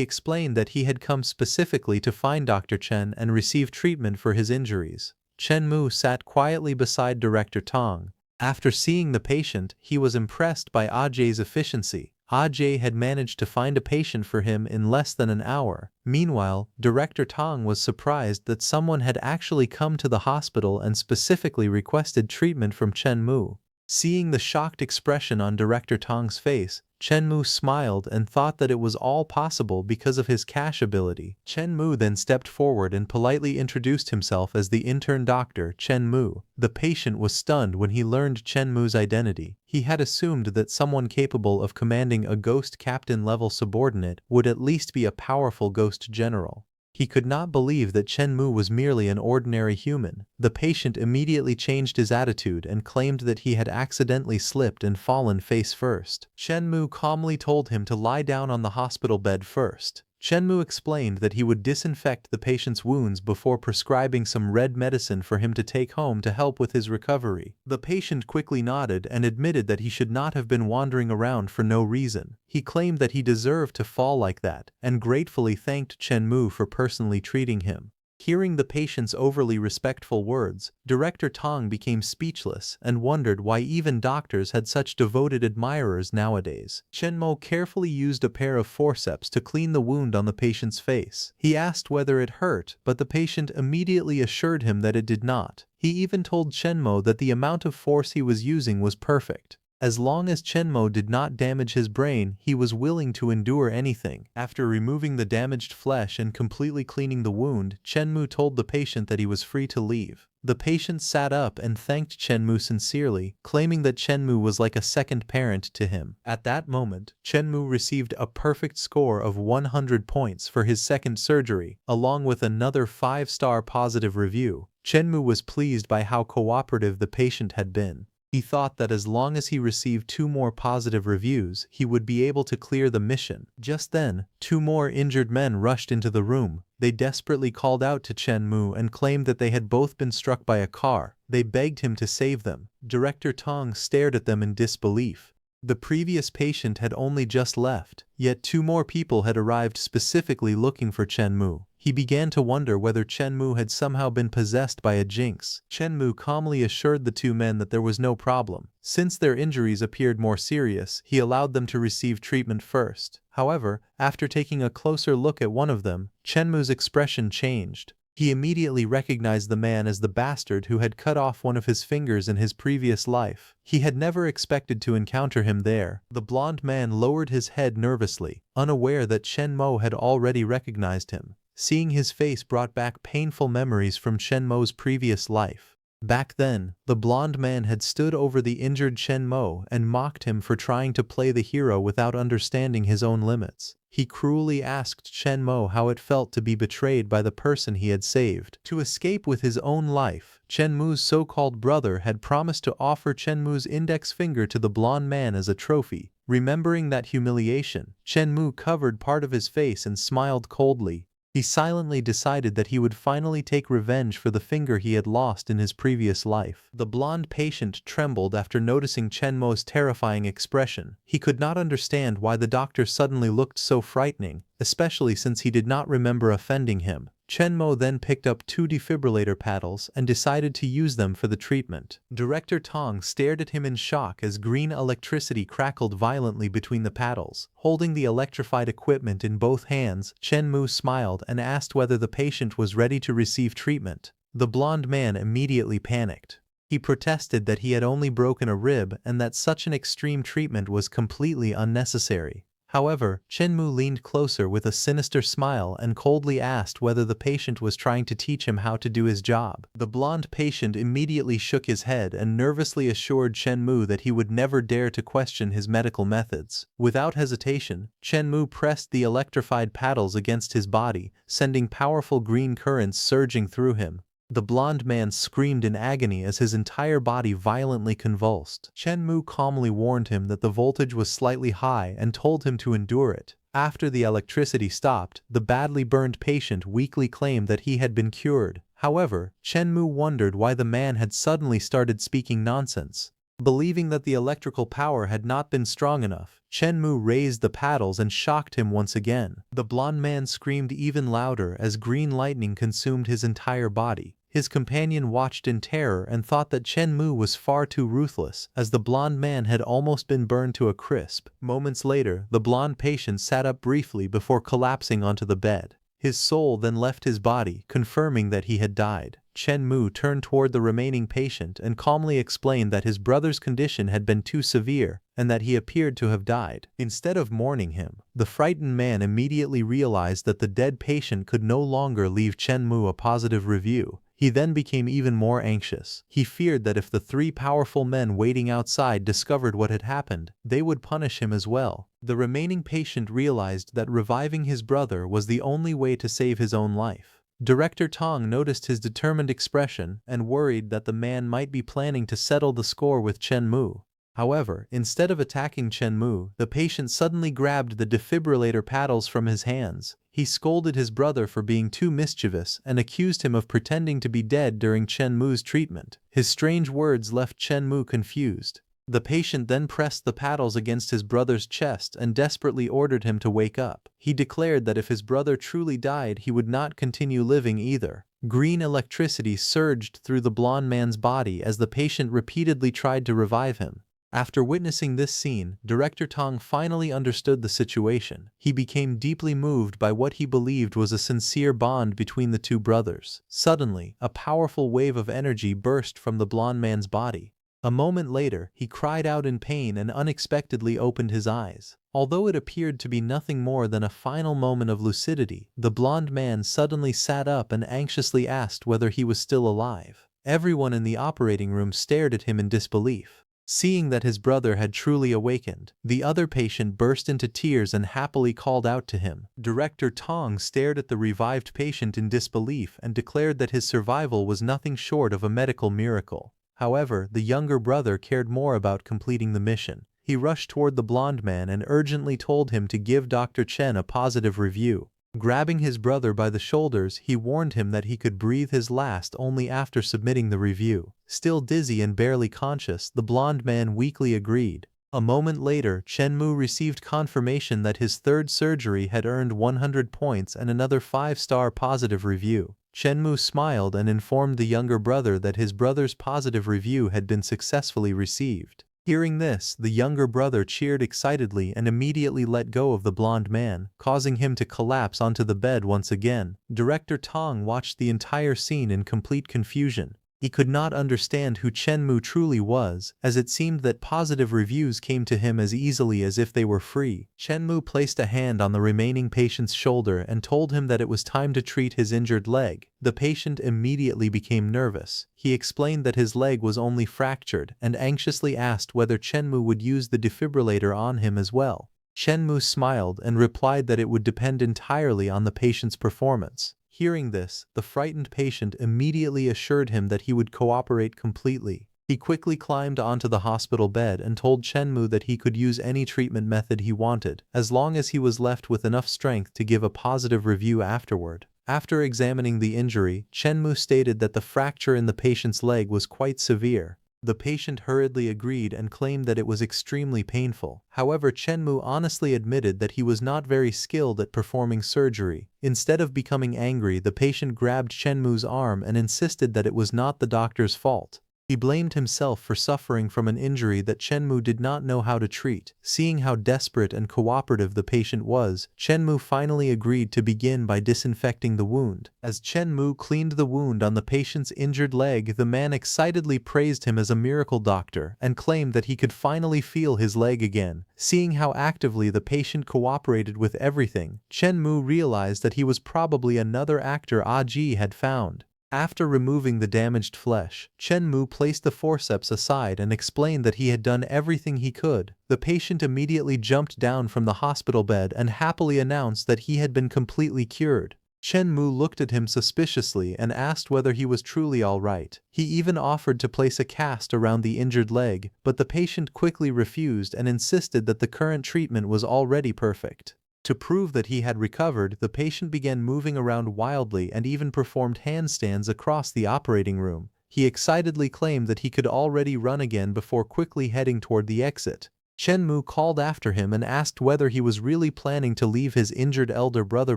explained that he had come specifically to find Dr. Chen and receive treatment for his injuries. Chen Mu sat quietly beside Director Tong. After seeing the patient, he was impressed by Ah Jae's efficiency. Ah Jae had managed to find a patient for him in less than an hour. Meanwhile, Director Tong was surprised that someone had actually come to the hospital and specifically requested treatment from Chen Mu. Seeing the shocked expression on Director Tong's face, Chen Mu smiled and thought that it was all possible because of his cash ability. Chen Mu then stepped forward and politely introduced himself as the intern doctor, Chen Mu. The patient was stunned when he learned Chen Mu's identity. He had assumed that someone capable of commanding a ghost captain-level subordinate would at least be a powerful ghost general. He could not believe that Chen Mu was merely an ordinary human. The patient immediately changed his attitude and claimed that he had accidentally slipped and fallen face first. Chen Mu calmly told him to lie down on the hospital bed first. Chen Mu explained that he would disinfect the patient's wounds before prescribing some red medicine for him to take home to help with his recovery. The patient quickly nodded and admitted that he should not have been wandering around for no reason. He claimed that he deserved to fall like that and gratefully thanked Chen Mu for personally treating him. Hearing the patient's overly respectful words, Director Tong became speechless and wondered why even doctors had such devoted admirers nowadays. Chen Mo carefully used a pair of forceps to clean the wound on the patient's face. He asked whether it hurt, but the patient immediately assured him that it did not. He even told Chen Mo that the amount of force he was using was perfect. As long as Chen Mo did not damage his brain, he was willing to endure anything. After removing the damaged flesh and completely cleaning the wound, Chen Mu told the patient that he was free to leave. The patient sat up and thanked Chenmu sincerely, claiming that Chenmu was like a second parent to him. At that moment, Chenmu received a perfect score of 100 points for his second surgery, along with another 5-star positive review. Chenmu was pleased by how cooperative the patient had been. He thought that as long as he received 2 more positive reviews, he would be able to clear the mission. Just then, 2 more injured men rushed into the room. They desperately called out to Chenmu and claimed that they had both been struck by a car. They begged him to save them. Director Tong stared at them in disbelief. The previous patient had only just left, yet 2 more people had arrived specifically looking for Chenmu. He began to wonder whether Chenmu had somehow been possessed by a jinx. Chenmu calmly assured the 2 men that there was no problem. Since their injuries appeared more serious, he allowed them to receive treatment first. However, after taking a closer look at one of them, Chenmu's expression changed. He immediately recognized the man as the bastard who had cut off one of his fingers in his previous life. He had never expected to encounter him there. The blonde man lowered his head nervously, unaware that Chenmu had already recognized him. Seeing his face brought back painful memories from Chenmu's previous life. Back then, the blonde man had stood over the injured Chenmu and mocked him for trying to play the hero without understanding his own limits. He cruelly asked Chenmu how it felt to be betrayed by the person he had saved. To escape with his own life, Chenmu's so-called brother had promised to offer Chenmu's index finger to the blonde man as a trophy. Remembering that humiliation, Chenmu covered part of his face and smiled coldly. He silently decided that he would finally take revenge for the finger he had lost in his previous life. The blonde patient trembled after noticing Chenmu's terrifying expression. He could not understand why the doctor suddenly looked so frightening, especially since he did not remember offending him. Chenmu then picked up 2 defibrillator paddles and decided to use them for the treatment. Director Tong stared at him in shock as green electricity crackled violently between the paddles. Holding the electrified equipment in both hands, Chenmu smiled and asked whether the patient was ready to receive treatment. The blonde man immediately panicked. He protested that he had only broken a rib and that such an extreme treatment was completely unnecessary. However, Chenmu leaned closer with a sinister smile and coldly asked whether the patient was trying to teach him how to do his job. The blonde patient immediately shook his head and nervously assured Chenmu that he would never dare to question his medical methods. Without hesitation, Chenmu pressed the electrified paddles against his body, sending powerful green currents surging through him. The blonde man screamed in agony as his entire body violently convulsed. Chenmu calmly warned him that the voltage was slightly high and told him to endure it. After the electricity stopped, the badly burned patient weakly claimed that he had been cured. However, Chenmu wondered why the man had suddenly started speaking nonsense. Believing that the electrical power had not been strong enough, Chenmu raised the paddles and shocked him once again. The blonde man screamed even louder as green lightning consumed his entire body. His companion watched in terror and thought that Chenmu was far too ruthless, as the blonde man had almost been burned to a crisp. Moments later, the blonde patient sat up briefly before collapsing onto the bed. His soul then left his body, confirming that he had died. Chenmu turned toward the remaining patient and calmly explained that his brother's condition had been too severe and that he appeared to have died. Instead of mourning him, the frightened man immediately realized that the dead patient could no longer leave Chenmu a positive review. He then became even more anxious. He feared that if the 3 powerful men waiting outside discovered what had happened, they would punish him as well. The remaining patient realized that reviving his brother was the only way to save his own life. Director Tong noticed his determined expression and worried that the man might be planning to settle the score with Chenmu. However, instead of attacking Chenmu, the patient suddenly grabbed the defibrillator paddles from his hands. He scolded his brother for being too mischievous and accused him of pretending to be dead during Chenmu's treatment. His strange words left Chenmu confused. The patient then pressed the paddles against his brother's chest and desperately ordered him to wake up. He declared that if his brother truly died, he would not continue living either. Green electricity surged through the blonde man's body as the patient repeatedly tried to revive him. After witnessing this scene, Director Tong finally understood the situation. He became deeply moved by what he believed was a sincere bond between the 2 brothers. Suddenly, a powerful wave of energy burst from the blonde man's body. A moment later, he cried out in pain and unexpectedly opened his eyes. Although it appeared to be nothing more than a final moment of lucidity, the blonde man suddenly sat up and anxiously asked whether he was still alive. Everyone in the operating room stared at him in disbelief. Seeing that his brother had truly awakened, the other patient burst into tears and happily called out to him. Director Tong stared at the revived patient in disbelief and declared that his survival was nothing short of a medical miracle. However, the younger brother cared more about completing the mission. He rushed toward the blonde man and urgently told him to give Dr. Chen a positive review. Grabbing his brother by the shoulders, he warned him that he could breathe his last only after submitting the review. Still dizzy and barely conscious, the blonde man weakly agreed. A moment later, Chen Mu received confirmation that his third surgery had earned 100 points and another 5-star positive review. Chen Mu smiled and informed the younger brother that his brother's positive review had been successfully received. Hearing this, the younger brother cheered excitedly and immediately let go of the blonde man, causing him to collapse onto the bed once again. Director Tong watched the entire scene in complete confusion. He could not understand who Chen Mu truly was, as it seemed that positive reviews came to him as easily as if they were free. Chen Mu placed a hand on the remaining patient's shoulder and told him that it was time to treat his injured leg. The patient immediately became nervous. He explained that his leg was only fractured and anxiously asked whether Chen Mu would use the defibrillator on him as well. Chen Mu smiled and replied that it would depend entirely on the patient's performance. Hearing this, the frightened patient immediately assured him that he would cooperate completely. He quickly climbed onto the hospital bed and told Chen Mu that he could use any treatment method he wanted, as long as he was left with enough strength to give a positive review afterward. After examining the injury, Chen Mu stated that the fracture in the patient's leg was quite severe. The patient hurriedly agreed and claimed that it was extremely painful. However, Chen Mu honestly admitted that he was not very skilled at performing surgery. Instead of becoming angry, the patient grabbed Chen Mu's arm and insisted that it was not the doctor's fault. He blamed himself for suffering from an injury that Chen Mu did not know how to treat. Seeing how desperate and cooperative the patient was, Chen Mu finally agreed to begin by disinfecting the wound. As Chen Mu cleaned the wound on the patient's injured leg, the man excitedly praised him as a miracle doctor and claimed that he could finally feel his leg again. Seeing how actively the patient cooperated with everything, Chen Mu realized that he was probably another actor Aji had found. After removing the damaged flesh, Chen Mu placed the forceps aside and explained that he had done everything he could. The patient immediately jumped down from the hospital bed and happily announced that he had been completely cured. Chen Mu looked at him suspiciously and asked whether he was truly all right. He even offered to place a cast around the injured leg, but the patient quickly refused and insisted that the current treatment was already perfect. To prove that he had recovered, the patient began moving around wildly and even performed handstands across the operating room. He excitedly claimed that he could already run again before quickly heading toward the exit. Chen Mu called after him and asked whether he was really planning to leave his injured elder brother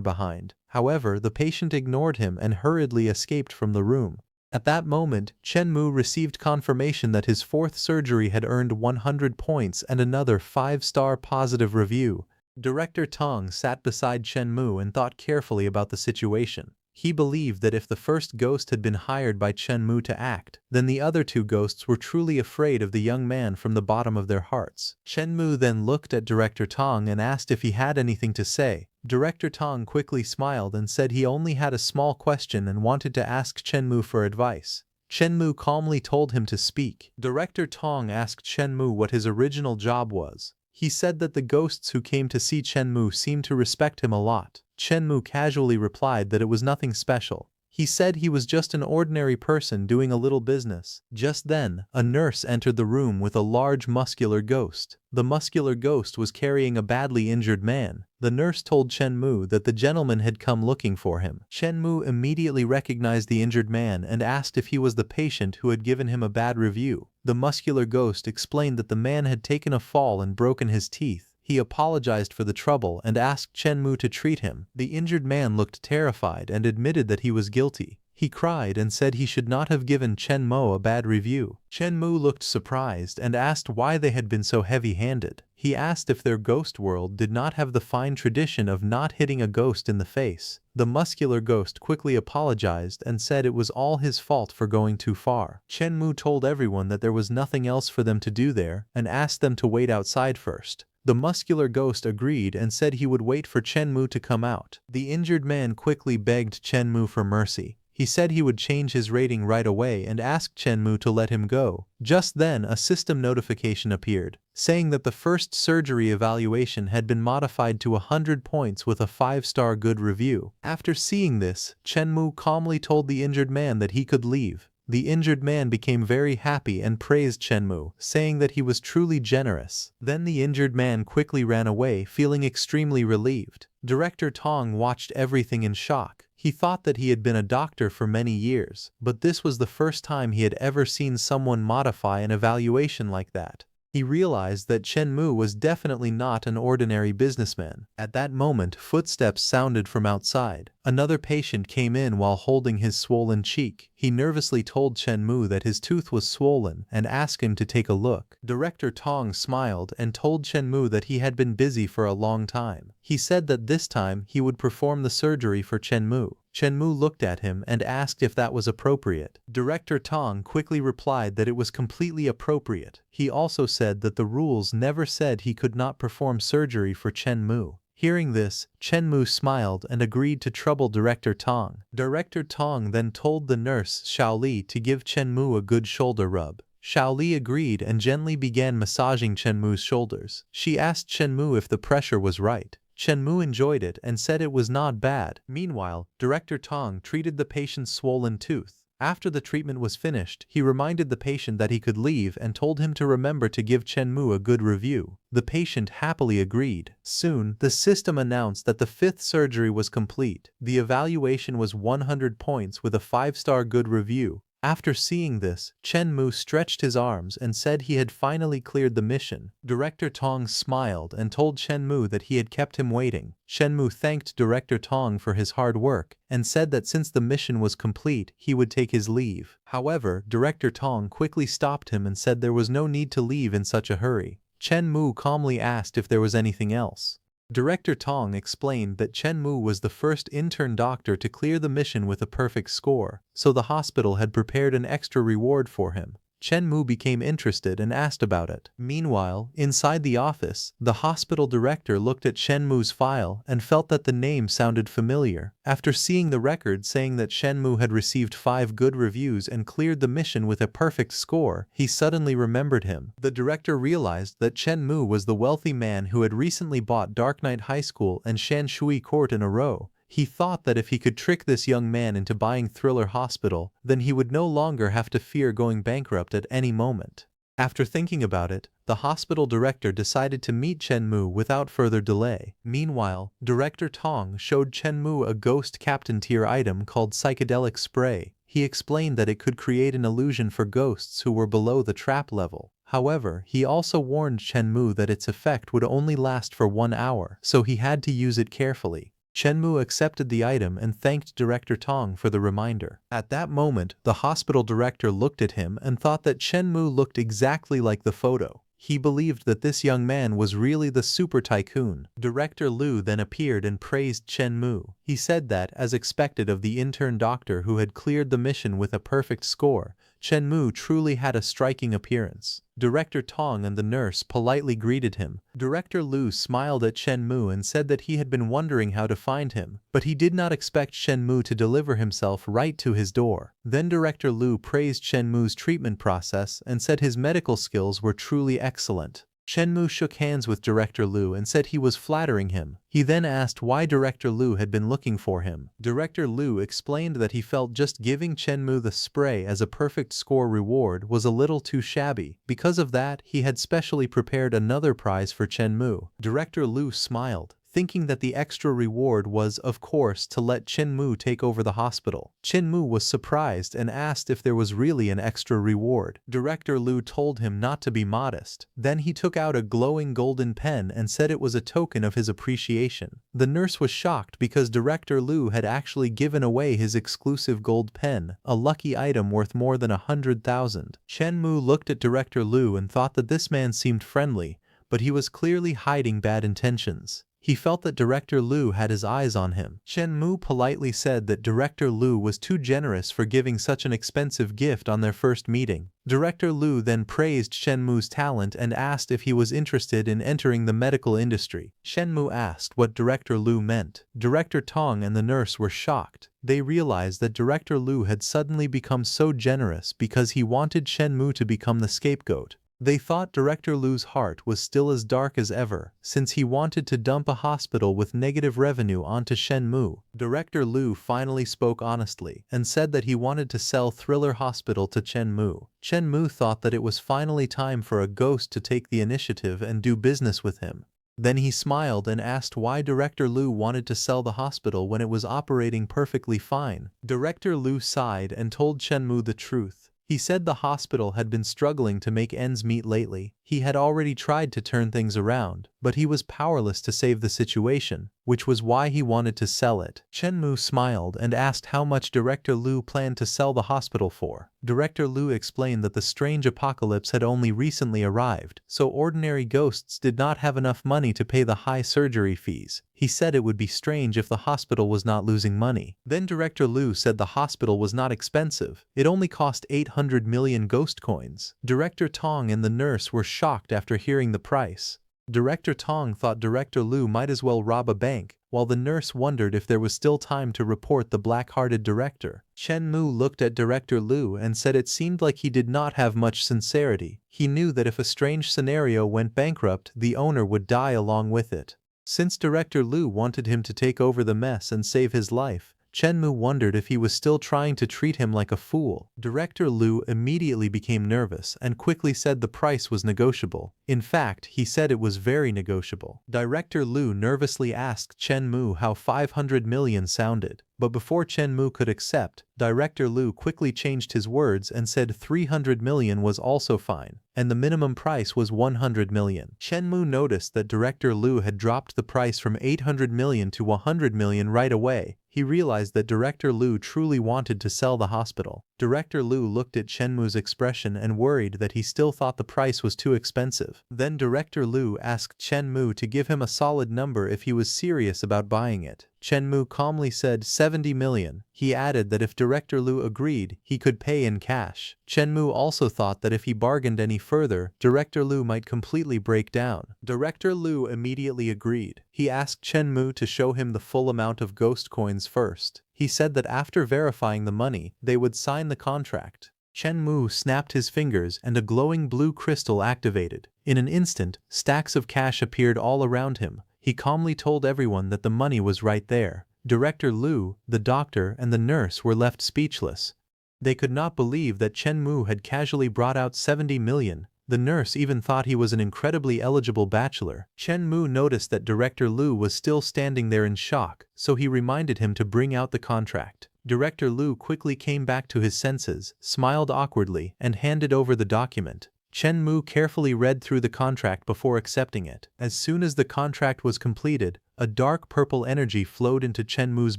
behind. However, the patient ignored him and hurriedly escaped from the room. At that moment, Chen Mu received confirmation that his fourth surgery had earned 100 points and another 5-star positive review. Director Tong sat beside Chen Mu and thought carefully about the situation. He believed that if the first ghost had been hired by Chen Mu to act, then the other two ghosts were truly afraid of the young man from the bottom of their hearts. Chen Mu then looked at Director Tong and asked if he had anything to say. Director Tong quickly smiled and said he only had a small question and wanted to ask Chen Mu for advice. Chen Mu calmly told him to speak. Director Tong asked Chen Mu what his original job was. He said that the ghosts who came to see Chen Mu seemed to respect him a lot. Chen Mu casually replied that it was nothing special. He said he was just an ordinary person doing a little business. Just then, a nurse entered the room with a large muscular ghost. The muscular ghost was carrying a badly injured man. The nurse told Chen Mu that the gentleman had come looking for him. Chen Mu immediately recognized the injured man and asked if he was the patient who had given him a bad review. The muscular ghost explained that the man had taken a fall and broken his teeth. He apologized for the trouble and asked Chen Mu to treat him. The injured man looked terrified and admitted that he was guilty. He cried and said he should not have given Chen Mu a bad review. Chen Mu looked surprised and asked why they had been so heavy-handed. He asked if their ghost world did not have the fine tradition of not hitting a ghost in the face. The muscular ghost quickly apologized and said it was all his fault for going too far. Chen Mu told everyone that there was nothing else for them to do there and asked them to wait outside first. The muscular ghost agreed and said he would wait for Chen Mu to come out. The injured man quickly begged Chen Mu for mercy. He said he would change his rating right away and asked Chen Mu to let him go. Just then a system notification appeared, saying that the first surgery evaluation had been modified to 100 points with a 5-star good review. After seeing this, Chen Mu calmly told the injured man that he could leave. The injured man became very happy and praised Chen Mu, saying that he was truly generous. Then the injured man quickly ran away, feeling extremely relieved. Director Tong watched everything in shock. He thought that he had been a doctor for many years, but this was the first time he had ever seen someone modify an evaluation like that. He realized that Chen Mu was definitely not an ordinary businessman. At that moment, footsteps sounded from outside. Another patient came in while holding his swollen cheek. He nervously told Chen Mu that his tooth was swollen and asked him to take a look. Director Tong smiled and told Chen Mu that he had been busy for a long time. He said that this time he would perform the surgery for Chen Mu. Chen Mu looked at him and asked if that was appropriate. Director Tong quickly replied that it was completely appropriate. He also said that the rules never said he could not perform surgery for Chen Mu. Hearing this, Chen Mu smiled and agreed to trouble Director Tong. Director Tong then told the nurse Xiao Li to give Chen Mu a good shoulder rub. Xiao Li agreed and gently began massaging Chen Mu's shoulders. She asked Chen Mu if the pressure was right. Chen Mu enjoyed it and said it was not bad. Meanwhile, Director Tong treated the patient's swollen tooth. After the treatment was finished, he reminded the patient that he could leave and told him to remember to give Chen Mu a good review. The patient happily agreed. Soon, the system announced that the 5th surgery was complete. The evaluation was 100 points with a 5-star good review. After seeing this, Chen Mu stretched his arms and said he had finally cleared the mission. Director Tong smiled and told Chen Mu that he had kept him waiting. Chen Mu thanked Director Tong for his hard work and said that since the mission was complete, he would take his leave. However, Director Tong quickly stopped him and said there was no need to leave in such a hurry. Chen Mu calmly asked if there was anything else. Director Tong explained that Chen Mu was the first intern doctor to clear the mission with a perfect score, so the hospital had prepared an extra reward for him. Chen Mu became interested and asked about it. Meanwhile, inside the office, the hospital director looked at Chen Mu's file and felt that the name sounded familiar. After seeing the record saying that Chen Mu had received 5 good reviews and cleared the mission with a perfect score, he suddenly remembered him. The director realized that Chen Mu was the wealthy man who had recently bought Dark Knight High School and Shanshui Court in a row. He thought that if he could trick this young man into buying Thriller Hospital, then he would no longer have to fear going bankrupt at any moment. After thinking about it, the hospital director decided to meet Chen Mu without further delay. Meanwhile, Director Tong showed Chen Mu a ghost captain tier item called Psychedelic Spray. He explained that it could create an illusion for ghosts who were below the trap level. However, he also warned Chen Mu that its effect would only last for 1 hour, so he had to use it carefully. Chen Mu accepted the item and thanked Director Tong for the reminder. At that moment, the hospital director looked at him and thought that Chen Mu looked exactly like the photo. He believed that this young man was really the super tycoon. Director Liu then appeared and praised Chen Mu. He said that, as expected of the intern doctor who had cleared the mission with a perfect score, Chen Mu truly had a striking appearance. Director Tong and the nurse politely greeted him. Director Liu smiled at Chen Mu and said that he had been wondering how to find him, but he did not expect Chen Mu to deliver himself right to his door. Then Director Liu praised Chen Mu's treatment process and said his medical skills were truly excellent. Chen Mu shook hands with Director Liu and said he was flattering him. He then asked why Director Liu had been looking for him. Director Liu explained that he felt just giving Chen Mu the spray as a perfect score reward was a little too shabby. Because of that, he had specially prepared another prize for Chen Mu. Director Liu smiled, thinking that the extra reward was, of course, to let Chen Mu take over the hospital. Chen Mu was surprised and asked if there was really an extra reward. Director Liu told him not to be modest. Then he took out a glowing golden pen and said it was a token of his appreciation. The nurse was shocked because Director Liu had actually given away his exclusive gold pen, a lucky item worth more than 100,000. Chen Mu looked at Director Liu and thought that this man seemed friendly, but he was clearly hiding bad intentions. He felt that Director Liu had his eyes on him. Chen Mu politely said that Director Liu was too generous for giving such an expensive gift on their first meeting. Director Liu then praised Chen Mu's talent and asked if he was interested in entering the medical industry. Chen Mu asked what Director Liu meant. Director Tong and the nurse were shocked. They realized that Director Liu had suddenly become so generous because he wanted Chen Mu to become the scapegoat. They thought Director Liu's heart was still as dark as ever, since he wanted to dump a hospital with negative revenue onto Chen Mu. Director Liu finally spoke honestly and said that he wanted to sell Thriller Hospital to Chen Mu. Chen Mu thought that it was finally time for a ghost to take the initiative and do business with him. Then he smiled and asked why Director Liu wanted to sell the hospital when it was operating perfectly fine. Director Liu sighed and told Chen Mu the truth. He said the hospital had been struggling to make ends meet lately. He had already tried to turn things around, but he was powerless to save the situation, which was why he wanted to sell it. Chen Mu smiled and asked how much Director Liu planned to sell the hospital for. Director Liu explained that the strange apocalypse had only recently arrived, so ordinary ghosts did not have enough money to pay the high surgery fees. He said it would be strange if the hospital was not losing money. Then Director Liu said the hospital was not expensive. It only cost 800 million ghost coins. Director Tong and the nurse were shocked after hearing the price. Director Tong thought Director Liu might as well rob a bank, while the nurse wondered if there was still time to report the black-hearted director. Chen Mu looked at Director Liu and said it seemed like he did not have much sincerity. He knew that if a strange scenario went bankrupt, the owner would die along with it. Since Director Liu wanted him to take over the mess and save his life, Chen Mu wondered if he was still trying to treat him like a fool. Director Liu immediately became nervous and quickly said the price was negotiable. In fact, he said it was very negotiable. Director Liu nervously asked Chen Mu how 500 million sounded. But before Chen Mu could accept, Director Liu quickly changed his words and said 300 million was also fine, and the minimum price was 100 million. Chen Mu noticed that Director Liu had dropped the price from 800 million to 100 million right away. He realized that Director Liu truly wanted to sell the hospital. Director Liu looked at Chen Mu's expression and worried that he still thought the price was too expensive. Then Director Liu asked Chen Mu to give him a solid number if he was serious about buying it. Chen Mu calmly said 70 million. He added that if Director Liu agreed, he could pay in cash. Chen Mu also thought that if he bargained any further, Director Liu might completely break down. Director Liu immediately agreed. He asked Chen Mu to show him the full amount of ghost coins first. He said that after verifying the money, they would sign the contract. Chen Mu snapped his fingers and a glowing blue crystal activated. In an instant, stacks of cash appeared all around him. He calmly told everyone that the money was right there. Director Liu, the doctor, and the nurse were left speechless. They could not believe that Chen Mu had casually brought out 70 million. The nurse even thought he was an incredibly eligible bachelor. Chen Mu noticed that Director Liu was still standing there in shock, so he reminded him to bring out the contract. Director Liu quickly came back to his senses, smiled awkwardly, and handed over the document. Chen Mu carefully read through the contract before accepting it. As soon as the contract was completed, a dark purple energy flowed into Chen Mu's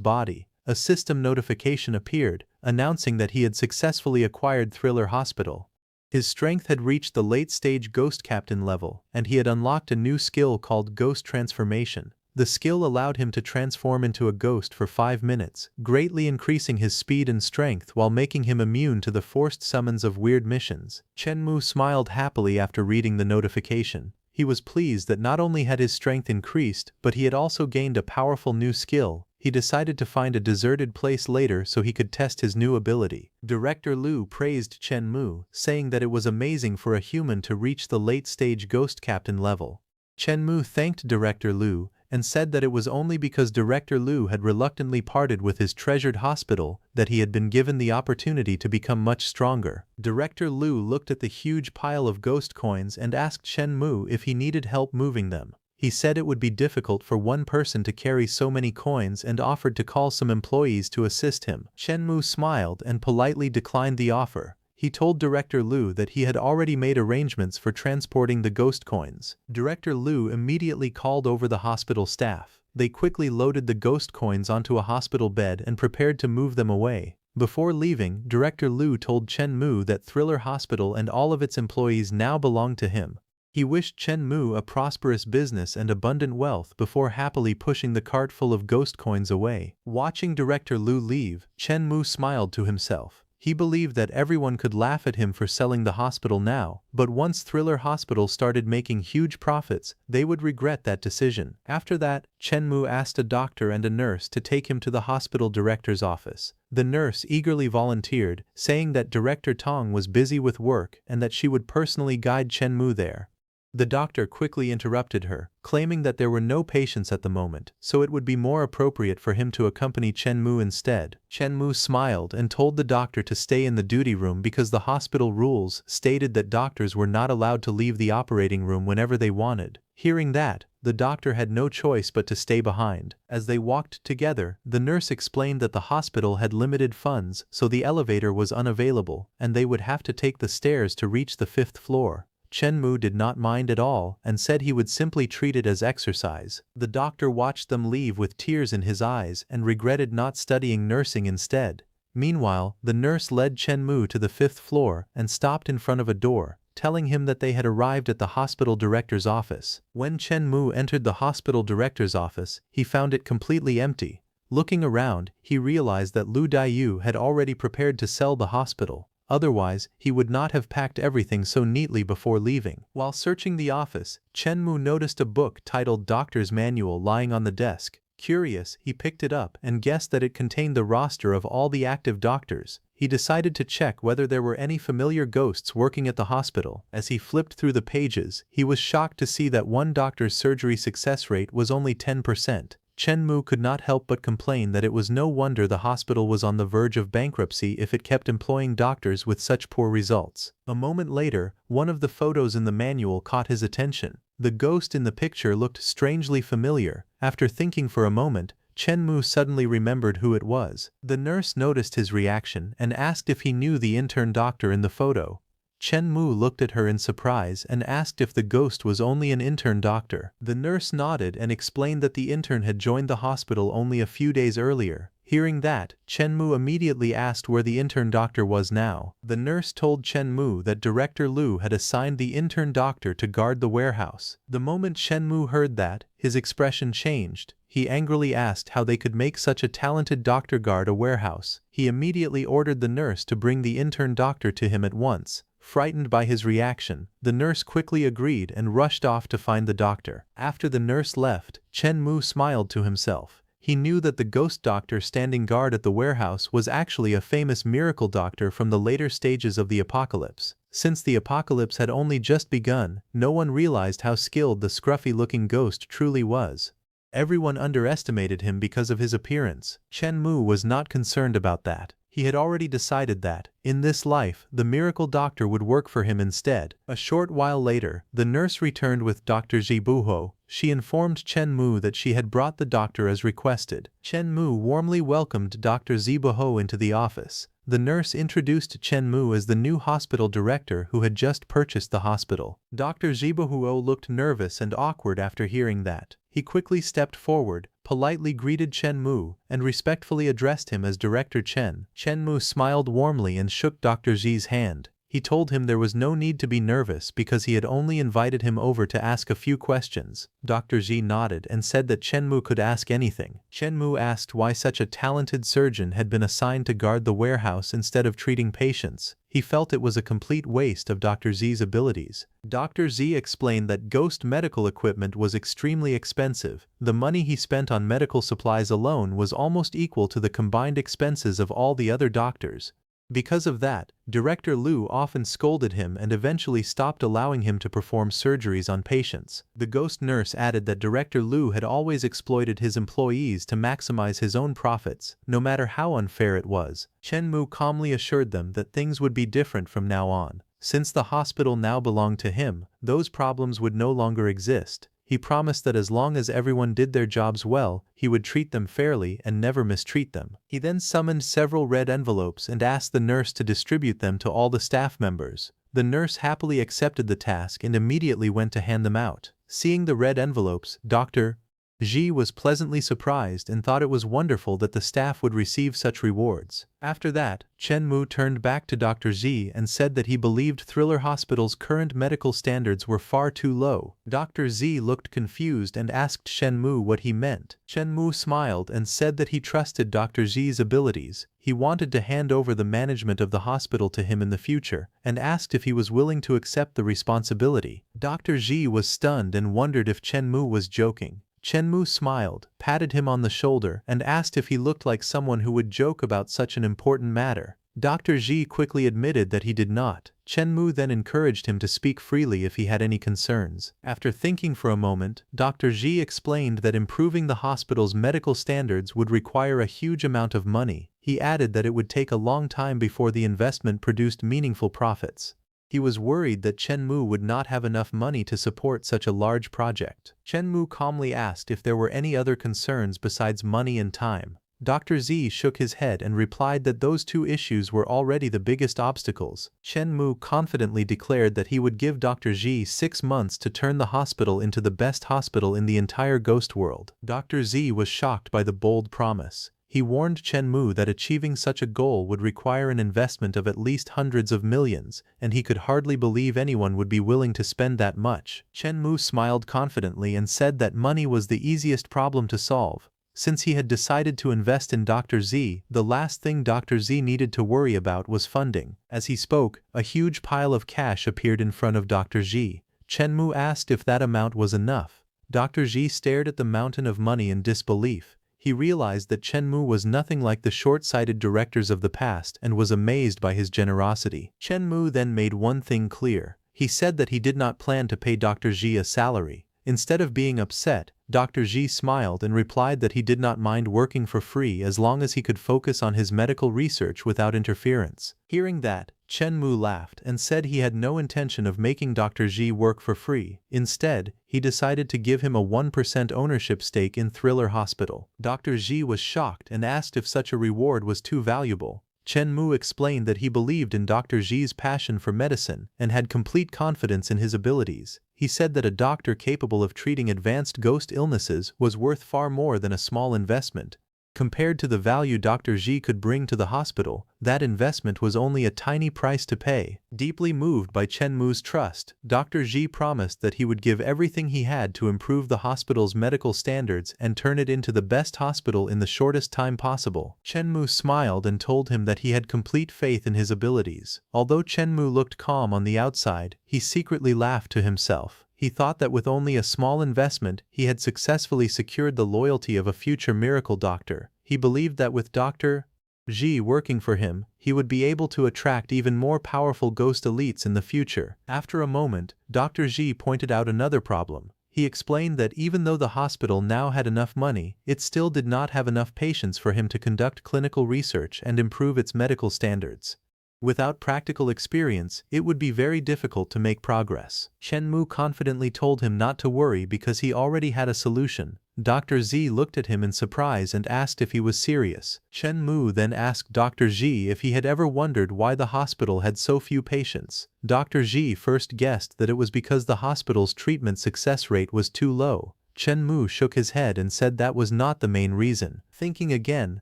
body. A system notification appeared, announcing that he had successfully acquired Thriller Hospital. His strength had reached the late-stage Ghost Captain level, and he had unlocked a new skill called Ghost Transformation. The skill allowed him to transform into a ghost for 5 minutes, greatly increasing his speed and strength while making him immune to the forced summons of weird missions. Chen Mu smiled happily after reading the notification. He was pleased that not only had his strength increased, but he had also gained a powerful new skill. He decided to find a deserted place later so he could test his new ability. Director Liu praised Chen Mu, saying that it was amazing for a human to reach the late-stage Ghost Captain level. Chen Mu thanked Director Liu and said that it was only because Director Liu had reluctantly parted with his treasured hospital that he had been given the opportunity to become much stronger. Director Liu looked at the huge pile of ghost coins and asked Chen Mu if he needed help moving them. He said it would be difficult for one person to carry so many coins and offered to call some employees to assist him. Chen Mu smiled and politely declined the offer. He told Director Liu that he had already made arrangements for transporting the ghost coins. Director Liu immediately called over the hospital staff. They quickly loaded the ghost coins onto a hospital bed and prepared to move them away. Before leaving, Director Liu told Chen Mu that Thriller Hospital and all of its employees now belonged to him. He wished Chen Mu a prosperous business and abundant wealth before happily pushing the cart full of ghost coins away. Watching director Lu leave, Chen Mu smiled to himself. He believed that everyone could laugh at him for selling the hospital now, but once Thriller Hospital started making huge profits, they would regret that decision. After that, Chen Mu asked a doctor and a nurse to take him to the hospital director's office. The nurse eagerly volunteered, saying that Director Tong was busy with work and that she would personally guide Chen Mu there. The doctor quickly interrupted her, claiming that there were no patients at the moment, so it would be more appropriate for him to accompany Chen Mu instead. Chen Mu smiled and told the doctor to stay in the duty room because the hospital rules stated that doctors were not allowed to leave the operating room whenever they wanted. Hearing that, the doctor had no choice but to stay behind. As they walked together, the nurse explained that the hospital had limited funds, so the elevator was unavailable, and they would have to take the stairs to reach the 5th floor. Chen Mu did not mind at all and said he would simply treat it as exercise. The doctor watched them leave with tears in his eyes and regretted not studying nursing instead. Meanwhile, the nurse led Chen Mu to the 5th floor and stopped in front of a door, telling him that they had arrived at the hospital director's office. When Chen Mu entered the hospital director's office, he found it completely empty. Looking around, he realized that Lu Daiyu had already prepared to sell the hospital. Otherwise, he would not have packed everything so neatly before leaving. While searching the office, Chen Mu noticed a book titled Doctor's Manual lying on the desk. Curious, he picked it up and guessed that it contained the roster of all the active doctors. He decided to check whether there were any familiar ghosts working at the hospital. As he flipped through the pages, he was shocked to see that one doctor's surgery success rate was only 10%. Chen Mu could not help but complain that it was no wonder the hospital was on the verge of bankruptcy if it kept employing doctors with such poor results. A moment later, one of the photos in the manual caught his attention. The ghost in the picture looked strangely familiar. After thinking for a moment, Chen Mu suddenly remembered who it was. The nurse noticed his reaction and asked if he knew the intern doctor in the photo. Chen Mu looked at her in surprise and asked if the ghost was only an intern doctor. The nurse nodded and explained that the intern had joined the hospital only a few days earlier. Hearing that, Chen Mu immediately asked where the intern doctor was now. The nurse told Chen Mu that Director Lu had assigned the intern doctor to guard the warehouse. The moment Chen Mu heard that, his expression changed. He angrily asked how they could make such a talented doctor guard a warehouse. He immediately ordered the nurse to bring the intern doctor to him at once. Frightened by his reaction, the nurse quickly agreed and rushed off to find the doctor. After the nurse left, Chen Mu smiled to himself. He knew that the ghost doctor standing guard at the warehouse was actually a famous miracle doctor from the later stages of the apocalypse. Since the apocalypse had only just begun, no one realized how skilled the scruffy-looking ghost truly was. Everyone underestimated him because of his appearance. Chen Mu was not concerned about that. He had already decided that, in this life, the miracle doctor would work for him instead. A short while later, the nurse returned with Dr. Zibuho. She informed Chen Mu that she had brought the doctor as requested. Chen Mu warmly welcomed Dr. Zibuho into the office. The nurse introduced Chen Mu as the new hospital director who had just purchased the hospital. Dr. Zibuho looked nervous and awkward after hearing that. He quickly stepped forward, politely greeted Chen Mu, and respectfully addressed him as Director Chen. Chen Mu smiled warmly and shook Dr. Zi's hand. He told him there was no need to be nervous because he had only invited him over to ask a few questions. Dr. Zi nodded and said that Chen Mu could ask anything. Chen Mu asked why such a talented surgeon had been assigned to guard the warehouse instead of treating patients. He felt it was a complete waste of Dr. Zi's abilities. Dr. Zi explained that ghost medical equipment was extremely expensive. The money he spent on medical supplies alone was almost equal to the combined expenses of all the other doctors. Because of that, Director Lu often scolded him and eventually stopped allowing him to perform surgeries on patients. The ghost nurse added that Director Lu had always exploited his employees to maximize his own profits, no matter how unfair it was. Chen Mu calmly assured them that things would be different from now on. Since the hospital now belonged to him, those problems would no longer exist. He promised that as long as everyone did their jobs well, he would treat them fairly and never mistreat them. He then summoned several red envelopes and asked the nurse to distribute them to all the staff members. The nurse happily accepted the task and immediately went to hand them out. Seeing the red envelopes, Dr. Ji was pleasantly surprised and thought it was wonderful that the staff would receive such rewards. After that, Chen Mu turned back to Dr. Ji and said that he believed Thriller Hospital's current medical standards were far too low. Dr. Ji looked confused and asked Chen Mu what he meant. Chen Mu smiled and said that he trusted Dr. Ji's abilities. He wanted to hand over the management of the hospital to him in the future, and asked if he was willing to accept the responsibility. Dr. Ji was stunned and wondered if Chen Mu was joking. Chen Mu smiled, patted him on the shoulder, and asked if he looked like someone who would joke about such an important matter. Dr. Ji quickly admitted that he did not. Chen Mu then encouraged him to speak freely if he had any concerns. After thinking for a moment, Dr. Ji explained that improving the hospital's medical standards would require a huge amount of money. He added that it would take a long time before the investment produced meaningful profits. He was worried that Chen Mu would not have enough money to support such a large project. Chen Mu calmly asked if there were any other concerns besides money and time. Dr. Z shook his head and replied that those two issues were already the biggest obstacles. Chen Mu confidently declared that he would give Dr. Z 6 months to turn the hospital into the best hospital in the entire ghost world. Dr. Z was shocked by the bold promise. He warned Chen Mu that achieving such a goal would require an investment of at least hundreds of millions, and he could hardly believe anyone would be willing to spend that much. Chen Mu smiled confidently and said that money was the easiest problem to solve. Since he had decided to invest in Dr. Z, the last thing Dr. Z needed to worry about was funding. As he spoke, a huge pile of cash appeared in front of Dr. Z. Chen Mu asked if that amount was enough. Dr. Z stared at the mountain of money in disbelief. He realized that Chen Mu was nothing like the short-sighted directors of the past and was amazed by his generosity. Chen Mu then made one thing clear. He said that he did not plan to pay Dr. Ji a salary. Instead of being upset, Dr. Ji smiled and replied that he did not mind working for free as long as he could focus on his medical research without interference. Hearing that, Chen Mu laughed and said he had no intention of making Dr. Ji work for free. Instead, he decided to give him a 1% ownership stake in Thriller Hospital. Dr. Ji was shocked and asked if such a reward was too valuable. Chen Mu explained that he believed in Dr. Ji's passion for medicine and had complete confidence in his abilities. He said that a doctor capable of treating advanced ghost illnesses was worth far more than a small investment. Compared to the value Dr. Ji could bring to the hospital, that investment was only a tiny price to pay. Deeply moved by Chen Mu's trust, Dr. Ji promised that he would give everything he had to improve the hospital's medical standards and turn it into the best hospital in the shortest time possible. Chen Mu smiled and told him that he had complete faith in his abilities. Although Chen Mu looked calm on the outside, he secretly laughed to himself. He thought that with only a small investment, he had successfully secured the loyalty of a future miracle doctor. He believed that with Dr. Ji working for him, he would be able to attract even more powerful ghost elites in the future. After a moment, Dr. Ji pointed out another problem. He explained that even though the hospital now had enough money, it still did not have enough patients for him to conduct clinical research and improve its medical standards. Without practical experience, it would be very difficult to make progress. Chen Mu confidently told him not to worry because he already had a solution. Dr. Z looked at him in surprise and asked if he was serious. Chen Mu then asked Dr. Ji if he had ever wondered why the hospital had so few patients. Dr. Ji first guessed that it was because the hospital's treatment success rate was too low. Chen Mu shook his head and said that was not the main reason. Thinking again,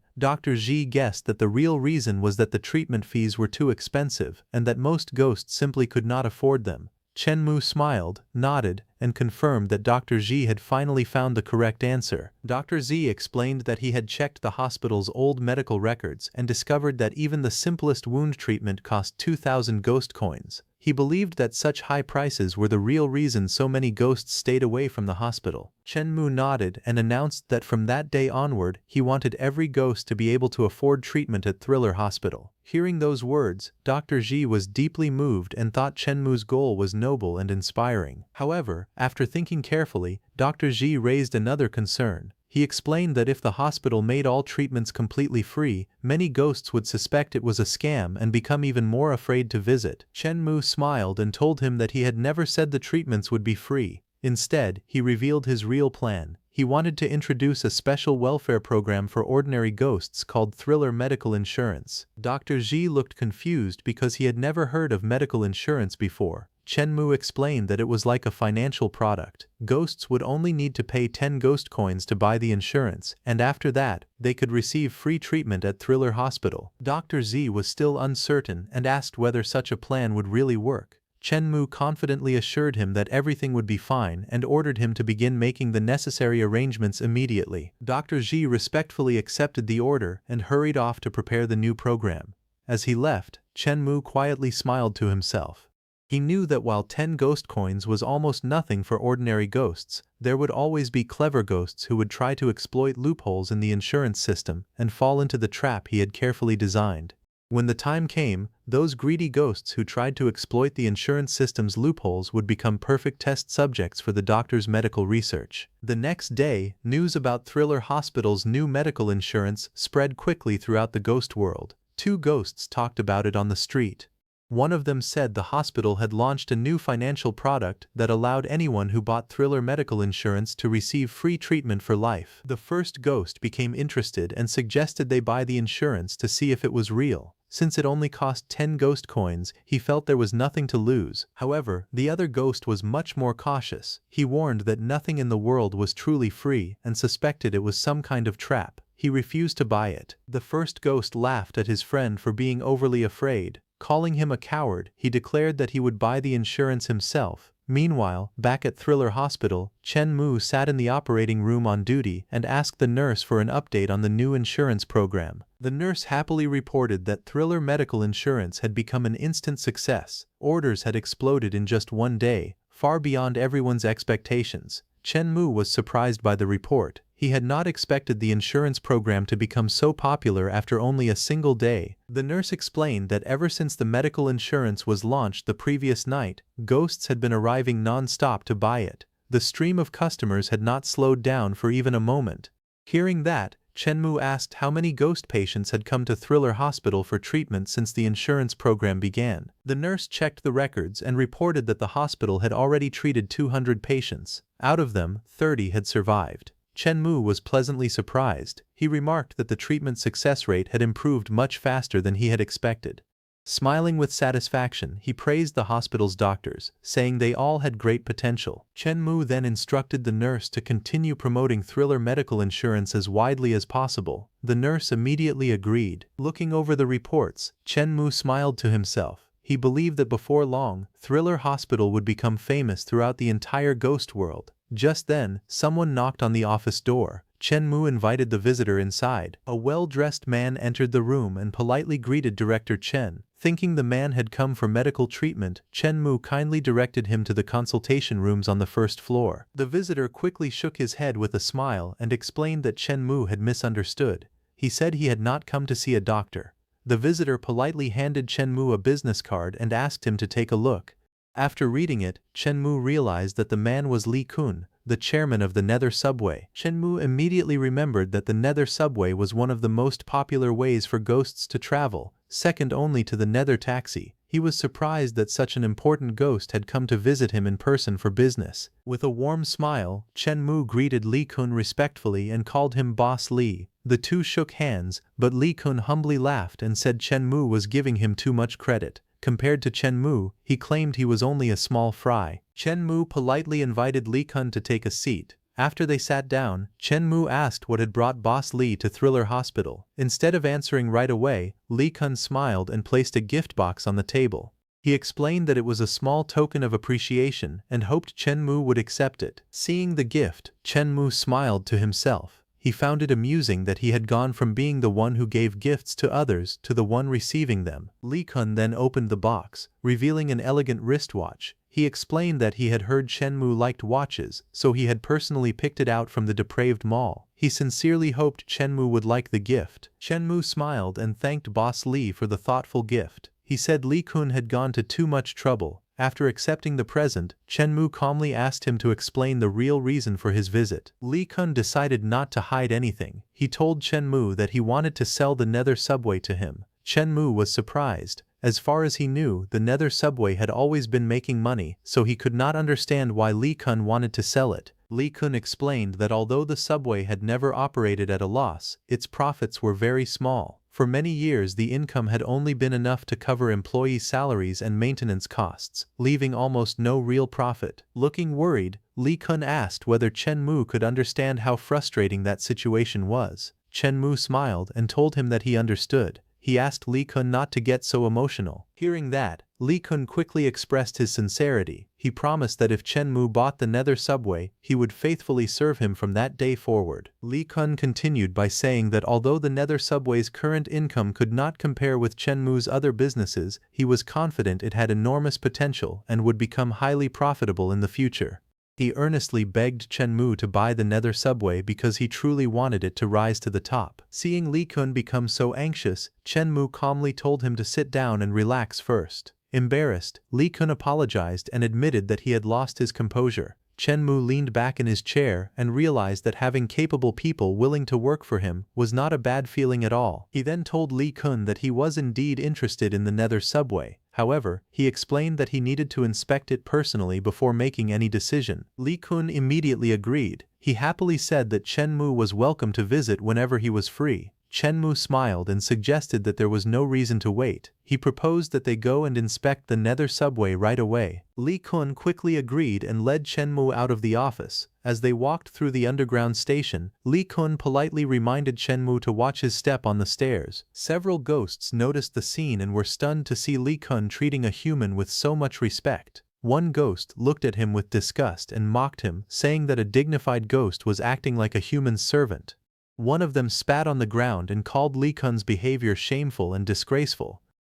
Dr. Ji guessed that the real reason was that the treatment fees were too expensive and that most ghosts simply could not afford them. Chen Mu smiled, nodded, and confirmed that Dr. Ji had finally found the correct answer. Dr. Z explained that he had checked the hospital's old medical records and discovered that even the simplest wound treatment cost 2,000 ghost coins. He believed that such high prices were the real reason so many ghosts stayed away from the hospital. Chen Mu nodded and announced that from that day onward, he wanted every ghost to be able to afford treatment at Thriller Hospital. Hearing those words, Dr. Ji was deeply moved and thought Chen Mu's goal was noble and inspiring. However, after thinking carefully, Dr. Ji raised another concern. He explained that if the hospital made all treatments completely free, many ghosts would suspect it was a scam and become even more afraid to visit. Chen Mu smiled and told him that he had never said the treatments would be free. Instead, he revealed his real plan. He wanted to introduce a special welfare program for ordinary ghosts called Thriller Medical Insurance. Dr. Ji looked confused because he had never heard of medical insurance before. Chen Mu explained that it was like a financial product. Ghosts would only need to pay 10 ghost coins to buy the insurance, and after that, they could receive free treatment at Thriller Hospital. Dr. Z was still uncertain and asked whether such a plan would really work. Chen Mu confidently assured him that everything would be fine and ordered him to begin making the necessary arrangements immediately. Dr. Ji respectfully accepted the order and hurried off to prepare the new program. As he left, Chen Mu quietly smiled to himself. He knew that while 10 ghost coins was almost nothing for ordinary ghosts, there would always be clever ghosts who would try to exploit loopholes in the insurance system and fall into the trap he had carefully designed. When the time came, those greedy ghosts who tried to exploit the insurance system's loopholes would become perfect test subjects for the doctor's medical research. The next day, news about Thriller Hospital's new medical insurance spread quickly throughout the ghost world. 2 ghosts talked about it on the street. One of them said the hospital had launched a new financial product that allowed anyone who bought Thriller medical insurance to receive free treatment for life. The first ghost became interested and suggested they buy the insurance to see if it was real. Since it only cost 10 ghost coins, he felt there was nothing to lose. However, the other ghost was much more cautious. He warned that nothing in the world was truly free and suspected it was some kind of trap. He refused to buy it. The first ghost laughed at his friend for being overly afraid. Calling him a coward, he declared that he would buy the insurance himself. Meanwhile, back at Thriller Hospital, Chen Mu sat in the operating room on duty and asked the nurse for an update on the new insurance program. The nurse happily reported that Thriller medical insurance had become an instant success. Orders had exploded in just one day, far beyond everyone's expectations. Chen Mu was surprised by the report. He had not expected the insurance program to become so popular after only a single day. The nurse explained that ever since the medical insurance was launched the previous night, ghosts had been arriving non-stop to buy it. The stream of customers had not slowed down for even a moment. Hearing that, Chen Mu asked how many ghost patients had come to Thriller Hospital for treatment since the insurance program began. The nurse checked the records and reported that the hospital had already treated 200 patients. Out of them, 30 had survived. Chen Mu was pleasantly surprised. He remarked that the treatment success rate had improved much faster than he had expected. Smiling with satisfaction, he praised the hospital's doctors, saying they all had great potential. Chen Mu then instructed the nurse to continue promoting Thriller medical insurance as widely as possible. The nurse immediately agreed. Looking over the reports, Chen Mu smiled to himself. He believed that before long, Thriller Hospital would become famous throughout the entire ghost world. Just then, someone knocked on the office door. Chen Mu invited the visitor inside. A well-dressed man entered the room and politely greeted Director Chen. Thinking the man had come for medical treatment, Chen Mu kindly directed him to the consultation rooms on the first floor. The visitor quickly shook his head with a smile and explained that Chen Mu had misunderstood. He said he had not come to see a doctor. The visitor politely handed Chen Mu a business card and asked him to take a look. After reading it, Chen Mu realized that the man was Li Kun, the chairman of the Nether Subway. Chen Mu immediately remembered that the Nether Subway was one of the most popular ways for ghosts to travel, second only to the Nether Taxi. He was surprised that such an important ghost had come to visit him in person for business. With a warm smile, Chen Mu greeted Li Kun respectfully and called him Boss Li. The two shook hands, but Li Kun humbly laughed and said Chen Mu was giving him too much credit. Compared to Chen Mu, he claimed he was only a small fry. Chen Mu politely invited Li Kun to take a seat. After they sat down, Chen Mu asked what had brought Boss Li to Thriller Hospital. Instead of answering right away, Li Kun smiled and placed a gift box on the table. He explained that it was a small token of appreciation and hoped Chen Mu would accept it. Seeing the gift, Chen Mu smiled to himself. He found it amusing that he had gone from being the one who gave gifts to others to the one receiving them. Li Kun then opened the box, revealing an elegant wristwatch. He explained that he had heard Chen Mu liked watches, so he had personally picked it out from the depraved mall. He sincerely hoped Chen Mu would like the gift. Chen Mu smiled and thanked Boss Li for the thoughtful gift. He said Li Kun had gone to too much trouble. After accepting the present, Chen Mu calmly asked him to explain the real reason for his visit. Li Kun decided not to hide anything. He told Chen Mu that he wanted to sell the Nether Subway to him. Chen Mu was surprised. As far as he knew, the Nether Subway had always been making money, so he could not understand why Li Kun wanted to sell it. Li Kun explained that although the subway had never operated at a loss, its profits were very small. For many years the income had only been enough to cover employee salaries and maintenance costs, leaving almost no real profit. Looking worried, Li Kun asked whether Chen Mu could understand how frustrating that situation was. Chen Mu smiled and told him that he understood. He asked Li Kun not to get so emotional. Hearing that, Li Kun quickly expressed his sincerity. He promised that if Chen Mu bought the Nether subway, he would faithfully serve him from that day forward. Li Kun continued by saying that although the Nether subway's current income could not compare with Chen Mu's other businesses, he was confident it had enormous potential and would become highly profitable in the future. He earnestly begged Chen Mu to buy the Nether subway because he truly wanted it to rise to the top. Seeing Li Kun become so anxious, Chen Mu calmly told him to sit down and relax first. Embarrassed, Li Kun apologized and admitted that he had lost his composure. Chen Mu leaned back in his chair and realized that having capable people willing to work for him was not a bad feeling at all. He then told Li Kun that he was indeed interested in the Nether subway. However, he explained that he needed to inspect it personally before making any decision. Li Kun immediately agreed. He happily said that Chen Mu was welcome to visit whenever he was free. Chen Mu smiled and suggested that there was no reason to wait. He proposed that they go and inspect the Nether subway right away. Li Kun quickly agreed and led Chen Mu out of the office. As they walked through the underground station, Li Kun politely reminded Chen Mu to watch his step on the stairs. Several ghosts noticed the scene and were stunned to see Li Kun treating a human with so much respect. One ghost looked at him with disgust and mocked him, saying that a dignified ghost was acting like a human servant. One of them spat on the ground and called Li Kun's behavior shameful and disgraceful.